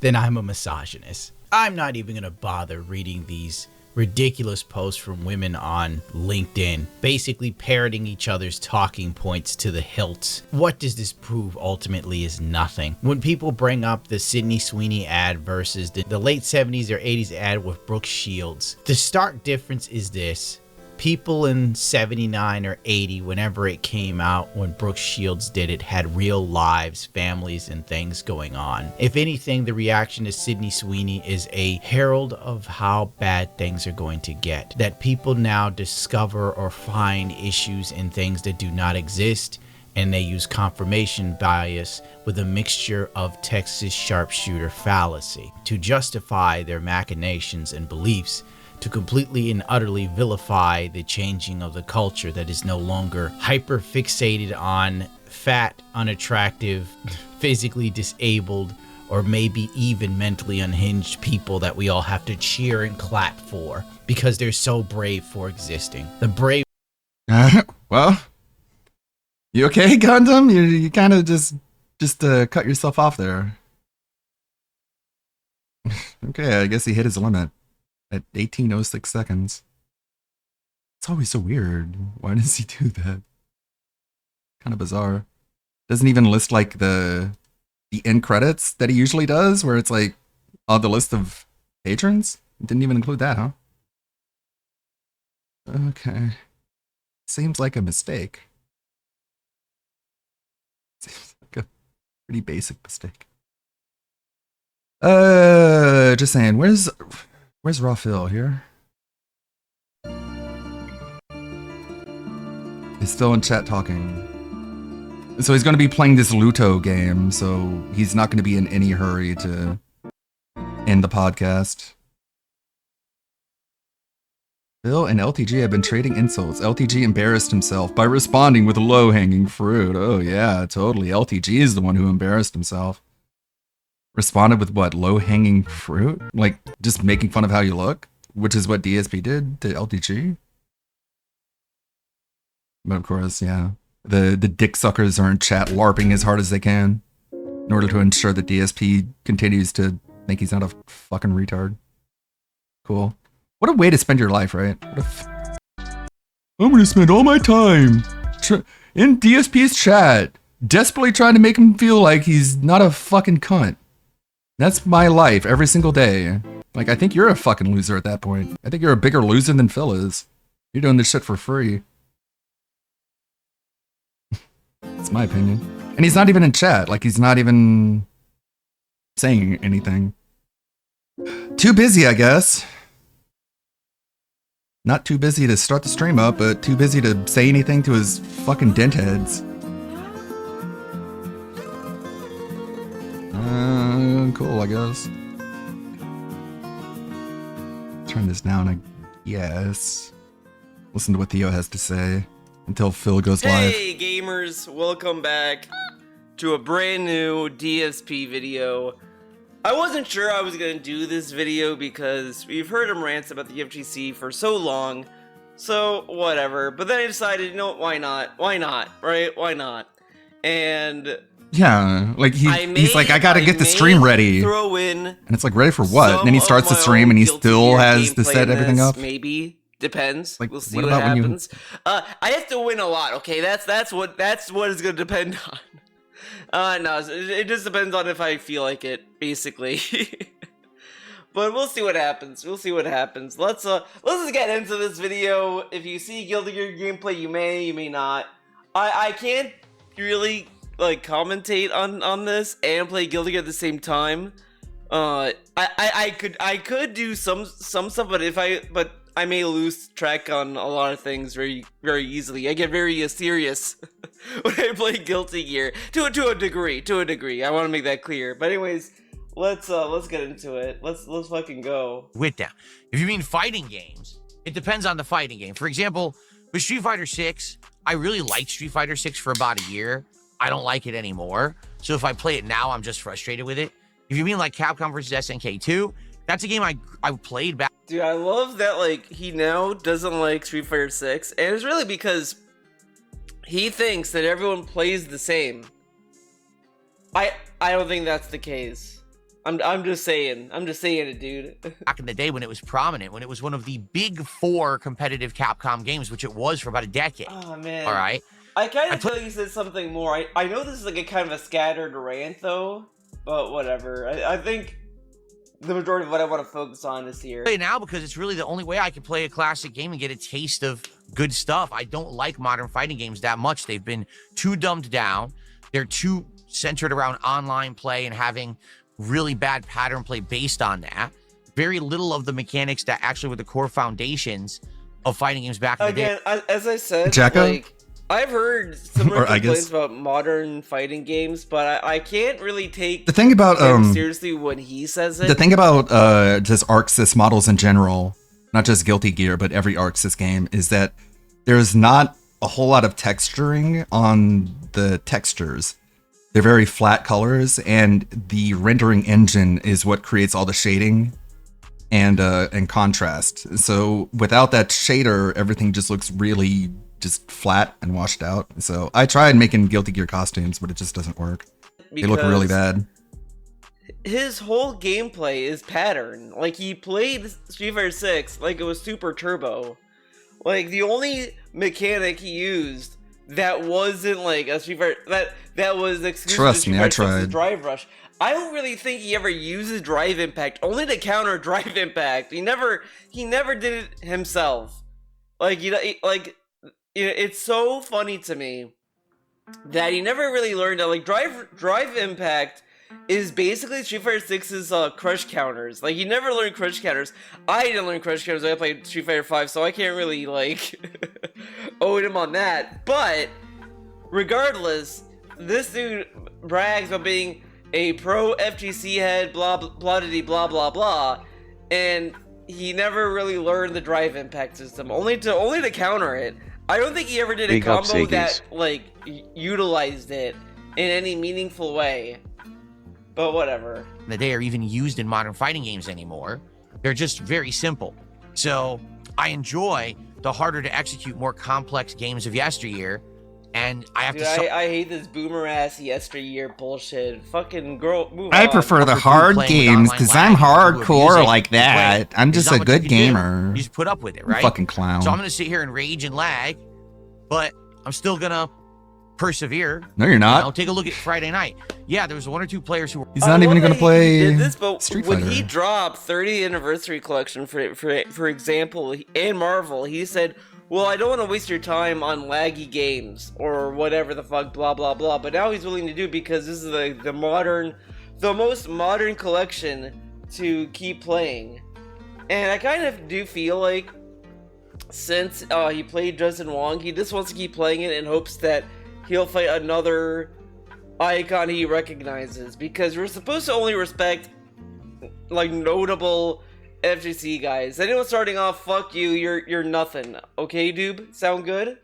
then I'm a misogynist. I'm not even going to bother reading these ridiculous posts from women on LinkedIn, basically parroting each other's talking points to the hilt. What does this prove ultimately is nothing. When people bring up the Sydney Sweeney ad versus the late 70s or 80s ad with Brooke Shields, the stark difference is this. People in 79 or 80, whenever it came out, when Brooke Shields did it, had real lives, families, and things going on. If anything, the reaction to Sydney Sweeney is a herald of how bad things are going to get. That people now discover or find issues in things that do not exist, and they use confirmation bias with a mixture of Texas sharpshooter fallacy to justify their machinations and beliefs, to completely and utterly vilify the changing of the culture that is no longer hyper fixated on fat, unattractive, physically disabled, or maybe even mentally unhinged people that we all have to cheer and clap for because they're so brave for existing. The brave. Well, you okay, Gundam? You kind of just cut yourself off there. Okay, I guess he hit his limit at 18:06 seconds. It's always so weird. Why does he do that? Kind of bizarre. Doesn't even list like the end credits that he usually does, where it's like on the list of patrons. It didn't even include that, huh? Okay. Seems like a mistake. Seems like a pretty basic mistake. Just saying, where's Raw Phil here? He's still in chat talking. So he's going to be playing this Luto game, so he's not going to be in any hurry to end the podcast. Phil and LTG have been trading insults. LTG embarrassed himself by responding with low-hanging fruit. Oh yeah, totally. LTG is the one who embarrassed himself. Responded with what? Low-hanging fruit? Like, just making fun of how you look? Which is what DSP did to LTG? But of course, yeah. The dick suckers are in chat LARPing as hard as they can in order to ensure that DSP continues to think he's not a fucking retard. Cool. What a way to spend your life, right? I'm gonna spend all my time in DSP's chat, desperately trying to make him feel like he's not a fucking cunt. That's my life every single day. Like, I think you're a fucking loser at that point. I think you're a bigger loser than Phil is. You're doing this shit for free. That's my opinion. And he's not even in chat. Like, he's not even saying anything. Too busy, I guess. Not too busy to start the stream up, but too busy to say anything to his fucking dent heads. Cool, I guess. turn this down, I guess. Listen to what Theo has to say until Phil goes live. Hey gamers, welcome back to a brand new DSP video. I wasn't sure I was gonna do this video because we've heard him rant about the FGC for so long, so whatever. But then I decided, you know what, why not? Why not, right? Why not? And yeah, like he's like, I gotta get the stream ready. Throw in and it's like, ready for what? And then he starts the stream and he still has to set everything up. Maybe. Depends. Like, we'll see what happens. I have to win a lot, okay? That's what it's gonna depend on. No, it just depends on if I feel like it, basically. But we'll see what happens. We'll see what happens. Let's just get into this video. If you see Guilty Gear gameplay, you may not. I can't really like commentate on this and play Guilty Gear at the same time. I could do some stuff, but I may lose track on a lot of things very easily. I get very serious when I play Guilty Gear to a degree. I want to make that clear. But anyways, let's get into it. Let's fucking go. With them. If you mean fighting games, it depends on the fighting game. For example, with Street Fighter 6, I really liked Street Fighter 6 for about a year. I don't like it anymore. So if I play it now, I'm just frustrated with it. If you mean like Capcom vs. SNK 2, that's a game I played back. Dude, I love that like he now doesn't like Street Fighter 6, and it's really because he thinks that everyone plays the same. I don't think that's the case. I'm just saying it, dude. Back in the day when it was prominent, when it was one of the big 4 competitive Capcom games, which it was for about a decade. Oh man. All right. I kind of feel like he said something more. I know this is like a kind of a scattered rant though, but whatever. I think the majority of what I want to focus on is here. Play now because it's really the only way I can play a classic game and get a taste of good stuff. I don't like modern fighting games that much. They've been too dumbed down. They're too centered around online play and having really bad pattern play based on that. Very little of the mechanics that actually were the core foundations of fighting games back in the day. Again, as I said, Jacko? like, I've heard similar complaints about modern fighting games, but I can't really take the thing about him seriously when he says it. The thing about just ArcSys models in general, not just Guilty Gear, but every ArcSys game, is that there's not a whole lot of texturing on the textures. They're very flat colors, and the rendering engine is what creates all the shading and contrast. So without that shader, everything just looks really just flat and washed out. So I tried making Guilty Gear costumes, but it just doesn't work. They look really bad. His whole gameplay is pattern. Like, he played Street Fighter 6 like it was Super Turbo. Like, the only mechanic he used that wasn't like a Street Fighter that was exclusive to Street Fighter 6 is Drive Rush. I don't really think he ever uses Drive Impact, only to counter Drive Impact. He never did it himself. Like, it's so funny to me that he never really learned that, like, Drive Impact is basically Street Fighter 6's crush counters. Like, he never learned crush counters. I didn't learn crush counters. I played Street Fighter 5, so I can't really, like, owe him on that. But regardless, this dude brags about being a pro FGC head, blah blah blah blah blah, and he never really learned the Drive Impact system, only to counter it. I don't think he ever did a combo that like utilized it in any meaningful way. But whatever. They are even used in modern fighting games anymore. They're just very simple. So I enjoy the harder to execute, more complex games of yesteryear. And I have I hate this boomer ass yesteryear bullshit. Fucking girl, move I on. prefer the hard games because I'm hardcore like that. I'm just a good gamer. You just put up with it, right? Fucking clown. So I'm gonna sit here and rage and lag, but I'm still gonna persevere. No, you're not. You know, take a look at Friday night. Yeah, there was 1 or 2 players who were. He's not even gonna play. Did this, but Street when Fighter. he dropped 30th anniversary collection for example, and Marvel, he said, well, I don't want to waste your time on laggy games or whatever the fuck, blah blah blah. But now he's willing to do it because this is the most modern collection to keep playing. And I kind of do feel like since he played Justin Wong, he just wants to keep playing it in hopes that he'll fight another icon he recognizes, because we're supposed to only respect like notable FGC guys. Anyone starting off, fuck you, you're nothing. Okay, dude? Sound good?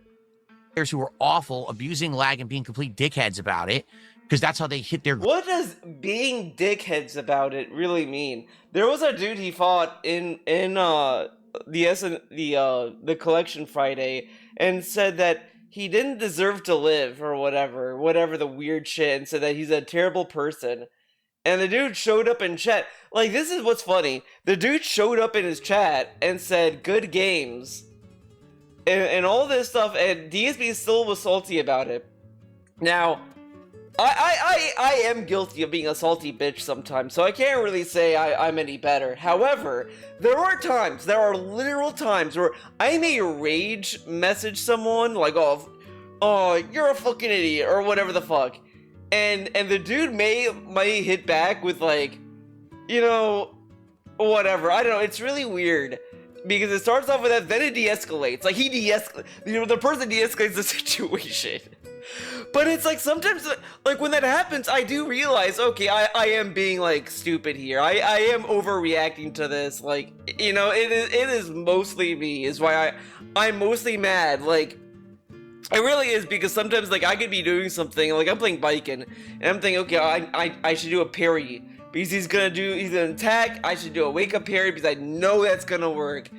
Players who were awful, abusing lag and being complete dickheads about it, because that's how they hit their. What does being dickheads about it really mean? There was a dude he fought in the collection Friday and said that he didn't deserve to live or whatever the weird shit, and said that he's a terrible person. And the dude showed up in chat. Like, this is what's funny. The dude showed up in his chat and said, good games. And all this stuff, and DSP still was salty about it. Now, I am guilty of being a salty bitch sometimes, so I can't really say I'm any better. However, there are literal times where I may rage message someone, like, oh, you're a fucking idiot, or whatever the fuck. And the dude may hit back with, like, you know, whatever. I don't know, it's really weird. Because it starts off with that, then it de-escalates. Like, the person de-escalates the situation. But it's like, sometimes, like, when that happens, I do realize, okay, I am being, like, stupid here. I am overreacting to this. Like, you know, it is mostly me, is why I'm mostly mad. Like, it really is, because sometimes, like, I could be doing something, like, I'm playing Baiken, and I'm thinking, okay, I should do a parry. Because he's gonna attack, I should do a wake-up parry because I know that's gonna work.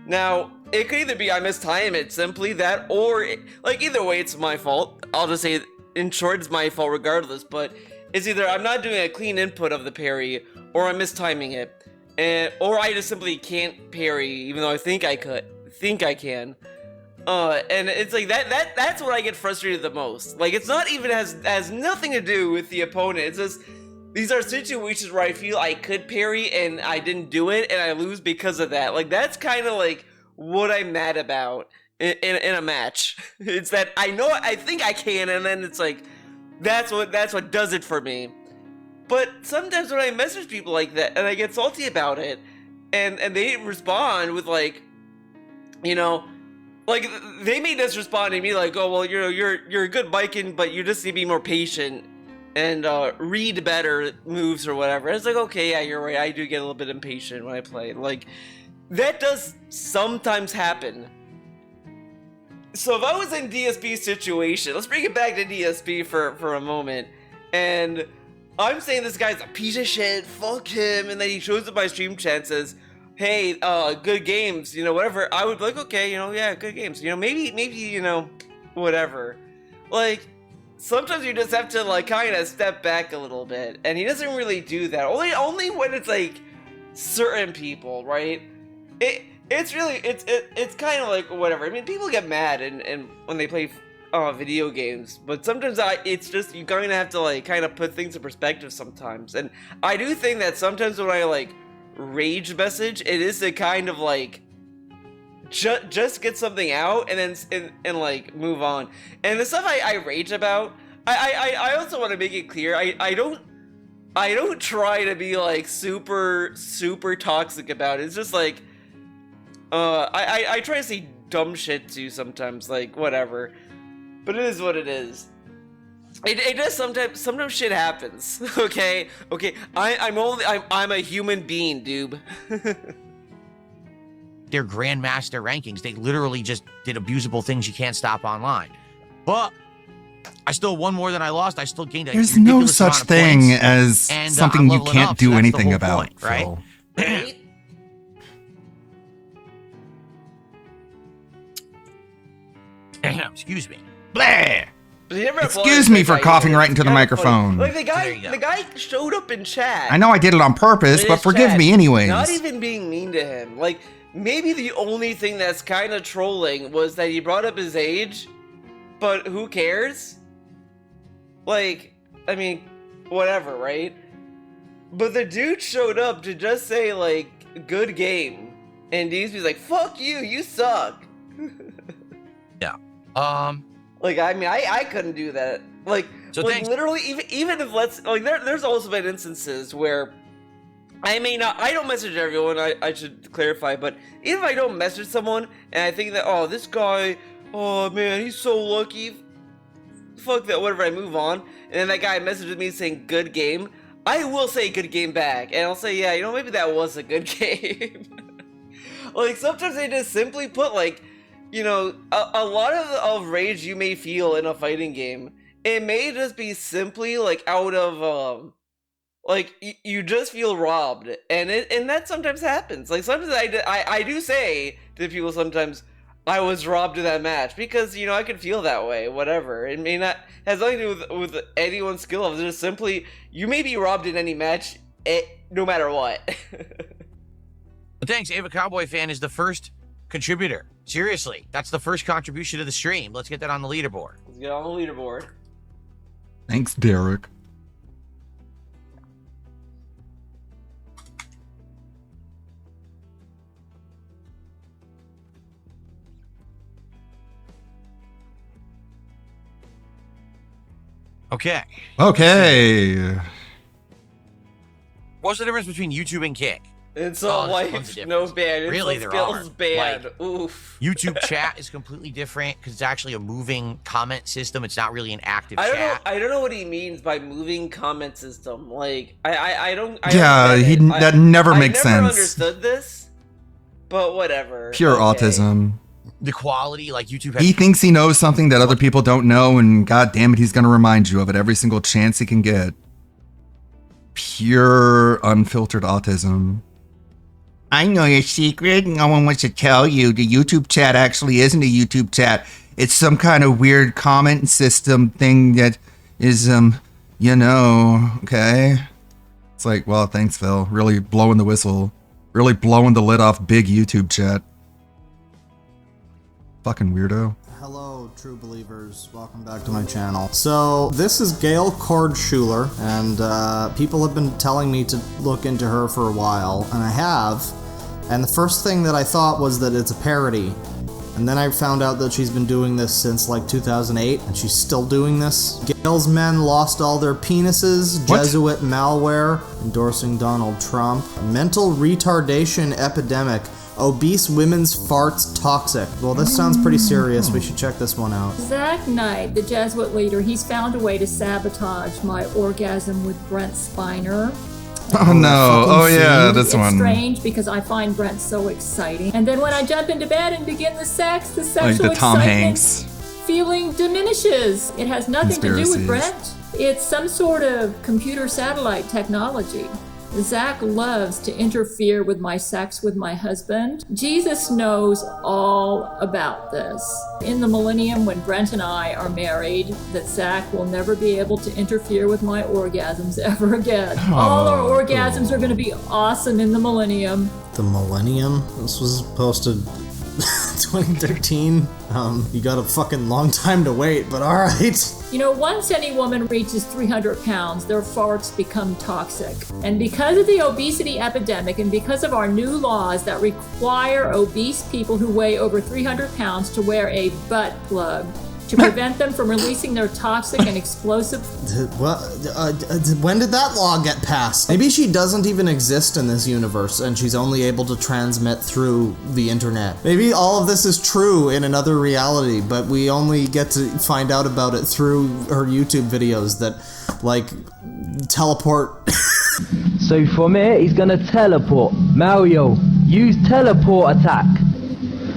Now, it could either be I mistime it, simply that, or, like, either way, it's my fault. I'll just say, in short, it's my fault regardless, but it's either I'm not doing a clean input of the parry, or I'm mistiming it, or I just simply can't parry, even though I think I can. And it's like, that's what I get frustrated the most. Like, it's not even, has nothing to do with the opponent, it's just, these are situations where I feel I could parry and I didn't do it and I lose because of that. Like, that's kind of like what I'm mad about in a match. It's that I think I can, and then it's like, that's what does it for me. But sometimes when I message people like that and I get salty about it, and they respond with, like, you know, like, they may just respond to me like, oh, well, you're a good Baiken, but you just need to be more patient and read better moves or whatever. It's like, okay, yeah, you're right, I do get a little bit impatient when I play. Like, that does sometimes happen. So if I was in DSP's situation, let's bring it back to DSP for a moment, and I'm saying this guy's a piece of shit, fuck him, and then he shows up my stream chat and says, hey, good games, you know, whatever, I would be like, okay, you know, yeah, good games, you know, maybe, you know, whatever. Like, sometimes you just have to, like, kind of step back a little bit, and he doesn't really do that. Only when it's, like, certain people, right? It's kind of like, whatever. I mean, people get mad and when they play video games, but sometimes it's just, you kind of have to, like, kind of put things in perspective sometimes. And I do think that sometimes when I, like, rage message, it is to kind of, like, just get something out and then like move on. And the stuff I rage about, I also want to make it clear, I don't try to be, like, super toxic about it. It's just like, I try to say dumb shit too sometimes, like, whatever. But it is what it is. It does sometimes shit happens. Okay, I'm a human being, dude. Their grandmaster rankings, they literally just did abusable things you can't stop online. But I still won more than I lost. I still gained a There's no ridiculous such amount of thing points, as and, something I'm you leveling can't up, do so that's the anything whole about, point, right? Excuse me. Blah! Never Excuse me for coughing right into the microphone. Like, the guy showed up in chat. I know I did it on purpose, but forgive me anyways. Not even being mean to him. Like, maybe the only thing that's kind of trolling was that he brought up his age, but who cares? Like, I mean, whatever, right? But the dude showed up to just say, like, good game. And DSP's like, fuck you, you suck. Yeah. Like, I mean, I couldn't do that. Like, So like literally, even if there's also been instances where I don't message everyone, I should clarify, but even if I don't message someone and I think that, oh, this guy, oh man, he's so lucky, fuck that, whatever, I move on, and then that guy messages me saying good game, I will say good game back, and I'll say, yeah, maybe that was a good game. Like, sometimes they just simply put, like, a lot of rage you may feel in a fighting game, it may just be simply, like, out of, like, you just feel robbed, and that sometimes happens. Like, sometimes I do say to people sometimes, I was robbed of that match, because, I could feel that way, whatever. It may not, has nothing to do with anyone's skill level, it's just simply, you may be robbed in any match, no matter what. But thanks, Ava Cowboy Fan is the first contributor. Seriously, that's the first contribution to the stream. Let's get that on the leaderboard. Let's get on the leaderboard. Thanks, Derek. Okay. What's the difference between YouTube and Kick? Insult life, no ban. Really, Insult there skills are. ban. Like, Oof. YouTube chat is completely different because it's actually a moving comment system. It's not really an active chat. I don't know what he means by moving comment system. Like, I don't. That never makes sense. I never understood this, but whatever. Pure autism. The quality, like YouTube has. He thinks he knows something that other people don't know, and god damn it, he's gonna remind you of it every single chance he can get. Pure, unfiltered autism. I know your secret. No one wants to tell you. The YouTube chat actually isn't a YouTube chat. It's some kind of weird comment system thing that is, okay? It's like, well, thanks, Phil. Really blowing the whistle. Really blowing the lid off big YouTube chat. Fucking weirdo. Hello, true believers. Welcome back to my channel. So, this is Gail Kordschuler, and people have been telling me to look into her for a while, and I have. And the first thing that I thought was that it's a parody. And then I found out that she's been doing this since like 2008, and she's still doing this. Gail's men lost all their penises. What? Jesuit malware. Endorsing Donald Trump. Mental retardation epidemic. Obese women's farts toxic. Well, this sounds pretty serious. We should check this one out. Zach Knight, the Jesuit leader, he's found a way to sabotage my orgasm with Brent Spiner. Oh no, oh yeah, this it's one. It's strange because I find Brent so exciting. And then when I jump into bed and begin the sexual like the Tom Hanks feeling diminishes. It has nothing to do with Brent. It's some sort of computer satellite technology. Zach loves to interfere with my sex with my husband. Jesus knows all about this. In the millennium, when Brent and I are married, that Zach will never be able to interfere with my orgasms ever again. All our orgasms are going to be awesome in the millennium. The millennium? This was posted 2013. You got a fucking long time to wait, but alright. Once any woman reaches 300 pounds, their farts become toxic. And because of the obesity epidemic and because of our new laws that require obese people who weigh over 300 pounds to wear a butt plug to prevent them from releasing their toxic and explosive... When did that law get passed? Maybe she doesn't even exist in this universe and she's only able to transmit through the internet. Maybe all of this is true in another reality, but we only get to find out about it through her YouTube videos that, like, teleport... So from here, he's gonna teleport. Mario, use teleport attack.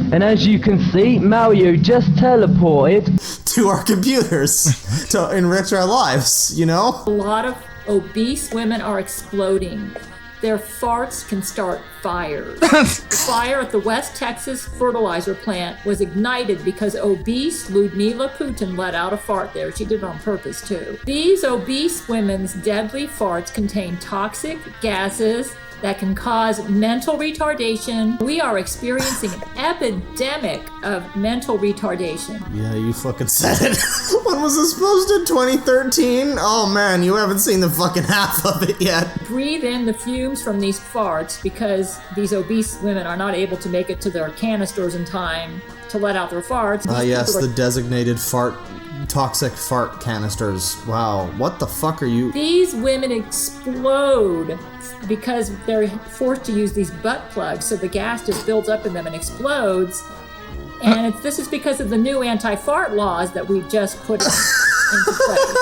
And as you can see, Mario just teleported to our computers to enrich our lives, A lot of obese women are exploding. Their farts can start fires. The fire at the West Texas fertilizer plant was ignited because obese Ludmila Putin let out a fart there. She did it on purpose, too. These obese women's deadly farts contain toxic gases that can cause mental retardation. We are experiencing an epidemic of mental retardation. Yeah, you fucking said it. When was this posted? 2013? Oh man, you haven't seen the fucking half of it yet. Breathe in the fumes from these farts because these obese women are not able to make it to their canisters in time to let out their farts. Yes, the designated toxic fart canisters. Wow, what the fuck are you? These women explode because they're forced to use these butt plugs, so the gas just builds up in them and explodes. And this is because of the new anti-fart laws that we've just put into place.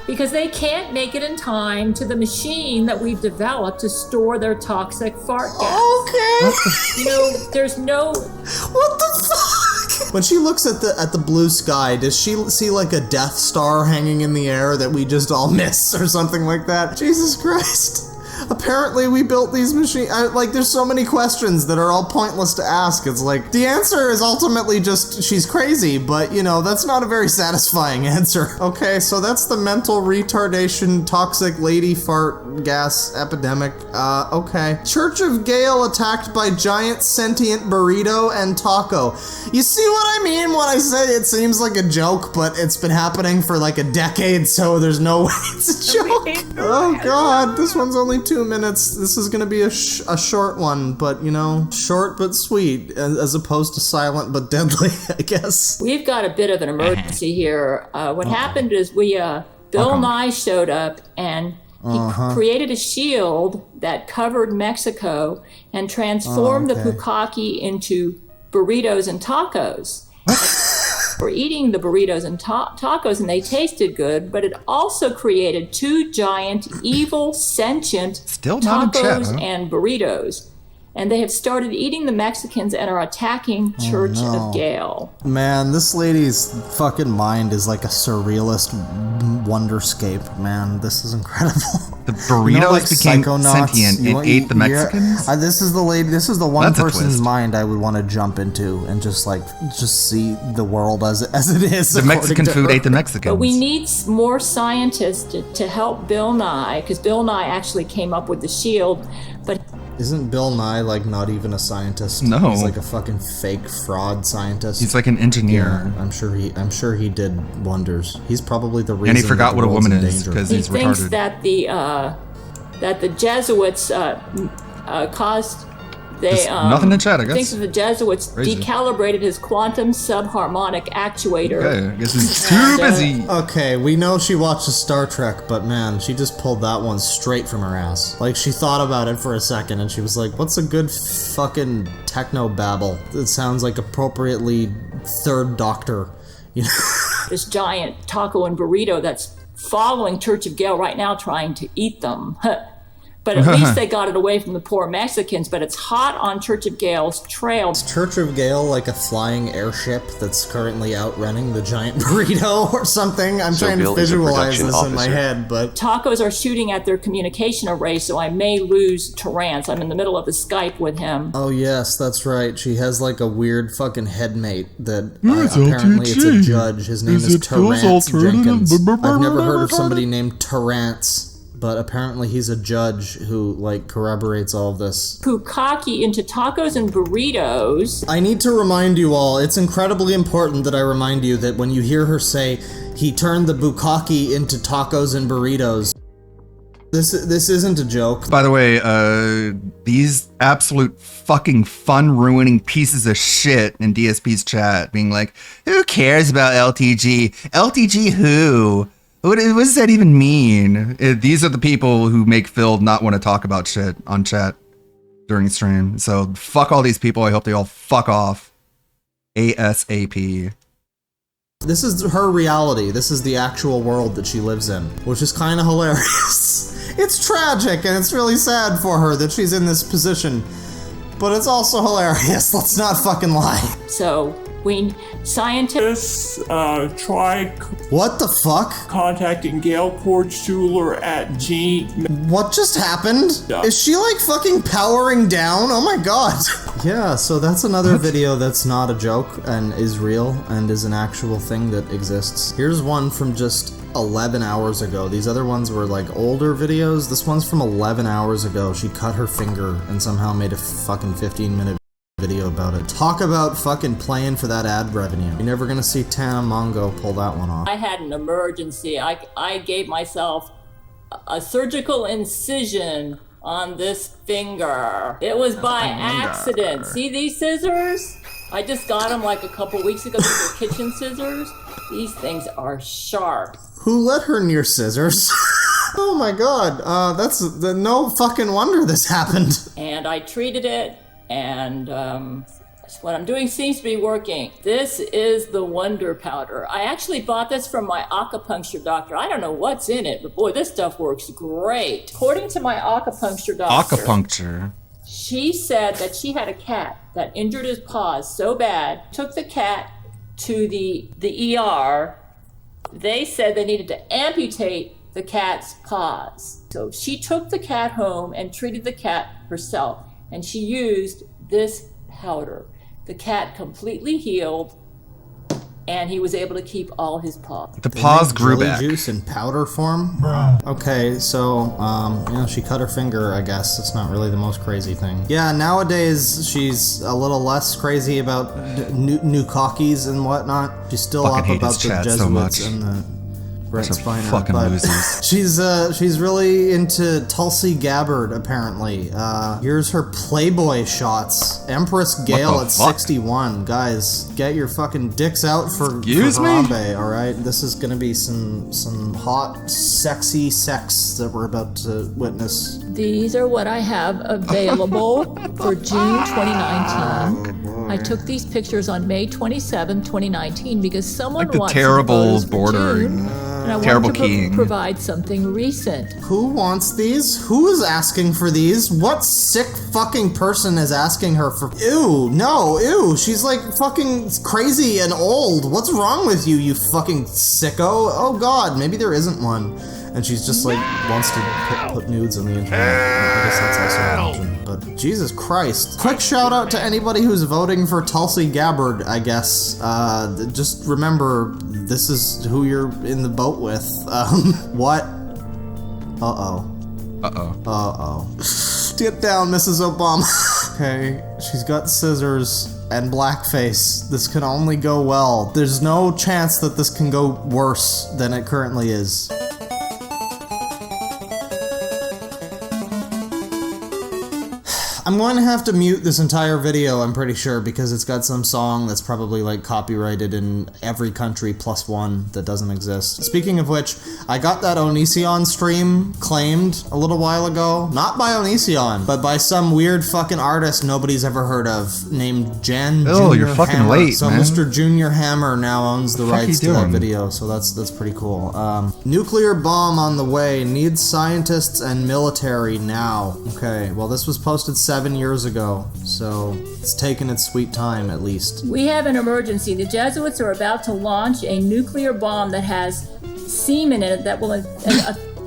because they can't make it in time to the machine that we've developed to store their toxic fart gas. Okay. You know, there's no... What the fuck? When she looks at the blue sky, does she see like a Death Star hanging in the air that we just all miss or something like that? Jesus Christ. Apparently we built these machines. Like, there's so many questions that are all pointless to ask. It's like, the answer is ultimately just, she's crazy, but, you know, that's not a very satisfying answer. Okay, so that's the mental retardation, toxic lady fart gas epidemic. Okay. Church of Gale attacked by giant sentient burrito and taco. You see what I mean when I say it seems like a joke, but it's been happening for like a decade, so there's no way it's a joke. Oh god, this one's only 2 minutes. This is gonna be a short one, but you know, short but sweet, as opposed to silent but deadly, I guess. We've got a bit of an emergency here. What happened is Bill Nye showed up and he created a shield that covered Mexico and transformed the bukkake into burritos and tacos. We're eating the burritos and tacos and they tasted good, but it also created 2 giant, evil, sentient tacos and burritos. And they have started eating the Mexicans and are attacking Church of Gale. Man, this lady's fucking mind is like a surrealist wonderscape, man. This is incredible. The burritos became sentient and ate the Mexicans? This is the one person's mind I would want to jump into and just see the world as it is. The Mexican food ate the Mexicans. But we need more scientists to help Bill Nye, because Bill Nye actually came up with the shield, but... Isn't Bill Nye like not even a scientist? No. He's like a fucking fake fraud scientist. He's like an engineer. Yeah, I'm sure he did wonders. He's probably the reason. And he forgot what a woman is because he's retarded. He thinks that the Jesuits caused. Nothing in chat, I guess. Thinks that the Jesuits decalibrated his quantum subharmonic actuator. Okay, I guess he's too busy. Okay, we know she watches Star Trek, but man, she just pulled that one straight from her ass. Like, she thought about it for a second, and she was like, what's a good fucking techno babble? It sounds like appropriately Third Doctor, you know? This giant taco and burrito that's following Church of Gale right now, trying to eat them. But at least they got it away from the poor Mexicans, but it's hot on Church of Gale's trail. Is Church of Gale like a flying airship that's currently outrunning the giant burrito or something? I'm trying to visualize this in my head, but... Tacos are shooting at their communication array, so I may lose Terrance. I'm in the middle of a Skype with him. Oh yes, that's right. She has like a weird fucking headmate that apparently it's a judge. His name is Terrance Jenkins. I've never heard of somebody named Terrance. But apparently he's a judge who, like, corroborates all of this. Bukkake into tacos and burritos. I need to remind you all, it's incredibly important that I remind you that when you hear her say, he turned the bukkake into tacos and burritos, this isn't a joke. By the way, these absolute fucking fun-ruining pieces of shit in DSP's chat being like, who cares about LTG? LTG who? What does that even mean? These are the people who make Phil not want to talk about shit on chat during stream. So fuck all these people. I hope they all fuck off. ASAP. This is her reality. This is the actual world that she lives in, which is kind of hilarious. It's tragic and it's really sad for her that she's in this position, but it's also hilarious. Let's not fucking lie. So scientists try what the fuck? Contacting Gail Kordschuler at G. What just happened? Is she like fucking powering down? Oh my god. Yeah, so that's another video that's not a joke and is real and is an actual thing that exists. Here's one from just 11 hours ago. These other ones were like older videos. This one's from 11 hours ago. She cut her finger and somehow made a fucking 15-minute video about it. Talk about fucking playing for that ad revenue. You're never gonna see Tana Mongo pull that one off. I had an emergency. I gave myself a surgical incision on this finger. It was by accident. See these scissors? I just got them like a couple weeks ago. These are kitchen scissors. These things are sharp. Who let her near scissors? Oh my god. That's no fucking wonder this happened. And I treated it. And What I'm doing seems to be working. This is the Wonder Powder. I actually bought this from my acupuncture doctor. I don't know what's in it, but boy, this stuff works great. According to my acupuncture doctor, she said that she had a cat that injured his paws so bad, took the cat to the ER. They said they needed to amputate the cat's paws. So she took the cat home and treated the cat herself, and she used this powder. The cat completely healed, and he was able to keep all his paws. The paws grew jelly back. Juice in powder form? Okay, so, she cut her finger, I guess. It's not really the most crazy thing. Yeah, nowadays, she's a little less crazy about new cockies and whatnot. She's still up about the Jesuits and the Brett Spiner. Fucking losers. She's really into Tulsi Gabbard, apparently. Here's her Playboy shots. Empress Gale at 61. Guys, get your fucking dicks out for Harambe, alright? This is gonna be some hot, sexy sex that we're about to witness. These are what I have available for June 2019. I took these pictures on May 27, 2019 because someone the wants terrible some photos for bordering. June, and I Terrible wanted to keying. provide something recent. Who wants these? Who is asking for these? What sick fucking person is asking her for? Ew, no, ew. She's like fucking crazy and old. What's wrong with you, you fucking sicko? Oh god, maybe there isn't one. And she's just like, wants to put nudes on the internet. I guess that's also an option. But Jesus Christ. Quick shout out to anybody who's voting for Tulsi Gabbard, I guess. Just remember, this is who you're in the boat with. What? Uh-oh. Get down, Mrs. Obama. Okay, she's got scissors and blackface. This can only go well. There's no chance that this can go worse than it currently is. I'm going to have to mute this entire video, I'm pretty sure, because it's got some song that's probably like copyrighted in every country plus one that doesn't exist. Speaking of which, I got that Onision stream claimed a little while ago. Not by Onision, but by some weird fucking artist nobody's ever heard of named Jan Oh, Junior you're fucking Hammer. late, So man. Mr. Junior Hammer now owns the What the fuck rights you to that doing? video, so that's pretty cool. Nuclear bomb on the way, needs scientists and military now. Okay, well this was posted 7 years ago, so it's taken its sweet time at least. We have an emergency. The Jesuits are about to launch a nuclear bomb that has semen in it that will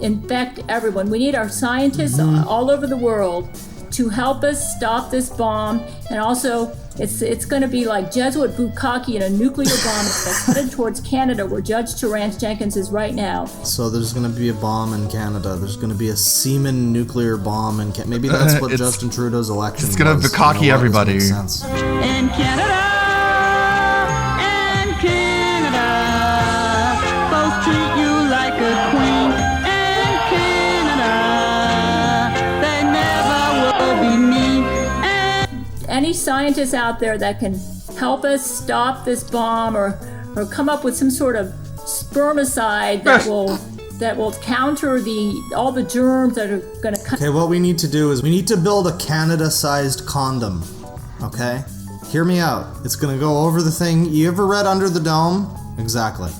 infect everyone. We need our scientists all over the world to help us stop this bomb, and also it's going to be like Jesuit bukkake in a nuclear bomb that's headed towards Canada, where Judge Terrence Jenkins is right now. So there's going to be a bomb in Canada. There's going to be a semen nuclear bomb in Canada. Maybe that's what Justin Trudeau's election It's gonna was. bukkake You know what? This everybody. makes sense. In Canada, folks treat you like a queen. In Canada, they never will be mean. Any scientists out there that can help us stop this bomb or come up with some sort of spermicide that will counter all the germs that are going to come. Okay, what we need to do is we need to build a Canada-sized condom. Okay? Hear me out. It's going to go over the thing. You ever read Under the Dome? Exactly.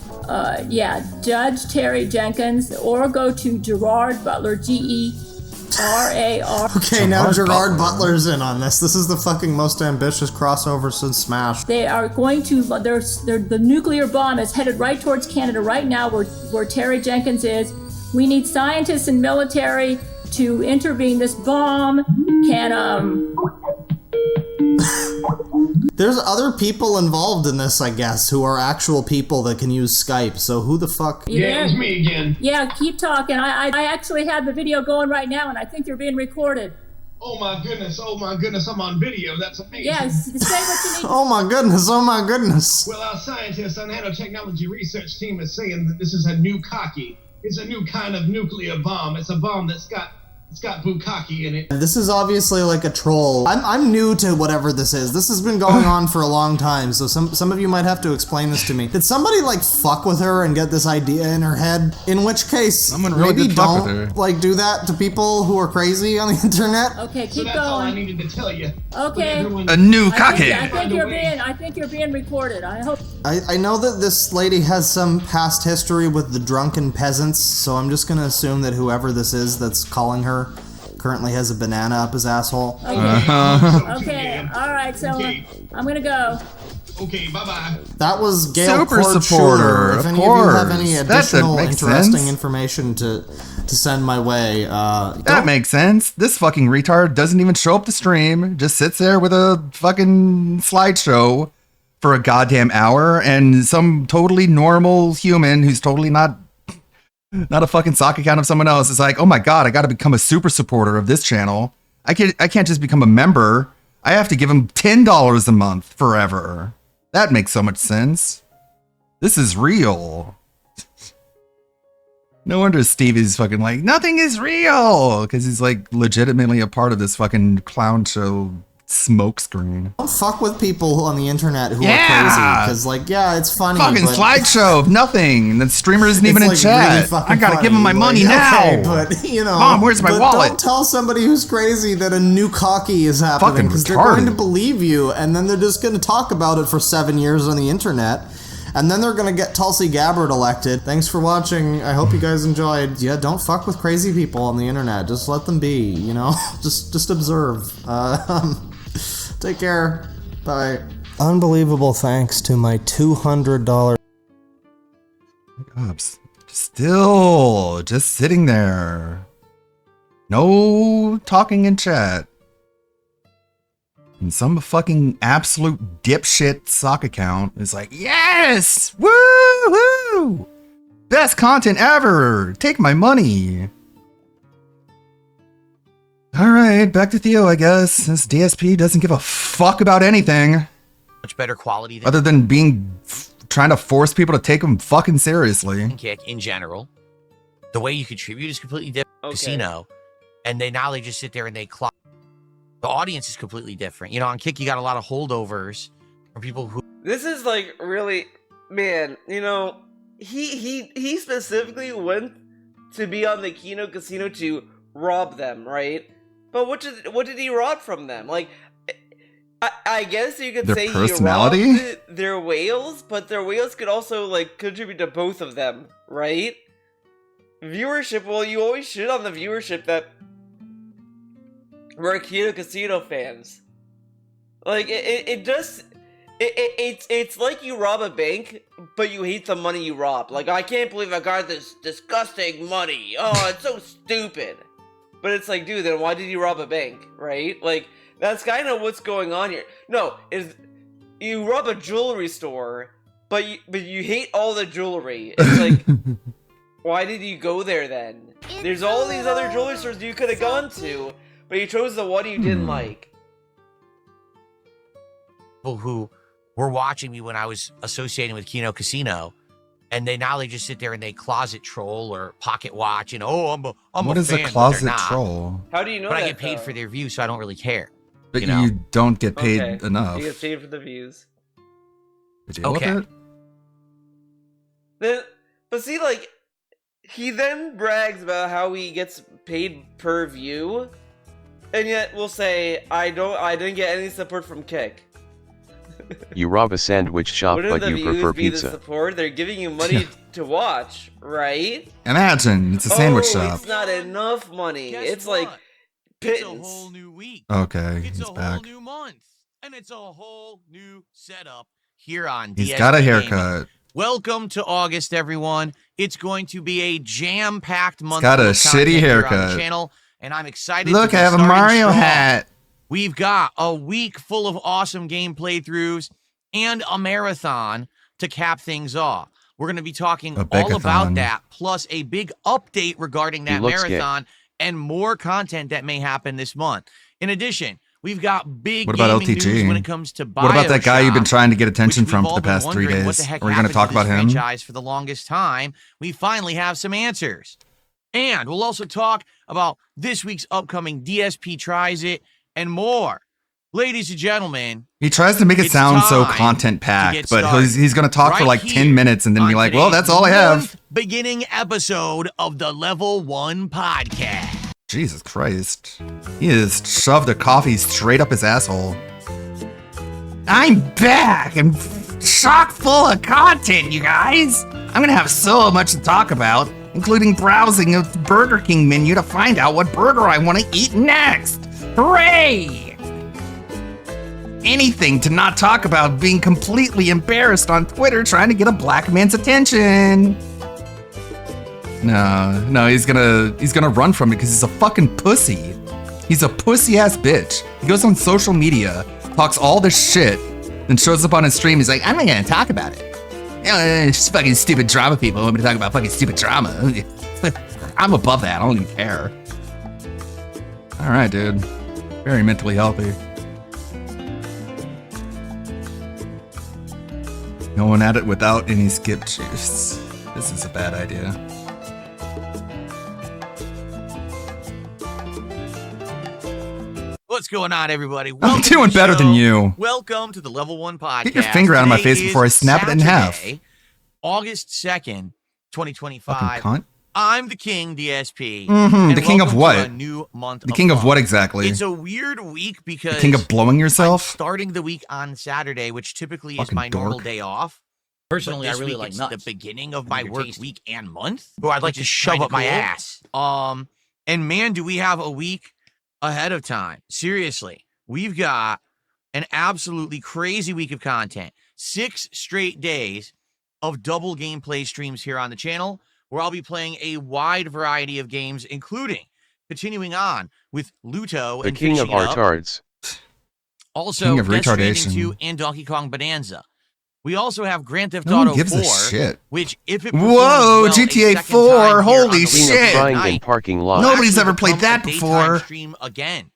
Yeah, Judge Terry Jenkins, or go to Gerard Butler, GERAR. Okay, now Gerard Butler's in on this. This is the fucking most ambitious crossover since Smash. They are going to, the nuclear bomb is headed right towards Canada right now where Terry Jenkins is. We need scientists and military to intervene. This bomb can, There's other people involved in this, I guess, who are actual people that can use Skype, so who the fuck? Yeah, it's me again. Yeah, keep talking. I actually have the video going right now, and I think you're being recorded. Oh my goodness, I'm on video. That's amazing. Yes, say what you need. Oh my goodness, oh my goodness. Well, our scientists and nanotechnology research team is saying that this is a new cocky. It's a new kind of nuclear bomb. It's a bomb that's got It's got bukkake in it. This is obviously like a troll. I'm new to whatever this is. This has been going on for a long time, so some of you might have to explain this to me. Did somebody like fuck with her and get this idea in her head? In which case, Someone really maybe did fuck with don't her. like do that to people who are crazy on the internet. Okay, So keep that's all I going. needed to tell you. Okay. A new I cockhead. think you're being recorded. I hope. I know that this lady has some past history with the drunken peasants, so I'm just gonna assume that whoever this is that's calling her currently has a banana up his asshole. Okay. All right. So I'm gonna go. Okay, bye-bye. That was Gail Super Cord supporter, Schuler. If of any of you have any course. That additional makes interesting sense. information to send my way, That makes sense. This fucking retard doesn't even show up to stream, just sits there with a fucking slideshow for a goddamn hour, and some totally normal human who's totally not a fucking sock account of someone else is like, oh my god, I gotta become a super supporter of this channel. I can't just become a member. I have to give him $10 a month forever. That makes so much sense. This is real. No wonder Stevie's fucking like, nothing is real, because he's like legitimately a part of this fucking clown show smokescreen. Don't fuck with people on the internet who are crazy, because like, yeah, it's funny. Fucking but slideshow of nothing. The streamer isn't even in it's, chat. really fucking I gotta funny. give him my money Like, now. okay, but you know, Mom, where's my but wallet? Don't tell somebody who's crazy that a new cocky is happening, Fucking because they're going to retarded. believe you, and then they're just going to talk about it for 7 years on the internet. And then they're gonna get Tulsi Gabbard elected. Thanks for watching. I hope you guys enjoyed. Yeah, don't fuck with crazy people on the internet. Just let them be, you know? just observe. Take care. Bye. Unbelievable thanks to my $200. Cops. Still just sitting there. No talking in chat. And some fucking absolute dipshit sock account is like, yes! Woo woo! Best content ever! Take my money! Alright, back to Theo, I guess. This DSP doesn't give a fuck about anything. Much better quality than Other than trying to force people to take them fucking seriously. Kick in general. The way you contribute is completely different. Okay. Casino. And now they just sit there and they clock. The audience is completely different. You know, on Kick, you got a lot of holdovers from people who. This is like really, man. You know, he specifically went to be on the Kino Casino to rob them, right? But what did he rob from them? Like, I guess you could Their say he personality? robbed their whales, but their whales could also like contribute to both of them, right? Viewership. Well, you always shit on the viewership that. We're Kino Casino fans. Like it's like you rob a bank, but you hate the money you robbed. Like, I can't believe I got this disgusting money. Oh, it's so stupid. But it's like, dude, then why did you rob a bank, right? Like, that's kind of what's going on here. No, is you rob a jewelry store, but you hate all the jewelry. It's like, why did you go there then? There's all these other jewelry stores you could have gone to. But you chose the one you didn't like. People who were watching me when I was associating with Kino Casino, and they just sit there and they closet troll or pocket watch, and I'm What a is fan, a but closet they're not. troll? How do you know But that, I get paid though? for their views, so I don't really care. But you know? you don't get paid Okay. enough. You get paid for the views. Deal with Okay. it? But see, like, he then brags about how he gets paid per view, and yet will say, I didn't get any support from Kick. You rob a sandwich shop, Wouldn't but the you views prefer be the pizza. support? They're giving you money to watch, right? Imagine, it's a sandwich shop. It's not enough money. it's like pittance. It's a whole new week. Okay, he's back. New month, and it's a whole new setup here on He's DSP got a Gaming. haircut. Welcome to August, everyone. It's going to be a jam-packed month. got a of content shitty here on the haircut. channel, and I'm excited. Look, to be I have a starting Mario strong. hat. We've got a week full of awesome game playthroughs and a marathon to cap things off. We're going to be talking A all about bigathon. that, plus a big update regarding that looks gay. marathon and more content that may happen this month. In addition, we've got big What about gaming LTG? news when it comes to What about that guy you've been Bioshock, trying to get attention which from we've for the all past been 3 wondering what days? the heck Are we going to happened talk this about him? franchise for the longest time. We finally have some answers. And we'll also talk about this week's upcoming DSP Tries It and more. Ladies and gentlemen, He tries to make it it's sound so time content to packed, get but started he's going to talk for right like 10 minutes and then be on like, well, today's that's all I have. 1st beginning episode of the Level 1 podcast. Jesus Christ. He has shoved a coffee straight up his asshole. I'm back and chock full of content, you guys. I'm going to have so much to talk about, including browsing the Burger King menu to find out what burger I want to eat next. Hooray! Anything to not talk about being completely embarrassed on Twitter trying to get a black man's attention. No, he's gonna run from it because he's a fucking pussy. He's a pussy ass bitch. He goes on social media, talks all this shit, then shows up on his stream. He's like, I'm not gonna talk about it. It's just fucking stupid drama people want me to talk about fucking stupid drama. I'm above that. I don't even care. All right, dude. Very mentally healthy. Going at it without any skip juice. This is a bad idea. What's going on, everybody? I'm doing better than you. Welcome to the Level 1 podcast. Get your finger out of my Today face before I is snap it in half. Saturday, August 2nd, 2025. Fucking cunt. I'm the King, DSP. Mm-hmm. The king of welcome what? to a new month The king of fun. what exactly? It's a weird week because The king of blowing yourself? starting the week on Saturday, which typically is Fucking my normal dork. day off. Personally, But I this really week like it's nuts. the beginning of my They're work tasty. week and month, or I'd like Which to is shove kinda up my cool. ass. And man, do we have a week ahead of time. Seriously, we've got an absolutely crazy week of content. 6 straight days of double gameplay streams here on the channel, where I'll be playing a wide variety of games, including continuing on with Luto The and king of finishing it up. artards. Also, King of Death Stranding retardation. 2 and Donkey Kong Bonanza. We also have Grand Theft No one Auto gives 4, a shit. which if it Whoa, performs well a GTA second 4, time here holy on the King shit. of crying night, in parking lots. will Nobody's actually ever played become that a daytime before. stream again,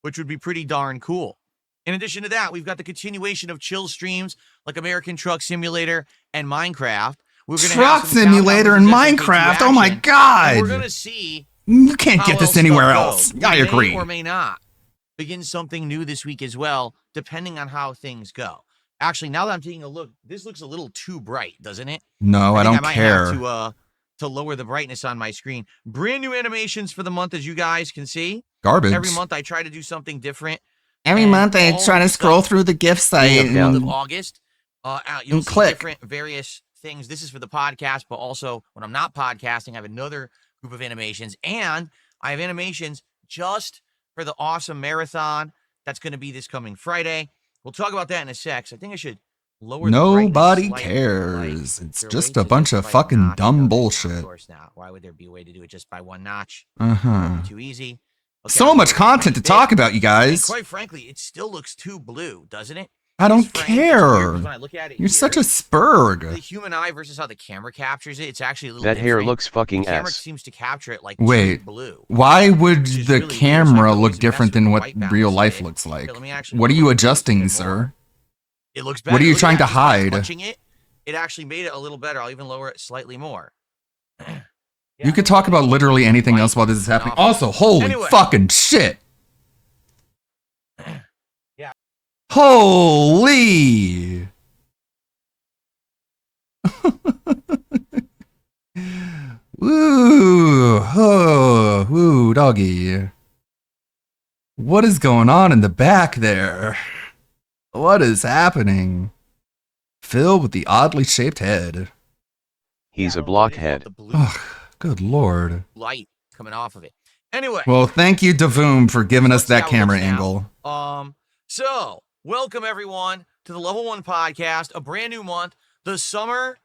which would be pretty darn cool. In addition to that, we've got the continuation of chill streams like American Truck Simulator and Minecraft. We're gonna Truck have some Simulator and Sound Competition Minecraft. K2 Oh my action, god. and we're gonna see You can't how get this else anywhere stuff else. goes. I We agree. may or may not begin something new this week as well, depending on how things go. Actually, now that I'm taking a look, this looks a little too bright, doesn't it? No, I think don't might care. have to lower the brightness on my screen. Brand new animations for the month, as you guys can see. Garbage. Every month I try to do something different. Every And month I all try to the scroll stuff through the gift site in the month of and August. You'll and see click. different various things. This is for the podcast, but also when I'm not podcasting, I have another group of animations, and I have animations just for the awesome marathon that's going to be this coming Friday. We'll talk about that in a sec. So I think I should lower the brightness nobody slightly. cares. Like, It's is there a just way a to bunch do it of by fucking notch? dumb No, Of bullshit. course not. Why would there be a way to do it just by one notch? Uh-huh. Too easy. Okay, So I'll much lower it content to a bit. talk about, you And guys. quite frankly, it still looks too blue, doesn't it? I don't This frame, it's weird, care. 'cause when I look at it You're such a here, spurg. the human eye versus how the camera captures it, it's actually a little That hair different. looks fucking The camera ass. seems to capture it like Wait, too blue. why would is the really weird, so I camera can look always different mess with than the what white balance real a life bit. looks like? Here, let me actually What are lower you it a adjusting, bit more. sir? It looks better. What are you Look at trying to that. Just by hide? touching it, it actually made it a little better. I'll even lower it slightly more. You could talk about literally anything else while this is happening. Also, holy Anyway. fucking shit. Yeah. Holy. Woo, oh, woo, doggy. What is going on in the back there? What is happening? Phil with the oddly shaped head. He's a blockhead. Ugh, good lord. Light coming off of it. Anyway. Well, thank you, Davoom, for giving us that how it camera looks now. angle. So welcome everyone to the Level 1 podcast, a brand new month. The summer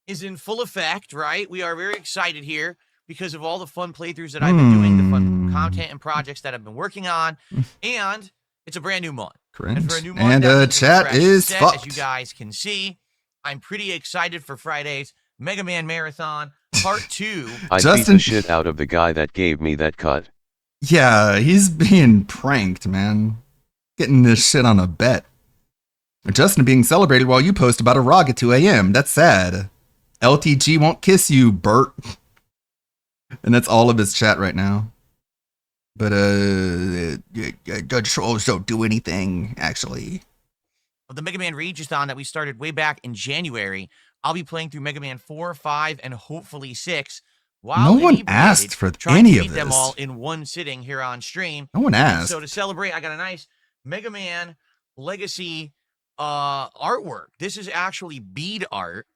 is in full effect, right? We are very excited here because of all the fun playthroughs that I've been doing, the fun content and projects that I've been working on, and it's a brand new month. Cringe. And for a new month, And that means a chat fresh is set, fucked. as you guys can see. I'm pretty excited for Friday's Mega Man Marathon Part 2. I beat Justin- the shit out of the guy that gave me that cut. Yeah, he's being pranked, man. Getting this shit on a bet. Justin being celebrated while you post about a ROG at 2 a.m. That's sad. LTG won't kiss you, Bert. And that's all of his chat right now. But the trolls don't do anything, actually. The Mega Man Regiathon that we started way back in January, I'll be playing through Mega Man 4, 5, and hopefully 6. No one asked for any of this. Them all in one sitting here on stream. No one asked. So to celebrate, I got a nice Mega Man Legacy artwork. This is actually bead art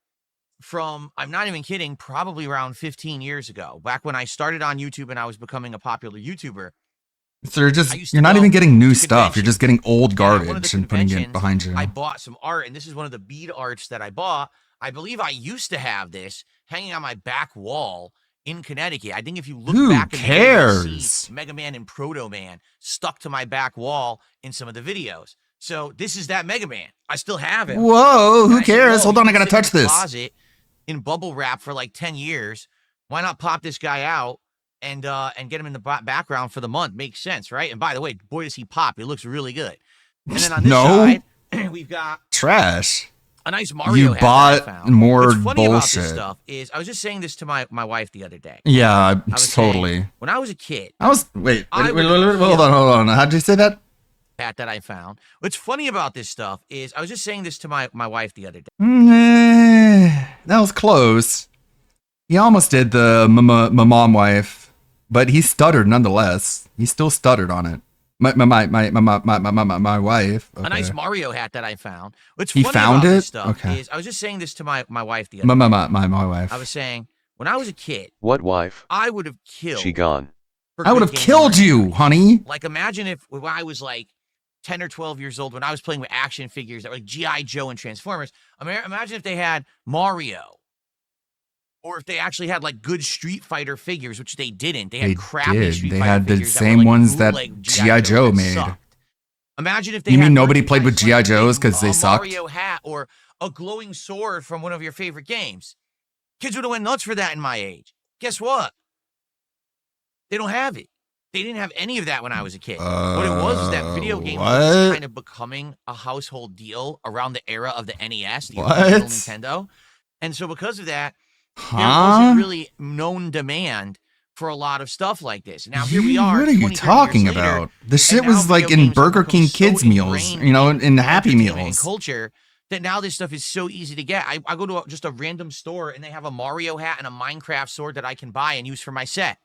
from, I'm not even kidding, probably around 15 years ago, back when I started on YouTube and I was becoming a popular YouTuber. So you're not even getting new stuff. You're just getting old garbage and putting it behind you. I bought some art, and this is one of the bead arts that I bought. I believe I used to have this hanging on my back wall in Connecticut. I think if you look back, who cares? You see Mega Man and Proto Man stuck to my back wall in some of the videos. So this is that Mega Man. I still have it. Whoa, who cares? Hold on, I gotta touch this. Closet in bubble wrap for like 10 years. Why not pop this guy out and get him in the background for the month? Makes sense, right? And by the way, boy, does he pop. He looks really good. And then on this side, we've got trash. A nice Mario You hat bought that I found. more What's funny about this bullshit. stuff is, I was just saying this to my wife the other day. Yeah, I was totally. saying, when I was a kid, Wait, hold on. How'd you say that? That I found. What's funny about this stuff is, I was just saying this to my wife the other day. That was close. He almost did the mom wife, but he stuttered nonetheless. He still stuttered on it. My wife. Okay. A nice Mario hat that I found. What's He funny found about it? this stuff Okay. is, I was just saying this to my wife the other day. My wife. I was saying, when I was a kid, What wife? I would have killed. She gone. for I would good have games. killed you, honey. Like, imagine if when I was like 10 or 12 years old, when I was playing with action figures that were like G.I. Joe and Transformers. Imagine if they had Mario. Or if they actually had like good Street Fighter figures, which they didn't. They had crappy did. Street They Fighter had the figures same that were, like, ones that bootleg G.I. Joe that made. sucked. Imagine if they You had mean nobody played with G.I. Joes because they a sucked? Mario hat or a glowing sword from one of your favorite games. Kids would have went nuts for that in my age. Guess what? They don't have it. They didn't have any of that when I was a kid. What it was that video game was what? kind of becoming a household deal around the era of the NES, the What? original Nintendo. And so because of that, there Huh? wasn't really known demand for a lot of stuff like this. Now here we are. What are you 20, 30 talking years later, about? The shit and now was like video in games have Burger become King so kids meals, ingrained in the Happy entertainment and Meals. culture that now this stuff is so easy to get. I go to just a random store and they have a Mario hat and a Minecraft sword that I can buy and use for my set.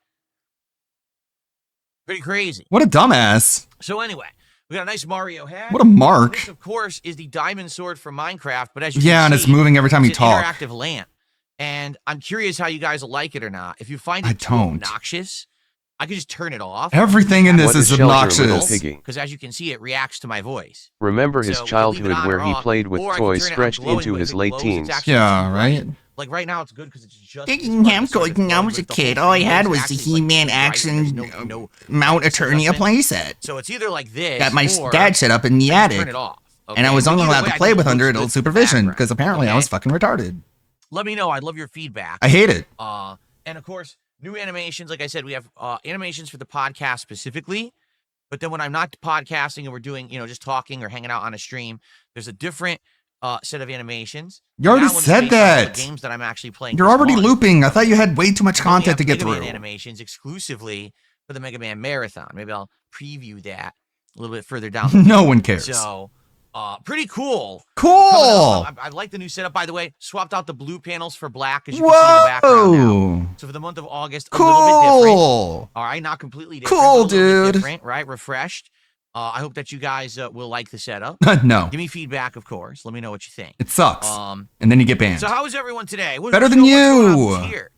Pretty crazy. What a dumbass. So anyway, we got a nice Mario hat. What a mark. This, of course, is the diamond sword from Minecraft, but as you Yeah, can and see, it's moving every time you it's an talk. interactive lamp. And I'm curious how you guys will like it or not. If you find I it too don't. obnoxious, I could just turn it off. Everything in this What is a shelter, little obnoxious. piggy. Because as you can see, it reacts to my voice. Remember his So we can leave it childhood on where or he off, played with or I can toys turn it on stretched glowing, into but his if it late glows, teens. it's actually Yeah, too right? bright. Like right now, it's good because it's just. I'm going. I was a kid. All I had was the He-Man action Mount Eternia playset. So it's either like this. That my or dad set up in the I can turn attic. it off. And I okay? was But only either allowed way, to I play think it with looks under good adult in the supervision background, because apparently I okay? was fucking retarded. Let me know. I'd love your feedback. I hate it. And of course, new animations. Like I said, we have animations for the podcast specifically. But then when I'm not podcasting and we're doing, just talking or hanging out on a stream, there's a different set of animations. You already That one is said based on all that. the games that I'm actually playing. You're this already month. looping. I thought you had way too much We only content to have get Mega Man through. animations exclusively for the Mega Man Marathon. Maybe I'll preview that a little bit further down. the No line. one cares. So, pretty cool. Cool. Coming up, I like the new setup. By the way, swapped out the blue panels for black, as you can see in the background now. Whoa. So for the month of August, a little bit different. Cool. All right, not completely different. Cool, but a little bit dude. different, right? Refreshed. I hope that you guys will like the setup. No. Give me feedback, of course. Let me know what you think. It sucks. And then you get banned. So how is everyone today? Better than what's going on? you. Who's here?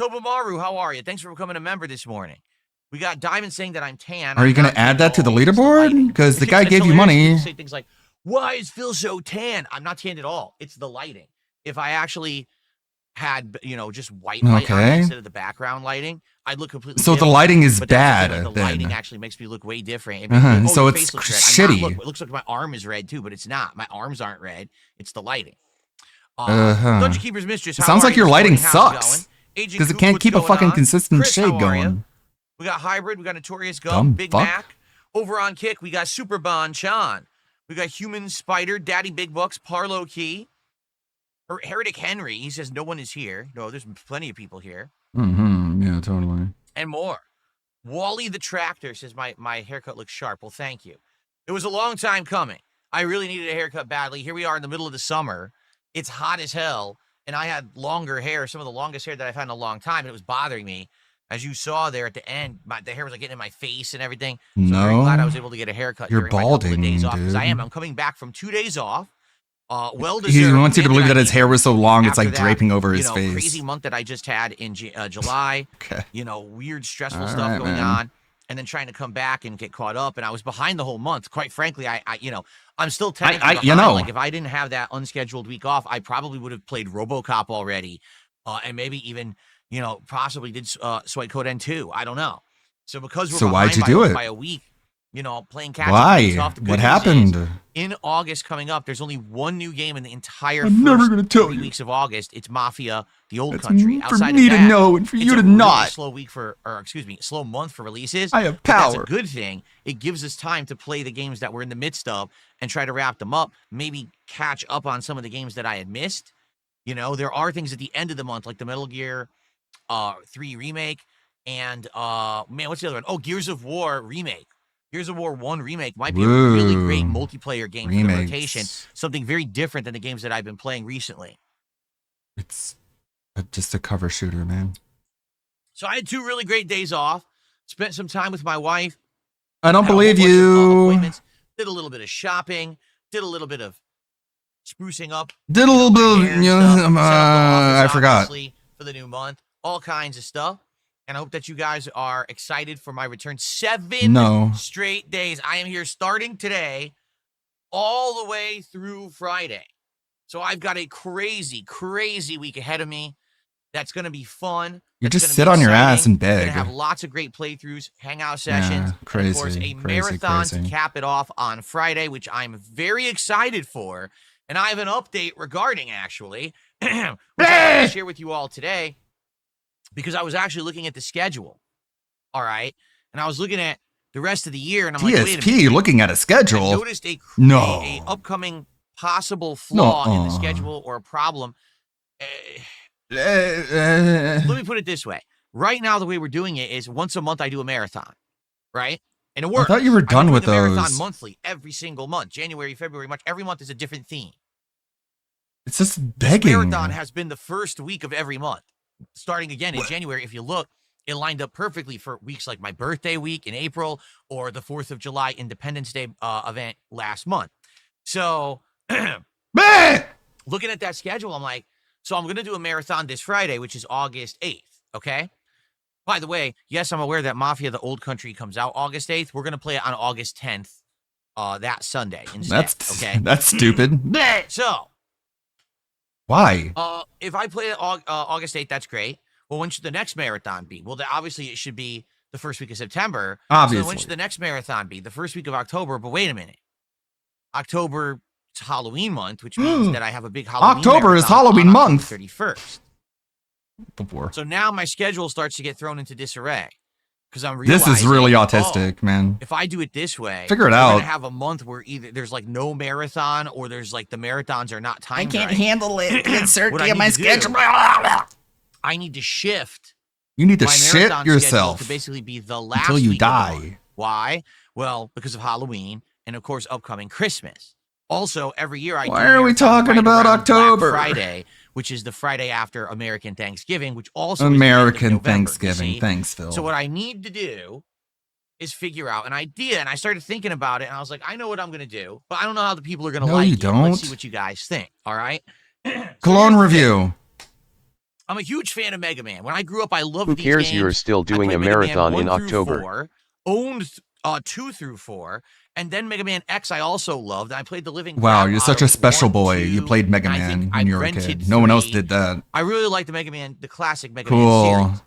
Tobamaru, how are you? Thanks for becoming a member this morning. We got Diamond saying that I'm tan. Are you I'm going not to add tan that to at the all. It's leaderboard? lighting. Because the It's guy gave you hilarious when money. people say things like, why is Phil so tan? I'm not tan at all. It's the lighting. If I actually had, just white light on Okay. instead of the background lighting, I'd look completely So the different. lighting is But that's the bad, thing, like, the then. lighting actually makes me look way different. It makes me Uh-huh, look, so your it's face looks red. I'm shitty. not, look, it looks like my arm is red too, but it's not. My arms aren't red. It's the lighting. Dungeon Keeper's Mistress, It how sounds are like you your this lighting morning? How's it sucks. going? Agent Because it Goop, can't what's keep a going fucking on? consistent Chris, shade how are ya? going. We got Hybrid, we got Notorious Dumb Gum, Big fuck. Mac. Over on Kick, we got Super Bon Chan. We got Human Spider, Daddy Big Bucks, Parlo Key. Or Heretic Henry, he says no one is here. No, there's plenty of people here. Mm-hmm. Yeah, totally. And more. Wally the Tractor says my haircut looks sharp. Well, thank you. It was a long time coming. I really needed a haircut badly. Here we are in the middle of the summer. It's hot as hell, and I had longer hair, some of the longest hair that I've had in a long time, and it was bothering me. As you saw there at the end, the hair was like getting in my face and everything. So I'm very glad I was able to get a haircut. You're during my couple of days balding, off, 'cause dude. I am. I'm coming back from 2 days off. Well He deserved. wants you to And believe then that his hair was so long, it's after like that, draping over his you know, face. Crazy month that I just had in July. Okay. You know, weird, stressful All stuff right, going man. on, and then trying to come back and get caught up. And I was behind the whole month. Quite frankly, I'm still technically behind. you know. Like if I didn't have that unscheduled week off, I probably would have played RoboCop already, and maybe even possibly did Suikoden 2. I don't know. So because we're So why'd behind you by, do it? by a week, playing catch up. Why? It's tough. The good What news happened? is, in August coming up, there's only one new game in the entire I'm never first gonna tell 3 you. weeks of August. It's Mafia: The Old That's Country. for Outside me of to that, know and for it's you a to really not. slow month for releases. I have but that's power. a good thing. It gives us time to play the games that we're in the midst of and try to wrap them up. Maybe catch up on some of the games that I had missed. There are things at the end of the month like the Metal Gear 3 remake and what's the other one? Oh, Gears of War remake. Gears of War 1 remake might be a really great Woo. multiplayer game for Remakes. the rotation. Something very different than the games that I've been playing recently. It's just a cover shooter, man. So I had 2 really great days off. Spent some time with my wife. I don't had a whole believe bunch of you. appointments, did a little bit of shopping. Did a little bit of sprucing up. Did a little bit of, hair and stuff, set up the I office, forgot. obviously, for the new month. All kinds of stuff. And I hope that you guys are excited for my return. 7 No. straight days. I am here starting today all the way through Friday. So I've got a crazy, crazy week ahead of me. That's going to be fun. You That's just gonna sit be on your exciting. ass and We're beg. going to have lots of great playthroughs, hangout sessions. crazy, and of course, a crazy, marathon to crazy. cap it off on Friday, which I'm very excited for. And I have an update regarding, actually, which I want to share with you all today, because I was actually looking at the schedule. All right. And I was looking at the rest of the year, and I'm like, wait a TSP minute. looking at a schedule. I noticed a No. upcoming possible flaw in the Nuh-uh. schedule or a problem. Eh, Let me put it this way. Right now, the way we're doing it is once a month I do a marathon, right? And it I works. thought you were I've been done doing with the marathon those. monthly, every single month. January, February, March. Every month is a different theme. It's just This begging. marathon has been the first week of every month. Starting again in January, if you look, it lined up perfectly for weeks like my birthday week in April or the 4th of July Independence Day event last month. So, looking at that schedule, I'm like, so I'm going to do a marathon this Friday, which is August 8th, okay? By the way, yes, I'm aware that Mafia: The Old Country comes out August 8th. We're going to play it on August 10th, that Sunday instead, okay? That's stupid. So, Why? if I play it August 8th, that's great. Well, when should the next marathon be? Well, obviously it should be the first week of September. So Obviously. when should the next marathon be? The first week of October. But wait a minute. October is Halloween month, which means that I have a big Halloween October is marathon Halloween on month. October 31st. Before. So now my schedule starts to get thrown into disarray because I'm This realizing, is really oh, autistic, man. if I do it this way, Figure it we're out. gonna have a month where either there's like no marathon or there's like the marathons are not timed. can't right. handle it. The What uncertainty I of my need to do- schedule. I need to shift You need to my shit marathon schedule yourself to basically be the last until you week of the die. month. Why? Well, because of Halloween and of course upcoming Christmas. Also, every year I Why do are we marathons talking right about around Black October? Friday, which is the Friday after American Thanksgiving, which also is the end of American November, you Thanksgiving. see? Thanks, Phil. So what I need to do is figure out an idea, and I started thinking about it, and I was like, I know what I'm going to do, but I don't know how the people are going to No, like you it. don't. Let's see what you guys think. All right. Cologne review. I'm a huge fan of Mega Man. When I grew up, I loved Who these cares? games. You're still doing I a played Mega Man marathon 1 in through October. 4, owned 2 through 4, and then Mega Man X I also loved. I played the living Wow, crap you're out such a of special 1, boy. 2, You played Mega and I Man think when I you were a rented kid. No one else 3. did that. I really like the Mega Man, the classic Mega Man Cool. series.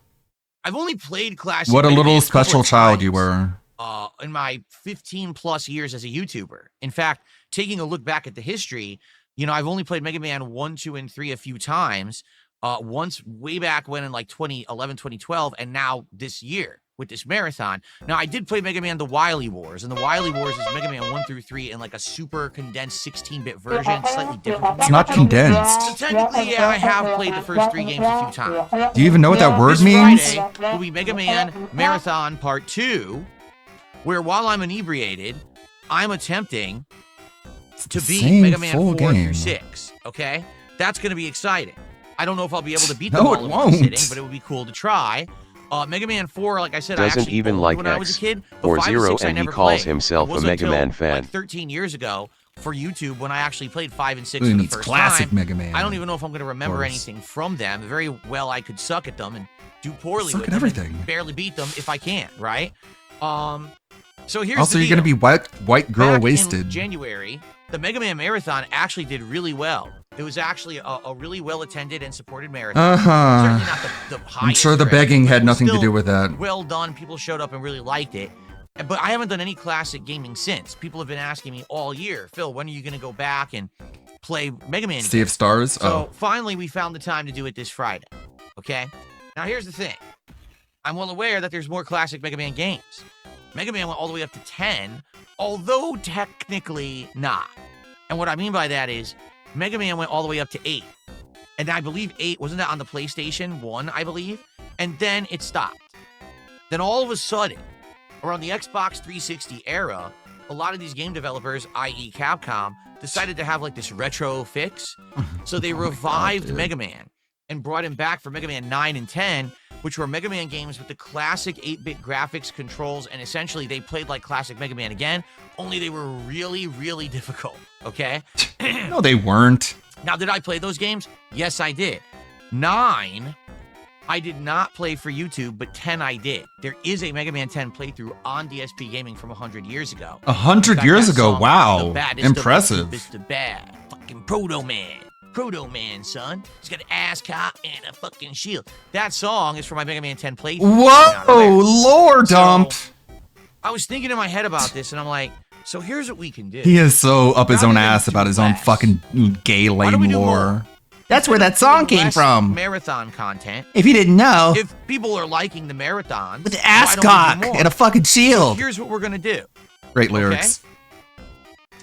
I've only played classic What a Mega little Man couple special of child you times, were. in my 15 plus years as a YouTuber. In fact, taking a look back at the history, I've only played Mega Man 1, 2, and 3 a few times. Once way back when in like 2011, 2012, and now this year with this marathon. Now, I did play Mega Man The Wily Wars, and The Wily Wars is Mega Man 1 through 3 in like a super condensed 16-bit version, slightly different. It's not condensed. So technically, yeah, I have played the first 3 games a few times. Do you even know what that word This means? Friday will be Mega Man Marathon Part 2, where while I'm inebriated, I'm attempting to beat same Mega Man full 4 game. through 6, okay? That's going to be exciting. I don't know if I'll be able to beat No, them it all in one won't. sitting, but it would be cool to try. Mega Man 4, like I said, I Doesn't actually even owned like when I was a X kid, but or 5 and Zero, 6 I and he never calls played. himself It a wasn't Mega until, Man fan. Like 13 years ago for YouTube when I actually played 5 and 6 Ooh, for the it's first classic time. Mega Man, I don't even know if I'm going to remember course. anything from them. Very well, I could suck at them and do poorly Suck with at them everything. and barely beat them if I can, right? So here's Also, the you're gonna deal. be white girl Back wasted. in January, the Mega Man Marathon actually did really well. It was actually a really well-attended and supported marathon. Certainly not the I'm highest sure the rated, begging but had it was nothing to still do with that. Well done. People showed up and really liked it. But I haven't done any classic gaming since. People have been asking me all year, Phil, when are you going to go back and play Mega Man Sea of Stars? So finally, we found the time to do it this Friday. Okay? Now, here's the thing. I'm well aware that there's more classic Mega Man games. Mega Man went all the way up to 10, although technically not. And what I mean by that is Mega Man went all the way up to 8. And I believe 8, wasn't that on the PlayStation 1, I believe? And then it stopped. Then all of a sudden, around the Xbox 360 era, a lot of these game developers, i.e. Capcom, decided to have like this retro fix. So they revived Mega Man and brought him back for Mega Man 9 and 10, which were Mega Man games with the classic 8-bit graphics, controls, and essentially they played like classic Mega Man again, only they were really, really difficult, okay? No, they weren't. Now, did I play those games? Yes, I did. 9, I did not play for YouTube, but 10 I did. There is a Mega Man 10 playthrough on DSP Gaming from 100 years ago. 100 years ago? Wow. The baddest Impressive. It's the bad. Fucking Proto Man. Proto Man, son. He's got an ass cock and a fucking shield. That song is for my Mega Man 10 playthrough. Whoa, lore dump. I was thinking in my head about this, and I'm like, so here's what we can do. He is so up his Rather own than ass do about his own less, fucking gay why don't we lame do lore. more? That's where that song came Less from. Marathon content. If you didn't know. If people are liking the marathon, With the ass cock and a fucking shield. So here's what we're gonna do. Great lyrics.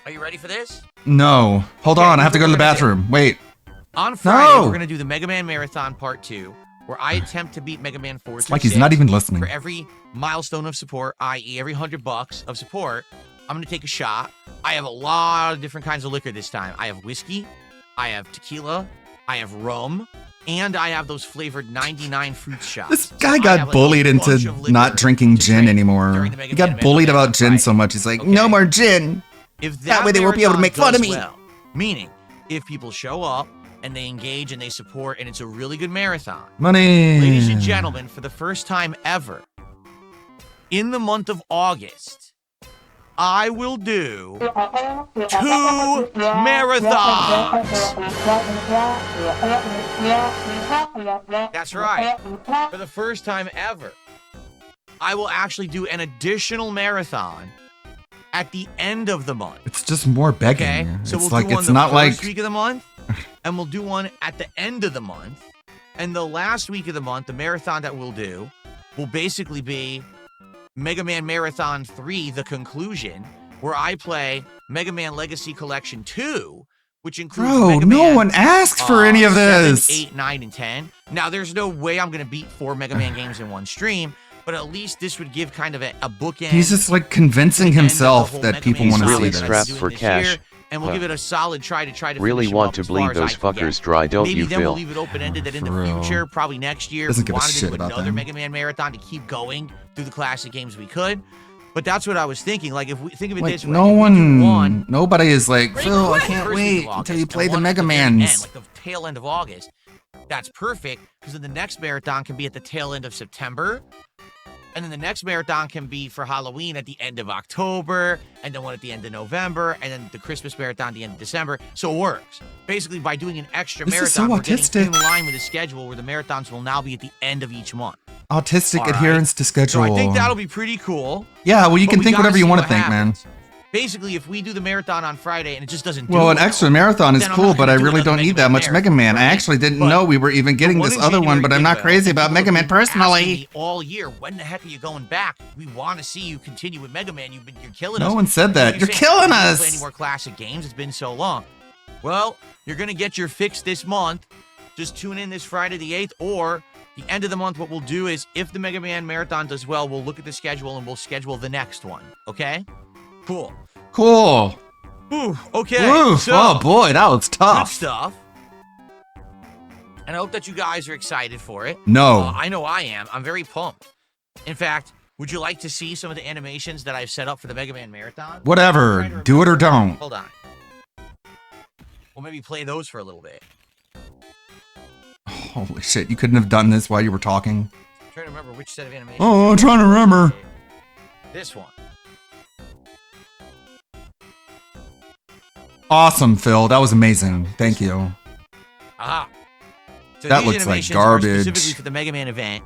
Are you ready for this? No. Hold on, I have to go to the bathroom. Wait. On Friday, No. we're gonna do the Mega Man Marathon Part 2, where I attempt to beat Mega Man 4 It's through like he's 6. not even listening. For every milestone of support, i.e. every $100 of support, I'm gonna take a shot. I have a lot of different kinds of liquor this time. I have whiskey, I have tequila, I have rum, and I have those flavored 99 fruit shots. This guy got bullied into not drinking gin anymore. He got bullied about gin so much. He's like, no more gin. If That way they won't be able to make fun of me. well, meaning, if people show up and they engage and they support and it's a really good marathon. Money. Ladies and gentlemen, for the first time ever, in the month of August, I will do 2 marathons. That's right. For the first time ever, I will actually do an additional marathon at the end of the month. It's just more begging. Okay, so It's we'll like do one it's the not first like week of the month, and we'll do one at the end of the month, and the last week of the month, the marathon that we'll do will basically be Mega Man Marathon 3, the conclusion, where I play Mega Man Legacy Collection 2, which includes Bro, Mega no Man, one asked for any of 7, this. 8, 9, and 10. Now, there's no way I'm going to beat 4 Mega Man games in one stream, but at least this would give kind of a bookend. he's just like convincing himself whole that Mega people Man want to see series really this. strapped doing for this cash. year, and we'll Huh. give it a solid try to Really finish them want up to as far bleed as I those can get. fuckers dry, don't Maybe you, then Phil? we'll leave it open-ended that in the For real. future, probably next year, Doesn't if we give a wanted to shit do about another them. Mega Man Marathon to keep going through the classic games we could. But that's what I was thinking. Like, if we think of it Like this way, no if we do one, nobody is like, Very Phil, I quick. can't First week wait of until you August, play and the one Mega at the very end, Mans. like the tail end of August. That's perfect, because then the next marathon can be at the tail end of September, and then the next marathon can be for Halloween at the end of October, and then one at the end of November, and then the Christmas marathon at the end of December. So it works. Basically, by doing an extra This is so marathon, we're getting autistic. in line with the schedule where the marathons will now be at the end of each month. Autistic All right. adherence to schedule. So I think that'll be pretty cool. Yeah, well, you But can we think gotta whatever you see want to what think, happens. man. Basically, if we do the marathon on Friday and it just doesn't do Well, an well, extra marathon is then I'm cool, not but gonna I do really another don't need Mega that Man much Mega Man. I right? actually didn't But know we were even getting this in other one, January but I'm did not well, crazy and about people Mega have Man been asking personally. me all year, when the heck are you going back? We want to see you continue with Mega Man. You're killing us. No one said that. You're saying, killing "You don't us." Play any more classic games? It's been so long. Well, you're gonna get your fix this month. Just tune in this Friday the 8th, or the end of the month. What we'll do is, if the Mega Man Marathon does well, we'll look at the schedule and we'll schedule the next one. Okay? Cool. Cool. Ooh, okay. Oof, So, oh boy, that was good tough. stuff. And I hope that you guys are excited for it. No. I know I am. I'm very pumped. In fact, would you like to see some of the animations that I've set up for the Mega Man Marathon? Whatever. Do it or don't. Hold on. We'll maybe play those for a little bit. Holy shit, you couldn't have done this while you were talking? I'm trying to remember which set of animations. Oh, I'm trying to remember. This one. Awesome, Phil. That was amazing. Thank you. Aha. So That these looks like animations are garbage. specifically for the Mega Man event.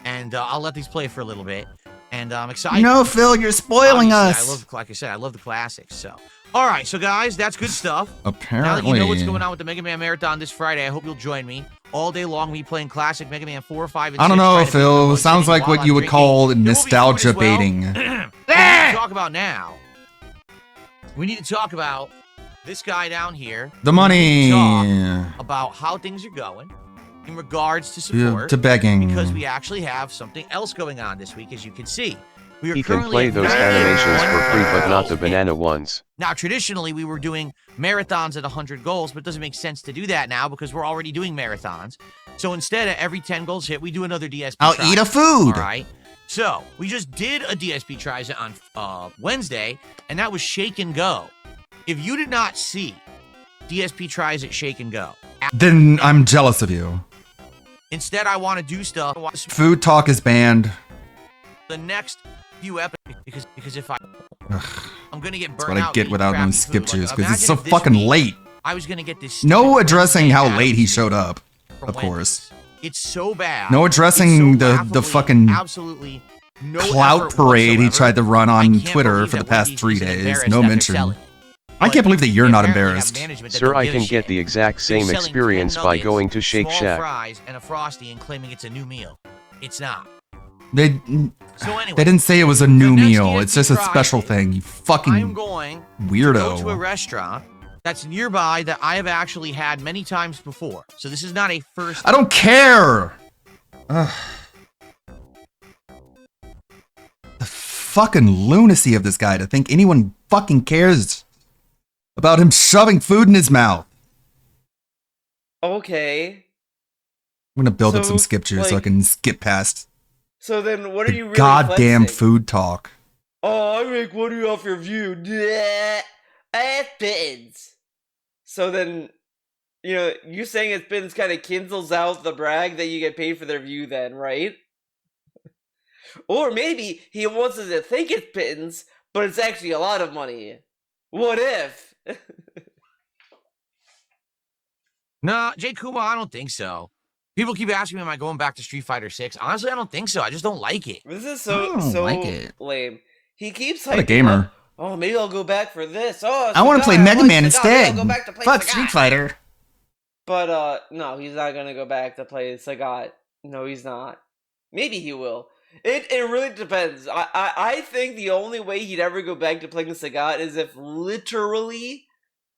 And I'll let these play for a little bit. And I'm excited. No, Phil, you're spoiling Obviously, us. like I said, I love the classics. So, all right. So, guys, that's good stuff. Now that Apparently. you know what's going on with the Mega Man Marathon this Friday, I hope you'll join me all day long. Me playing classic Mega Man 4, 5, and 6. I don't know, trying to beat Phil. One Sounds City like while what you I'm would drinking. call There will be food nostalgia as well. baiting. What we need to talk about now. We need to talk about this guy down here. The money. Talk about how things are going in regards to support. To begging. Because we actually have something else going on this week, as you can see. We are He can currently play at those 98 animations for free, but not the goals. banana ones. Now, traditionally, we were doing marathons at 100 goals, but it doesn't make sense to do that now because we're already doing marathons. So instead of every 10 goals hit, we do another DSP I'll try. eat a food. All right. So we just did a DSP tries on Wednesday, and that was Shake and Go. If you did not see DSP tries at Shake and Go, Then I'm jealous of you. instead I want to do stuff. Food talk is banned. The next few episodes because if I'm gonna get That's burnt what out. I get eating without crappy doing food. skip Like, juice, because it's imagine so if this fucking week late. I was gonna get this. No stupid addressing how Wednesday late he Addams showed up. from Of course. It's so bad. No addressing It's so the laughably, fucking absolutely no clout effort parade he whatsoever. tried to run I on can't Twitter believe for the that past Wendy's 3 isn't days. embarrassed No that they're mention. selling. I can't believe that you're not Apparently they have embarrassed. management that Sir, don't I give a can get shit. the exact They're same selling experience 10 by nuggets, going to Shake small Shack. fries and a Frosty and claiming it's a new meal. It's not. They So anyway, they didn't say it was a new the next meal. It's just a special thing. You I'm fucking going to go to a weirdo. restaurant that's nearby that I have actually had many times before. So this is not a first. I don't care. Ugh. The fucking lunacy of this guy to think anyone fucking cares about him shoving food in his mouth. Okay. I'm gonna build up So, some skip juice so I like- can skip past So then, what are you really goddamn flexing? food talk. Oh, I make money off your view. Bleh. I have pittance. So then, you saying it's pittance kind of cancels out the brag that you get paid for their view then, right? Or maybe he wants us to think it's pittance, but it's actually a lot of money. What if? No, Jay Kuma, I don't think so. People keep asking me, am I going back to Street Fighter 6? Honestly, I don't think so. I just don't like it. This is I don't so like it. lame. He keeps Not a hyping gamer. up, oh, maybe I'll go back for this. Oh, I want to play Sagat, Mega like Man Sagat, instead. I'll go back to play Fuck Sagat. Street Fighter. But no, he's not gonna go back to play Sagat. No, he's not. Maybe he will. It really depends. I think the only way he'd ever go back to playing Sagat is if literally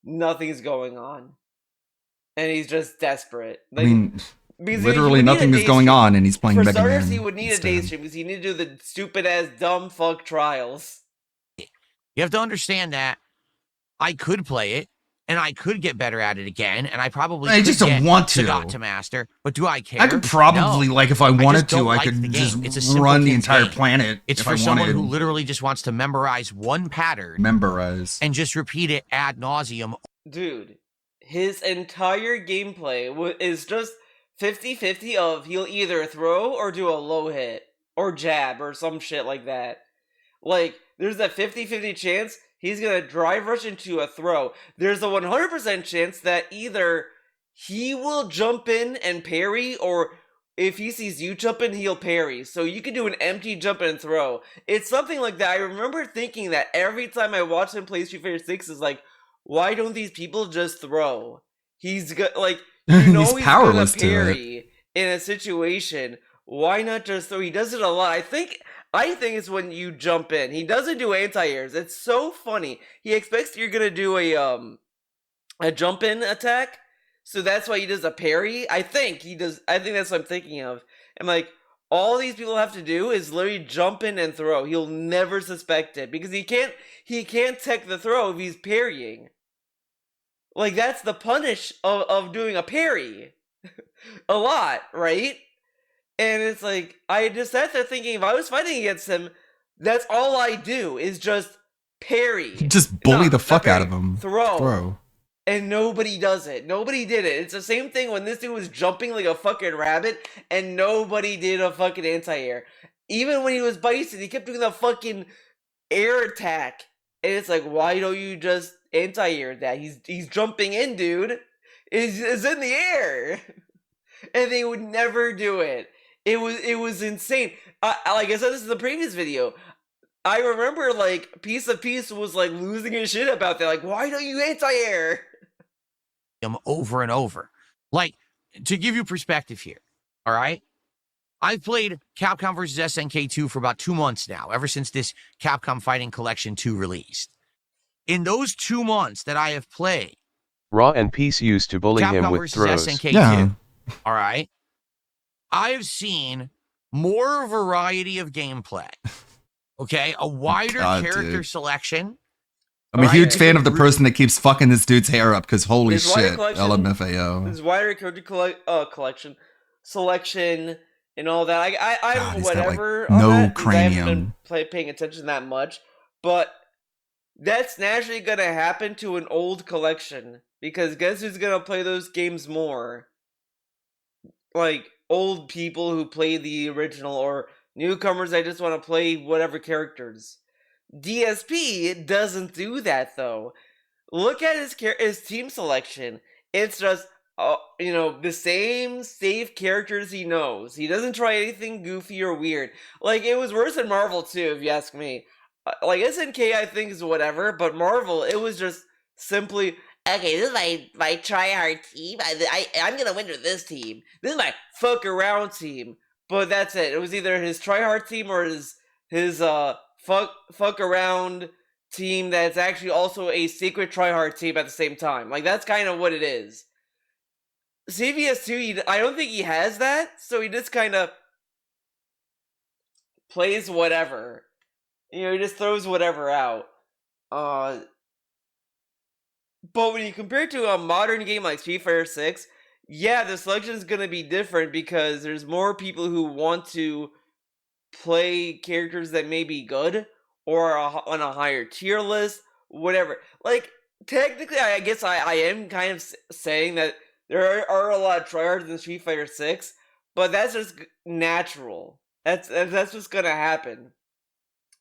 nothing's going on, and he's just desperate. I mean, because literally he would need nothing a is day going stream. on, and he's playing For Mega starters, Man. he would need a day stream because he need to do the stupid ass dumb fuck trials. You have to understand that I could play it, and I could get better at it again, and I probably I could just don't get want to. Sagat to master, but do I care? I could probably, No. like, if I just wanted don't to, I like could the game. just It's a simple run the kid's entire game. planet It's if for I someone wanted. who literally just wants to memorize one pattern Memorize. and just repeat it ad nauseum. Dude, his entire gameplay is just 50-50 of he'll either throw or do a low hit or jab or some shit like that. Like, there's a 50-50 chance he's gonna drive rush into a throw. There's a 100% chance that either he will jump in and parry or if he sees you jumping, he'll parry. So you can do an empty jump and throw. It's something like that. I remember thinking that every time I watch him play Street Fighter 6 is like, why don't these people just throw? He's got like, you know, He's powerless gonna parry to it. in a situation. Why not just throw? He does it a lot. I think it's when you jump in. He doesn't do anti-airs. It's so funny. He expects you're gonna do a jump in attack. So that's why he does a parry. I think that's what I'm thinking of. And like, all these people have to do is literally jump in and throw. He'll never suspect it because he can't tech the throw if he's parrying. Like, that's the punish of doing a parry. A lot, right? And it's like, I just sat there thinking, if I was fighting against him, that's all I do is just parry. Just bully the fuck out of him. Throw. And nobody does it. Nobody did it. It's the same thing when this dude was jumping like a fucking rabbit and nobody did a fucking anti-air. Even when he was Bison, he kept doing the fucking air attack. And it's like, why don't you just anti-air that? He's jumping in, dude. Is in the air. And they would never do it. It was insane. Like I said, this is the previous video. I remember, like, Piece of Peace was, like, losing his shit about that. Like, why don't you anti-air? Over and over. Like, to give you perspective here, all right? I've played Capcom vs. SNK 2 for about 2 months now, ever since this Capcom Fighting Collection 2 released. In those 2 months that I have played, Raw and Peace used to bully him with throws. SNK 2, all right? I've seen more variety of gameplay. Okay, a wider character selection. I'm a huge fan of the person that keeps fucking this dude's hair up because holy shit, LMFAO. There's wider character collection, selection, and all that. I'm whatever. Got, like, no on that, cranium. I haven't been paying attention that much, but that's naturally gonna happen to an old collection because guess who's gonna play those games more? Like old people who play the original or newcomers that just want to play whatever characters. DSP doesn't do that though. Look at his team selection. It's just the same safe characters he knows. He doesn't try anything goofy or weird. Like it was worse than Marvel too, if you ask me. Like SNK I think is whatever, but Marvel it was just simply okay. This is my try-hard team. I'm gonna win with this team. This is my fuck around team. But that's it. It was either his try-hard team or his fuck around team that's actually also a secret try-hard team at the same time. Like, that's kind of what it is. CVS2, I don't think he has that, so he just kind of plays whatever. You know, he just throws whatever out. But when you compare it to a modern game like Street Fighter 6, yeah, the selection is going to be different because there's more people who want to play characters that may be good or on a higher tier list, whatever. Like, technically, I guess I am kind of saying that there are a lot of tryhards in Street Fighter 6, but that's just natural. That's what's going to happen.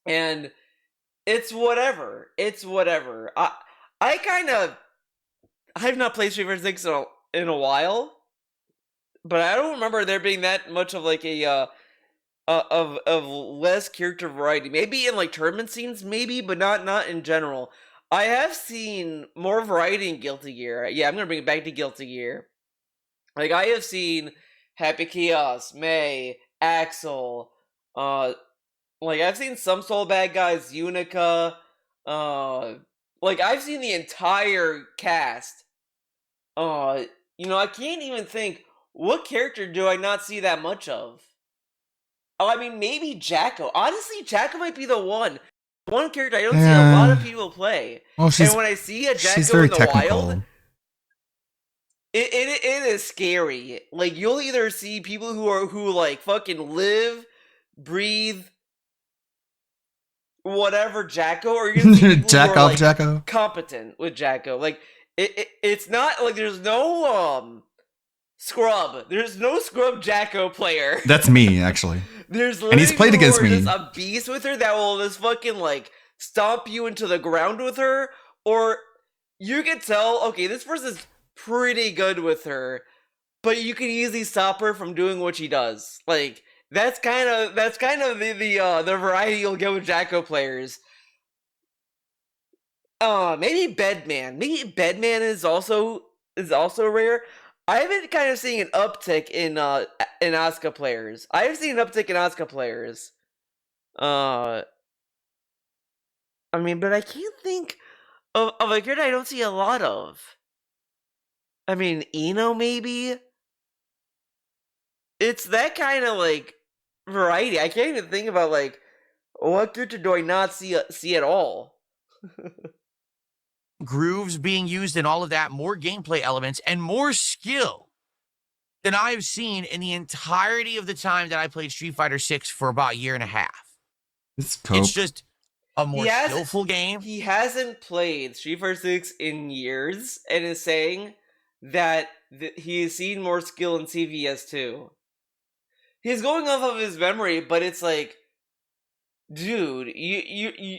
And it's whatever. It's whatever. I've not played Street Fighter 6 in a while, but I don't remember there being that much of like a of less character variety. Maybe in like tournament scenes, maybe, but not in general. I have seen more variety in Guilty Gear. Yeah, I'm gonna bring it back to Guilty Gear. Like I have seen Happy Chaos, May, Axel. Like I've seen some Soul Bad Guys, Unica. Like I've seen the entire cast. I can't even think, what character do I not see that much of? Oh, I mean, maybe Jacko. Honestly, Jacko might be the one character I don't see a lot of people play. Well, and when I see a Jacko in the wild, it is scary. Like, you'll either see people who like fucking live, breathe, whatever Jacko, or you're gonna see people Jack who are, off like, Jacko. competent with Jacko. Like, it's not like there's no scrub. There's no scrub Jacko player. That's me, actually. There's and he's played against me. Just a beast with her that will just fucking like stomp you into the ground with her, or you can tell, okay, this person's pretty good with her, but you can easily stop her from doing what she does. Like that's kind of the variety you'll get with Jacko players. Maybe Bedman. Maybe Bedman is also rare. I've been kind of seeing an uptick in Asuka players. I've seen an uptick in Asuka players. I mean, but I can't think of a character I don't see a lot of. I mean, Ino maybe. It's that kind of like variety. I can't even think about like what character do I not see at all. Grooves being used in all of that, more gameplay elements, and more skill than I've seen in the entirety of the time that I played Street Fighter 6 for about a year and a half. It's just a more skillful game. He hasn't played Street Fighter 6 in years and is saying that he has seen more skill in CVS 2. He's going off of his memory, but it's like, dude, you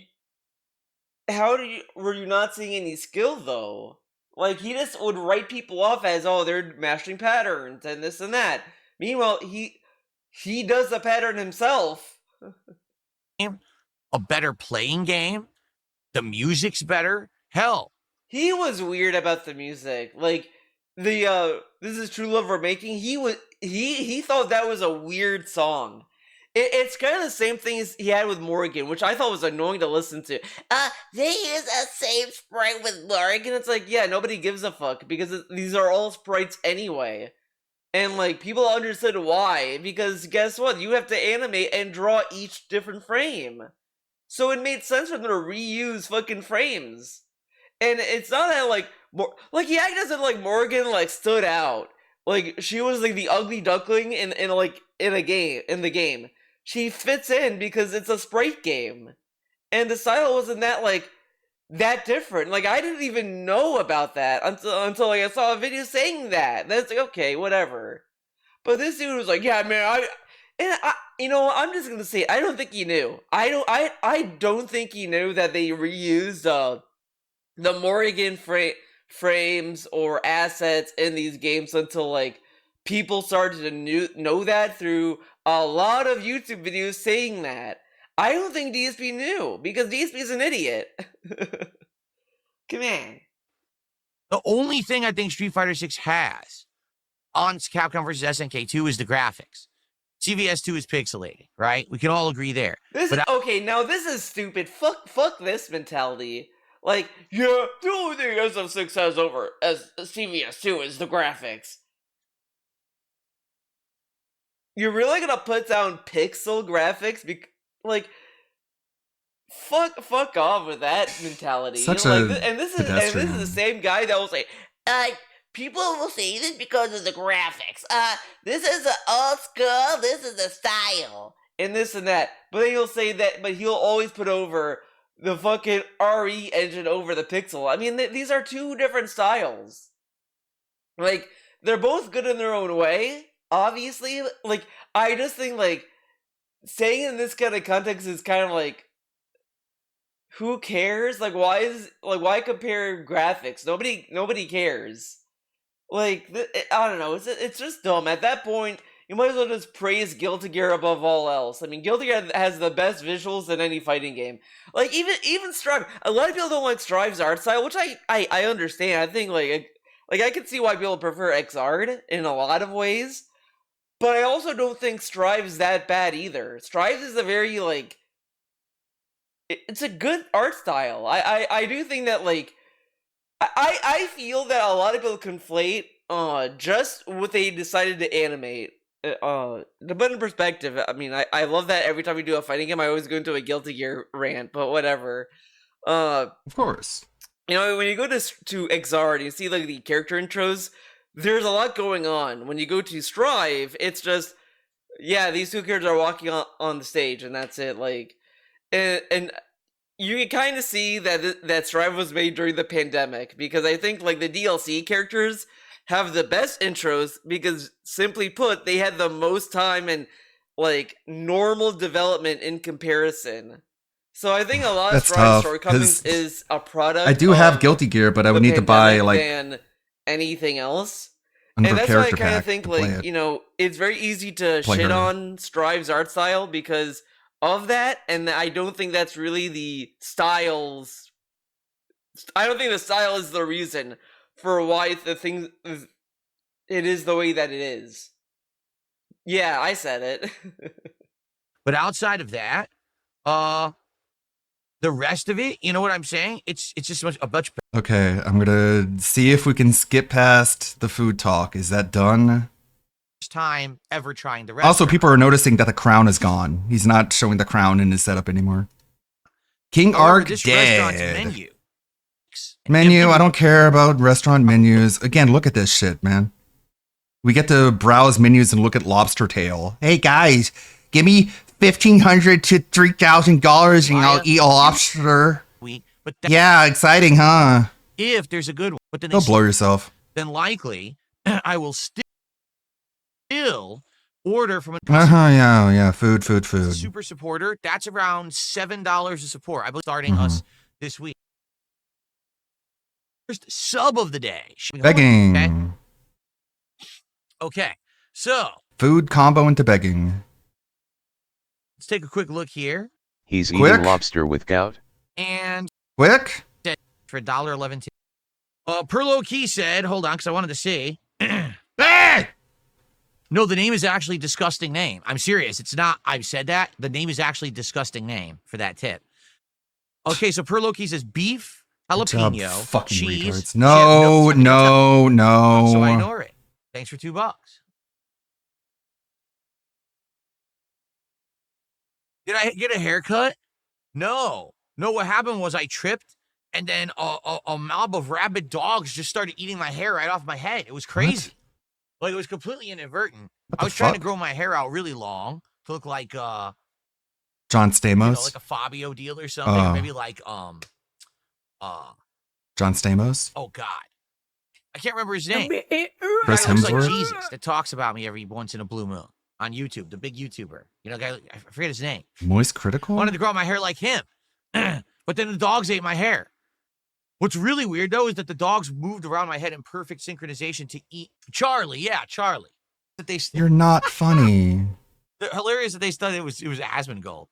were you not seeing any skill though? Like he just would write people off as, oh, they're mastering patterns and this and that. Meanwhile, he does the pattern himself. A better playing game. The music's better. Hell, he was weird about the music. Like the This Is True Love We're Making. He thought that was a weird song. It's kind of the same thing as he had with Morrigan, which I thought was annoying to listen to. They use a same sprite with Morrigan. It's like, yeah, nobody gives a fuck because these are all sprites anyway. And like, people understood why, because guess what? You have to animate and draw each different frame. So it made sense for them to reuse fucking frames. And it's not that like, the actors that like Morrigan like stood out. Like, she was like the ugly duckling in the game. She fits in because it's a sprite game. And the style wasn't that different. Like, I didn't even know about that until like I saw a video saying that. That's like, okay, whatever. But this dude was like, yeah, man, I'm just gonna say, I don't think he knew. I don't think he knew that they reused the Morrigan frames or assets in these games until like people started to know that through a lot of YouTube videos saying that. I don't think DSP knew because DSP is an idiot. Come on. The only thing I think Street Fighter 6 has on Capcom vs. SNK 2 is the graphics. CVS 2 is pixelated, right? We can all agree there. Okay, now this is stupid. Fuck this mentality. Like, yeah, the only thing SF6 has over as CVS 2 is the graphics. You're really gonna put down pixel graphics? Fuck off with that mentality. This is the same guy that will say, people will say this because of the graphics. This is the old school, this is the style, and this and that. But then he'll say that, but he'll always put over the fucking RE engine over the pixel. I mean, these are two different styles. Like, they're both good in their own way, obviously. Like, I just think, like, saying in this kind of context is kind of like, who cares? Like, why compare graphics? Nobody cares. Like, I don't know. It's just dumb. At that point, you might as well just praise Guilty Gear above all else. I mean, Guilty Gear has the best visuals in any fighting game. Like, even Strive. A lot of people don't like Strive's art style, which I understand. I think, like I can see why people prefer Xrd in a lot of ways. But I also don't think Strive's that bad either. Strive's is a very, like, it's a good art style. I do think that, like, I feel that a lot of people conflate just what they decided to animate. To put in perspective, I mean, I love that every time we do a fighting game, I always go into a Guilty Gear rant, but whatever. Of course. You know, when you go to Xrd and you see, like, the character intros, there's a lot going on. When you go to Strive, it's just, yeah, these two characters are walking on the stage, and that's it, like... And you can kind of see that Strive was made during the pandemic, because I think, like, the DLC characters have the best intros because, simply put, they had the most time and, like, normal development in comparison. So I think a lot of Strive shortcomings is a product. I do have Guilty Gear, but I would need to buy, like, than anything else. And Another that's why I character kind of pack think, to play like, it. you know, it's very easy to Play shit her. on Strive's art style because of that, and I don't think that's really the styles. I don't think the style is the reason for why the thing it is the way that it is. Yeah, I said it. But outside of that, the rest of it, you know what I'm saying? It's just a bunch. Okay, I'm gonna see if we can skip past the food talk. Is that done? Time ever trying the restaurant. Also, people are noticing that the crown is gone. He's not showing the crown in his setup anymore. King However, Ark this restaurant's dead. menu. I don't care about restaurant menus. Again, look at this shit, man. We get to browse menus and look at lobster tail. Hey guys, give me $1,500 to $3,000 and I'll eat a lobster. But Yeah, exciting, huh? if there's a good one, but then Don't blow yourself. then likely I will still order from a Yeah. Food. super supporter. That's around $7 a support. I believe starting us this week. First sub of the day. Begging. Okay, so Food combo into begging. let's take a quick look here. He's Quick. eating lobster with gout. And Quick. for $1.11. Perlo Key said, hold on, because I wanted to see. No, the name is actually disgusting name. I'm serious. It's not. I've said that. The name is actually disgusting name for that tip. Okay, so Perlo Key says beef, jalapeno, fucking cheese. retards. No. So I ignore it. Thanks for $2. Did I get a haircut? No. No, what happened was I tripped, and then a mob of rabid dogs just started eating my hair right off my head. It was crazy. Like, it was completely inadvertent. I was trying to grow my hair out really long to look like, John you Stamos. know, like a Fabio deal or something. Or maybe like, John Stamos. oh, God. I can't remember his name. Chris Guy looks like Hemsworth? Jesus that talks about me every once in a blue moon on YouTube, the big YouTuber. You know, guy, I forget his name. Moist Critical? I wanted to grow my hair like him. But then the dogs ate my hair. What's really weird, though, is that the dogs moved around my head in perfect synchronization to eat Charlie. Yeah, Charlie. That they You're not funny. They're hilarious that they thought it was Asmongold.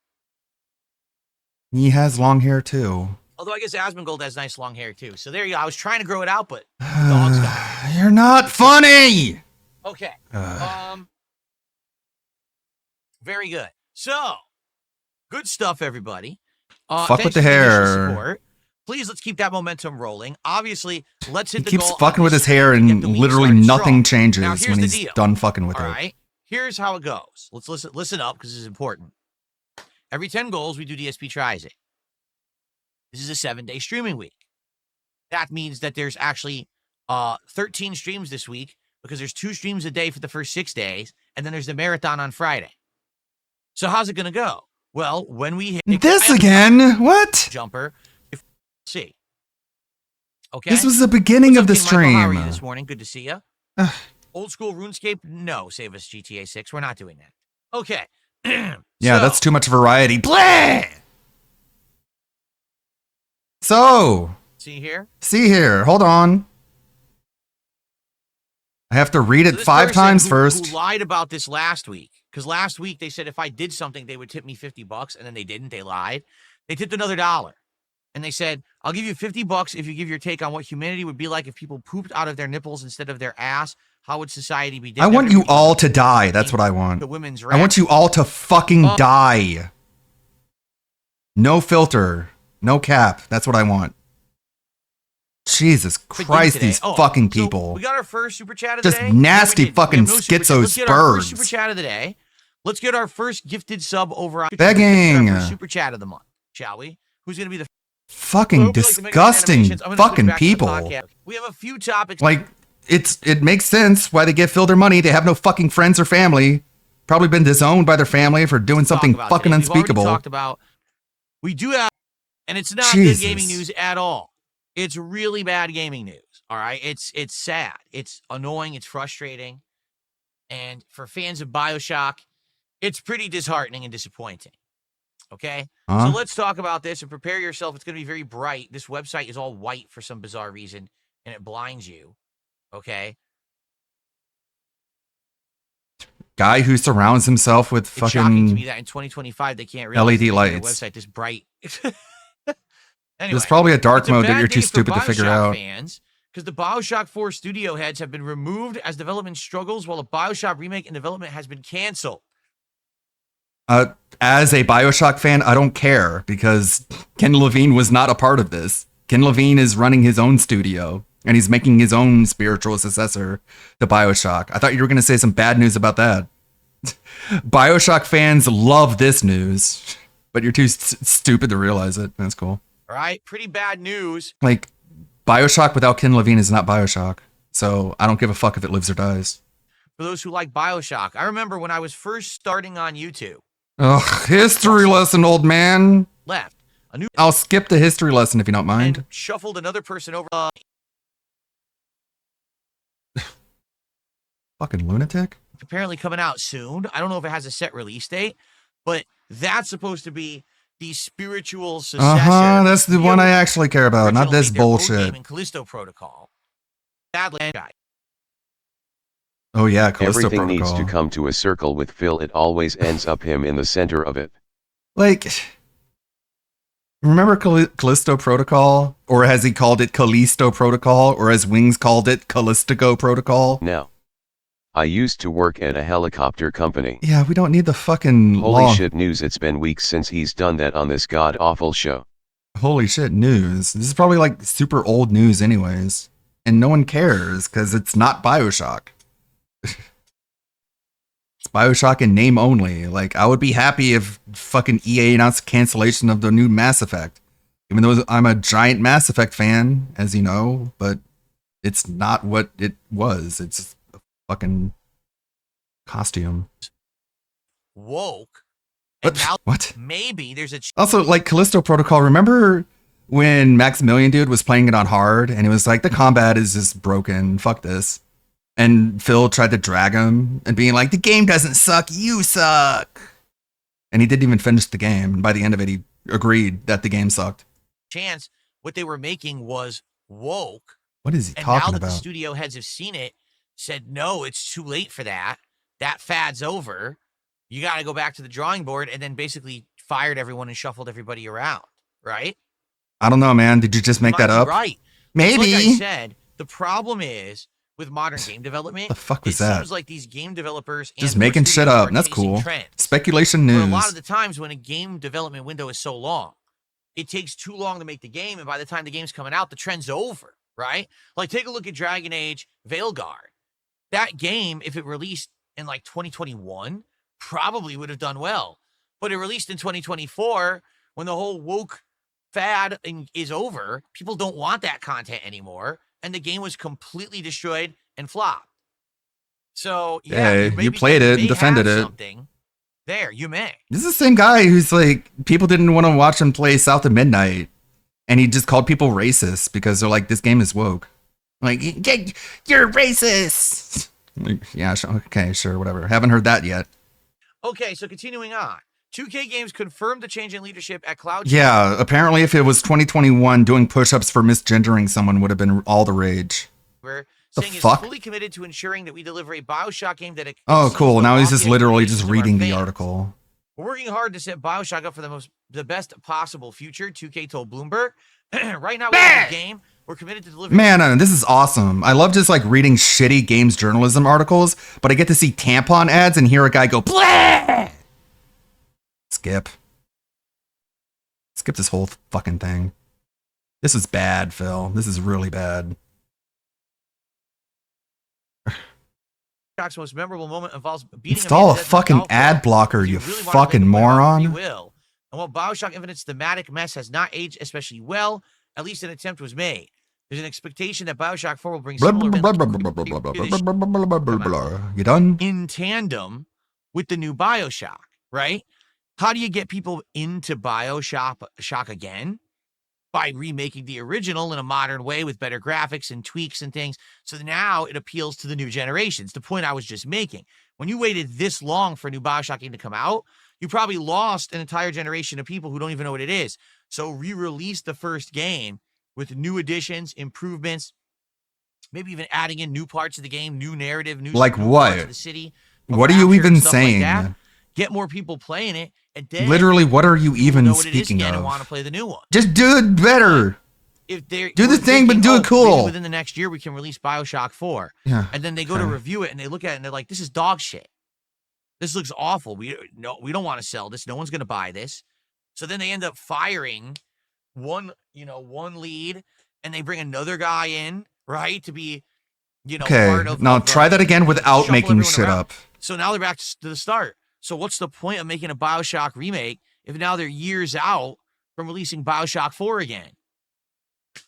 He has long hair too. Although I guess Asmongold has nice long hair too. So there you go. I was trying to grow it out, but the dogs got it. You're not funny. Okay. Very good. So, good stuff, everybody. Fuck thanks with the for initial hair. support. Please, let's keep that momentum rolling. Obviously, let's hit He the keeps goal fucking with his obviously, hair to get and the week literally started nothing strong. changes Now, when here's the he's deal. done fucking with All it. right. Here's how it goes. Let's listen up because this is important. Every 10 goals, we do DSP Tries It. This is a 7-day streaming week. That means that there's actually 13 streams this week because there's 2 streams a day for the first 6 days, and then there's the marathon on Friday. So how's it going to go? Well, when we hit This again? What? jumper, see. Okay. This was the beginning of the King Michael, how are you stream. this morning? Good to see you. Old school RuneScape? No, save us GTA 6. We're not doing that. Okay. Yeah, So- that's too much variety. Blah! So, See here? see here. Hold on. I have to read So it this 5 person times who first. lied about this last week. Because last week they said if I did something, they would tip me $50, and then they didn't. They lied. They tipped another $1. And they said, I'll give you $50 if you give your take on what humanity would be like if people pooped out of their nipples instead of their ass. How would society be I different? want you all to die. That's what I want. The women's I want you all to fucking die. No filter. No cap. That's what I want. Jesus Christ, today. these Oh, fucking so people. we got our first super chat of the Just day. nasty No, we didn't. fucking We have no super chat. schizo Let's get our first super spurgs. chat of the day. Let's get our first gifted sub over on Begging. our first super chat of the month, shall we? Who's going to be the Fucking disgusting fucking people. We have a few topics. Like, it makes sense why they get filled their money. They have no fucking friends or family. Probably been disowned by their family for doing something about fucking today. We've already unspeakable. talked about. We do have, and it's not Jesus. good gaming news at all. It's really bad gaming news. All right, it's sad. It's annoying. It's frustrating, and for fans of BioShock, it's pretty disheartening and disappointing. Okay, Huh? so let's talk about this and prepare yourself. It's going to be very bright. This website is all white for some bizarre reason, and it blinds you. Okay, guy who surrounds himself with It's shocking to me fucking that in 2025 they can't realize LED that lights. their website this bright. Anyway, There's probably a dark it's mode that bad you're too day for stupid to figure BioShock out. Fans, because the BioShock 4 studio heads have been removed as development struggles, while a BioShock remake in development has been canceled. As a BioShock fan, I don't care because Ken Levine was not a part of this. Ken Levine is running his own studio and he's making his own spiritual successor to BioShock. I thought you were going to say some bad news about that. BioShock fans love this news, but you're too stupid to realize it. That's cool. All right, pretty bad news. Like, BioShock without Ken Levine is not BioShock. So I don't give a fuck if it lives or dies. For those who like BioShock, I remember when I was first starting on YouTube. Ugh, history lesson, old man. Left. I'll skip the history lesson if you don't mind. And shuffled another person over. Fucking lunatic. Apparently coming out soon. I don't know if it has a set release date, but that's supposed to be the spiritual successor. That's the one I actually care about, not this bullshit. In Callisto Protocol. Badland guy. Oh yeah, Callisto Everything Protocol. needs to come to a circle with Phil. It always ends up him in the center of it. Like, remember Callisto Protocol? Or has he called it Callisto Protocol? Or as Wings called it, Callistico Protocol? Now, I used to work at a helicopter company. Yeah, we don't need the fucking Holy long... shit news, it's been weeks since he's done that on this god-awful show. Holy shit news. This is probably like super old news anyways. And no one cares, because it's not BioShock. It's BioShock in name only. Like, I would be happy if fucking EA announced cancellation of the new Mass Effect. Even though I'm a giant Mass Effect fan, as you know, but it's not what it was. It's a fucking costume. Woke. What? Maybe there's a... Also, like, Callisto Protocol, remember when Maximilian Dude was playing it on hard, and it was like, the combat is just broken, fuck this. And Phil tried to drag him and being like, the game doesn't suck, you suck. And he didn't even finish the game. And by the end of it, he agreed that the game sucked. chance what they were making was woke. What is he and talking now that about? the studio heads have seen it, said, no, it's too late for that. That fad's over. You got to go back to the drawing board, and then basically fired everyone and shuffled everybody around, right? I don't know, man. Did you just make that up? Right. Maybe. Like I said, the problem is with modern game development. The fuck was it that? seems like these game developers Just and making shit studios up. are That's chasing cool. trends. Speculation But news. a lot of the times when a game development window is so long, it takes too long to make the game, and by the time the game's coming out, the trend's over, right? Like, take a look at Dragon Age Veilguard. That game, if it released in like 2021, probably would have done well. But it released in 2024 when the whole woke fad is over. People don't want that content anymore, and the game was completely destroyed and flopped. So, yeah, Hey, maybe you played it may and defended have it. something there, you may. This is the same guy who's like, people didn't want to watch him play South of Midnight. And he just called people racist because they're like, this game is woke. Like, you're racist. Like, yeah, okay, sure, whatever. Haven't heard that yet. Okay, so continuing on. 2K Games confirmed the change in leadership at Cloud. Yeah, apparently if it was 2021, doing push-ups for misgendering someone would have been all the rage. We're The saying fuck? is fully committed to ensuring that we deliver a BioShock game that Oh, exceeds cool. the Now he's lofty just literally just expectations of our reading the fans. article. We're working hard to set BioShock up for the best possible future, 2K told Bloomberg. Right now, we have a game. We're committed to delivering. Man, this is awesome. I love just like reading shitty games journalism articles, but I get to see tampon ads and hear a guy go, blah! Skip. Skip this whole fucking thing. This is bad, Phil. This is really bad. BioShock's most memorable moment involves beating Install a Amanda Dead in the fucking golf ad club. blocker, If you really wanna play fucking the player off, moron. you will. And while BioShock Infinite's thematic mess has not aged especially well, at least an attempt was made. There's an expectation that BioShock 4 will bring Blah, similar blah, events blah, to blah, blah, blah, blah, finish blah, blah, blah, blah, blah, blah. You done? in tandem with the new BioShock, right? How do you get people into BioShock again? By remaking the original in a modern way with better graphics and tweaks and things. So now it appeals to the new generations. The point I was just making. When you waited this long for a new BioShock game to come out, you probably lost an entire generation of people who don't even know what it is. So re-release the first game with new additions, improvements, maybe even adding in new parts of the game, new narrative, new Like new what? parts of the city. What are you Rapture and even stuff like saying? that. Get more people playing it, and then Literally, what are you even know what it is speaking again of? and want to play the new one. Just do it better. If they're Do the we're thing, but thinking, do it maybe cool. within the next year, we can release BioShock 4. Yeah. And then they go to review it and they look at it and they're like, "This is dog shit. This looks awful. We don't want to sell this. No one's going to buy this." So then they end up firing one lead, and they bring another guy in, right, to be, Okay, part of. now try that again without shuffle making everyone shit around. up. So now they're back to the start. So what's the point of making a BioShock remake if now they're years out from releasing BioShock 4 again?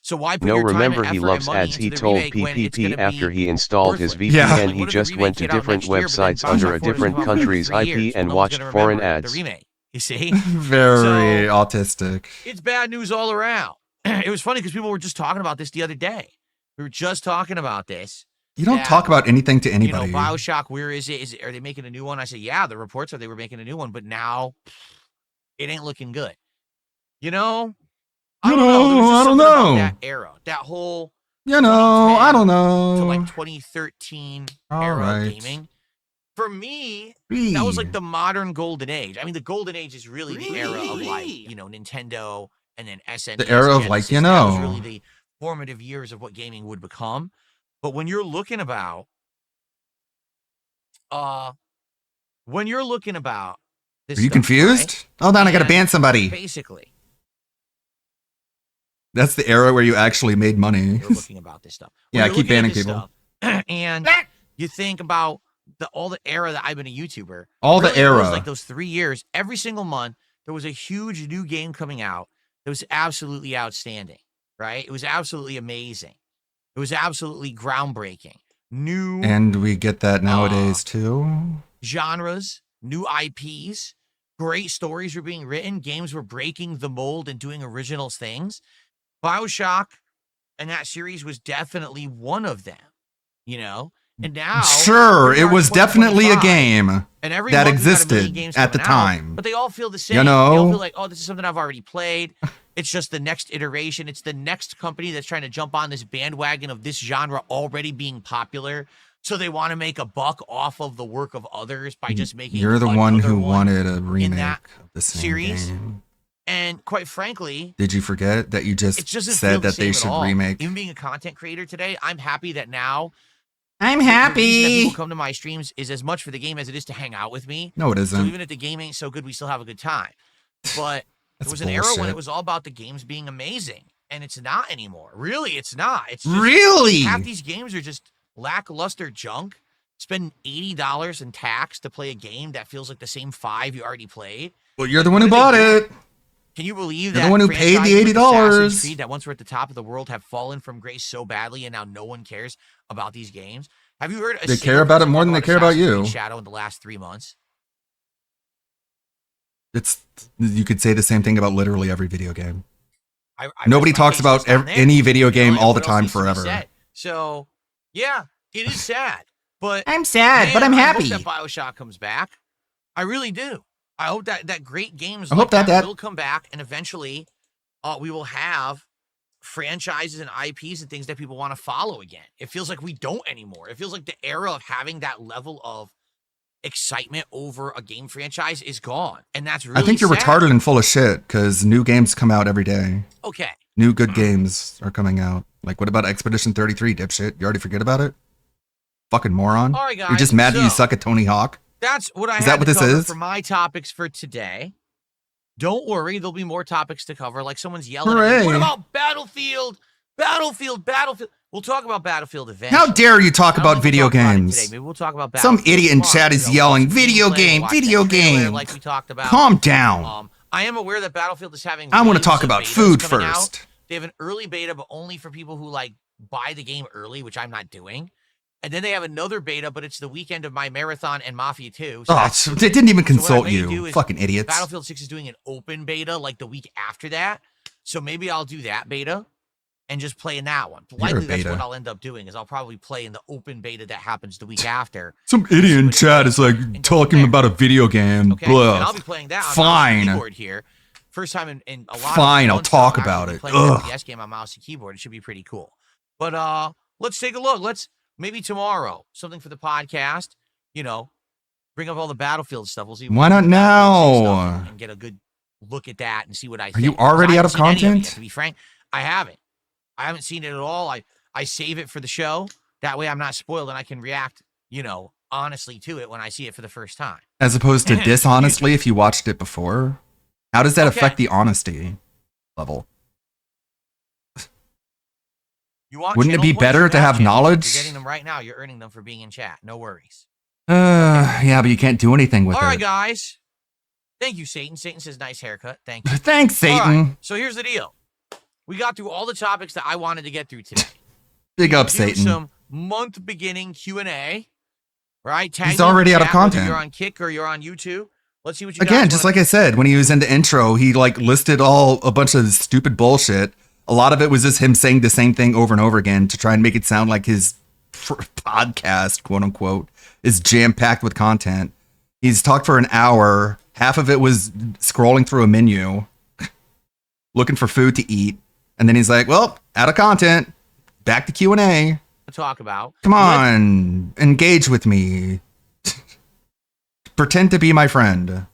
So why put No, your time remember and he effort loves and money ads. He into the told remake when it's PPP gonna after be he installed his worthless? VPN, What he if the just remake went to came out different next year, but then websites under BioShock a 4 doesn't different come out for country's 3 IP years? and No one's watched gonna foreign remember ads. the remake. You see? Very autistic. It's bad news all around. It was funny because people were just talking about this the other day. We were just talking about this. You don't that, talk about anything to anybody. BioShock, where is it? Are they making a new one? I said, yeah, the reports are they were making a new one, but now it ain't looking good. I don't know. There was just I don't something about know. that era, that whole I don't know. to like 2013 era of gaming. For me, that was like the modern golden age. I mean, the golden age is really the era of like, Nintendo and then SNES. The era of like, Genesis. That was really the formative years of what gaming would become. But when you're looking about, this Are you confused? right? Hold on, I gotta And ban somebody. Basically, That's the era where you actually made money. you're looking about this stuff. When Yeah, I you're keep looking at banning this people. stuff, and you think about all the era that I've been a YouTuber. All the really, it was era. like those 3 years, every single month, there was a huge new game coming out that was absolutely outstanding, right? It was absolutely amazing. It was absolutely groundbreaking. New And we get that nowadays too. genres, new IPs, great stories were being written, games were breaking the mold and doing original things. BioShock and that series was definitely one of them, And now, Sure, here it we are was in definitely a 2025, game and every that month we got a million existed games at the coming out, time. but they all feel the same. You They all know? feel like, oh, this is something I've already played. It's just the next iteration. It's the next company that's trying to jump on this bandwagon of this genre already being popular. So they want to make a buck off of the work of others by just making. You're the one another who wanted a remake that of the same series. game. And quite frankly, Did you forget that you it just doesn't feel said the that they same at should all. remake? Even being a content creator today, I'm happy that now. I'm The reason that happy. people come to my streams is as much for the game as it is to hang out with me. No, it So isn't. even if the game ain't so good, we still have a good time. But there That's was an era when bullshit. it was all about the games being amazing, and it's not anymore. Really, it's not. It's just, Really? half these games are just lackluster junk. Spend $80 in tax to play a game that feels like the same 5 you already played. Well, you're the one who bought it. Can you believe You're that the one who paid the franchises like Assassin's $80. Creed that once were at the top of the world have fallen from grace so badly, and now no one cares about these games? Have you heard? They care about it more than they care about Assassin's you. Creed Shadow in the last 3 months. You could say the same thing about literally every video game. I Nobody rest my talks case about just on there. any video game and all the what else time needs to be forever. said? So, yeah, it is sad. But I'm sad, but I'm happy. I hope that BioShock comes back. I really do. I hope that great games I like hope that will come back, and eventually we will have franchises and IPs and things that people want to follow again. It feels like we don't anymore. It feels like the era of having that level of excitement over a game franchise is gone. And that's really I think you're sad. retarded and full of shit because new games come out every day. Okay. New good games are coming out. Like, what about Expedition 33, dipshit? You already forget about it? Fucking moron. All right, guys, You're just mad that you so- suck at Tony Hawk? That's what I Is had that what to this cover is? for my topics for today. Don't worry, there'll be more topics to cover. Like someone's yelling at me, Hooray. what about Battlefield? Battlefield. We'll talk about Battlefield eventually. How dare you talk I don't about think we'll video talk about it games? today. Maybe we'll talk about Some Battlefield idiot in tomorrow. chat is yelling, video gameplay, game, watch video that trailer game. like we talked about. Calm down. I am aware that Battlefield is having. I wanna waves talk of about betas food coming out. first. They have an early beta, but only for people who like buy the game early, which I'm not doing. And then they have another beta, but it's the weekend of my marathon and Mafia 2. So Oh, that's- they didn't even so what I consult may you. do is Fucking idiots. Battlefield 6 is doing an open beta like the week after that. So maybe I'll do that beta and just play in that one. You're a Likely that's beta. what I'll end up doing is I'll probably play in the open beta that happens the week after. Some idiot in chat is like talking about a video game. Okay, Blah. and I'll be playing that on Fine. mouse and keyboard here. First time in a lot Fine, of I'll months talk now, I'm about actually it. playing an Ugh. FPS game on mouse and keyboard. It should be pretty cool. But let's take a look. Let's maybe tomorrow something for the podcast. You know, bring up all the Battlefield stuff. We'll see. Why not now? And get a good look at that and see what I think. Are you already out of content? To be frank, I haven't seen it at all. I save it for the show. That way I'm not spoiled and I can react, honestly to it when I see it for the first time. As opposed to dishonestly if you watched it before? How does that affect the honesty level? Wouldn't it be better to have knowledge? You're getting them right now. You're earning them for being in chat. No worries. Yeah, but you can't do anything with it. All right, guys. Thank you, Satan. Satan says nice haircut. Thank you. Thanks, Satan. All right, so here's the deal. We got through all the topics that I wanted to get through today. Big up, Satan. Some month beginning Q&A. Right? He's already out of content. You're on Kick or you're on YouTube. Let's see what you Again, just like I said, when he was in the intro, he listed a bunch of stupid bullshit. A lot of it was just him saying the same thing over and over again to try and make it sound like his podcast, quote unquote, is jam-packed with content. He's talked for an hour. Half of it was scrolling through a menu, looking for food to eat. And then he's like, well, out of content. Back to Q&A. Talk about. Come on, engage with me. Pretend to be my friend.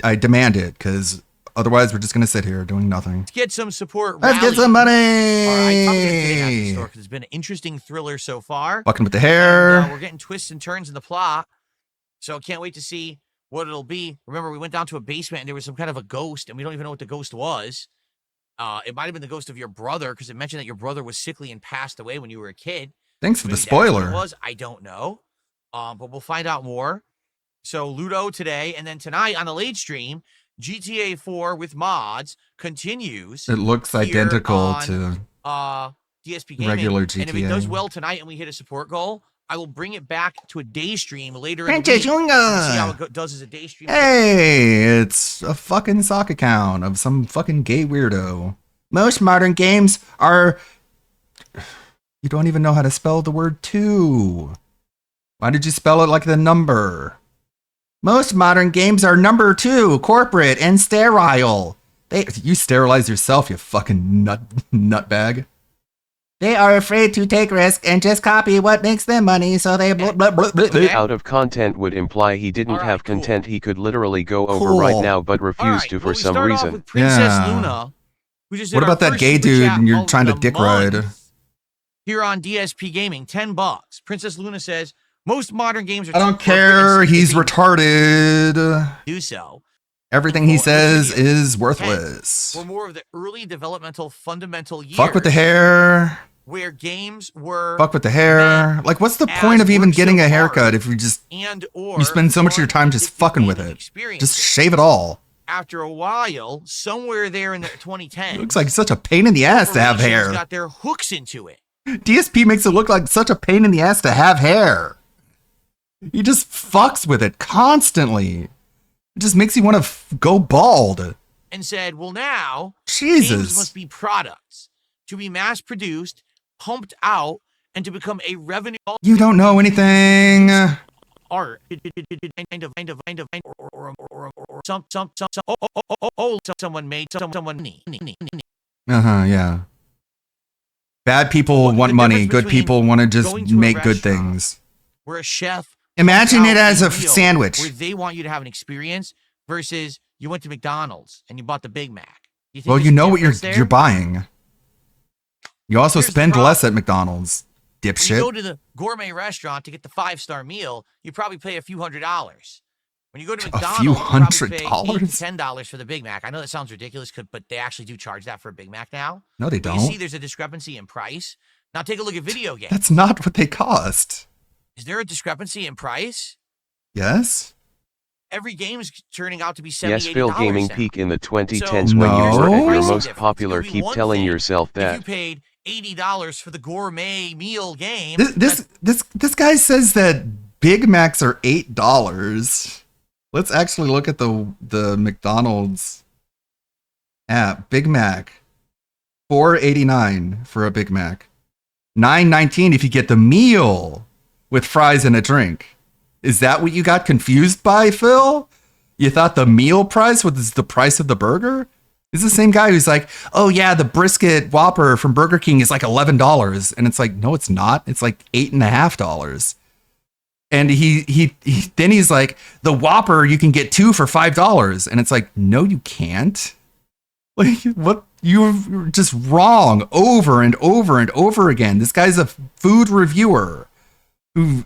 I demand it, because otherwise we're just going to sit here doing nothing. Let's get some support. Let's get some money. All right, I'm going to get out of the store because it's been an interesting thriller so far. Fucking with the hair. And, we're getting twists and turns in the plot. So can't wait to see what it'll be. Remember, we went down to a basement and there was some kind of a ghost, and we don't even know what the ghost was. It might have been the ghost of your brother, because it mentioned that your brother was sickly and passed away when you were a kid. Thanks for Maybe the spoiler. That's what it was. I don't know. But we'll find out more. So Ludo today, and then tonight on the late stream, GTA 4 with mods continues. It looks identical on, to DSP Gaming. regular GTA. And if it does well tonight and we hit a support goal, I will bring it back to a day stream later in the Princess week. Lunga. See how it does as a day stream. Hey, it's a fucking sock account of some fucking gay weirdo. Most modern games are... You don't even know how to spell the word 2. Why did you spell it like the number? Most modern games are number 2, corporate, and sterile. You sterilize yourself, you fucking nutbag. They are afraid to take risks and just copy what makes them money, so they blah, blah, blah, blah, blah. Out of content would imply he didn't have content he could literally go over right now, but refused to for some reason. Luna, who just did what our about that first gay super dude chat and you're of trying to the dick month ride? Here on DSP Gaming, $10. Princess Luna says, most modern games are I don't care, he's retarded. Do so. Everything he says is worthless. We're more of the early developmental fundamental years. Fuck with the hair. Where games were... Fuck with the hair. Like, what's the point of even getting a haircut if you just... you spend so much of your time just fucking with it. Just shave it all. After a while, somewhere there in the 2010s... It looks like such a pain in the ass to have hair. Got their hooks into it. DSP makes it look like such a pain in the ass to have hair. He just fucks with it constantly. It just makes you want to go bald. And said, well, now... Jesus. Games must be products. To be mass-produced, pumped out, and to become a revenue... You don't know anything. Art. Someone made someone... Yeah. Bad people want money. Good people want to just make good things. Where a chef... Imagine it as a sandwich. Where they want you to have an experience versus you went to McDonald's and you bought the Big Mac. Well, you know what you're buying. You also spend less at McDonald's, dipshit. When you go to the gourmet restaurant to get the 5-star meal, you probably pay a few $100s. When you go to McDonald's, you probably pay $8 to $10 for the Big Mac. I know that sounds ridiculous, but they actually do charge that for a Big Mac now. No, they don't. You see there's a discrepancy in price. Now take a look at video games. That's not what they cost. Is there a discrepancy in price? Yes. Every game is turning out to be $70, yes, Phil $80 gaming now. peak in the 2010s So, when you were at your no. most popular. Keep telling yourself If that. you paid $80 for the gourmet meal game. This guy says that Big Macs are $8. Let's actually look at the McDonald's app. Big Mac, $4.89 for a Big Mac, $9.19 if you get the meal with fries and a drink. Is that what you got confused by, Phil? You thought the meal price was the price of the burger? It's the same guy who's like, oh yeah, the brisket Whopper from Burger King is like $11. And it's like, no, it's not. It's like $8.50. And then he's like, the Whopper, you can get 2 for $5. And it's like, no, you can't. Like, what? You're just wrong over and over and over again. This guy's a food reviewer who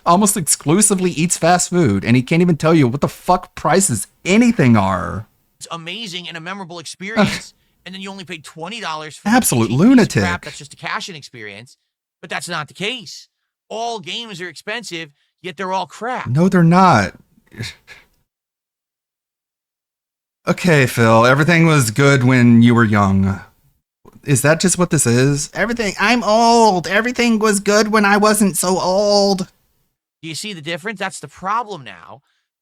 almost exclusively eats fast food, and he can't even tell you what the fuck prices anything are. It's amazing and a memorable experience, and then you only paid $20 for absolute cheap lunatic. Crap. That's just a cash-in experience, but that's not the case. All games are expensive, yet they're all crap. No, they're not. Okay, Phil, everything was good when you were young. Is that just what this is? I'm old. Everything was good when I wasn't so old. Do you see the difference? That's the problem now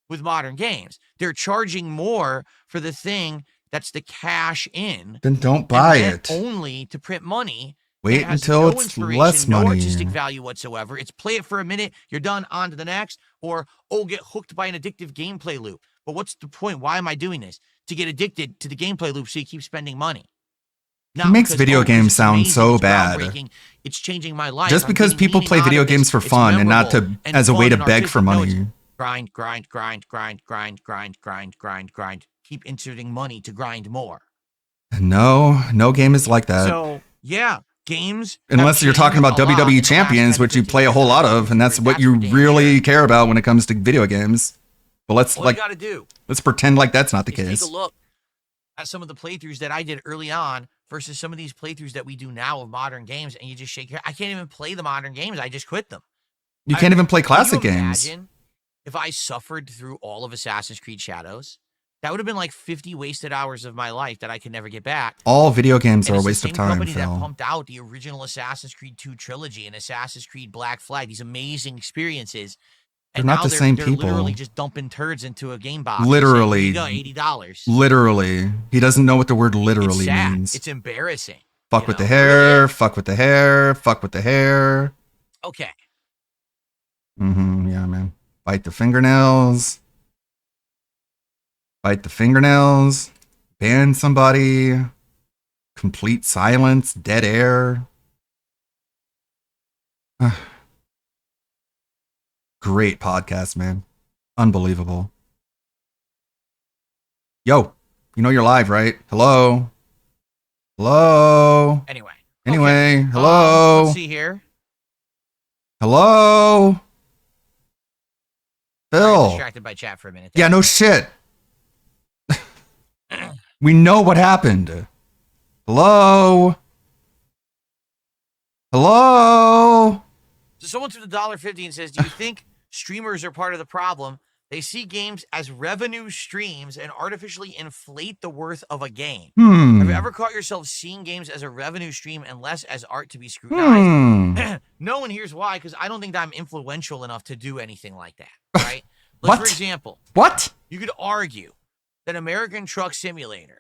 with modern games. They're charging more for the thing that's the cash in. Then don't buy it. Only to print money. Wait until it's less money. No artistic value whatsoever. It's play it for a minute, you're done, on to the next, or, get hooked by an addictive gameplay loop. But what's the point? Why am I doing this? To get addicted to the gameplay loop so you keep spending money. It makes video games sound so bad. It's changing my life. Just because people play video games for fun and not to as a way to beg for money. Grind. Keep inserting money to grind more. No game is like that. So, yeah, games. Unless you're talking about WWE Champions, which you play a whole lot of, and that's what you really care about when it comes to video games. But let's pretend like that's not the case. Take a look at some of the playthroughs that I did early on versus some of these playthroughs that we do now of modern games, and you just shake your head. I can't even play the modern games. I just quit them. You can't even play classic games. Imagine if I suffered through all of Assassin's Creed Shadows? That would have been like 50 wasted hours of my life that I could never get back. All video games are a waste of time, company Phil. that pumped out the original Assassin's Creed 2 trilogy and Assassin's Creed Black Flag, these amazing experiences. They're not the same people. They're literally just dumping turds into a game box. Literally. $80. Literally. He doesn't know what the word literally means. It's embarrassing. Fuck with the hair, fuck with the hair, fuck with the hair. Okay. Yeah, man. Bite the fingernails. Bite the fingernails. Ban somebody. Complete silence. Dead air. Great podcast, man. Unbelievable. Yo, you know you're live, right? Hello? Hello? Anyway, hello? let's see here. Hello? Phil. Distracted by chat for a minute. Yeah, no shit. We know what happened. Hello? Hello? So someone threw the $1.50 and says, do you think streamers are part of the problem? They see games as revenue streams and artificially inflate the worth of a game. Have you ever caught yourself seeing games as a revenue stream and less as art to be scrutinized? No, and here's why, because I don't think that I'm influential enough to do anything like that, right? What? For example, you could argue that American Truck Simulator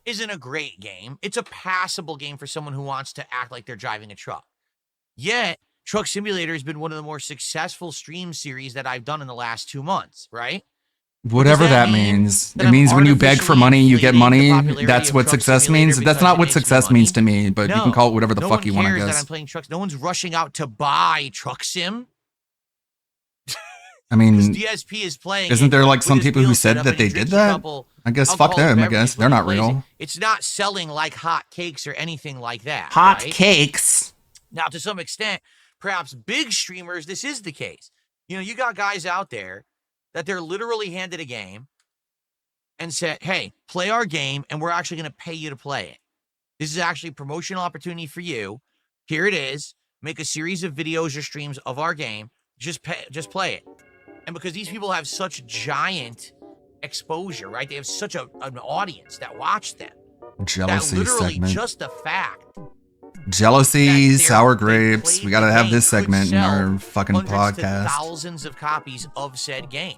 isn't a great game. It's a passable game for someone who wants to act like they're driving a truck. Yet, Truck Simulator has been one of the more successful stream series that I've done in the last 2 months, right? Whatever that means. It means when you beg for money, you get money. That's what success means. That's not what success means to me, but you can call it whatever the fuck you want, I that guess. I'm playing trucks. No one's rushing out to buy Truck Sim. I mean, DSP is playing. Isn't there like some people who said that they did that? I guess fuck them, I guess. They're not real. It's not selling like hot cakes or anything like that. Hot cakes. Now, to some extent, perhaps big streamers, this is the case. You know, you got guys out there that they're literally handed a game and said, hey, play our game, and we're actually going to pay you to play it. This is actually a promotional opportunity for you. Here it is. Make a series of videos or streams of our game. Just play it. And because these people have such giant exposure, right? They have such an audience that watch them. Jealousy that literally segment. Just the fact. Jealousy, sour grapes. We gotta have this segment in our fucking hundreds to podcast. thousands of copies of said game.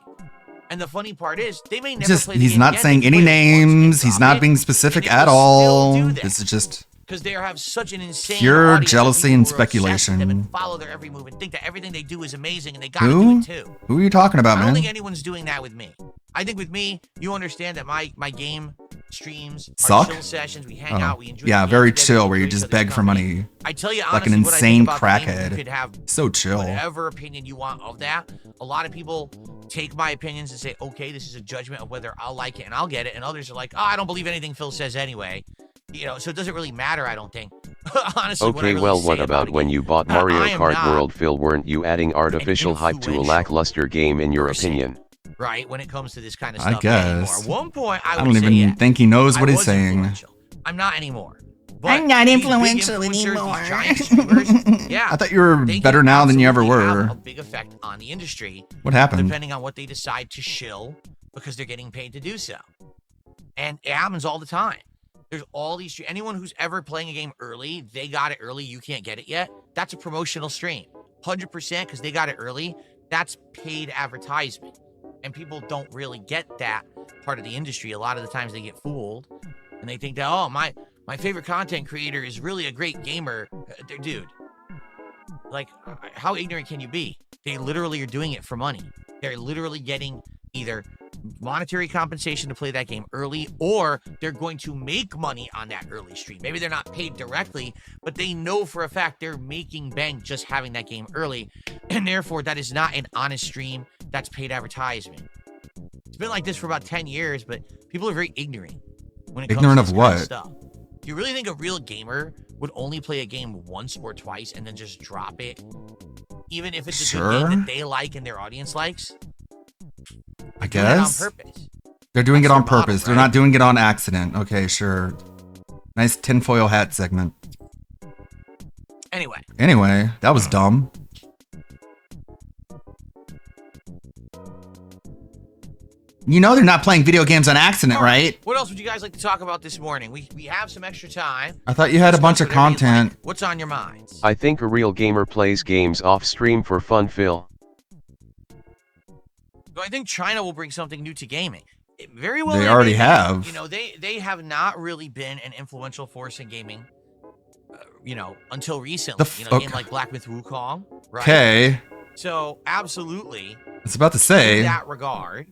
And the funny part is, they may never play the He's game not again. saying They any play it once, names. they He's drop not it, being and specific it at will all. still do that. This is just because they have such an insane pure audience jealousy that and people are obsessed with them speculation. and follow their every move and think that everything they do is amazing and they gotta do Who? it too. Who are you talking about, I don't man? think anyone's doing that with me. I think with me, you understand that my game streams, Suck? our chill sessions. We hang out, we enjoy. Yeah, the very games together, chill, we where you enjoy just each other's beg for company. money. I tell you like an honestly, what I insane think about the game, crackhead. you could have So chill. whatever opinion you want of that. A lot of people take my opinions and say, okay, this is a judgment of whether I'll like it and I'll get it, and others are like, oh, I don't believe anything Phil says anyway. You know, so it doesn't really matter, I don't think. Honestly, Okay, well, what about when you bought Mario Kart World, Phil? Weren't you adding artificial hype to a lackluster game, in your opinion? Right, when it comes to this kind of I stuff guess. anymore. At one point, I don't would even say yes. think he knows what I he's was saying. influential. I'm not anymore. But I'm not these big influential influencers, anymore. these giant streamers, yeah, I thought you were they better can now than you ever absolutely have were. a big effect on the industry. What happened? Depending on what they decide to shill, because they're getting paid to do so. And it happens all the time. There's all these, anyone who's ever playing a game early, they got it early, you can't get it yet. That's a promotional stream. 100% because they got it early. That's paid advertisement. And people don't really get that part of the industry. A lot of the times they get fooled and they think that, oh, my favorite content creator is really a great gamer. Dude, like, how ignorant can you be? They literally are doing it for money. They're literally getting either monetary compensation to play that game early, or they're going to make money on that early stream. Maybe they're not paid directly, but they know for a fact they're making bank just having that game early, and therefore that is not an honest stream. That's paid advertisement. It's been like this for about 10 years, but people are very ignorant when it comes Ignorant to of this what? kind of stuff. Do you really think a real gamer would only play a game once or twice and then just drop it, even if it's a good game that they like and their audience likes? I Doing it on guess. purpose. They're doing That's it on their model, purpose. They're right? not doing it on accident. Okay, sure. Nice tinfoil hat segment. Anyway, that was dumb. You know they're not playing video games on accident, right? what else would you guys like to talk about this morning? We have some extra time. I thought you had a bunch of Whatever you like. content. What's on your minds? I think a real gamer plays games off stream for fun, Phil. So I think China will bring something new to gaming. It very well. They may already be. have. You know, they have not really been an influential force in gaming. You know, until recently. You know, a game like Black Myth Wukong. Right? Okay. So absolutely. I was about to say. In that regard,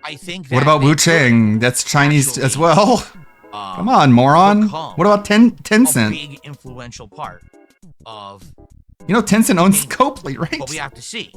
I think. What about Wu Chang? That's Chinese as well. Come on, moron. What about Tencent? A big influential part of. You know Tencent owns Copley, right? But we have to see.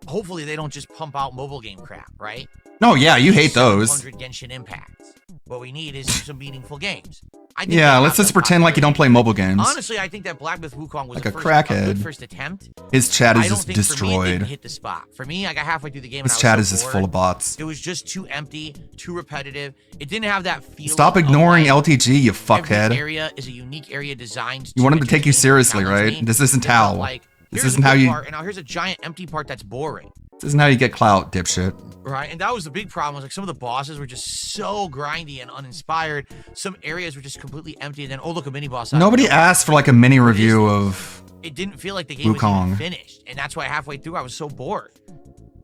Hopefully they don't just pump out mobile game crap, right? No, yeah, you hate those. 100 Genshin Impacts. What we need is some meaningful games. I think Yeah, they'll let's have just them pretend like you don't play mobile games. Honestly, I think that Black Myth Wukong was Like a a good crackhead. first attempt. His chat is I don't just think For me, it destroyed. didn't hit the spot. For me, I got halfway through the game and His I was chat so is just bored. full of bots. It was just too empty, too repetitive. It didn't have that feel. Stop ignoring LTG, you Every fuckhead. area is a unique area designed. You want him to take you seriously, challenge right? me. This isn't It's not how. like, This here's isn't a how good you. part, and now here's a giant empty part that's boring. This isn't how you get clout, dipshit. Right, and that was the big problem. Was like some of the bosses were just so grindy and uninspired. Some areas were just completely empty. And then, oh look, a mini boss. Nobody asked for like a mini review of. It didn't feel like the game was even Wukong. finished, and that's why halfway through I was so bored.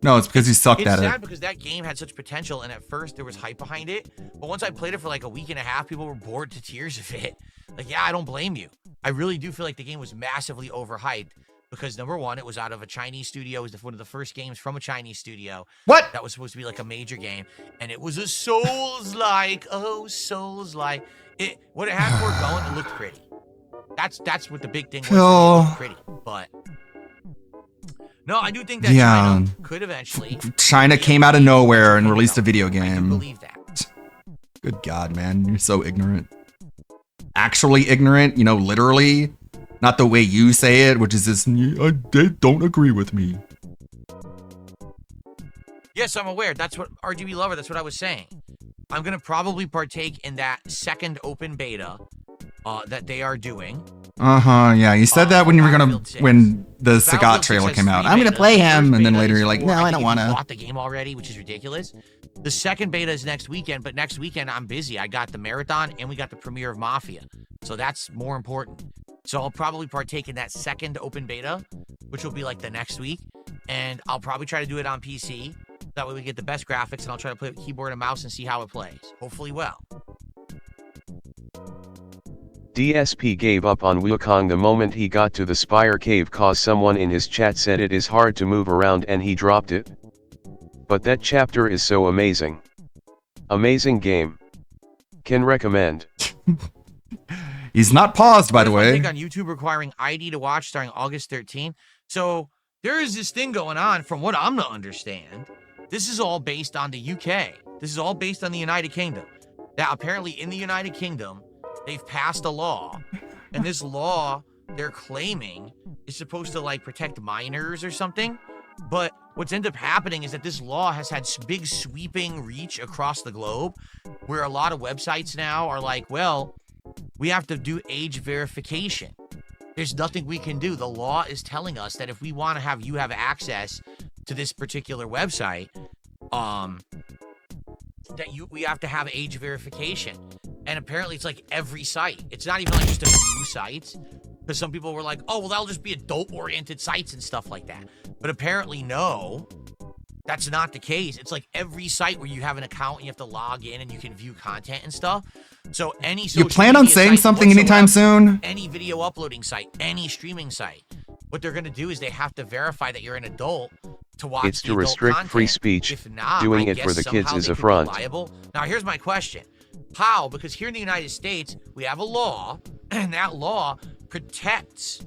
No, it's because you sucked It's at sad it. because that game had such potential, and at first there was hype behind it. But once I played it for like a week and a half, people were bored to tears of it. Like, yeah, I don't blame you. I really do feel like the game was massively overhyped. Because number one, it was out of a Chinese studio. It was one of the first games from a Chinese studio. What? That was supposed to be like a major game. And it was a Souls-like. Oh, Souls-like. What it had for it going, it looked pretty. That's what the big thing was. It looked pretty. But no, I do think that China could eventually. China came out of nowhere and released a video game. believe that. Good God, man. You're so ignorant. Actually ignorant, you know, literally. Not the way you say it, which is this, they don't agree with me. Yes, I'm aware. That's what RGB Lover, that's what I was saying. I'm going to probably partake in that second open beta that they are doing. Yeah. You said that when you were when the Sagat trailer came out. I'm gonna play him, and then later you're like, no, I don't wanna. Bought the game already, which is ridiculous. The second beta is next weekend, but next weekend I'm busy. I got the marathon and we got the premiere of Mafia, so that's more important. So I'll probably partake in that second open beta, which will be like the next week, and I'll probably try to do it on PC. That way we get the best graphics, and I'll try to play with keyboard and mouse and see how it plays. Hopefully well. DSP gave up on Wukong the moment he got to the Spire Cave cause someone in his chat said it is hard to move around and he dropped it. But that chapter is so amazing. Amazing game. Can recommend. He's not paused, by the way. On YouTube requiring ID to watch starting August 13th. So there is this thing going on, from what I'm to understand. This is all based on the UK. This is all based on the United Kingdom. Now, apparently in the United Kingdom, they've passed a law. And this law, they're claiming, is supposed to, like, protect minors or something. But what's ended up happening is that this law has had big sweeping reach across the globe, where a lot of websites now are like, well, we have to do age verification. There's nothing we can do. The law is telling us that if we want to have you have access to this particular website, we have to have age verification. And apparently it's like every site. It's not even like just a few sites. Because some people were like, oh, well, that'll just be adult-oriented sites and stuff like that. But apparently, no, that's not the case. It's like every site where you have an account and you have to log in and you can view content and stuff. So any social You plan on media saying site something anytime soon? Any video uploading site, any streaming site, what they're going to do is they have to verify that you're an adult to watch It's the to adult restrict content. free speech. If not, Doing I it for guess the kids somehow is they a could be front. liable. Now, here's my question. How? Because here in the United States, we have a law, and that law protects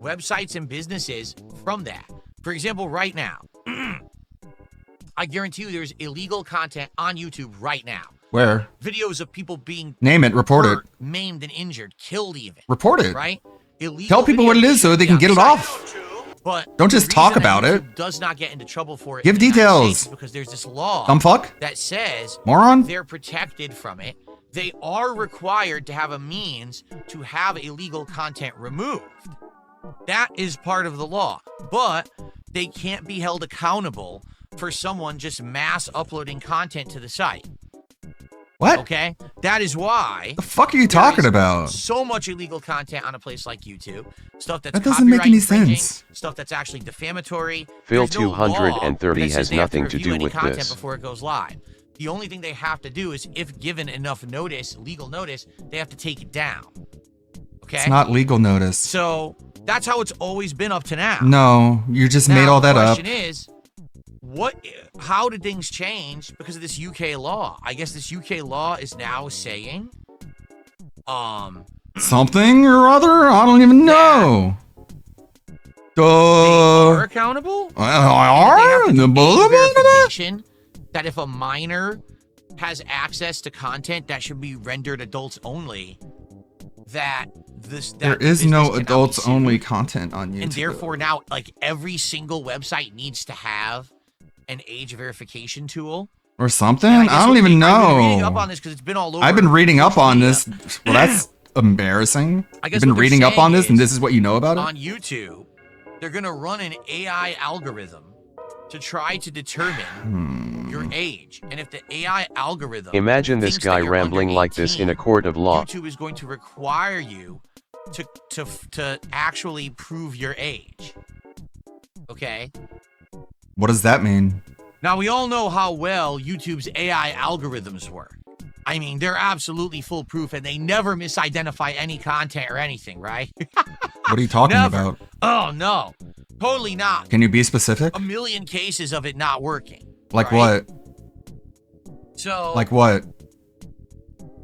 websites and businesses from that. For example, right now, I guarantee you there's illegal content on YouTube right now. Where? Videos of people being Name it, report hurt, it. maimed and injured, killed even. Report it. Right? Illegal Tell people what it is so they can get it off. But Don't the just talk reason that about it. YouTube does not get into trouble for it. Give in the United details. States is because there's this law Dumb fuck. that says Moron. they're protected from it. They are required to have a means to have illegal content removed. That is part of the law. But they can't be held accountable for someone just mass uploading content to the site. What? Okay? That is why The fuck are you talking about? so much illegal content on a place like YouTube. Stuff that's That doesn't make copyright any infringing, sense. Stuff that's actually defamatory. Phil There's no law 230 that says has they have nothing to review do any with content this. before it goes live. The only thing they have to do is, if given enough notice, legal notice, they have to take it down. Okay? It's not legal notice. So that's how it's always been up to now. No, you just made all that the up. question is, how did things change because of this UK law? I guess this UK law is now saying, Something or other? I don't even know. they are accountable. They have to do age verification, that if a minor has access to content that should be rendered adults only, There is no adults only content on YouTube. and therefore now, like, every single website needs to have an age verification tool. Or something? And I guess I don't even I've been reading up know. on this because it's been all over. I've been reading up on this. Well, that's embarrassing. I guess You've been what they're reading up on saying this, and is, this is what you know about it? On YouTube, they're going to run an AI algorithm to try to determine your age. And if the AI algorithm Imagine this thinks that guy you're rambling under like this in a 18, court of law. YouTube is going to require you to actually prove your age. Okay? What does that mean? Now, we all know how well YouTube's AI algorithms work. I mean, they're absolutely foolproof, and they never misidentify any content or anything, right? What are you talking Never. about? Oh, no. Totally not. Can you be specific? A million cases of it not working. Like right? what? So, Like what?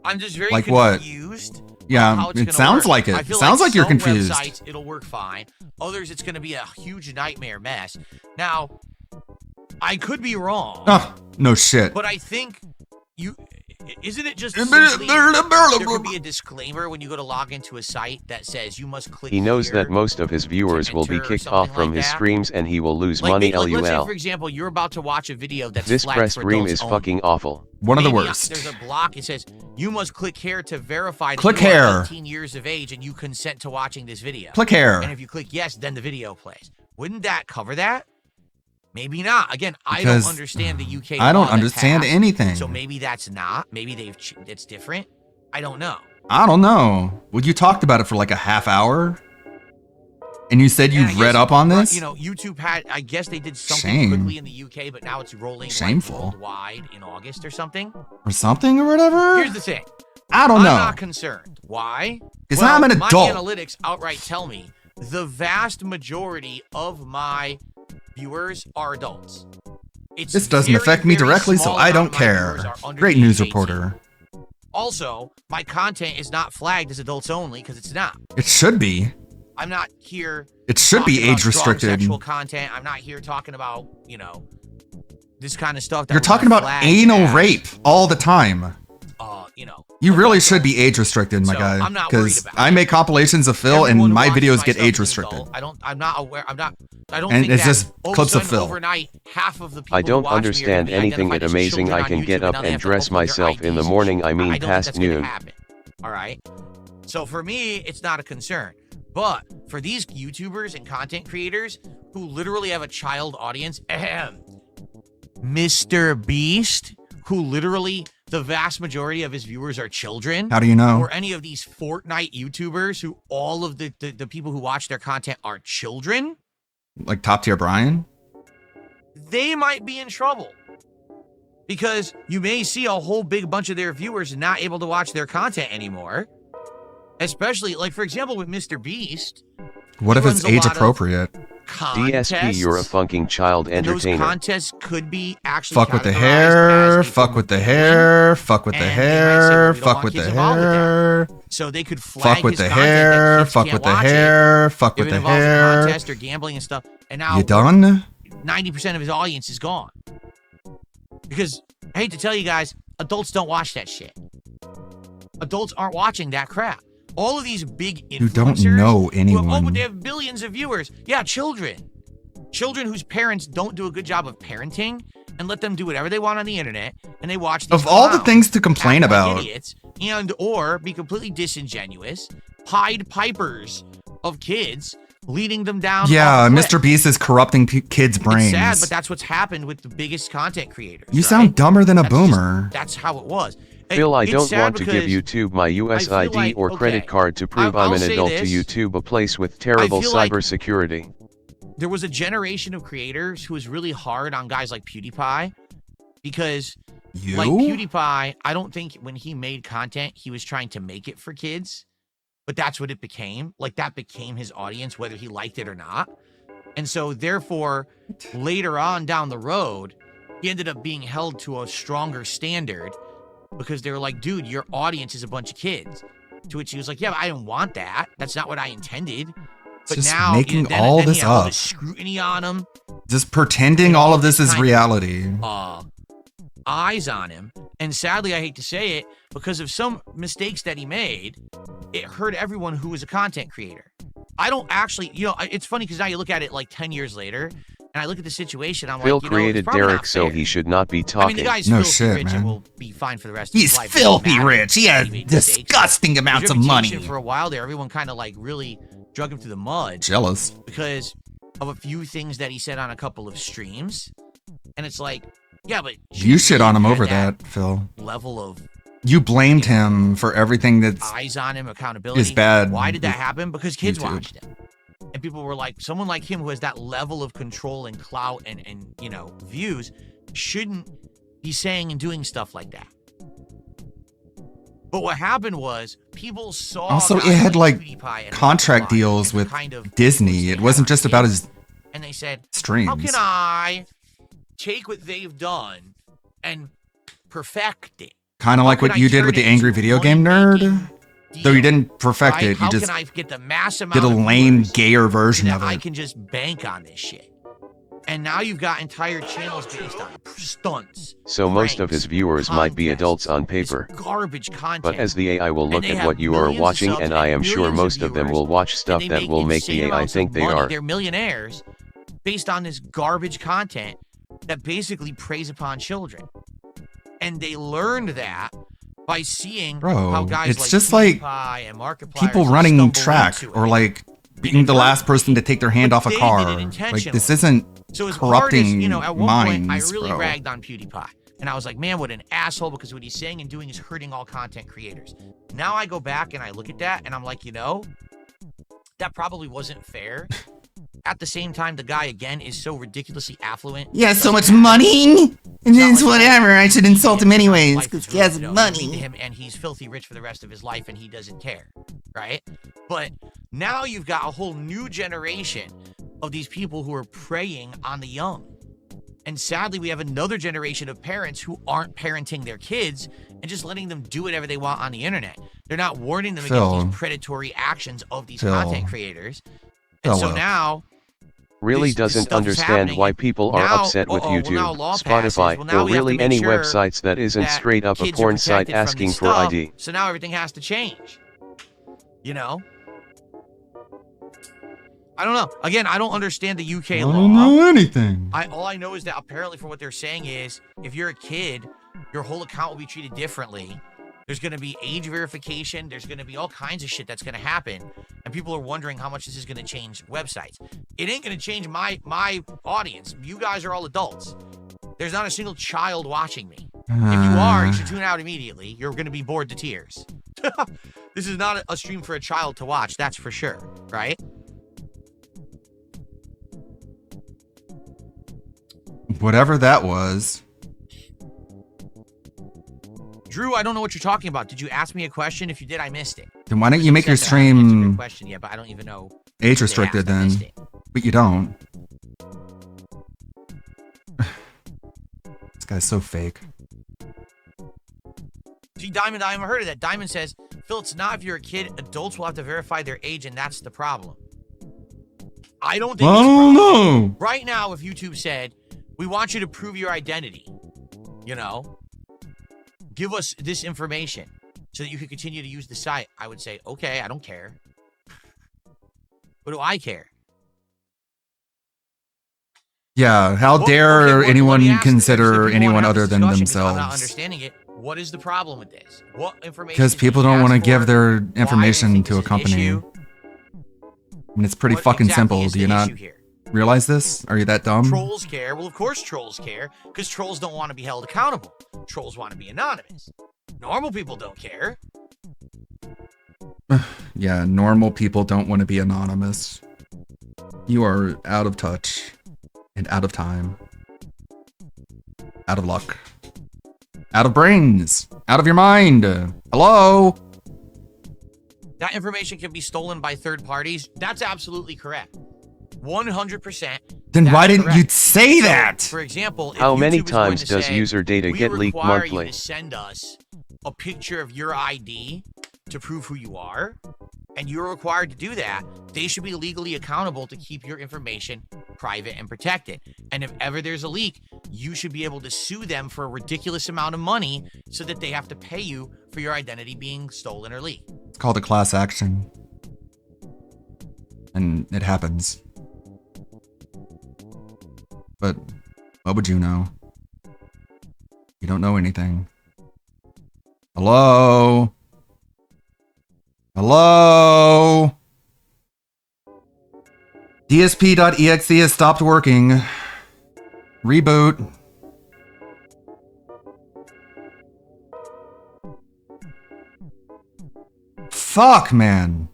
I'm just very Like what? confused. Yeah, how it's it gonna sounds work. like it. I feel Sounds like you're some confused. Websites, it'll work fine. Others, it's going to be a huge nightmare mess. Now, I could be wrong. Oh, no shit. But I think isn't it just simply, there could be a disclaimer when you go to log into a site that says you must click He knows here. that most of his viewers will be enter or kicked something off from like his that. streams and he will lose Like, money let's say, LUL. for example, you're about to watch a video that's This flagged press for stream adults is only. fucking awful. One of the Maybe worst. There's a block. It says you must click here to verify that Click you are here. 18 years of age and you consent to watching this video. Click here. And if you click yes, then the video plays. Wouldn't that cover that? Maybe not. Again, I Because don't understand the UK. I don't law that's understand passed, anything. So maybe that's not. Maybe it's different. I don't know. I don't know. Well, you talked about it for like a half hour, and you said And I you've read guess, up on this. You know, YouTube had. I guess they did something Shame. quickly in the UK, but now it's rolling Shameful. like worldwide in August or something. Or something or whatever. Here's the thing. I don't I'm know. not concerned. Why? 'Cause I'm an adult. My analytics outright tell me the vast majority of my viewers are adults. This doesn't affect me directly, so I don't care. Great news reporter. Also, my content is not flagged as adults only because it's not. It should be. I'm not here. It should be age restricted. Sexual content. I'm not here talking about, you know, this kind of stuff. You're talking about anal rape all the time. You know. You really should be age restricted, my guy. Because I make compilations of Phil and my videos get age restricted. I don't And think it's that just clips of Phil. overnight, half of the people I don't who watch me are understand gonna be anything identified it as amazing children I on can get YouTube, up now they and have to dress open their myself in the IDs. morning, I mean don't think past that's gonna noon. happen. All right. So for me, it's not a concern. But for these YouTubers and content creators who literally have a child audience, Mr. Beast, who literally the vast majority of his viewers are children. How do you know? Or any of these Fortnite YouTubers who all of the people who watch their content are children. Like Top Tier Brian? They might be in trouble. Because you may see a whole big bunch of their viewers not able to watch their content anymore. Especially, like, for example, with Mr. Beast. What if it's age appropriate? DSP, you're a fucking child And those entertainer. contests could be actually Fuck with the categorized hair, as a fuck with the hair, fuck with the hair, fuck with the hair. So they could flag Fuck with his the content that hair, kids fuck can't with the watch it hair, fuck if with it the involves a hair. contest or gambling and stuff. And now You done? 90% of his audience is gone. Because I hate to tell you guys, adults don't watch that shit. Adults aren't watching that crap. All of these big influencers You don't know anyone. they have billions of viewers. Yeah, children. Children whose parents don't do a good job of parenting and let them do whatever they want on the internet, and they watch these Of all the clowns things to complain act like about. idiots, and or be completely disingenuous, Pied Pipers of kids, leading them down. Yeah, off a cliff. Mr. Beast is corrupting kids' brains. It's sad, but that's what's happened with the biggest content creators. You right? sound dumber than a boomer. That's how it was. Phil, I It's don't sad want to give because YouTube my US I feel ID like- or credit okay, card to prove I'll I'm an say adult this. to YouTube, a place with terrible feel like- cybersecurity. There was a generation of creators who was really hard on guys like PewDiePie because, like PewDiePie, I don't think when he made content, he was trying to make it for kids, but that's what it became. Like, that became his audience, whether he liked it or not. And so, therefore, later on down the road, he ended up being held to a stronger standard because they were like, dude, your audience is a bunch of kids. To which he was like, yeah, but I didn't want that. That's not what I intended. But Just now, making then all he this had all up. this scrutiny on him. Just pretending all of this is reality. Eyes on him. And sadly, I hate to say it, because of some mistakes that he made, it hurt everyone who was a content creator. I don't actually, it's funny because now you look at it like 10 years later, and I look at the situation, I'm Phil like, created it's probably Derek, not so fair. he should not be I talking. mean, the guy's No filthy shit, rich man. and will be fine for the rest of He's his life. filthy rich. He has disgusting amounts of money. For a while there, everyone kind of like really drug him through the mud. Jealous. Because of a few things that he said on a couple of streams. And it's like, yeah, but You shit on him had over that, Phil. level of You blamed him for everything that's eyes on him, accountability. is bad. Why did that with happen? Because kids YouTube. watched him. And people were like, someone like him who has that level of control and clout and views shouldn't be saying and doing stuff like that. But what happened was people saw Also, it guys had like PewDiePie and contract Markiplier deals and with kind of Disney. It wasn't just about his and they said, streams. how can I take what they've done and perfect it? Kind of like what you did with the Angry Video Game Nerd. Though you didn't perfect Right? it, you How just can I get the mass amount did a of lame, viewers gayer version that of I it. can just bank on this shit? And now you've got entire channels based on stunts, So most of his viewers might be adults on paper. garbage content. But as the AI will look And they at what have you are millions of watching, subs and I am and sure millions of most of them viewers, will watch and stuff they that will make insane the AI amounts of think they money. are. They're millionaires based on this garbage content that basically preys upon children. And they learned that by seeing Bro, how guys it's like just like PewDiePie and Markiplier people running track or like being the last person to take their hand off a they did car. it Like intentionally. this isn't So as corrupting hard as, at one minds, point, I really bro. ragged on PewDiePie. And I was like, man, what an asshole, because what he's saying and doing is hurting all content creators. Now I go back and I look at that and I'm like, that probably wasn't fair. At the same time, the guy, again, is so ridiculously affluent. He has so much money, and then it's whatever. I should insult him anyways because he has To money. him, and he's filthy rich for the rest of his life, and he doesn't care, right? But now you've got a whole new generation of these people who are preying on the young. And sadly, we have another generation of parents who aren't parenting their kids and just letting them do whatever they want on the internet. They're not warning them against these predatory actions of these content creators. And so now... Really doesn't understand why people are upset with YouTube, Spotify, or really any websites that isn't straight up a porn site asking for ID. So now everything has to change. You know? I don't know. Again, I don't understand the UK law. I don't know anything. All I know is that apparently from what they're saying is, if you're a kid, your whole account will be treated differently. There's going to be age verification. There's going to be all kinds of shit that's going to happen. And people are wondering how much this is going to change websites. It ain't going to change my audience. You guys are all adults. There's not a single child watching me. If you are, you should tune out immediately. You're going to be bored to tears. This is not a stream for a child to watch, that's for sure, right? Whatever that was. Drew, I don't know what you're talking about. Did you ask me a question? If you did, I missed it. Then why don't you make your stream question yet, but I don't even know. age restricted then? But you don't. This guy's so fake. See, Diamond, I haven't heard of that. Diamond says, Phil, it's not if you're a kid. Adults will have to verify their age, and that's the problem. I don't think I don't know. Right now, if YouTube said, we want you to prove your identity, you know, give us this information so that you can continue to use the site, I would say, okay, I don't care. What do I care? Yeah, how dare anyone consider anyone other than I'm not themselves? understanding it. What is the problem with this? What information? Because people don't want to give their information to a company. I mean, it's pretty fucking simple. Do you not realize this? Are you that dumb? Trolls care. Well, of course trolls care, because trolls don't want to be held accountable. Trolls want to be anonymous. Normal people don't care. Yeah, normal people don't want to be anonymous. You are out of touch and out of time. Out of luck. Out of brains. Out of your mind. Hello? That information can be stolen by third parties. That's absolutely correct. 100%. Then why didn't you say that? For example, if how many YouTube is going times to does say, user data get leaked we require monthly? you to send us a picture of your ID to prove who you are, and you're required to do that, they should be legally accountable to keep your information private and protected. And if ever there's a leak, you should be able to sue them for a ridiculous amount of money so that they have to pay you for your identity being stolen or leaked. It's called a class action. And it happens. But what would you know? You don't know anything. Hello? Hello? DSP.exe has stopped working. Reboot. Fuck, man.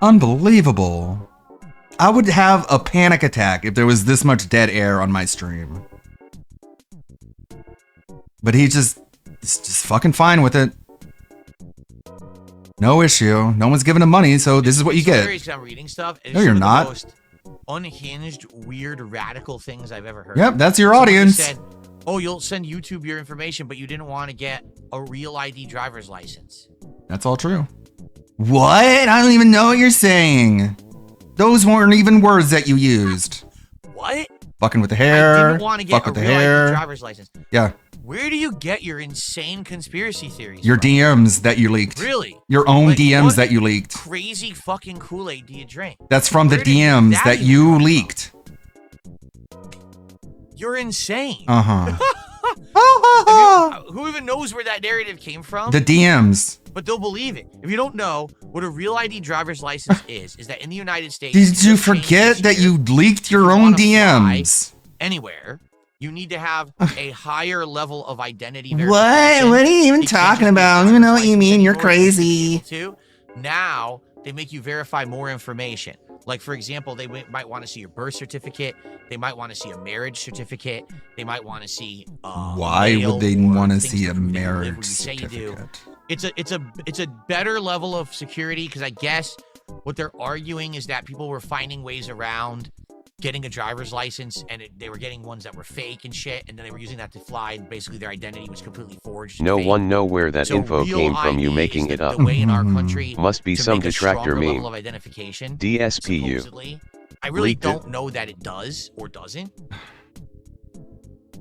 Unbelievable. I would have a panic attack if there was this much dead air on my stream. But he's just fucking fine with it. No issue. No one's giving him money, so this is what you get. I'm reading stuff. No, you're not. The most unhinged, weird, radical things I've ever heard. Yep, that's your Someone audience. Said, oh, you'll send YouTube your information, but you didn't want to get a real ID driver's license. That's all true. What? I don't even know what you're saying. Those weren't even words that you used. What? Fucking with the hair. I didn't want to get Fuck a with the real hair. ID driver's license. Yeah. Where do you get your insane conspiracy theories? Your DMs that you leaked. Really? Your own Like, DMs what that you leaked. Crazy fucking Kool-Aid do you drink? That's from the Where did you get DMs that even you come from? leaked. You're insane. Uh-huh. Who even knows where that narrative came from? The DMs. But they'll believe it. If you don't know what a real ID driver's license is that in the United States... Did you forget that you leaked your own DMs? Anywhere, you need to have a higher level of identity What? verification. What are you even talking about? I don't even know what you mean. You're crazy. Too. Now, they make you verify more information. Like, for example, they might want to see your birth certificate. They might want to see a marriage certificate. They might want to see Why would they want to see a marriage certificate? It's a better level of security, because I guess what they're arguing is that people were finding ways around getting a driver's license, and they were getting ones that were fake and shit, and then they were using that to fly, and basically their identity was completely forged. No fake. one know where that So info real came from. You ID making is it up. The way in our country Must be to some make a detractor stronger meme. level of identification. DSPU. Supposedly. I really Leaked it. don't know that it does or doesn't.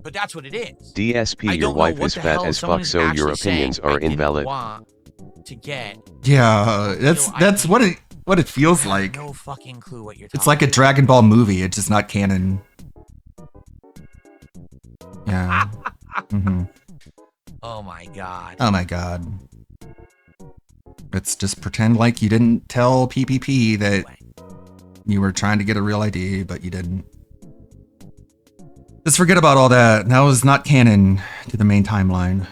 But that's what it is. DSP, I your don't know wife what is the fat hell as someone fuck, is so your actually opinions saying are I didn't invalid. want to get. Yeah, that's what it feels like. No fucking clue what you're talking It's like a Dragon Ball movie. It's just not canon. Yeah. Oh my god. Oh my god. Let's just pretend like you didn't tell PPP that you were trying to get a real ID, but you didn't. Just forget about all that. That was not canon to the main timeline.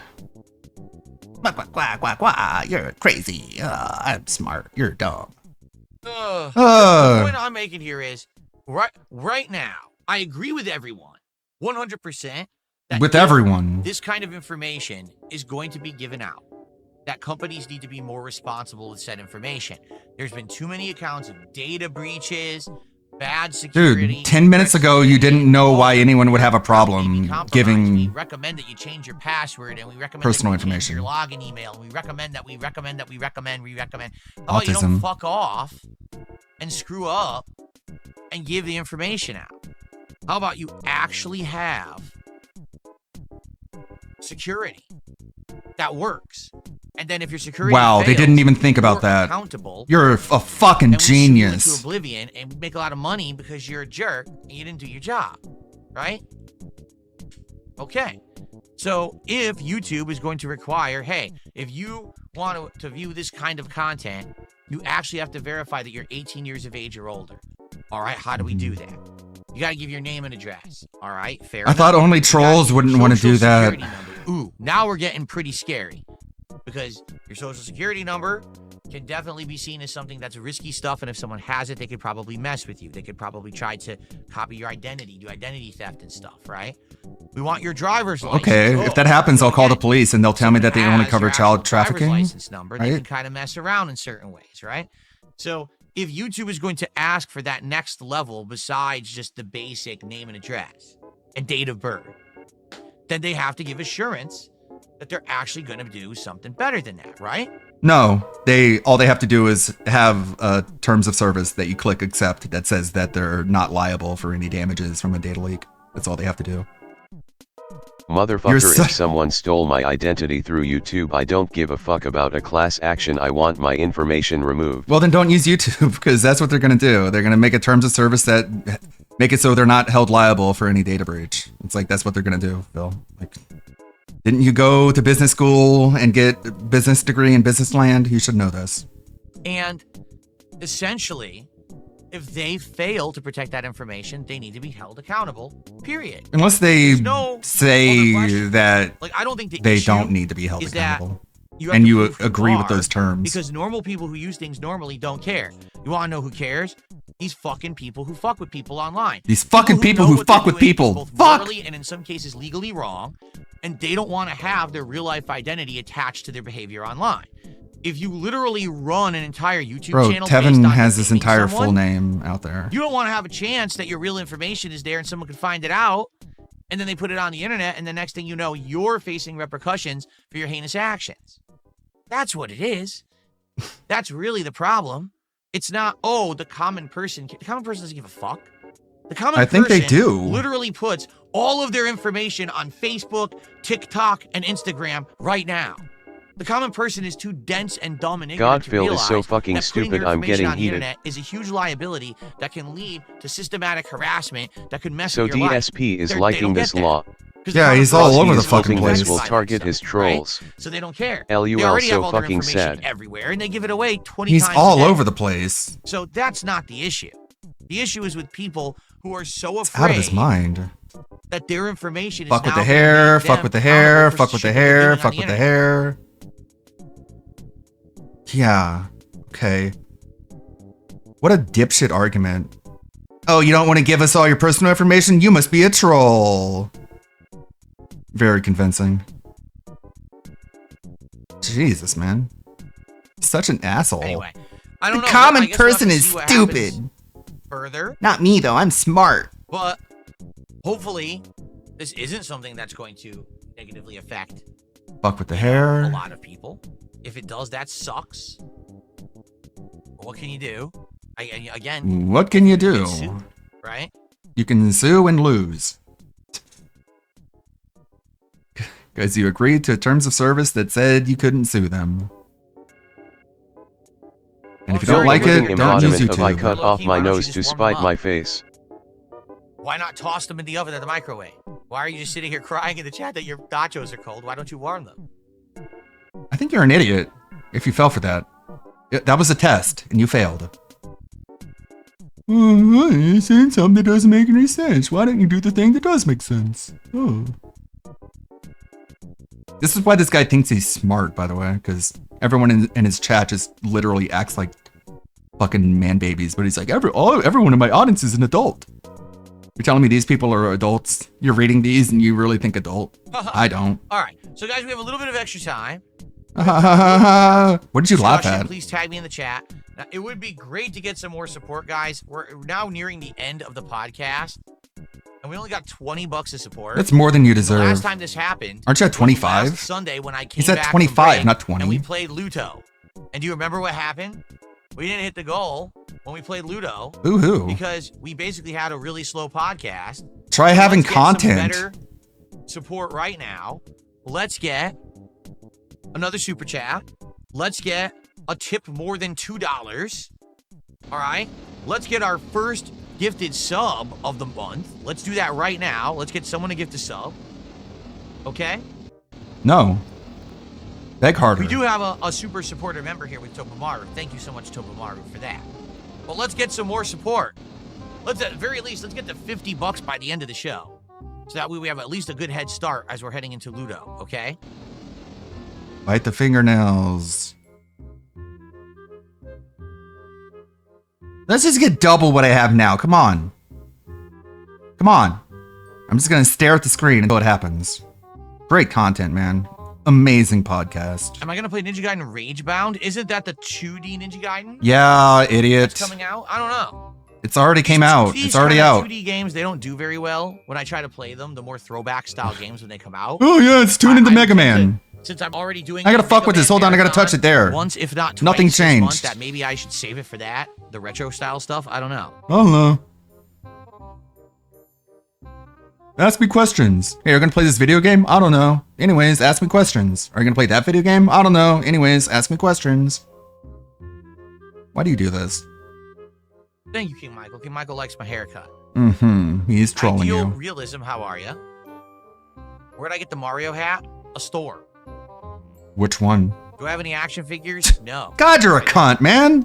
You're crazy. I'm smart. You're dumb. The point I'm making here is right now, I agree with everyone 100% that With if everyone. this kind of information is going to be given out, that companies need to be more responsible with said information. There's been too many accounts of data breaches, bad security. Dude, 10 minutes ago, you didn't know why anyone would have a problem We giving recommend that you change your password, and we recommend personal that you change information. your login email. And we recommend. How about you don't Autism. fuck off and screw up and give the information out? How about you actually have security that works? And then if your security Wow, they fails, didn't even think about you're that. accountable, You're a fucking and we shoot you genius. into oblivion and make a lot of money because you're a jerk and you didn't do your job, right? Okay. So if YouTube is going to require, hey, if you want to view this kind of content, you actually have to verify that you're 18 years of age or older. All right, how do we do that? You got to give your name and address. All right, fair I thought enough. only You gotta trolls give wouldn't your want to social do that. security number. Ooh, now we're getting pretty scary because your social security number can definitely be seen as something that's risky stuff, and if someone has it, they could probably mess with you. They could probably try to copy your identity, do identity theft and stuff, right? We want your driver's license. Okay, if that happens, I'll call the police and they'll tell me that they only has cover your child actual driver's trafficking. license number, they can Right? kind of mess around in certain ways, right? So if YouTube is going to ask for that next level besides just the basic name and address and date of birth, then they have to give assurance that they're actually going to do something better than that, right? No, all they have to do is have terms of service that you click accept that says that they're not liable for any damages from a data leak. That's all they have to do. Motherfucker, if someone stole my identity through YouTube, I don't give a fuck about a class action. I want my information removed. Well, then don't use YouTube because that's what they're going to do. They're going to make a terms of service that make it so they're not held liable for any data breach. It's like that's what they're going to do, Phil. Like, didn't you go to business school and get a business degree in business land? You should know this. And essentially, if they fail to protect that information, they need to be held accountable, period. Unless they There's no say that Like, I don't think the they issue don't need to be held is that accountable. you have And to you prove who agree with are, those terms. Because normal people who use things normally don't care. You want to know who cares? These fucking people who fuck with people online. These fucking people know who what they're fuck with doing is people. both Fuck! morally and in some cases legally wrong, and they don't want to have their real life identity attached to their behavior online. If you literally run an entire YouTube Bro, channel based Tevin on has his defaming entire someone, full name out there. you don't want to have a chance that your real information is there and someone can find it out, and then they put it on the internet, and the next thing you know, you're facing repercussions for your heinous actions. That's what it is. That's really the problem. It's not, oh, the common person doesn't give a fuck. The common I think they person do. literally puts all of their information on Facebook, TikTok, and Instagram right now. The common person is too dense and dumb and ignorant to Godfield realize is so fucking that putting stupid, your I'm information getting on the heated. internet is a huge liability that can lead to systematic harassment that could mess So with your life. DSP is They liking don't this get that. law. 'Cause Yeah, the he's common all person over the is fucking hoping place. this will target his trolls. So they don't care. LUL They already so have all their fucking information sad. everywhere, and they give it away 20 He's times all a day. over the place. So that's not the issue. The issue is with people who are so afraid Out of his mind. that their information Fuck is with now the hair, gonna make fuck them with the hair, accountable for fuck with the shit they're hair, doing on fuck the with the internet. hair. Yeah. Okay. What a dipshit argument. Oh, you don't want to give us all your personal information? You must be a troll. Very convincing. Jesus, man. Such an asshole. Anyway, I don't The know. common I guess we'll have person to is see what stupid. happens further. Not me, though. I'm smart. But hopefully, this isn't something that's going to negatively affect Fuck with the hair. a lot of people. If it does, that sucks. But what can you do? Again, What can you do? sue, right? You can sue and lose. Because you agreed to terms of service that said you couldn't sue them. And if you don't like it, don't use YouTube. I cut off my nose to spite my face. Why not toss them in the oven at the microwave? Why are you just sitting here crying in the chat that your nachos are cold? Why don't you warm them? I think you're an idiot if you fell for that. That was a test, and you failed. You're saying something that doesn't make any sense. Why don't you do the thing that does make sense? Oh. This is why this guy thinks he's smart, by the way, because everyone in his chat just literally acts like fucking man babies. But he's like, everyone in my audience is an adult. You're telling me these people are adults? You're reading these and you really think adult? I don't. All right, so guys, we have a little bit of extra time. What did you laugh at? Please tag me in the chat. Now, it would be great to get some more support, guys. We're now nearing the end of the podcast, and we only got $20 of support. That's more than you deserve. The last time this happened, aren't you at 25? Last Sunday when I came He's at back 25, from break, not 20. And we played Ludo. And do you remember what happened? We didn't hit the goal when we played Ludo. Boo-hoo. Because we basically had a really slow podcast. Try having Let's get some content. better support right now. Let's get another super chat. Let's get a tip more than $2. All right. Let's get our first gifted sub of the month. Let's do that right now. Let's get someone to gift a sub. Okay. No. Beg harder. We do have a super supporter member here with Topamaru. Thank you so much, Topamaru, for that. But let's get some more support. Let's, at the very least, let's get to $50 by the end of the show. So that way we have at least a good head start as we're heading into Ludo, okay? Bite the fingernails. Let's just get double what I have now. Come on. Come on. I'm just going to stare at the screen until it happens. Great content, man. Amazing podcast. Am I going to play Ninja Gaiden Ragebound? Isn't that the 2D Ninja Gaiden? Yeah, idiot. That's coming out? I don't know. It's already came out. These It's already kind of out. 2D games, they don't do very well when I try to play them, the more throwback style games when they come out. Oh, yeah, it's tuned into Mega Man. Since I'm already doing I gotta a fuck Mega with this. Man Hold on, I gotta marathon touch it there. Once, if not twice Nothing this month, changed. that maybe I should save it for that, the retro style stuff. I don't know. Oh, no. Ask me questions. Hey, you're gonna play this video game? I don't know. Anyways, ask me questions. Are you gonna play that video game? I don't know. Anyways, ask me questions. Why do you do this? Thank you, King Michael. King Michael likes my haircut. Mm-hmm. He's trolling Ideal you. Realism, how are you? Where'd I get the Mario hat? A store. Which one? Do I have any action figures? No. God, you're a cunt, man.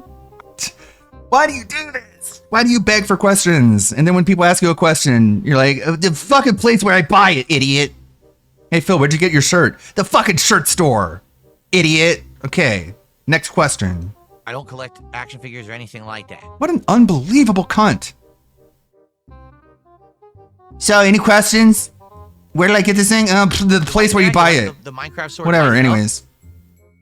Why do you do this? Why do you beg for questions? And then when people ask you a question, you're like, the fucking place where I buy it, idiot. Hey, Phil, where'd you get your shirt? The fucking shirt store, idiot. Okay, next question. I don't collect action figures or anything like that. What an unbelievable cunt. So, any questions? Where did I get this thing? The place where you buy it. The Minecraft sword. Whatever, I know. anyways.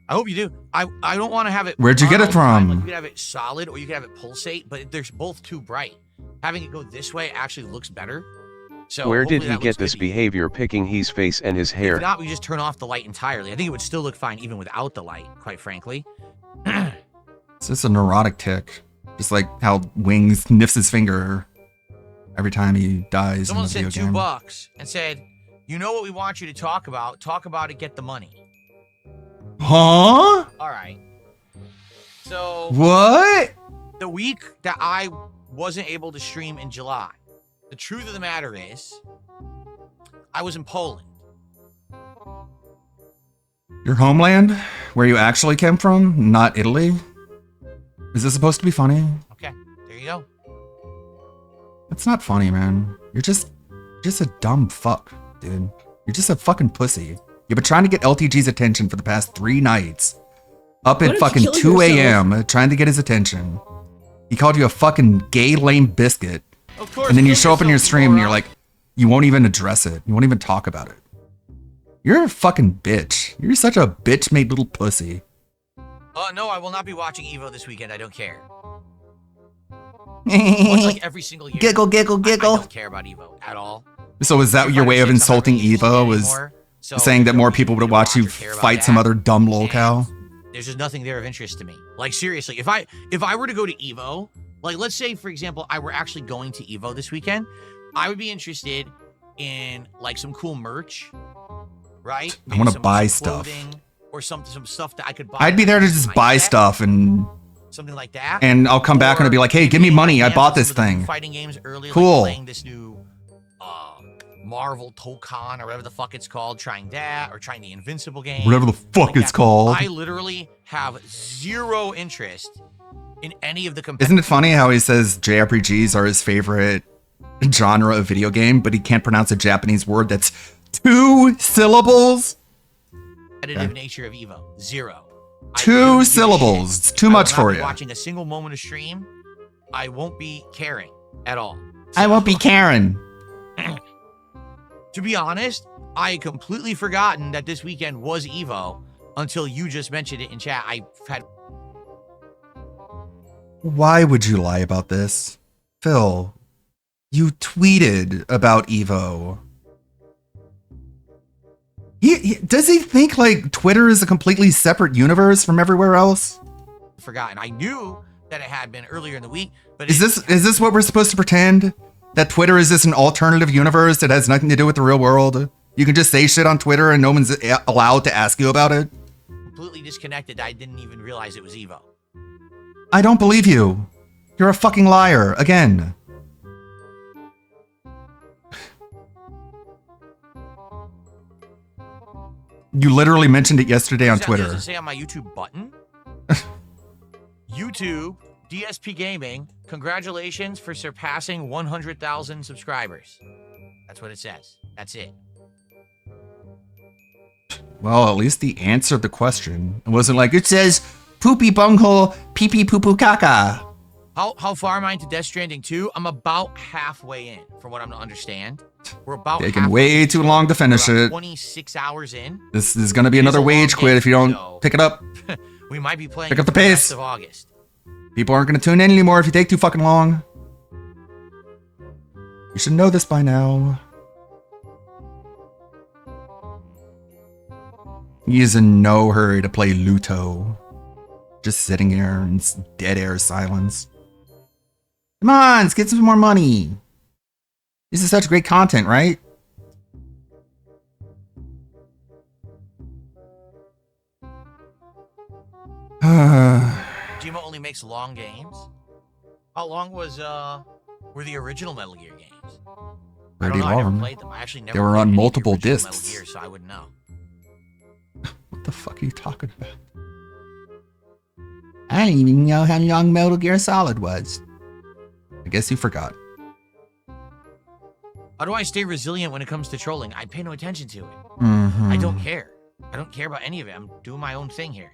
I hope you do. I don't want to have it. Where'd you get it from? Like you could have it solid or you could have it pulsate, but they're both too bright. Having it go this way actually looks better. So Where did hopefully he that get looks this good. behavior picking his face and his hair? If not, we just turn off the light entirely. I think it would still look fine even without the light, quite frankly. It's just a neurotic tick. Just like how Wings sniffs his finger every time he dies Someone in the video sent game. $2 and said, "You know what we want you to talk about? Talk about it. Get the money." Huh? All right. So What? the week that I wasn't able to stream in July, the truth of the matter is, I was in Poland. Your homeland? Where you actually came from? Not Italy? Is this supposed to be funny? Okay, there you go. It's not funny, man. You're just a dumb fuck, dude. You're just a fucking pussy. You've been trying to get LTG's attention for the past 3 nights. Up Why at don't you fucking kill 2 yourself? a.m. trying to get his attention. He called you a fucking gay lame biscuit. Of course. And then you kill show up in your yourself, stream and you're moron. like, you won't even address it. You won't even talk about it. You're a fucking bitch. You're such a bitch-made little pussy. No, I will not be watching Evo this weekend. I don't care. Much like every single year. Giggle, giggle, giggle. I don't care about Evo at all. So is that your way of insulting Evo? Was saying that more people would watch you fight some other dumb lolcow? There's just nothing there of interest to me. Like, seriously, if I were to go to Evo, like, let's say, for example, I were actually going to Evo this weekend, I would be interested in, like, some cool merch, right? I want to buy stuff. Or some stuff that I could buy. I'd be there to just buy stuff and something like that. And I'll come back and I'll be like, hey, give me money. I bought this thing. Fighting games early, cool. Like playing this new Marvel Tokon or whatever the fuck it's called, trying that, or trying the Invincible game. Whatever the fuck it's called. I literally have zero interest in any of the Isn't it funny how he says JRPGs are his favorite genre of video game, but he can't pronounce a Japanese word that's 2 syllables? Competitive nature of Evo. Zero. 2 syllables. It's too much for you. Watching a single moment of stream, I won't be caring at all. I won't be caring. To be honest, I had completely forgotten that this weekend was Evo until you just mentioned it in chat. Why would you lie about this? Phil, you tweeted about Evo. Does he think like Twitter is a completely separate universe from everywhere else? Forgotten. I knew that it had been earlier in the week, but is this what we're supposed to pretend? That Twitter is just an alternative universe that has nothing to do with the real world? You can just say shit on Twitter and no one's allowed to ask you about it? Completely disconnected. I didn't even realize it was Evo. I don't believe you. You're a fucking liar again. You literally mentioned it yesterday on Twitter. Does it say on my YouTube button? YouTube, DSP Gaming, congratulations for surpassing 100,000 subscribers. That's what it says. That's it. Well, at least he answered the question. It wasn't like, it says, poopy bunghole, pee pee poo poo caca. How far am I into Death Stranding 2? I'm about halfway in, from what I'm to understand. We're about taking way too long to finish it. 26 hours in. This is going to be another wage quit if you don't pick it up. We might be playing pick up the pace. Of August. People aren't going to tune in anymore if you take too fucking long. You should know this by now. He is in no hurry to play Luto. Just sitting here in dead air silence. Come on, let's get some more money. This is such great content, right? Kojima only makes long games. How long were the original Metal Gear games? Pretty long. I never played them. I actually never. They were on multiple discs. Metal Gear, so I wouldn't know. What the fuck are you talking about? I didn't even know how long Metal Gear Solid was. I guess you forgot. How do I stay resilient when it comes to trolling? I pay no attention to it. Mm-hmm. I don't care. I don't care about any of it. I'm doing my own thing here.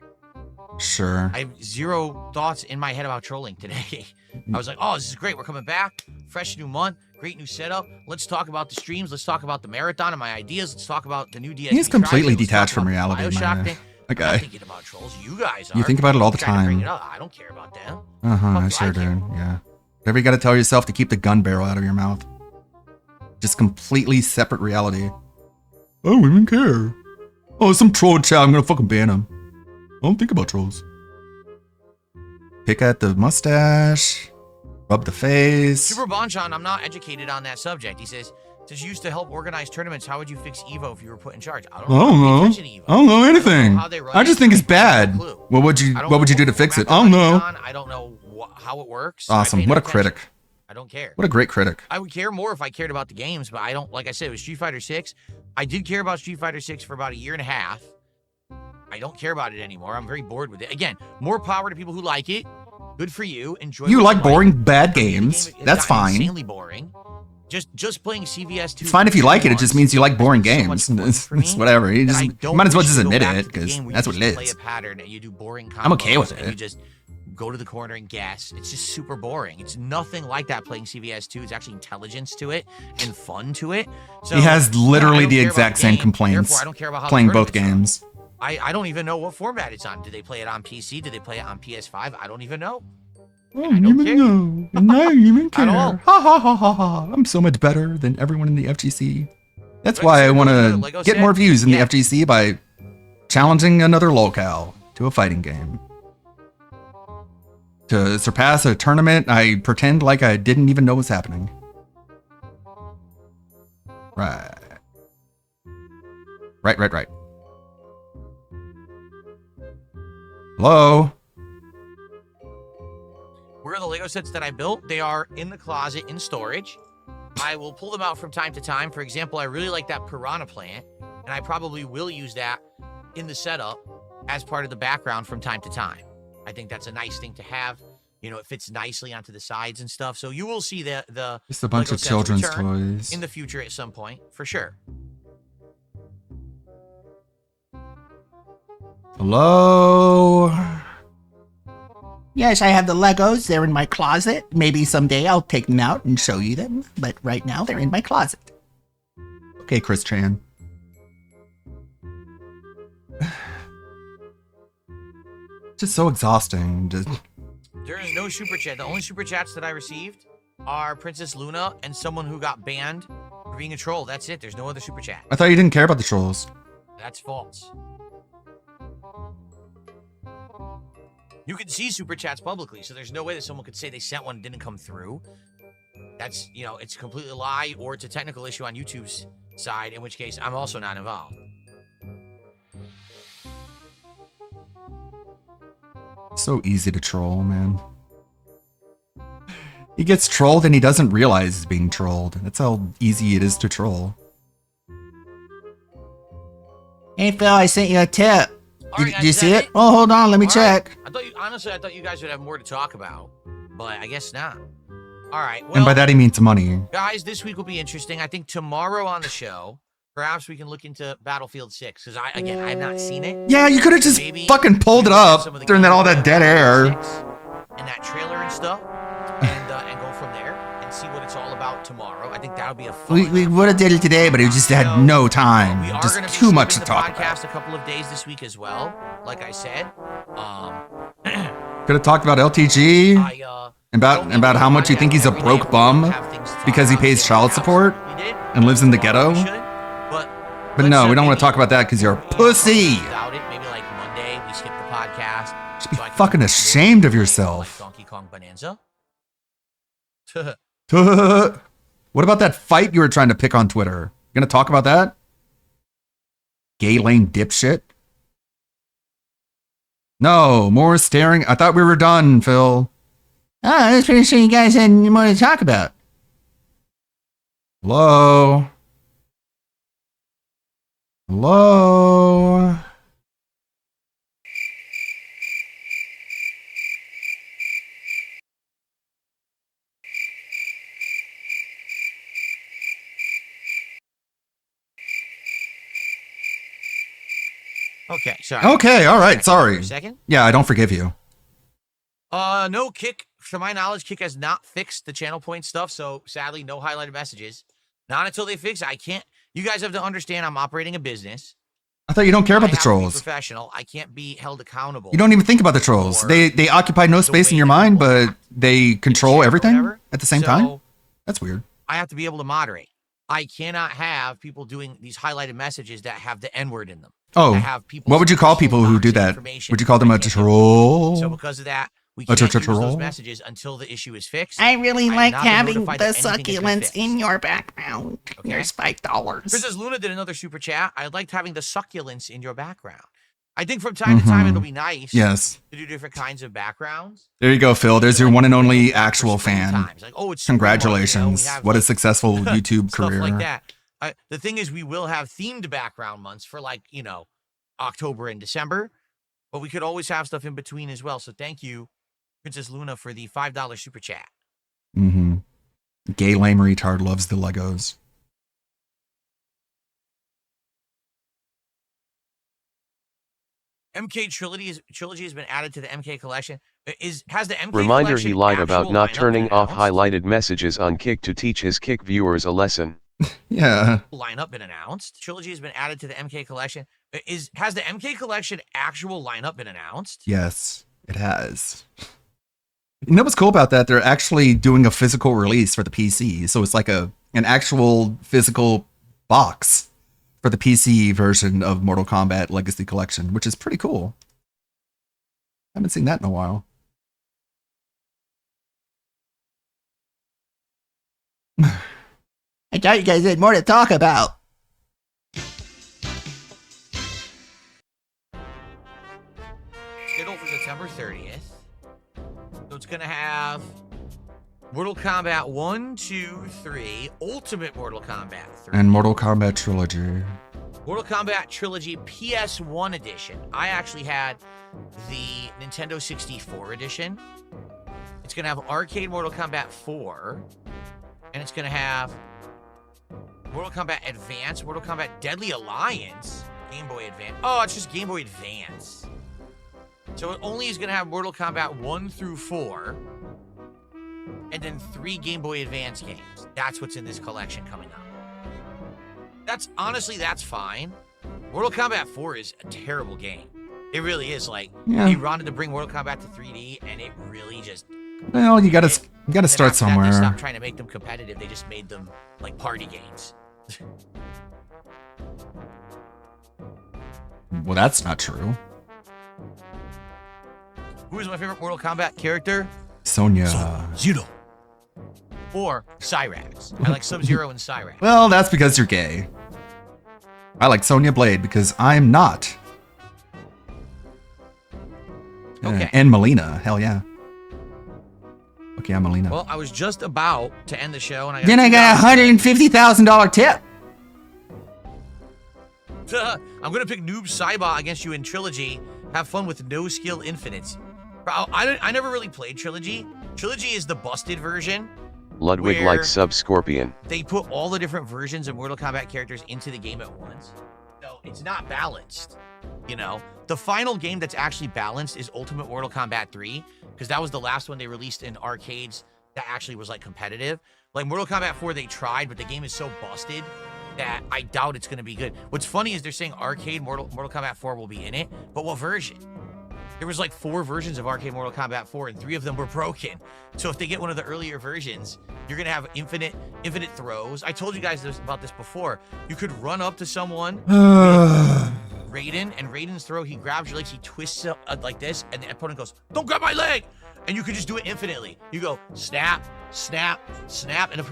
Sure. I have zero thoughts in my head about trolling today. I was like, oh, this is great. We're coming back. Fresh new month. Great new setup. Let's talk about the streams. Let's talk about the marathon and my ideas. Let's talk about the new DSP. He's completely detached from reality, man. Okay. I'm not thinking about trolls. You guys are. You think about it all the time. I don't care about them. I sure do. Yeah. Whatever you got to tell yourself to keep the gun barrel out of your mouth. Just completely separate reality. I don't even care. Oh, some troll chat. I'm gonna fucking ban him. I don't think about trolls. Pick at the mustache. Rub the face. Super Bonchan, I'm not educated on that subject. He says you used to help organize tournaments. How would you fix Evo if you were put in charge? I don't know. I don't know anything. I just think it's bad. What would you do to fix it? I don't know. I don't know how it works. Awesome. What a critic. I don't care. What a great critic. I would care more if I cared about the games, but I don't. Like I said, it was Street Fighter 6. I did care about Street Fighter 6 for about a year and a half. I don't care about it anymore. I'm very bored with it. Again, more power to people who like it. Good for you. Enjoy. You like boring bad games. That's fine. Insanely boring. Just playing CVS 2. It's fine if you like it. It just means you like boring games. It's whatever. You might as well just admit it because that's what it is. Play a pattern and you do boring I'm okay with it. You just go to the corner and guess. It's just super boring. It's nothing like that playing CVS 2. It's actually intelligence to it and fun to it. So, he has literally the exact same complaints I don't care about how playing both games. I don't even know what format it's on. Did they play it on PC? Did they play it on PS5? I don't even know. I don't even know. And I don't even care. Ha ha ha ha ha. I'm so much better than everyone in the FGC. That's why I want to get more views in the FGC by challenging another locale to a fighting game. To surpass a tournament, I pretend like I didn't even know was happening. Right. Right. Hello? Where are the Lego sets that I built? They are in the closet in storage. I will pull them out from time to time. For example, I really like that piranha plant, and I probably will use that in the setup as part of the background from time to time. I think that's a nice thing to have. You know, it fits nicely onto the sides and stuff. So you will see the Just a bunch Lego of sets children's return toys. in the future at some point, for sure. Hello? Yes, I have the Legos. They're in my closet. Maybe someday I'll take them out and show you them. But right now, they're in my closet. Okay, Chris Chan. Just so exhausting. Just... There is no super chat. The only super chats that I received are Princess Luna and someone who got banned for being a troll. That's it. There's no other super chat. I thought you didn't care about the trolls. That's false. You can see super chats publicly, so there's no way that someone could say they sent one and didn't come through. That's, you know, it's a completely lie, or it's a technical issue on YouTube's side, in which case I'm also not involved. So easy to troll, man. He gets trolled and he doesn't realize he's being trolled. That's how easy it is to troll. Hey, Phil, I sent you a tip. Alright, Did you is see that it? Oh, hold on. Let me All check. right. I thought you guys would have more to talk about, but I guess not. All right. Well, And by that he means money. guys, this week will be interesting. I think tomorrow on the show, perhaps we can look into Battlefield 6, because I have not seen it. Yeah, you could have just Maybe fucking pulled it up during all that dead air. and that trailer and stuff, and go from there and see what it's all about tomorrow. I think that'll be a fun. We would have did it today, but it just had no time. We are Just gonna be too much to skipping talk the about. podcast a couple of days this week as well. Like I said, Could have talked about LTG. About how much you think he's a broke bum because he pays child support and lives in the ghetto. But no, we don't want to talk about that because you're a pussy. without it, maybe like Monday we skip the podcast. Should be fucking ashamed of yourself. Donkey Kong Bonanza. What about that fight you were trying to pick on Twitter? You gonna talk about that? Gay lane dipshit? No, more staring. I thought we were done, Phil. Oh, I was pretty sure you guys had more to talk about. Hello? Hello? Okay, sorry. Okay, all right, sorry. For a second. Yeah, I don't forgive you. No, Kick, to my knowledge, Kick has not fixed the channel point stuff, so sadly, no highlighted messages. Not until they fix it. I can't. You guys have to understand I'm operating a business. I thought you don't care about I the have to be trolls. professional. I can't be held accountable. You don't even think about the trolls. They occupy no space in your mind, but they control everything at the same time? That's weird. I have to be able to moderate. I cannot have people doing these highlighted messages that have the N-word in them. Oh, that have people's what would you call people who do that? Would you call them a troll? So because of that, we A can't use troll? those messages until the issue is fixed. I really have like not been having the notified that anything has been succulents fixed. in your background. Your $5. Princess Luna did another super chat. I liked having the succulents in your background. I think from time to time it'll be nice Yes. to do different kinds of backgrounds. There you go, Phil. There's your one and only actual fan. Like, oh, it's Super Mario, Congratulations. you know, we have, What a like, successful YouTube stuff career. like that. The thing is, we will have themed background months for October and December, but we could always have stuff in between as well. So thank you, Princess Luna, for the $5 super chat. Mm-hmm. Gay lame retard loves the Legos. MK trilogy has been added to the MK collection. Has the MK Reminder collection he lied about actual not lineup turning been off announced? highlighted messages on Kick to teach his Kick viewers a lesson. Yeah. Lineup been announced. Trilogy has been added to the MK collection. Has the MK collection actual lineup been announced? Yes, it has. You know what's cool about that? They're actually doing a physical release for the PC. So it's like an actual physical box for the PC version of Mortal Kombat Legacy Collection, which is pretty cool. I haven't seen that in a while. I thought you guys had more to talk about. Scheduled for September 30th. So it's going to have Mortal Kombat 1, 2, 3, Ultimate Mortal Kombat 3. And Mortal Kombat Trilogy. Mortal Kombat Trilogy PS1 edition. I actually had the Nintendo 64 edition. It's going to have Arcade Mortal Kombat 4. And it's going to have Mortal Kombat Advance, Mortal Kombat Deadly Alliance, Game Boy Advance. Oh, it's just Game Boy Advance. So it only is going to have Mortal Kombat 1 through 4. And then 3 Game Boy Advance games. That's what's in this collection coming up. That's fine. Mortal Kombat 4 is a terrible game. It really is. Like, they wanted to bring Mortal Kombat to 3D, and it really just... Well, you gotta start somewhere. They stopped trying to make them competitive. They just made them, like, party games. Well, that's not true. Who is my favorite Mortal Kombat character? Sonya. Sub-Zero. Or Cyrax. I like Sub-Zero and Cyrax. Well, that's because you're gay. I like Sonya Blade because I'm not. Okay. And Melina. Hell yeah. Okay, I'm Melina. Well, I was just about to end the show, and I got a $150,000 tip. I'm gonna pick Noob Saibot against you in Trilogy. Have fun with No Skill Infinite. I never really played Trilogy. Trilogy is the busted version. Ludwig likes Sub-Scorpion. They put all the different versions of Mortal Kombat characters into the game at once. So it's not balanced. You know, the final game that's actually balanced is Ultimate Mortal Kombat 3, because that was the last one they released in arcades that actually was like competitive. Like Mortal Kombat 4, they tried, but the game is so busted that I doubt it's going to be good. What's funny is they're saying arcade Mortal Kombat 4 will be in it, but what version? There was like 4 versions of Arcade Mortal Kombat 4, and 3 of them were broken. So if they get one of the earlier versions, you're gonna have infinite throws. I told you guys about this before. You could run up to someone with Raiden, and Raiden's throw, he grabs your legs, he twists up like this, and the opponent goes, "Don't grab my leg!" And you could just do it infinitely. You go snap, snap, snap, and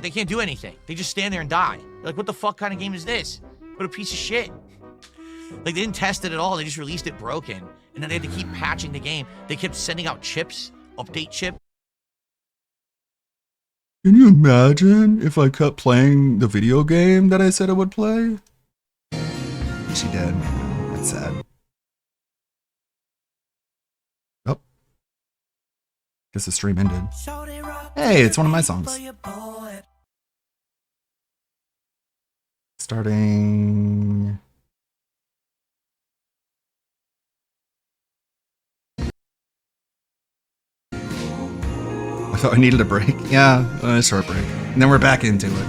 they can't do anything. They just stand there and die. You're like, what the fuck kind of game is this? What a piece of shit. Like, they didn't test it at all. They just released it broken. And then they had to keep patching the game. They kept sending out chips, update chip. Can you imagine if I kept playing the video game that I said I would play? She did. That's sad. Oh. Guess the stream ended. Hey, it's one of my songs. Starting... I thought I needed a break. Yeah, a short break. And then we're back into it.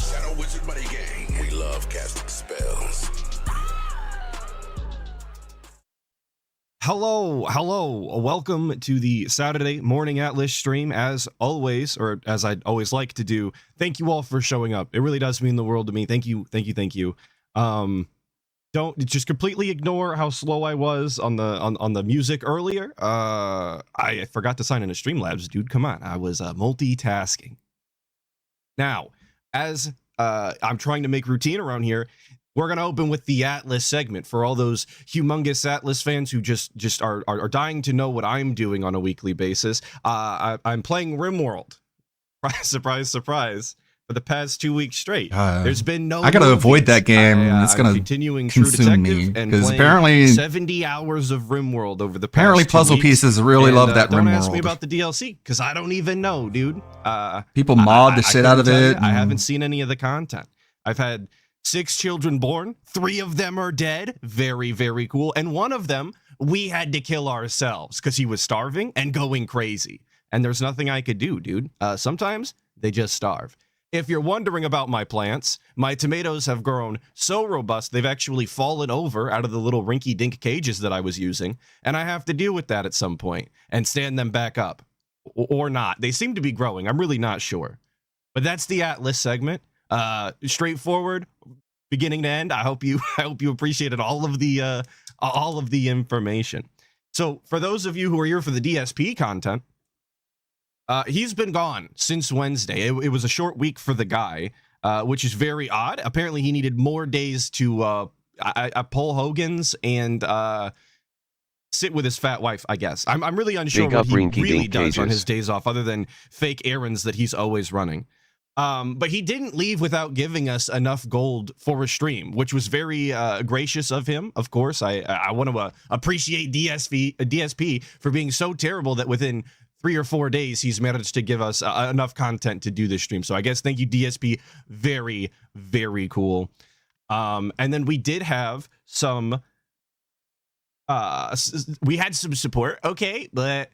Shadow Wizard Money Gang. We love casting spells. Hello. Welcome to the Saturday Morning Atlas stream. As always, or as I'd always like to do, thank you all for showing up. It really does mean the world to me. Thank you. Don't just completely ignore how slow I was on the music earlier. I forgot to sign into Streamlabs, dude. Come on, I was multitasking. Now, as I'm trying to make routine around here, we're going to open with the Atlas segment for all those humongous Atlas fans who just are dying to know what I'm doing on a weekly basis. I'm playing RimWorld. Surprise, surprise. For the past 2 weeks straight. There's been no I gotta movies. avoid that game. It's gonna continuing True consume me. Detective and Because playing apparently 70 hours of RimWorld over the past apparently 2 puzzle weeks. pieces really And, love that don't ask me RimWorld. about the DLC, because I don't even know, dude. People mod the shit out of couldn't tell it. you. I haven't seen any of the content. I've had 6 children born. 3 of them are dead. Very, very cool. And one of them, we had to kill ourselves because he was starving and going crazy. and there's nothing I could do, dude. Sometimes they just starve. If you're wondering about my plants, my tomatoes have grown so robust they've actually fallen over out of the little rinky-dink cages that I was using, and I have to deal with that at some point and stand them back up. Or not. They seem to be growing. I'm really not sure. But that's the Atlas segment. Straightforward, beginning to end. I hope you appreciated all of the information. So for those of you who are here for the DSP content, he's been gone since Wednesday. It was a short week for the guy, which is very odd. Apparently, he needed more days to pull Hogan's and sit with his fat wife, I guess. I'm really unsure what he really does on his days off, other than fake errands that he's always running. But he didn't leave without giving us enough gold for a stream, which was very gracious of him. Of course, I want to appreciate DSP for being so terrible that within 3 or 4 days, he's managed to give us enough content to do this stream. So I guess thank you, DSP. Very, very cool. And then we did have some, we had some support. Okay, but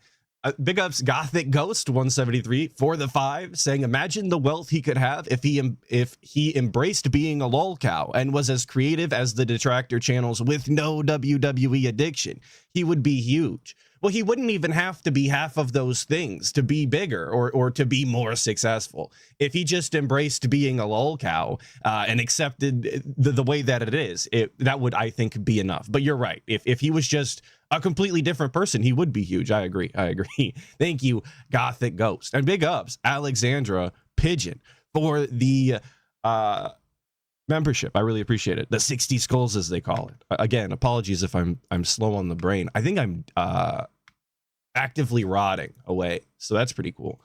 big ups Gothic Ghost 173 for the 5, saying, imagine the wealth he could have if he embraced being a lolcow and was as creative as the detractor channels with no WWE addiction. He would be huge. Well, he wouldn't even have to be half of those things to be bigger or to be more successful. If he just embraced being a lolcow and accepted the way that it is, that would, I think, be enough. But you're right. If he was just a completely different person, he would be huge. I agree. Thank you, Gothic Ghost. And big ups, Alexandra Pigeon, for the membership. I really appreciate it. The 60 skulls, as they call it. Again, apologies if I'm slow on the brain. I think I'm actively rotting away, so that's pretty cool.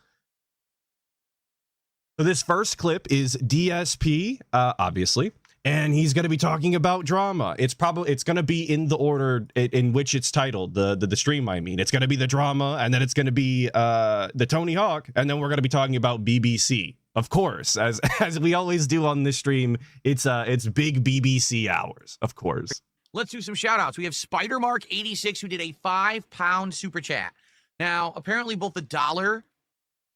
So this first clip is DSP, obviously, and he's going to be talking about drama. It's going to be in the order in which it's titled, the stream. I mean, it's going to be the drama, and then it's going to be the Tony Hawk, and then we're going to be talking about BBC. Of course, as we always do on this stream, it's big BBC hours, of course. Let's do some shout outs. We have Spidermark86 who did a £5 super chat. Now, apparently both the dollar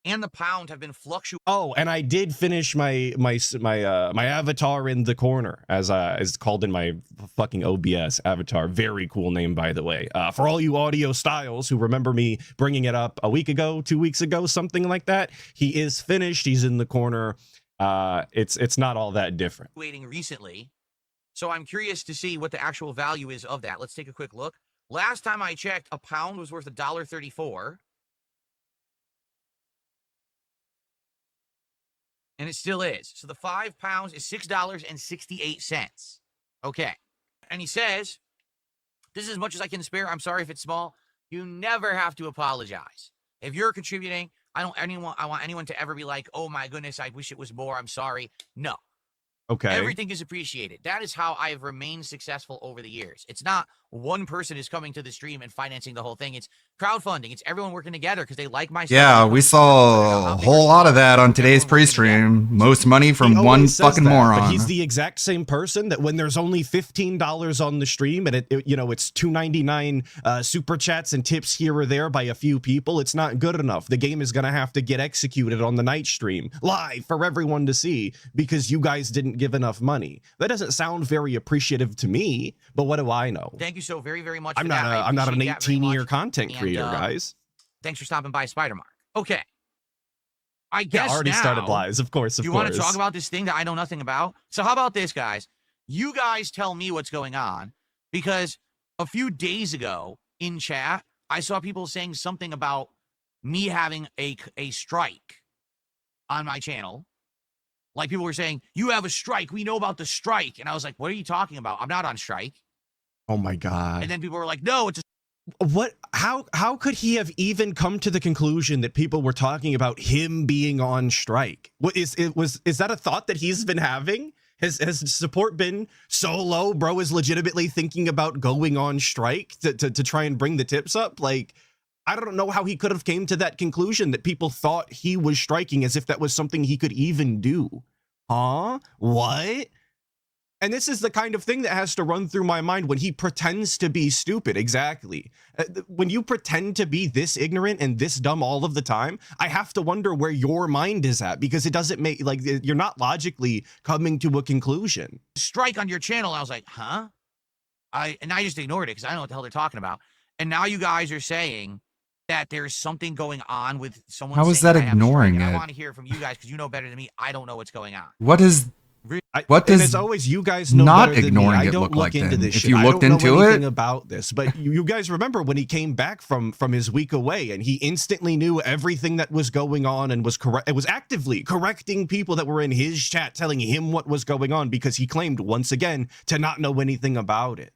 and the pound have been fluctuating. Oh, and I did finish my avatar in the corner, as called in my fucking OBS avatar. Very cool name, by the way. For all you audio styles who remember me bringing it up a week ago, 2 weeks ago, something like that, he is finished. He's in the corner. It's not all that different. Waiting recently, so I'm curious to see what the actual value is of that. Let's take a quick look. Last time I checked, a pound was worth $1.34. And it still is. So the £5 is $6.68. Okay. And he says, this is as much as I can spare. I'm sorry if it's small. You never have to apologize. If you're contributing, I want anyone to ever be like, oh my goodness, I wish it was more. I'm sorry. No. Okay. Everything is appreciated. That is how I have remained successful over the years. It's not one person is coming to the stream and financing the whole thing. It's crowdfunding. It's everyone working together because they like my stuff. Yeah, we saw a whole lot of that on today's pre-stream. Most money from one fucking moron. But he's the exact same person that when there's only $15 on the stream and it's $2.99 super chats and tips here or there by a few people, it's not good enough. The game is gonna have to get executed on the night stream live for everyone to see because you guys didn't give enough money. That doesn't sound very appreciative to me, but what do I know? Thank you so very, very much. I'm not an 18-year content creator, guys. Thanks for stopping by, Spidermark. Okay. I guess already now, started lies, of course. Do you want to talk about this thing that I know nothing about? So how about this, guys? You guys tell me what's going on, because a few days ago in chat, I saw people saying something about me having a strike on my channel. Like people were saying, you have a strike. We know about the strike. And I was like, what are you talking about? I'm not on strike. Oh my God. And then people were like, no, it's what? How could he have even come to the conclusion that people were talking about him being on strike? What is that a thought that he's been having? Has support been so low, bro is legitimately thinking about going on strike to try and bring the tips up? Like, I don't know how he could have came to that conclusion that people thought he was striking, as if that was something he could even do. Huh? What? And this is the kind of thing that has to run through my mind when he pretends to be stupid. Exactly. When you pretend to be this ignorant and this dumb all of the time, I have to wonder where your mind is at, because it doesn't make, like, you're not logically coming to a conclusion. Strike on your channel. I was like, huh? And I just ignored it because I don't know what the hell they're talking about. And now you guys are saying that there's something going on with someone. How is that ignoring it? I want to hear from you guys because you know better than me. I don't know what's going on. What does and it's always you guys know not better than ignoring me. I it don't look like into then? this If shit. you I looked don't know into anything it? about this, but you guys remember when he came back from his week away and he instantly knew everything that was going on and was correct. It was actively correcting people that were in his chat, telling him what was going on because he claimed once again to not know anything about it.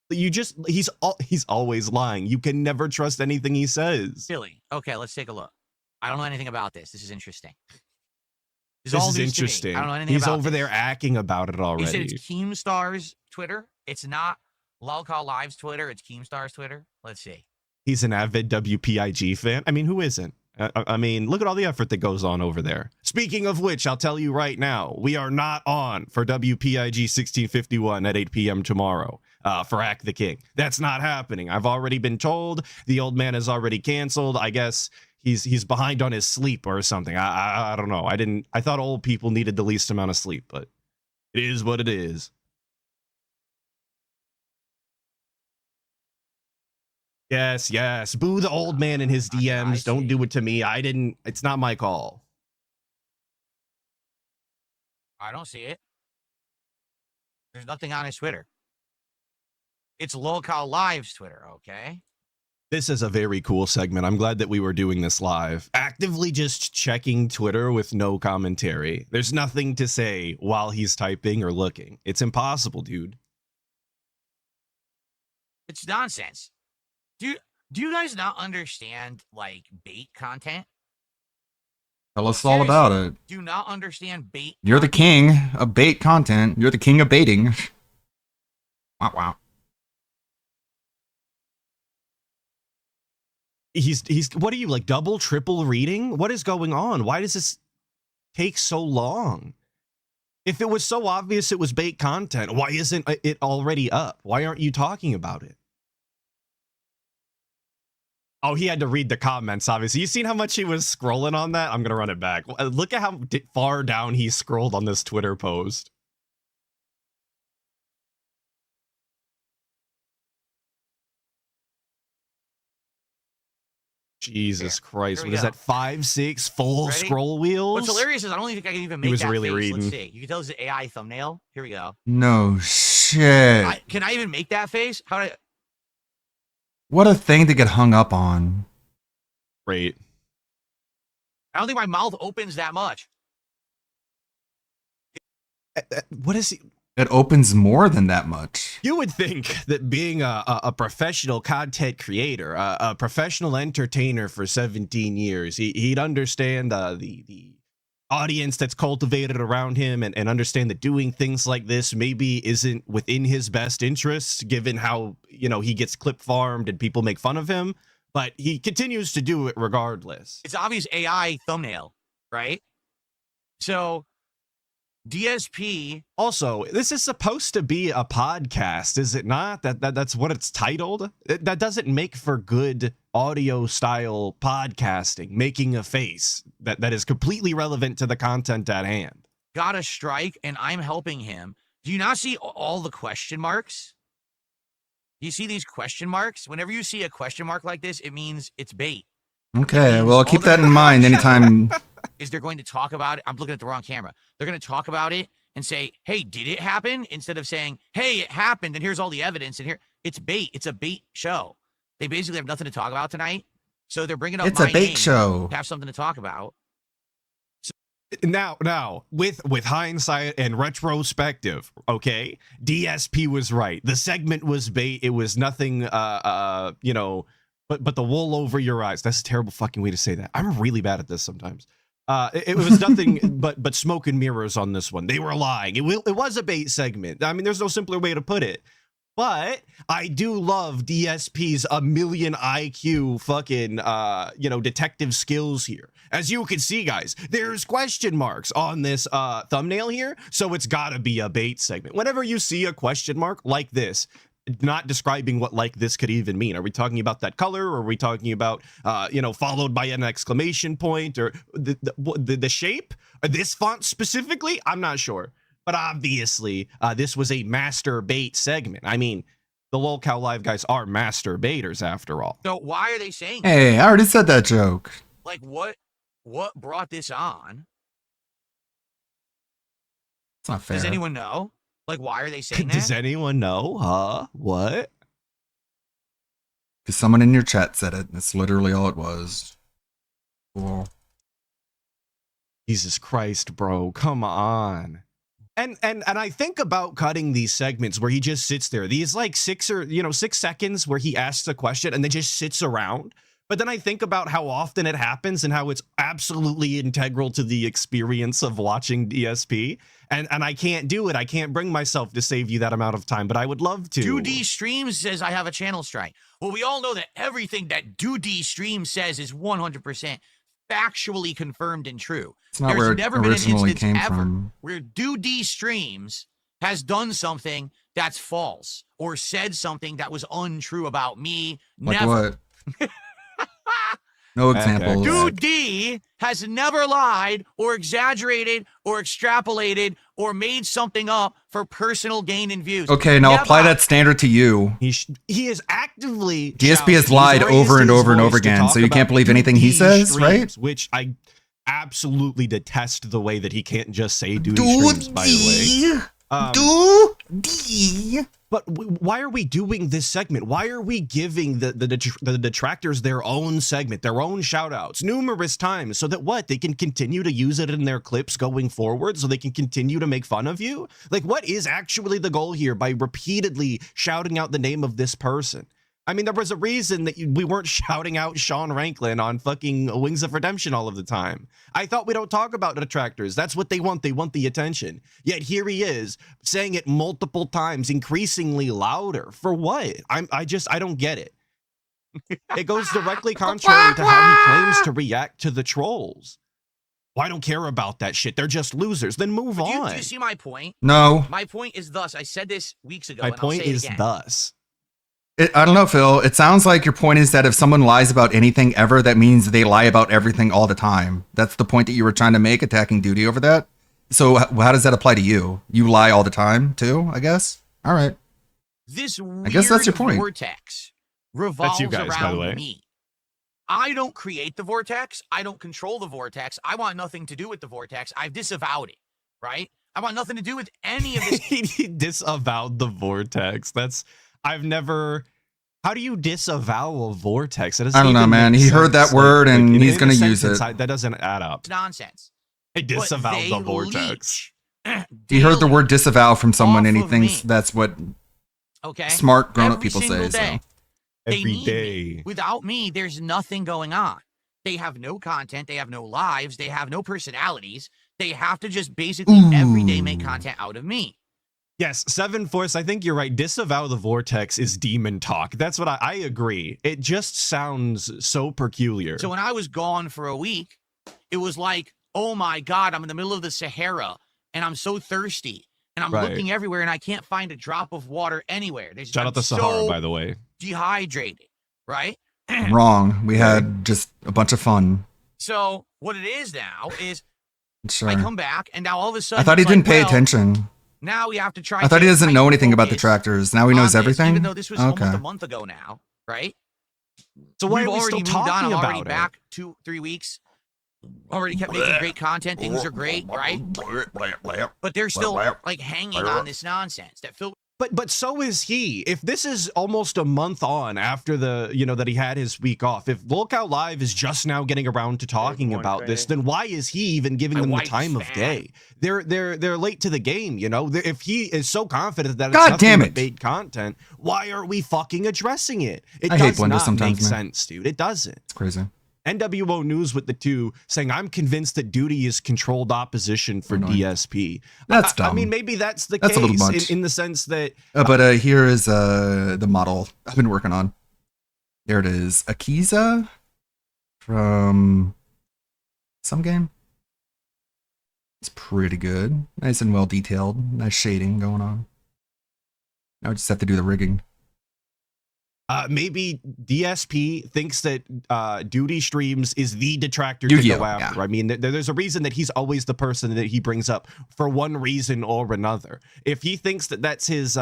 He's always lying. You can never trust anything he says. Silly. Okay, let's take a look. I don't know anything about this. This is interesting. This all is news to me. interesting. I don't know anything He's about over this. there acting about it already. He said it's Keemstar's Twitter. It's not Lolcall Live's Twitter. It's Keemstar's Twitter. Let's see. He's an avid WPIG fan. I mean, who isn't? I mean, look at all the effort that goes on over there. Speaking of which, I'll tell you right now, we are not on for WPIG 1651 at 8 p.m. tomorrow for Hack the King. That's not happening. I've already been told. The old man is already canceled. I guess he's behind on his sleep or something. I don't know. I thought old people needed the least amount of sleep, but it is what it is. Yes. Boo the old man in his DMs. Don't do it to me. It's not my call. I don't see it. There's nothing on his Twitter. It's Lolcall Live's Twitter, okay? This is a very cool segment. I'm glad that we were doing this live. Actively just checking Twitter with no commentary. There's nothing to say while he's typing or looking. It's impossible, dude. It's nonsense. Do you guys not understand, like, bait content? Tell us all about it. Do you not understand bait? You're the king of bait content. You're the king of baiting. Wow. He's what are you, like, double, triple reading? What is going on? Why does this take so long? If it was so obvious it was bait content, why isn't it already up? Why aren't you talking about it? Oh, he had to read the comments, obviously. You seen how much he was scrolling on that? I'm going to run it back. Look at how far down he scrolled on this Twitter post. Jesus Christ. What is that? 5, 6 full Ready? scroll wheels? What's hilarious is I don't think I can even make He was that really face. reading. Let's see. You can tell it's an AI thumbnail. Here we go. No shit. Can I even make that face? How do I... What a thing to get hung up on. Great. I don't think my mouth opens that much. What is he? It opens more than that much. You would think that being a professional content creator, a professional entertainer for 17 years, he'd understand the audience that's cultivated around him and understand that doing things like this maybe isn't within his best interest, given how, you know, he gets clip farmed and people make fun of him, but he continues to do it regardless. It's obvious AI thumbnail, right? So DSP. Also, this is supposed to be a podcast, is it not? That's what it's titled. That doesn't make for good audio style podcasting, making a face that is completely relevant to the content at hand. Got a strike and I'm helping him. Do you not see all the question marks? You see these question marks? Whenever you see a question mark like this, it means it's bait. Okay, well, keep that in mind anytime. Is they're going to talk about it? I'm looking at the wrong camera. They're going to talk about it and say, hey, did it happen? Instead of saying, hey, it happened and here's all the evidence and here. It's bait. It's a bait show. They basically have nothing to talk about tonight. So they're bringing up It's my a bait name show. to have something to talk about. Now, with hindsight and retrospective, okay, DSP was right. The segment was bait. It was nothing, you know, but the wool over your eyes. That's a terrible fucking way to say that. I'm really bad at this sometimes. It was nothing but smoke and mirrors on this one. They were lying. It was a bait segment. I mean, there's no simpler way to put it. But I do love DSP's a million IQ fucking, detective skills here. As you can see, guys, there's question marks on this thumbnail here, so it's gotta be a bait segment. Whenever you see a question mark like this, not describing what like this could even mean. Are we talking about that color, or are we talking about, followed by an exclamation point, or the shape? Or this font specifically? I'm not sure. But obviously, this was a master bait segment. I mean, the Lolcow Live guys are master baiters after all. So why are they saying Hey, I already said that joke. like what brought this on? It's not fair. Does anyone know? Like, why are they saying Does that? anyone know? Huh? What? Because someone in your chat said it. That's literally all it was. Cool. Jesus Christ, bro. Come on. And I think about cutting these segments where he just sits there. These like 6 seconds where he asks a question and then just sits around. But then I think about how often it happens and how it's absolutely integral to the experience of watching DSP. And I can't do it. I can't bring myself to save you that amount of time, but I would love to. 2D Streams says I have a channel strike. Well, we all know that everything that 2D Streams says is 100% factually confirmed and true. It's not where it originally came from. Where 2D Streams has done something that's false or said something that was untrue about me. Like Never. what? No examples. 2D has never lied or exaggerated or extrapolated or made something up for personal gain and views. Okay, now Never. apply that standard to you. He is actively DSP has lied over and over and over again, so you can't believe anything he says, right? Which I absolutely detest the way that he can't just say duty streams, by the way. But why are we doing this segment? Why are we giving the detractors their own segment, their own shout outs numerous times so that what? They can continue to use it in their clips going forward so they can continue to make fun of you? Like, what is actually the goal here by repeatedly shouting out the name of this person? I mean, there was a reason that we weren't shouting out Sean Ranklin on fucking Wings of Redemption all of the time. I thought we don't talk about detractors. That's what they want. They want the attention. Yet here he is saying it multiple times, increasingly louder. For what? I don't get it. It goes directly contrary to how he claims to react to the trolls. Well, I don't care about that shit. They're just losers. Then move on. Do you see my point? No. My point is thus. I said this weeks ago. My and I'll point say it is again. thus. I don't know, Phil. It sounds like your point is that if someone lies about anything ever, that means they lie about everything all the time. That's the point that you were trying to make, attacking Duty over that. So how does that apply to you? You lie all the time too, I guess? All right. This I guess that's your point. vortex revolves That's you guys, by the way. around me. I don't create the vortex. I don't control the vortex. I want nothing to do with the vortex. I've disavowed it, right? I want nothing to do with any of this. He disavowed the vortex. I've never. How do you disavow a vortex? I don't know, man. He heard that word and he's going to use it. That doesn't add up. It's nonsense. I disavowed the vortex. He heard the word disavow from someone and he thinks that's what smart grown-up people say. So. Every day. Without me, there's nothing going on. They have no content. They have no lives. They have no personalities. They have to just basically every day make content out of me. Yes, Seven Force, I think you're right. Disavow the vortex is demon talk. That's what I agree. It just sounds so peculiar. So when I was gone for a week, it was like, oh my God, I'm in the middle of the Sahara and I'm so thirsty and I'm looking everywhere and I can't find a drop of water anywhere. Shout out the Sahara, by the way. Dehydrated, right? Wrong. We had just a bunch of fun. So what it is now is Sure. I come back and now all of a sudden I thought he didn't pay attention. Now we have to try. I thought he doesn't know anything about detractors. Now he knows everything? Even though this was almost a month ago now, right? So why We've are we already still moved on. talking I'm already about back 2-3 weeks. Already kept making great content. Things are great, right? But they're still like hanging on this nonsense that Phil. But so is he. If this is almost a month on after that he had his week off, if Lolcow Live is just now getting around to talking about this, then why is he even giving them the time of day? They're late to the game, you know. If he is so confident that it's nothing but bait content, why are we fucking addressing it? It I hate does Blender not sometimes, make man. sense, dude. It doesn't. It's crazy. NWO News with the 2 saying, I'm convinced that Duty is controlled opposition for DSP. That's dumb. I mean, maybe that's the That's a little case much. in the sense that... But here is the model I've been working on. There it is. Akiza from some game. It's pretty good. Nice and well detailed. Nice shading going on. Now I just have to do the rigging. Maybe DSP thinks that Duty Streams is the detractor to Yu-Gi-Oh, go after. yeah. I mean, there's a reason that he's always the person that he brings up for one reason or another. If he thinks that that's his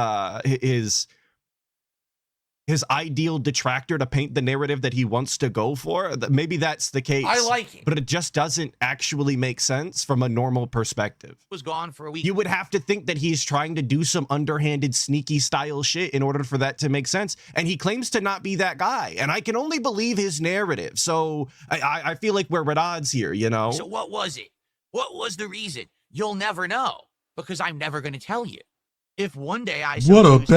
ideal detractor to paint the narrative that he wants to go for, maybe that's the case. I like it. But it just doesn't actually make sense from a normal perspective. Was gone for a week. You would have to think that he's trying to do some underhanded, sneaky style shit in order for that to make sense. And he claims to not be that guy. And I can only believe his narrative. So I feel like we're at odds here, you know? So what was it? What was the reason? You'll never know, because I'm never going to tell you. If one day I What a about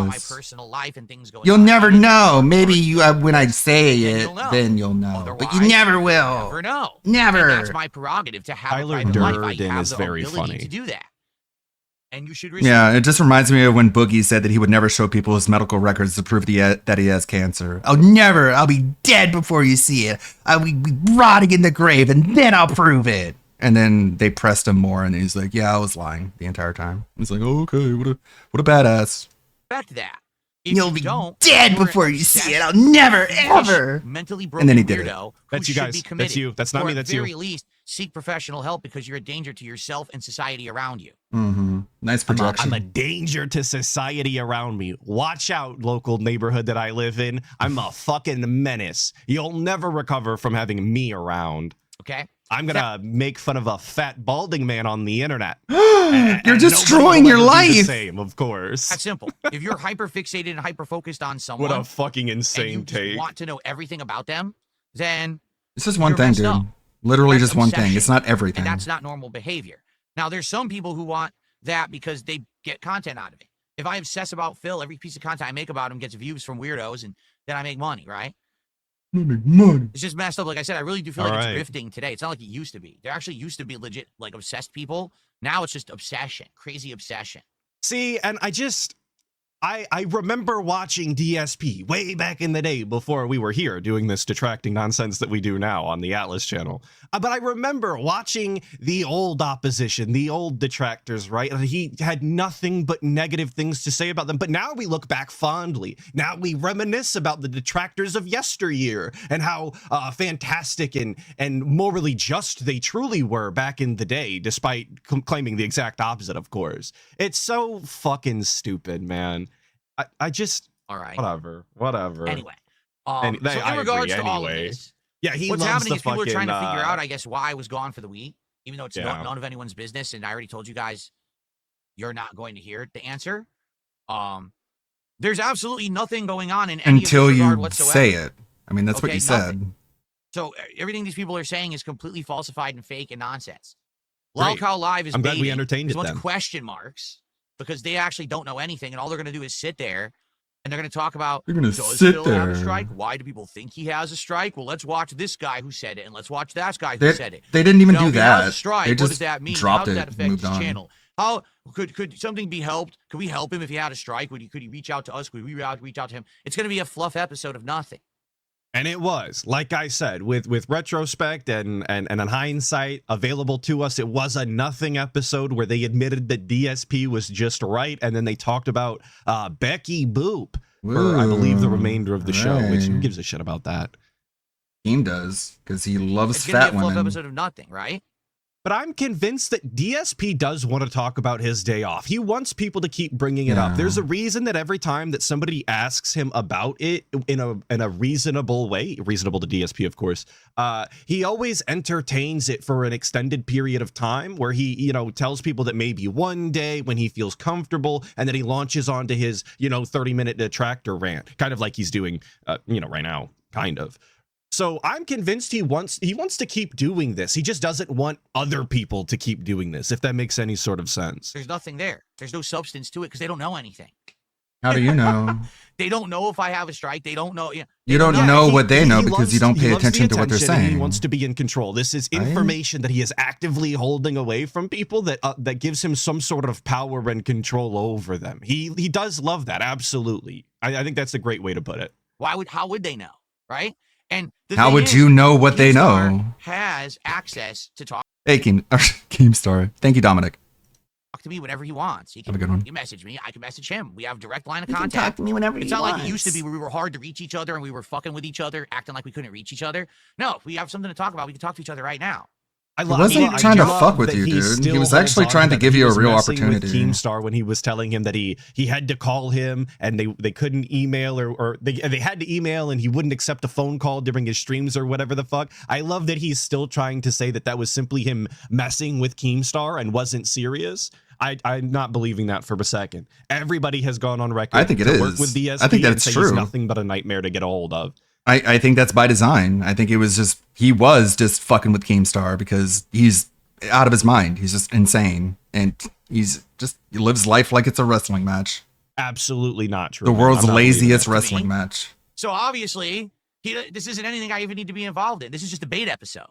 my badass. personal life and things going You'll on, never know. Maybe you when I say it, you'll know. then you'll know. But you Otherwise, never will. you'll never know. Never. And that's my prerogative to have Tyler a private life. I Durden have is the very ability funny. to do that. And you should respect Yeah, it just reminds me of when Boogie said that he would never show people his medical records to prove that he has cancer. I'll be dead before you see it. I'll be rotting in the grave and then I'll prove it. And then they pressed him more and he's like, yeah, I was lying the entire time. He's like, oh, okay, what a badass. that. If You'll you be don't, dead you're before an you see it. obsessed, I'll never, selfish, ever. mentally broken And then he did it. weirdo That's who you should guys. be That's committed. you. That's not or me, at that's the you. very least, seek professional help because you're a danger to yourself and society around you. Mm-hmm. Nice projection. I'm a danger to society around me. Watch out, local neighborhood that I live in. I'm a fucking menace. You'll never recover from having me around. Okay? I'm gonna make fun of a fat balding man on the internet. You're destroying your life. Same, of course. That's simple. If you're hyper fixated and hyper focused on someone, What a fucking and insane you just take. want to know everything about them, then It's just one you're thing, messed dude. up. Literally That's just one thing. obsession, It's not everything. And that's not normal behavior. Now, there's some people who want that because they get content out of it. If I obsess about Phil, every piece of content I make about him gets views from weirdos, and then I make money, right? Money. It's just messed up. Like I said, I really do feel like All it's right. drifting today. It's not like it used to be. There actually used to be legit, like, obsessed people. Now it's just obsession, crazy obsession. See, and I remember watching DSP way back in the day before we were here doing this detracting nonsense that we do now on the Atlas channel. But I remember watching the old opposition, the old detractors, right? He had nothing but negative things to say about them. But now we look back fondly. Now we reminisce about the detractors of yesteryear and how fantastic and morally just they truly were back in the day, despite claiming the exact opposite, of course. It's so fucking stupid, man. I just, all right, whatever. Anyway, so in regards to all of this, yeah, he what's loves happening the is people are trying to fucking, figure out, I guess, why I was gone for the week, even though it's Yeah. none of anyone's business, and I already told you guys, you're not going to hear the answer. There's absolutely nothing going on in any Until of this regard you whatsoever. say it. I mean, that's what Okay, you said. nothing. So everything these people are saying is completely falsified and fake and nonsense. Great. Lolcow Live is I'm glad we baiting. entertained There's it a bunch then. of question marks because they actually don't know anything, and all they're going to do is sit there, and they're going to talk about, They're gonna does sit Phil have a there. strike? Why do people think he has a strike? Well, let's watch this guy who said it, and let's watch that guy who They- said it. they didn't even You know, do if he has a that. strike, They what does just that mean? dropped How does it that and affect moved his on. channel? How could something be helped? Could we help him if he had a strike? Could he reach out to us? Could we reach out to him? It's going to be a fluff episode of nothing. And it was, like I said, with retrospect and in hindsight available to us, it was a nothing episode where they admitted that DSP was just right, and then they talked about Becky Boop for, I believe, the remainder of the show, which who right. gives a shit about that? Team does, because he loves It's going to fat be a fluff women. episode of nothing, right? But I'm convinced that DSP does want to talk about his day off. He wants people to keep bringing it up. Yeah. There's a reason that every time that somebody asks him about it in a reasonable way, reasonable to DSP, of course, he always entertains it for an extended period of time where he, tells people that maybe one day when he feels comfortable, and then he launches onto his, 30-minute detractor rant, kind of like he's doing, right now, kind of. So I'm convinced he wants to keep doing this. He just doesn't want other people to keep doing this, if that makes any sort of sense. There's nothing there. There's no substance to it because they don't know anything. How do you know? They don't know if I have a strike. They don't know. You don't know what they know because you don't he pay loves the attention to what they're attention and saying. He wants to be in control. This is information that he is actively holding away from people that gives him some sort of power and control over them. He does love that. Absolutely. I think that's a great way to put it. How would they know, right? And how would you know what they know? Has access to talk. Hey, Keemstar. Thank you, Dominic. Talk to me whenever he wants. He can Have a good one. You message me, I can message him. We have direct line of He can contact. talk to me whenever it's he not like wants. it used to be where we were hard to reach each other and we were fucking with each other, acting like we couldn't reach each other. No, if we have something to talk about, we can talk to each other right now. He wasn't trying to fuck with you, dude. He was actually trying to give you a real opportunity. With Keemstar when he was telling him that he had to call him and they couldn't email or they had to email and he wouldn't accept a phone call during his streams or whatever the fuck. I love that he's still trying to say that was simply him messing with Keemstar and wasn't serious. I'm not believing that for a second. Everybody has gone on record. I think it to is. work with DSP I think and that's say true. He's nothing but a nightmare to get a hold of. I think that's by design. I think he was just fucking with Keemstar because he's out of his mind. He's just insane. And he lives life like it's a wrestling match. Absolutely not true. The world's I'm not believing laziest that. wrestling match. So obviously, this isn't anything I even need to be involved in. This is just a bait episode.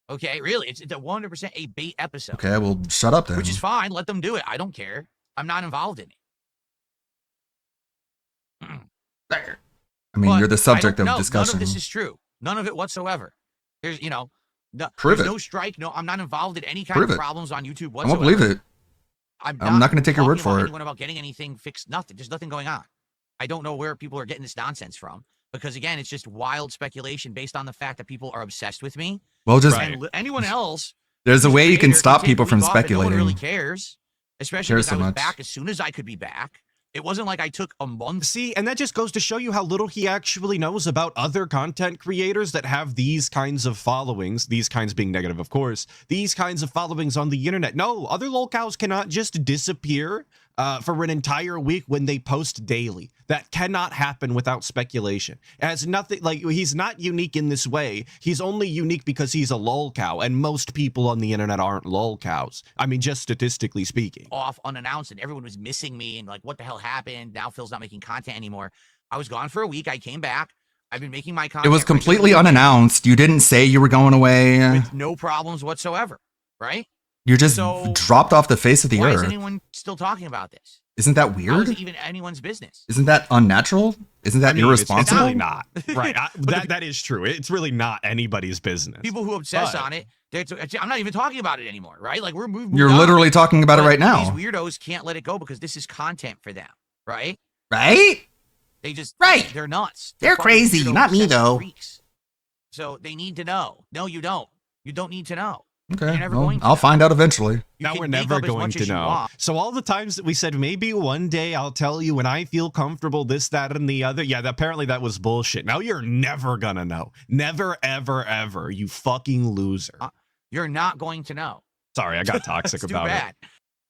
Okay, really, it's 100% a bait episode. Okay, well, shut up then. Which is fine. Let them do it. I don't care. I'm not involved in it. I mean, you're the subject of None discussion. of this is true. None of it whatsoever. There's, Prove there's it. no strike. No, I'm not involved in any kind Prove of it. problems on YouTube I whatsoever. won't believe it. I'm not going to take your word talking about for it. anyone about getting anything fixed. Nothing. There's nothing going on. I don't know where people are getting this nonsense from because again, it's just wild speculation based on the fact that people are obsessed with me. Well, just And anyone else. there's a who's way you can creator stop take people a from week off and speculating. No one really cares, especially Cares because so I was much. back as soon as I could be back. It wasn't like I took a month. See, and that just goes to show you how little he actually knows about other content creators that have these kinds of followings, these kinds being negative, of course, these kinds of followings on the internet. No, other lolcows cannot just disappear for an entire week when they post daily. That cannot happen without speculation. It has nothing, like, he's not unique in this way. He's only unique because he's a lolcow, and most people on the internet aren't lolcows. I mean, just statistically speaking. Off unannounced and everyone was missing me and like what the hell happened? Now Phil's not making content anymore. I was gone for a week. I came back. I've been making my content. It was completely regularly unannounced. You didn't say you were going away. with no problems whatsoever, right? You just So, dropped off the face of the Why is earth. anyone still talking about this? Isn't that How weird? is it even anyone's business? Isn't that unnatural? Isn't that I mean, irresponsible? It's really not. Right. That is true. It's really not anybody's business. People who obsess But- on it, I'm not even talking about it anymore, right? Like we're moving. You're literally talking about it right now. These weirdos can't let it go because this is content for them, right? Right? They just Right. They're nuts. They're fucking crazy. weirdo Not me, obsessed though. freaks. So they need to know. No, you don't. You don't need to know. Okay, You're never well, going to I'll know. find out eventually. You Now can we're make never up as going much to as you know. want. So all the times that we said maybe one day I'll tell you when I feel comfortable, this, that, and the other. Yeah, apparently that was bullshit. Now you're never gonna know. Never, ever, ever. You fucking loser. You're not going to know. Sorry, I got toxic It's too about bad.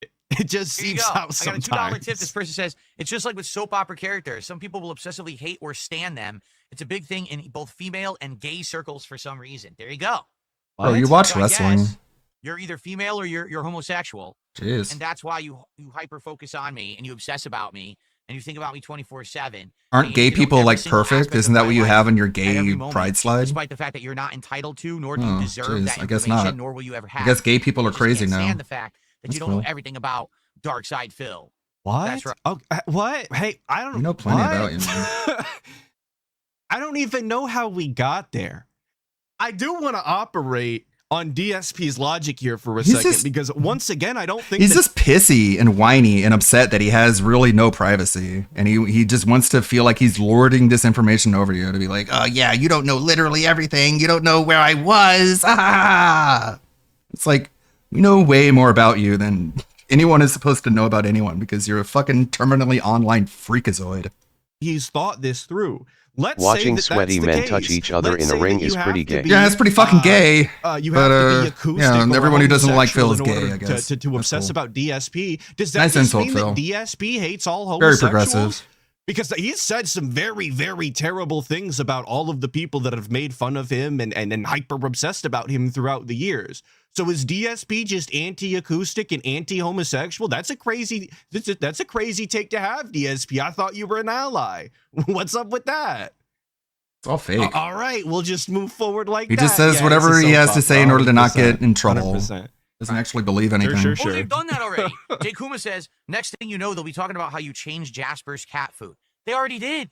it. It just Here you seeps go. out I got a sometimes. $2 tip. This person says it's just like with soap opera characters. Some people will obsessively hate or stan them. It's a big thing in both female and gay circles for some reason. There you go. Oh, you watch So I wrestling. guess you're either female or you're homosexual. Jeez. And that's why you hyper focus on me and you obsess about me and you think about me 24/7. Aren't gay people like perfect? Isn't that what you have in your gay pride slide? Despite the fact that you're not entitled to, nor do you Oh, deserve jeez, that I guess information, not. nor will you ever have. I guess gay people You are just crazy can't now. stand the fact that That's you don't cool. know everything about Dark Side Phil. What? That's right. Oh, what? Hey, I don't You know plenty what? about you, man. I don't even know how we got there. I do want to operate on DSP's logic here for a He's second just- because once again, I don't think He's that just pissy and whiny and upset that he has really no privacy. And he just wants to feel like he's lording this information over you to be like, oh yeah, you don't know literally everything. You don't know where I was. Ah! It's like, we know way more about you than anyone is supposed to know about anyone because you're a fucking terminally online freakazoid. he's thought this through. Let's Watching say that sweaty that's the men case. touch each other Let's in a say ring that you is have pretty to gay. be, Yeah, it's pretty fucking gay. You but, have to be acoustic yeah, or everyone who doesn't like Phil is homosexual gay, in I order guess. to That's obsess cool. about DSP. Does that Nice just insult, mean Phil. that DSP hates all Very homosexuals? progressive. Because he's said some very, very terrible things about all of the people that have made fun of him and hyper obsessed about him throughout the years. So is DSP just anti-acoustic and anti-homosexual? That's a crazy take to have, DSP. I thought you were an ally. What's up with that? It's all fake. All right, we'll just move forward like that. He just says whatever he has to say in order to not get in trouble. 100%. Doesn't actually believe anything. Well, they've done that already. Jay Kuma says, next thing you know, they'll be talking about how you changed Jasper's cat food. They already did.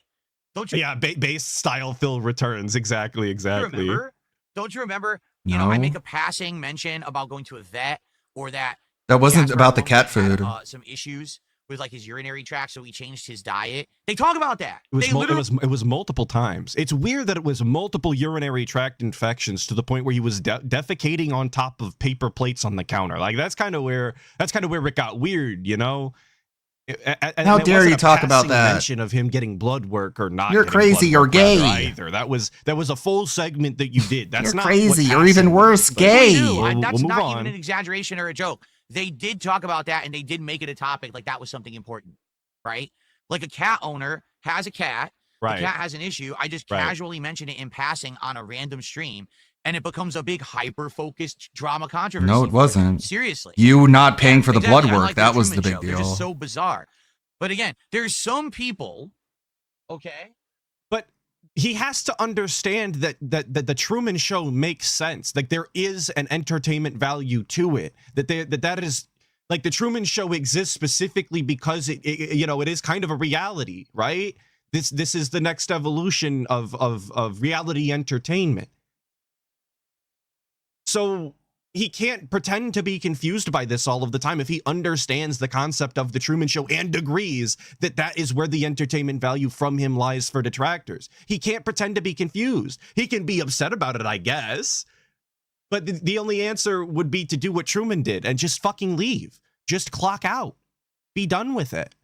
Don't you? Yeah, base style Phil returns. Exactly. Remember? Don't you remember? You know, I make a passing mention about going to a vet, or that wasn't Jasper about the had, cat food. Some issues with like his urinary tract, so he changed his diet. They talk about that. It was multiple times. It's weird that it was multiple urinary tract infections to the point where he was defecating on top of paper plates on the counter. Like that's kind of where it got weird, you know. How dare you talk about that? Mention of him getting blood work or not. You're crazy. You're gay. Either that was a full segment that you did. That's You're not crazy. You're even worse, gay. That's not even an exaggeration or a joke. They did talk about that, and they did make it a topic. Like that was something important, right? Like a cat owner has a cat. Right. The cat has an issue. I just casually mention it in passing on a random stream, and it becomes a big hyper-focused drama controversy. No, it wasn't. Seriously. You not paying for the blood work, like that the was the Truman big Show. deal. They're just so bizarre. But again, there's some people, okay? But he has to understand that the Truman Show makes sense. Like there is an entertainment value to it. That is like the Truman Show exists specifically because it is kind of a reality, right? This is the next evolution of reality entertainment. So he can't pretend to be confused by this all of the time if he understands the concept of the Truman Show and agrees that that is where the entertainment value from him lies for detractors. He can't pretend to be confused. He can be upset about it, I guess. But the only answer would be to do what Truman did and just fucking leave. Just clock out. Be done with it.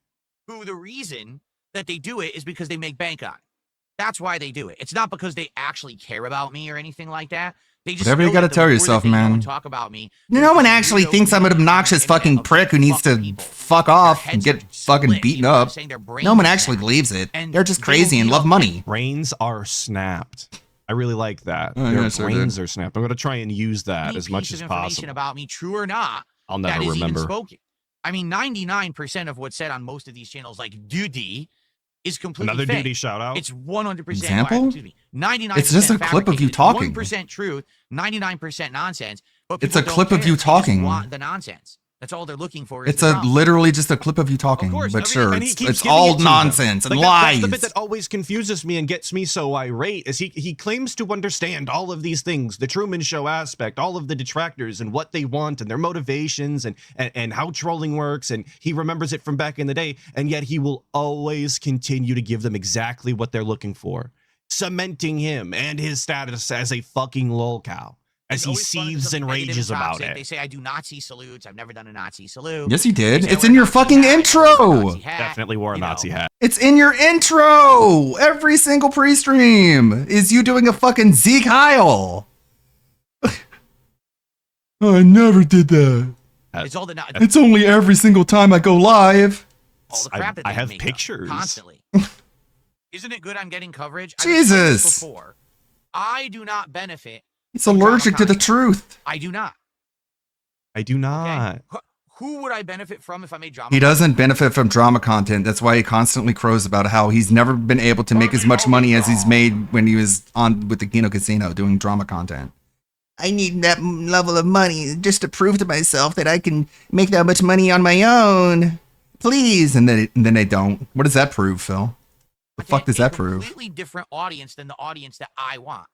Who the reason that they do it is because they make bank on it. That's why they do it. It's not because they actually care about me or anything like that. They just Whatever you gotta tell yourself, man. Talk about me. No one actually thinks I'm an obnoxious fucking prick who needs to fuck off and get fucking beaten up. No one actually believes it. They're just crazy and love money. Brains are snapped. I really like that. Oh, Their yes, I brains did. are snapped. I'm going to try and use that Any as much piece as of information possible. about me, true or not, I'll never that is remember. even spoken. I mean, 99% of what's said on most of these channels, like Duty, is completely Another fake. Duty shout out. It's 100%. Example? Excuse me. 99%. It's just a clip of you talking. 1% truth, 99% nonsense. But It's a people don't clip of care. you They just talking. want the nonsense. That's all they're looking for. Is It's the a drama. literally just a clip of you talking, but sure, And he keeps it's giving all it to nonsense them. and Like, lies. That's the bit that always confuses me and gets me so irate. Is he claims to understand all of these things, the Truman Show aspect, all of the detractors and what they want and their motivations and how trolling works, and he remembers it from back in the day, and yet he will always continue to give them exactly what they're looking for, cementing him and his status as a fucking lolcow. As he Always fun, seethes something and negative rages about toxic. it. They say I do Nazi salutes. I've never done a Nazi salute. Yes, you did. They say It's I in wear your a Nazi fucking hat. intro. Definitely wore a Nazi hat. It's in your intro. Every single pre-stream is you doing a fucking Zeke Heil. I never did that. It's all the It's only every single time I go live. all the crap that I they have make up pictures. constantly. Isn't it good I'm getting coverage? Jesus. I've said this before. I do not benefit. It's allergic to the truth. I do not. I do not. Who would I benefit from if I made drama? He doesn't benefit from drama content. That's why he constantly crows about how he's never been able to make as much money as he's made when he was on with the Kino Casino doing drama content. I need that level of money just to prove to myself that I can make that much money on my own. Please. And then they don't. What does that prove, Phil? The fuck does that prove? Completely different audience than the audience that I want.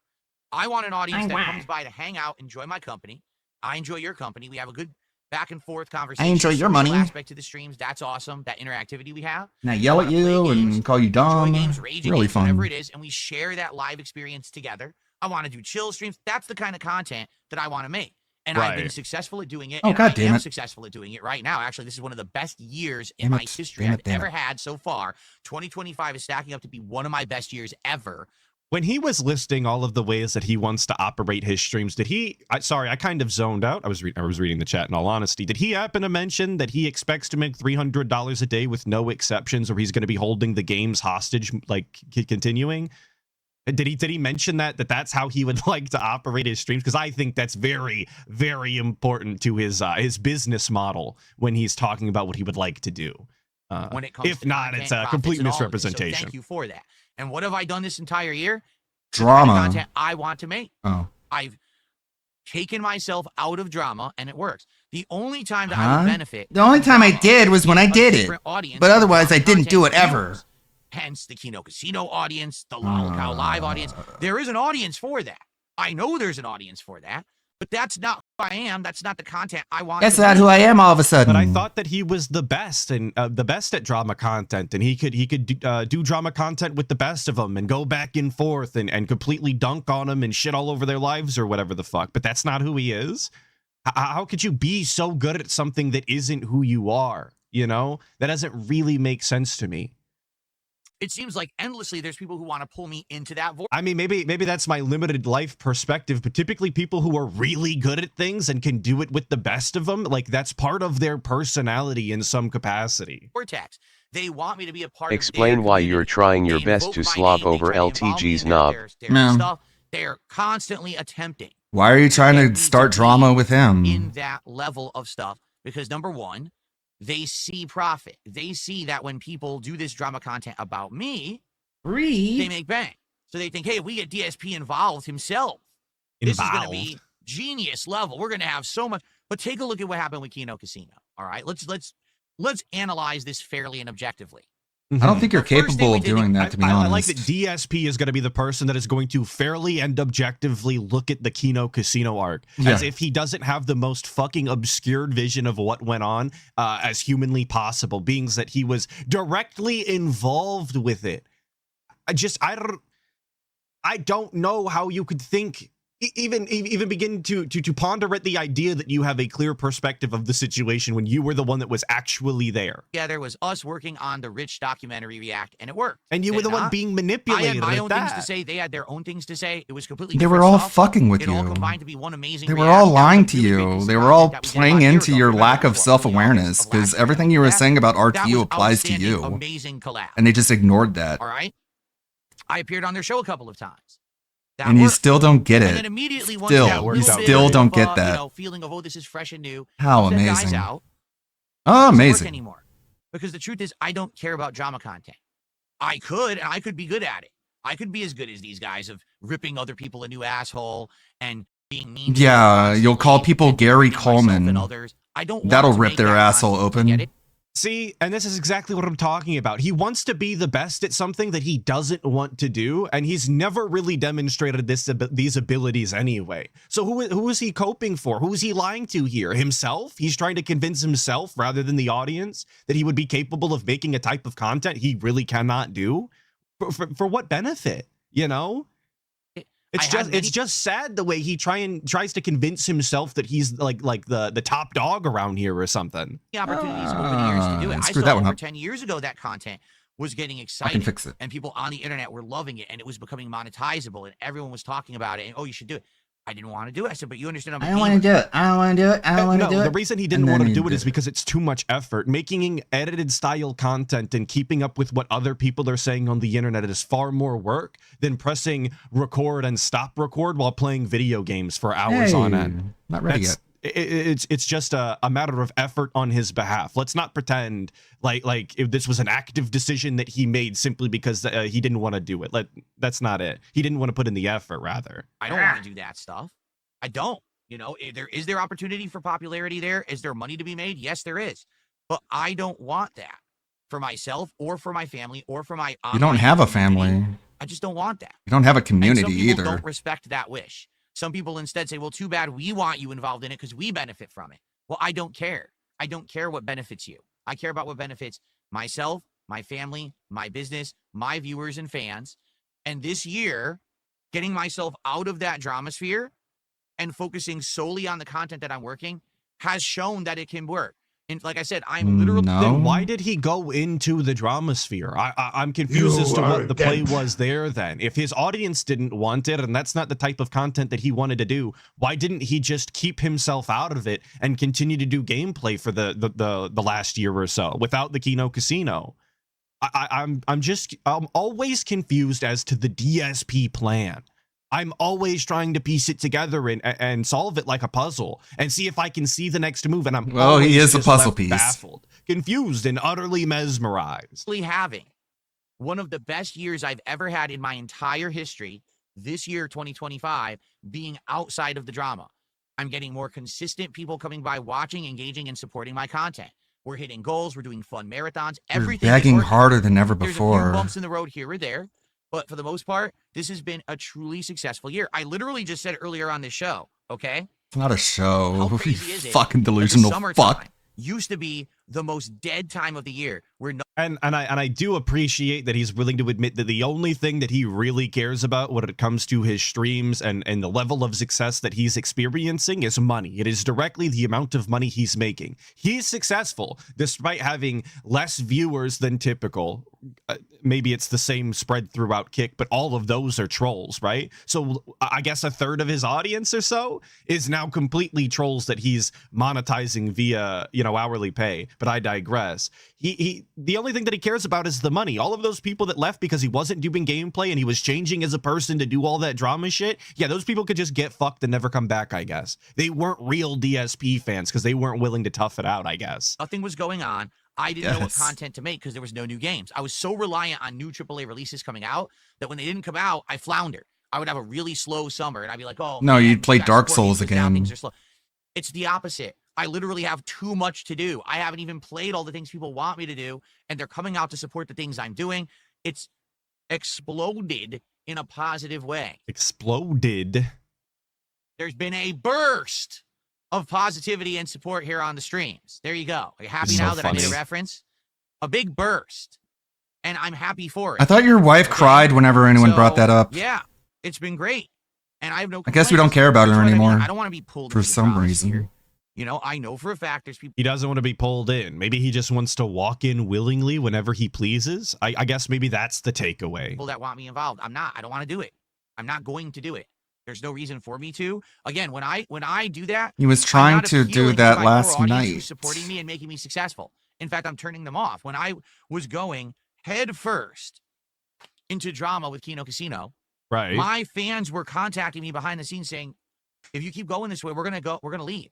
I want an audience that comes by to hang out, enjoy my company. I enjoy your company. We have a good back and forth conversation. I enjoy your Social money. Aspect to the streams. That's awesome. That interactivity we have. And I yell at you and call you dumb. Games, rage Really games, whatever fun. it is, and we share that live experience together. I want to do chill streams. That's the kind of content that I want to make. And I've been Right. successful at doing it. Oh, and God I damn am it. successful at doing it right now. Actually, this is one of the best years in Damn my it. history Damn I've it, damn ever it. had so far. 2025 is stacking up to be one of my best years ever. When he was listing all of the ways that he wants to operate his streams, did he? I kind of zoned out. I was reading the chat. In all honesty, did he happen to mention that he expects to make $300 a day with no exceptions, or he's going to be holding the games hostage, like continuing? Did he mention that's how he would like to operate his streams? Because I think that's very, very important to his business model when he's talking about what he would like to do. When it comes if to not, content, it's a profits, complete and all of this. misrepresentation. So thank you for that. And what have I done this entire year? Drama. The content I want to make. Oh. I've taken myself out of drama, and it works. The only time that I would benefit. The only time I did was when I did it. different audience But otherwise, I from didn't do it content ever. viewers. Hence the Kino Casino audience, the Lollipop Live audience. There is an audience for that. I know there's an audience for that, but that's not who I am. That's not the content I want. That's to not make. who I am all of a sudden. But I thought that he was the best and the best at drama content, and he could do drama content with the best of them and go back and forth and completely dunk on them and shit all over their lives or whatever the fuck. But that's not who he is. How could you be so good at something that isn't who you are? You know, that doesn't really make sense to me. It seems like endlessly there's people who want to pull me into that voice. I mean, maybe that's my limited life perspective, but typically people who are really good at things and can do it with the best of them, like that's part of their personality in some capacity. Vortex. They want me to be a part Explain of why you're trying your best to slop over LTG's knob. their stuff. They're constantly attempting. Why are you trying to start drama with him? In that level of stuff, because number one, they see profit. They see that when people do this drama content about me, they make bank. So they think, hey, if we get DSP involved himself, this is going to be genius level. We're going to have so much. But take a look at what happened with Kino Casino. All right, let's analyze this fairly and objectively. I don't think you're capable of doing that, to be honest. I like that DSP is going to be the person that is going to fairly and objectively look at the Kino Casino arc as if he doesn't have the most fucking obscured vision of what went on as humanly possible, being that he was directly involved with it. I don't know how you could think, even begin to ponder at the idea that you have a clear perspective of the situation when you were the one that was actually there. Yeah, there was us working on the Rich documentary React, and it worked. And you were the one being manipulated. I had my own things to that. say. They had their own things to say. It was completely They were different all stuff. fucking with It all you. combined to be one amazing They were React. all That was lying a to really you. big They were all content that we did playing about a year into ago. your Remember lack of before, self-awareness, because everything you were saying about That RTU was applies to outstanding, you. Amazing collab. And they just ignored that. All right. I appeared on their show a couple of times. That And you worked. still don't get And it. then immediately once Still, that you little bit still of, don't get that. feeling of, oh, this is fresh and new. How set guys amazing. out, Oh, doesn't work amazing. anymore. Because the truth is, I don't care about drama content. I could be good at it. I could be as good as these guys of ripping other people a new asshole and being mean. to Yeah, them you'll call people Gary myself and Coleman. others. I don't want That'll to rip make their that asshole content. open. Get it? See, and this is exactly what I'm talking about. He wants to be the best at something that he doesn't want to do, and he's never really demonstrated these abilities anyway. So who is he coping for? Who is he lying to here? Himself? He's trying to convince himself rather than the audience that he would be capable of making a type of content he really cannot do? For what benefit? You know? It's just sad the way he tries to convince himself that he's like the top dog around here or something. The opportunities over the years to do it. I screw saw that one over up. 10 years ago that content was getting exciting. fix it. And people on the internet were loving it, and it was becoming monetizable, and everyone was talking about it, and oh, you should do it. I didn't want to do it. I said, but you understand I'm a I don't want to gamer. do it. I don't want to do it. I don't want to do it. The reason he didn't And want then to do he it is did because it's too much effort. Making edited style content and keeping up with what other people are saying on the internet is far more work than pressing record and stop record while playing video games for hours on end. Not ready yet. It's just a matter of effort on his behalf. Let's not pretend like if this was an active decision that he made simply because he didn't want to do it. That's not it. He didn't want to put in the effort, rather. I don't want to do that stuff. I don't. You know, is there opportunity for popularity there? Is there money to be made? Yes, there is. But I don't want that for myself or for my family or for my You don't have a community. family. I just don't want that. You don't have a And community some people either. don't respect that wish. Some people instead say, well, too bad we want you involved in it because we benefit from it. Well, I don't care. I don't care what benefits you. I care about what benefits myself, my family, my business, my viewers and fans. And this year, getting myself out of that drama sphere and focusing solely on the content that I'm working has shown that it can work. And like I said, I'm literally. Then why did he go into the drama sphere? I'm confused as to what the play was there then. If his audience didn't want it, and that's not the type of content that he wanted to do, why didn't he just keep himself out of it and continue to do gameplay for the last year or so without the Kino Casino? I'm always confused as to the DSP plan. I'm always trying to piece it together and solve it like a puzzle and see if I can see the next move. And I'm he is a just puzzle left piece. baffled, confused, and utterly mesmerized. Having one of the best years I've ever had in my entire history, this year, 2025, being outside of the drama. I'm getting more consistent people coming by, watching, engaging, and supporting my content. We're hitting goals. We're doing fun marathons. You're Everything begging is working. harder than ever There's a before. few bumps in the road here or there, but for the most part, this has been a truly successful year. I literally just said earlier on this show, okay? It's not a show. How You crazy is it fucking that the delusional summertime fuck. used to be the most dead time of the year. Where no And I do appreciate that he's willing to admit that the only thing that he really cares about when it comes to his streams and the level of success that he's experiencing is money. It is directly the amount of money he's making. He's successful despite having less viewers than typical. Maybe it's the same spread throughout Kick, but all of those are trolls, right? So I guess a third of his audience or so is now completely trolls that he's monetizing via, hourly pay. But I digress. The only thing that he cares about is the money. All of those people that left because he wasn't doing gameplay and he was changing as a person to do all that drama shit, yeah, those people could just get fucked and never come back, I guess. They weren't real DSP fans because they weren't willing to tough it out, I guess. nothing was going on, I didn't know what content to make because there was no new games. I was so reliant on new AAA releases coming out that when they didn't come out, I floundered. I would have a really slow summer and I'd be like, oh, No, man, you'd play you gotta Dark support me Souls because now again. things are slow. It's the opposite. I literally have too much to do. I haven't even played all the things people want me to do, and they're coming out to support the things I'm doing. It's exploded in a positive way. Exploded. There's been a burst of positivity and support here on the streams. There you go. Are you happy So now that I made a funny. reference? A big burst. And I'm happy for it. I thought your wife cried whenever anyone brought that up. Yeah, it's been great. And I have no I guess we don't complaints. care about That's her what I mean. anymore. I don't want to be pulled for into the some drama reason. sphere. I know for a fact there's people. He doesn't want to be pulled in. Maybe he just wants to walk in willingly whenever he pleases. I guess maybe that's the takeaway. People that want me involved. I'm not. I don't want to do it. I'm not going to do it. There's no reason for me to. Again, when I do that, He was I'm trying not to do appealing that my last core audience night. who's supporting me and making me successful. In fact, I'm turning them off. When I was going head first into drama with Kino Casino, Right. my fans were contacting me behind the scenes saying, "If you keep going this way, we're gonna leave."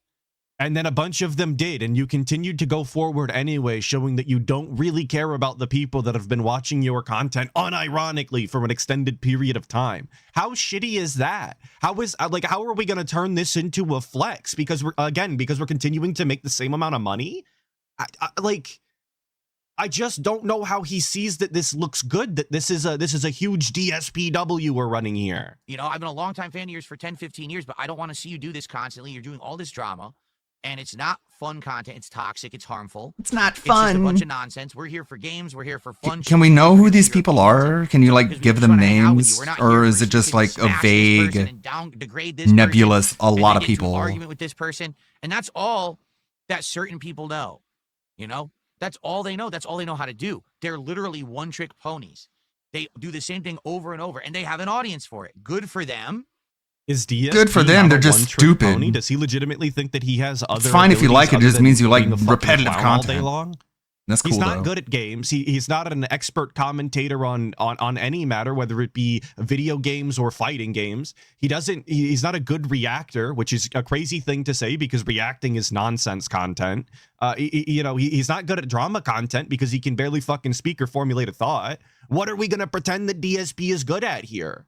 And then a bunch of them did, and you continued to go forward anyway, showing that you don't really care about the people that have been watching your content unironically for an extended period of time. How shitty is that? How are we going to turn this into a flex? Because we're continuing to make the same amount of money? I just don't know how he sees that this looks good, that this is a huge DSPW we're running here. I've been a longtime fan of yours for 10, 15 years, but I don't want to see you do this constantly. You're doing all this drama, and it's not fun content. It's toxic. It's harmful. It's not It's just a fun. bunch of nonsense. We're here for games. We're here for fun. Can we know who these people are? Can you give them names, We're not or here is for it just to like a smash this person vague, and degrade this nebulous, person, a and lot then of get into an people? argument with this person, and that's all that certain people know. That's all they know. That's all they know how to do. They're literally one-trick ponies. They do the same thing over and over, and they have an audience for it. Good for them. Is DSP Good for them, not they're a just one-trick stupid. pony? Does he legitimately think that he has other It's fine if you like it, abilities it just other means than you like being a fucking repetitive clown all day content. long? That's cool, He's not though. good at games. He's not an expert commentator on any matter, whether it be video games or fighting games. He's not a good reactor, which is a crazy thing to say because reacting is nonsense content. He's not good at drama content because he can barely fucking speak or formulate a thought. What are we going to pretend that DSP is good at here?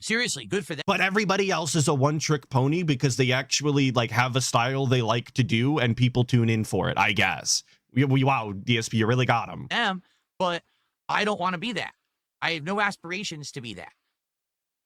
Seriously, good for them. But everybody else is a one-trick pony because they actually have a style they like to do and people tune in for it, I guess. Wow, DSP, you really got him. But I don't want to be that. I have no aspirations to be that.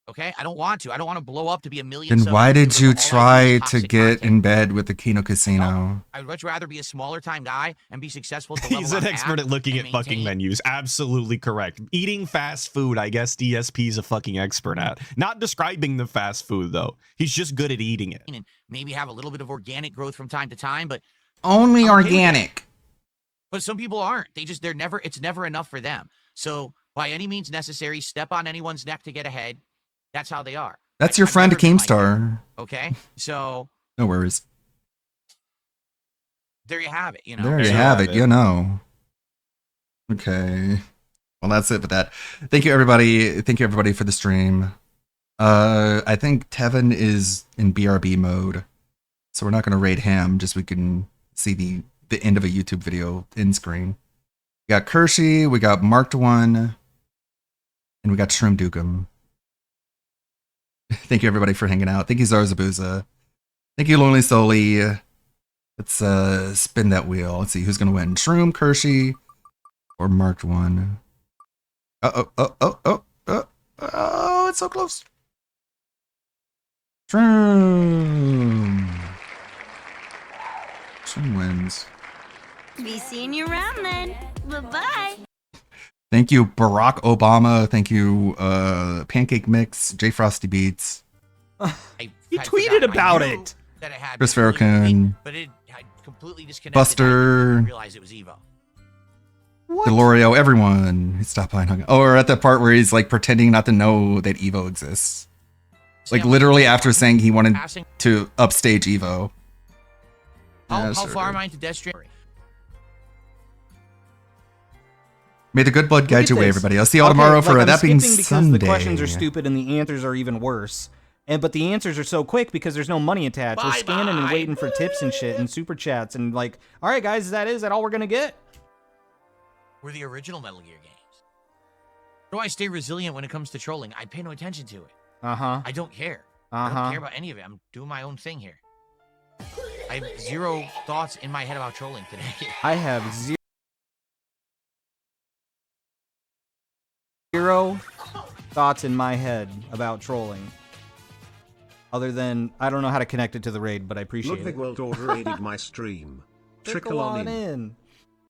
Okay? I don't want to. I don't want to blow up to be a million. Then why did you try to toxic get in bed with the Kino Casino? I would much rather be a smaller time guy and be successful at the level He's an I'm expert at looking at fucking menus. Absolutely correct. Eating fast food, I guess DSP's a fucking expert at. Not describing the fast food, though. He's just good at eating it. and maybe have a little bit of organic growth from time to time, but Only I'm okay with that. organic. But some people aren't. It's never enough for them. So by any means necessary, step on anyone's neck to get ahead. That's how they are. That's your friend Keemstar. Okay? So No worries. there you have it, you know. There you have it, you know. Okay. Well, that's it with that. Thank you, everybody. Thank you, everybody, for the stream. I think Tevin is in BRB mode, so we're not going to raid him, just we can see the end of a YouTube video in screen. We got Kershey, we got Marked One, and we got Shroom Dukem. Thank you, everybody, for hanging out. Thank you, Zarzabuza. Thank you, Lonely Soli. Let's spin that wheel. Let's see who's going to win. Shroom, Kershey, or Marked One. Oh, it's so close. Shroom wins. Be seeing you around then. Bye-bye. Thank you, Barack Obama. Thank you, Pancake Mix, J Frosty Beats. He tweeted about it. Chris Farrakhan. But I completely disconnected. Buster. I didn't realize it was Evo. Delorio, everyone. He stopped playing. Oh, or at the part where he's like pretending not to know that Evo exists. Like literally after saying he wanted to upstage Evo. How far am I into Death Stranding? May the good blood guide Look your at way, this. everybody. I'll see you all tomorrow for I'm that being skipping because Sunday. the questions are stupid and the answers are even worse. But the answers are so quick because there's no money attached. We're scanning and waiting for tips and shit and super chats and like, all right, guys, is that all we're gonna get? We're the original Metal Gear games. How do I stay resilient when it comes to trolling? I pay no attention to it. I don't care. I don't care about any of it. I'm doing my own thing here. I have zero thoughts in my head about trolling today. I have zero thoughts in my head about trolling. Other than, I don't know how to connect it to the raid, but I appreciate Ludwig it. World Order raided my stream. Trickle on in.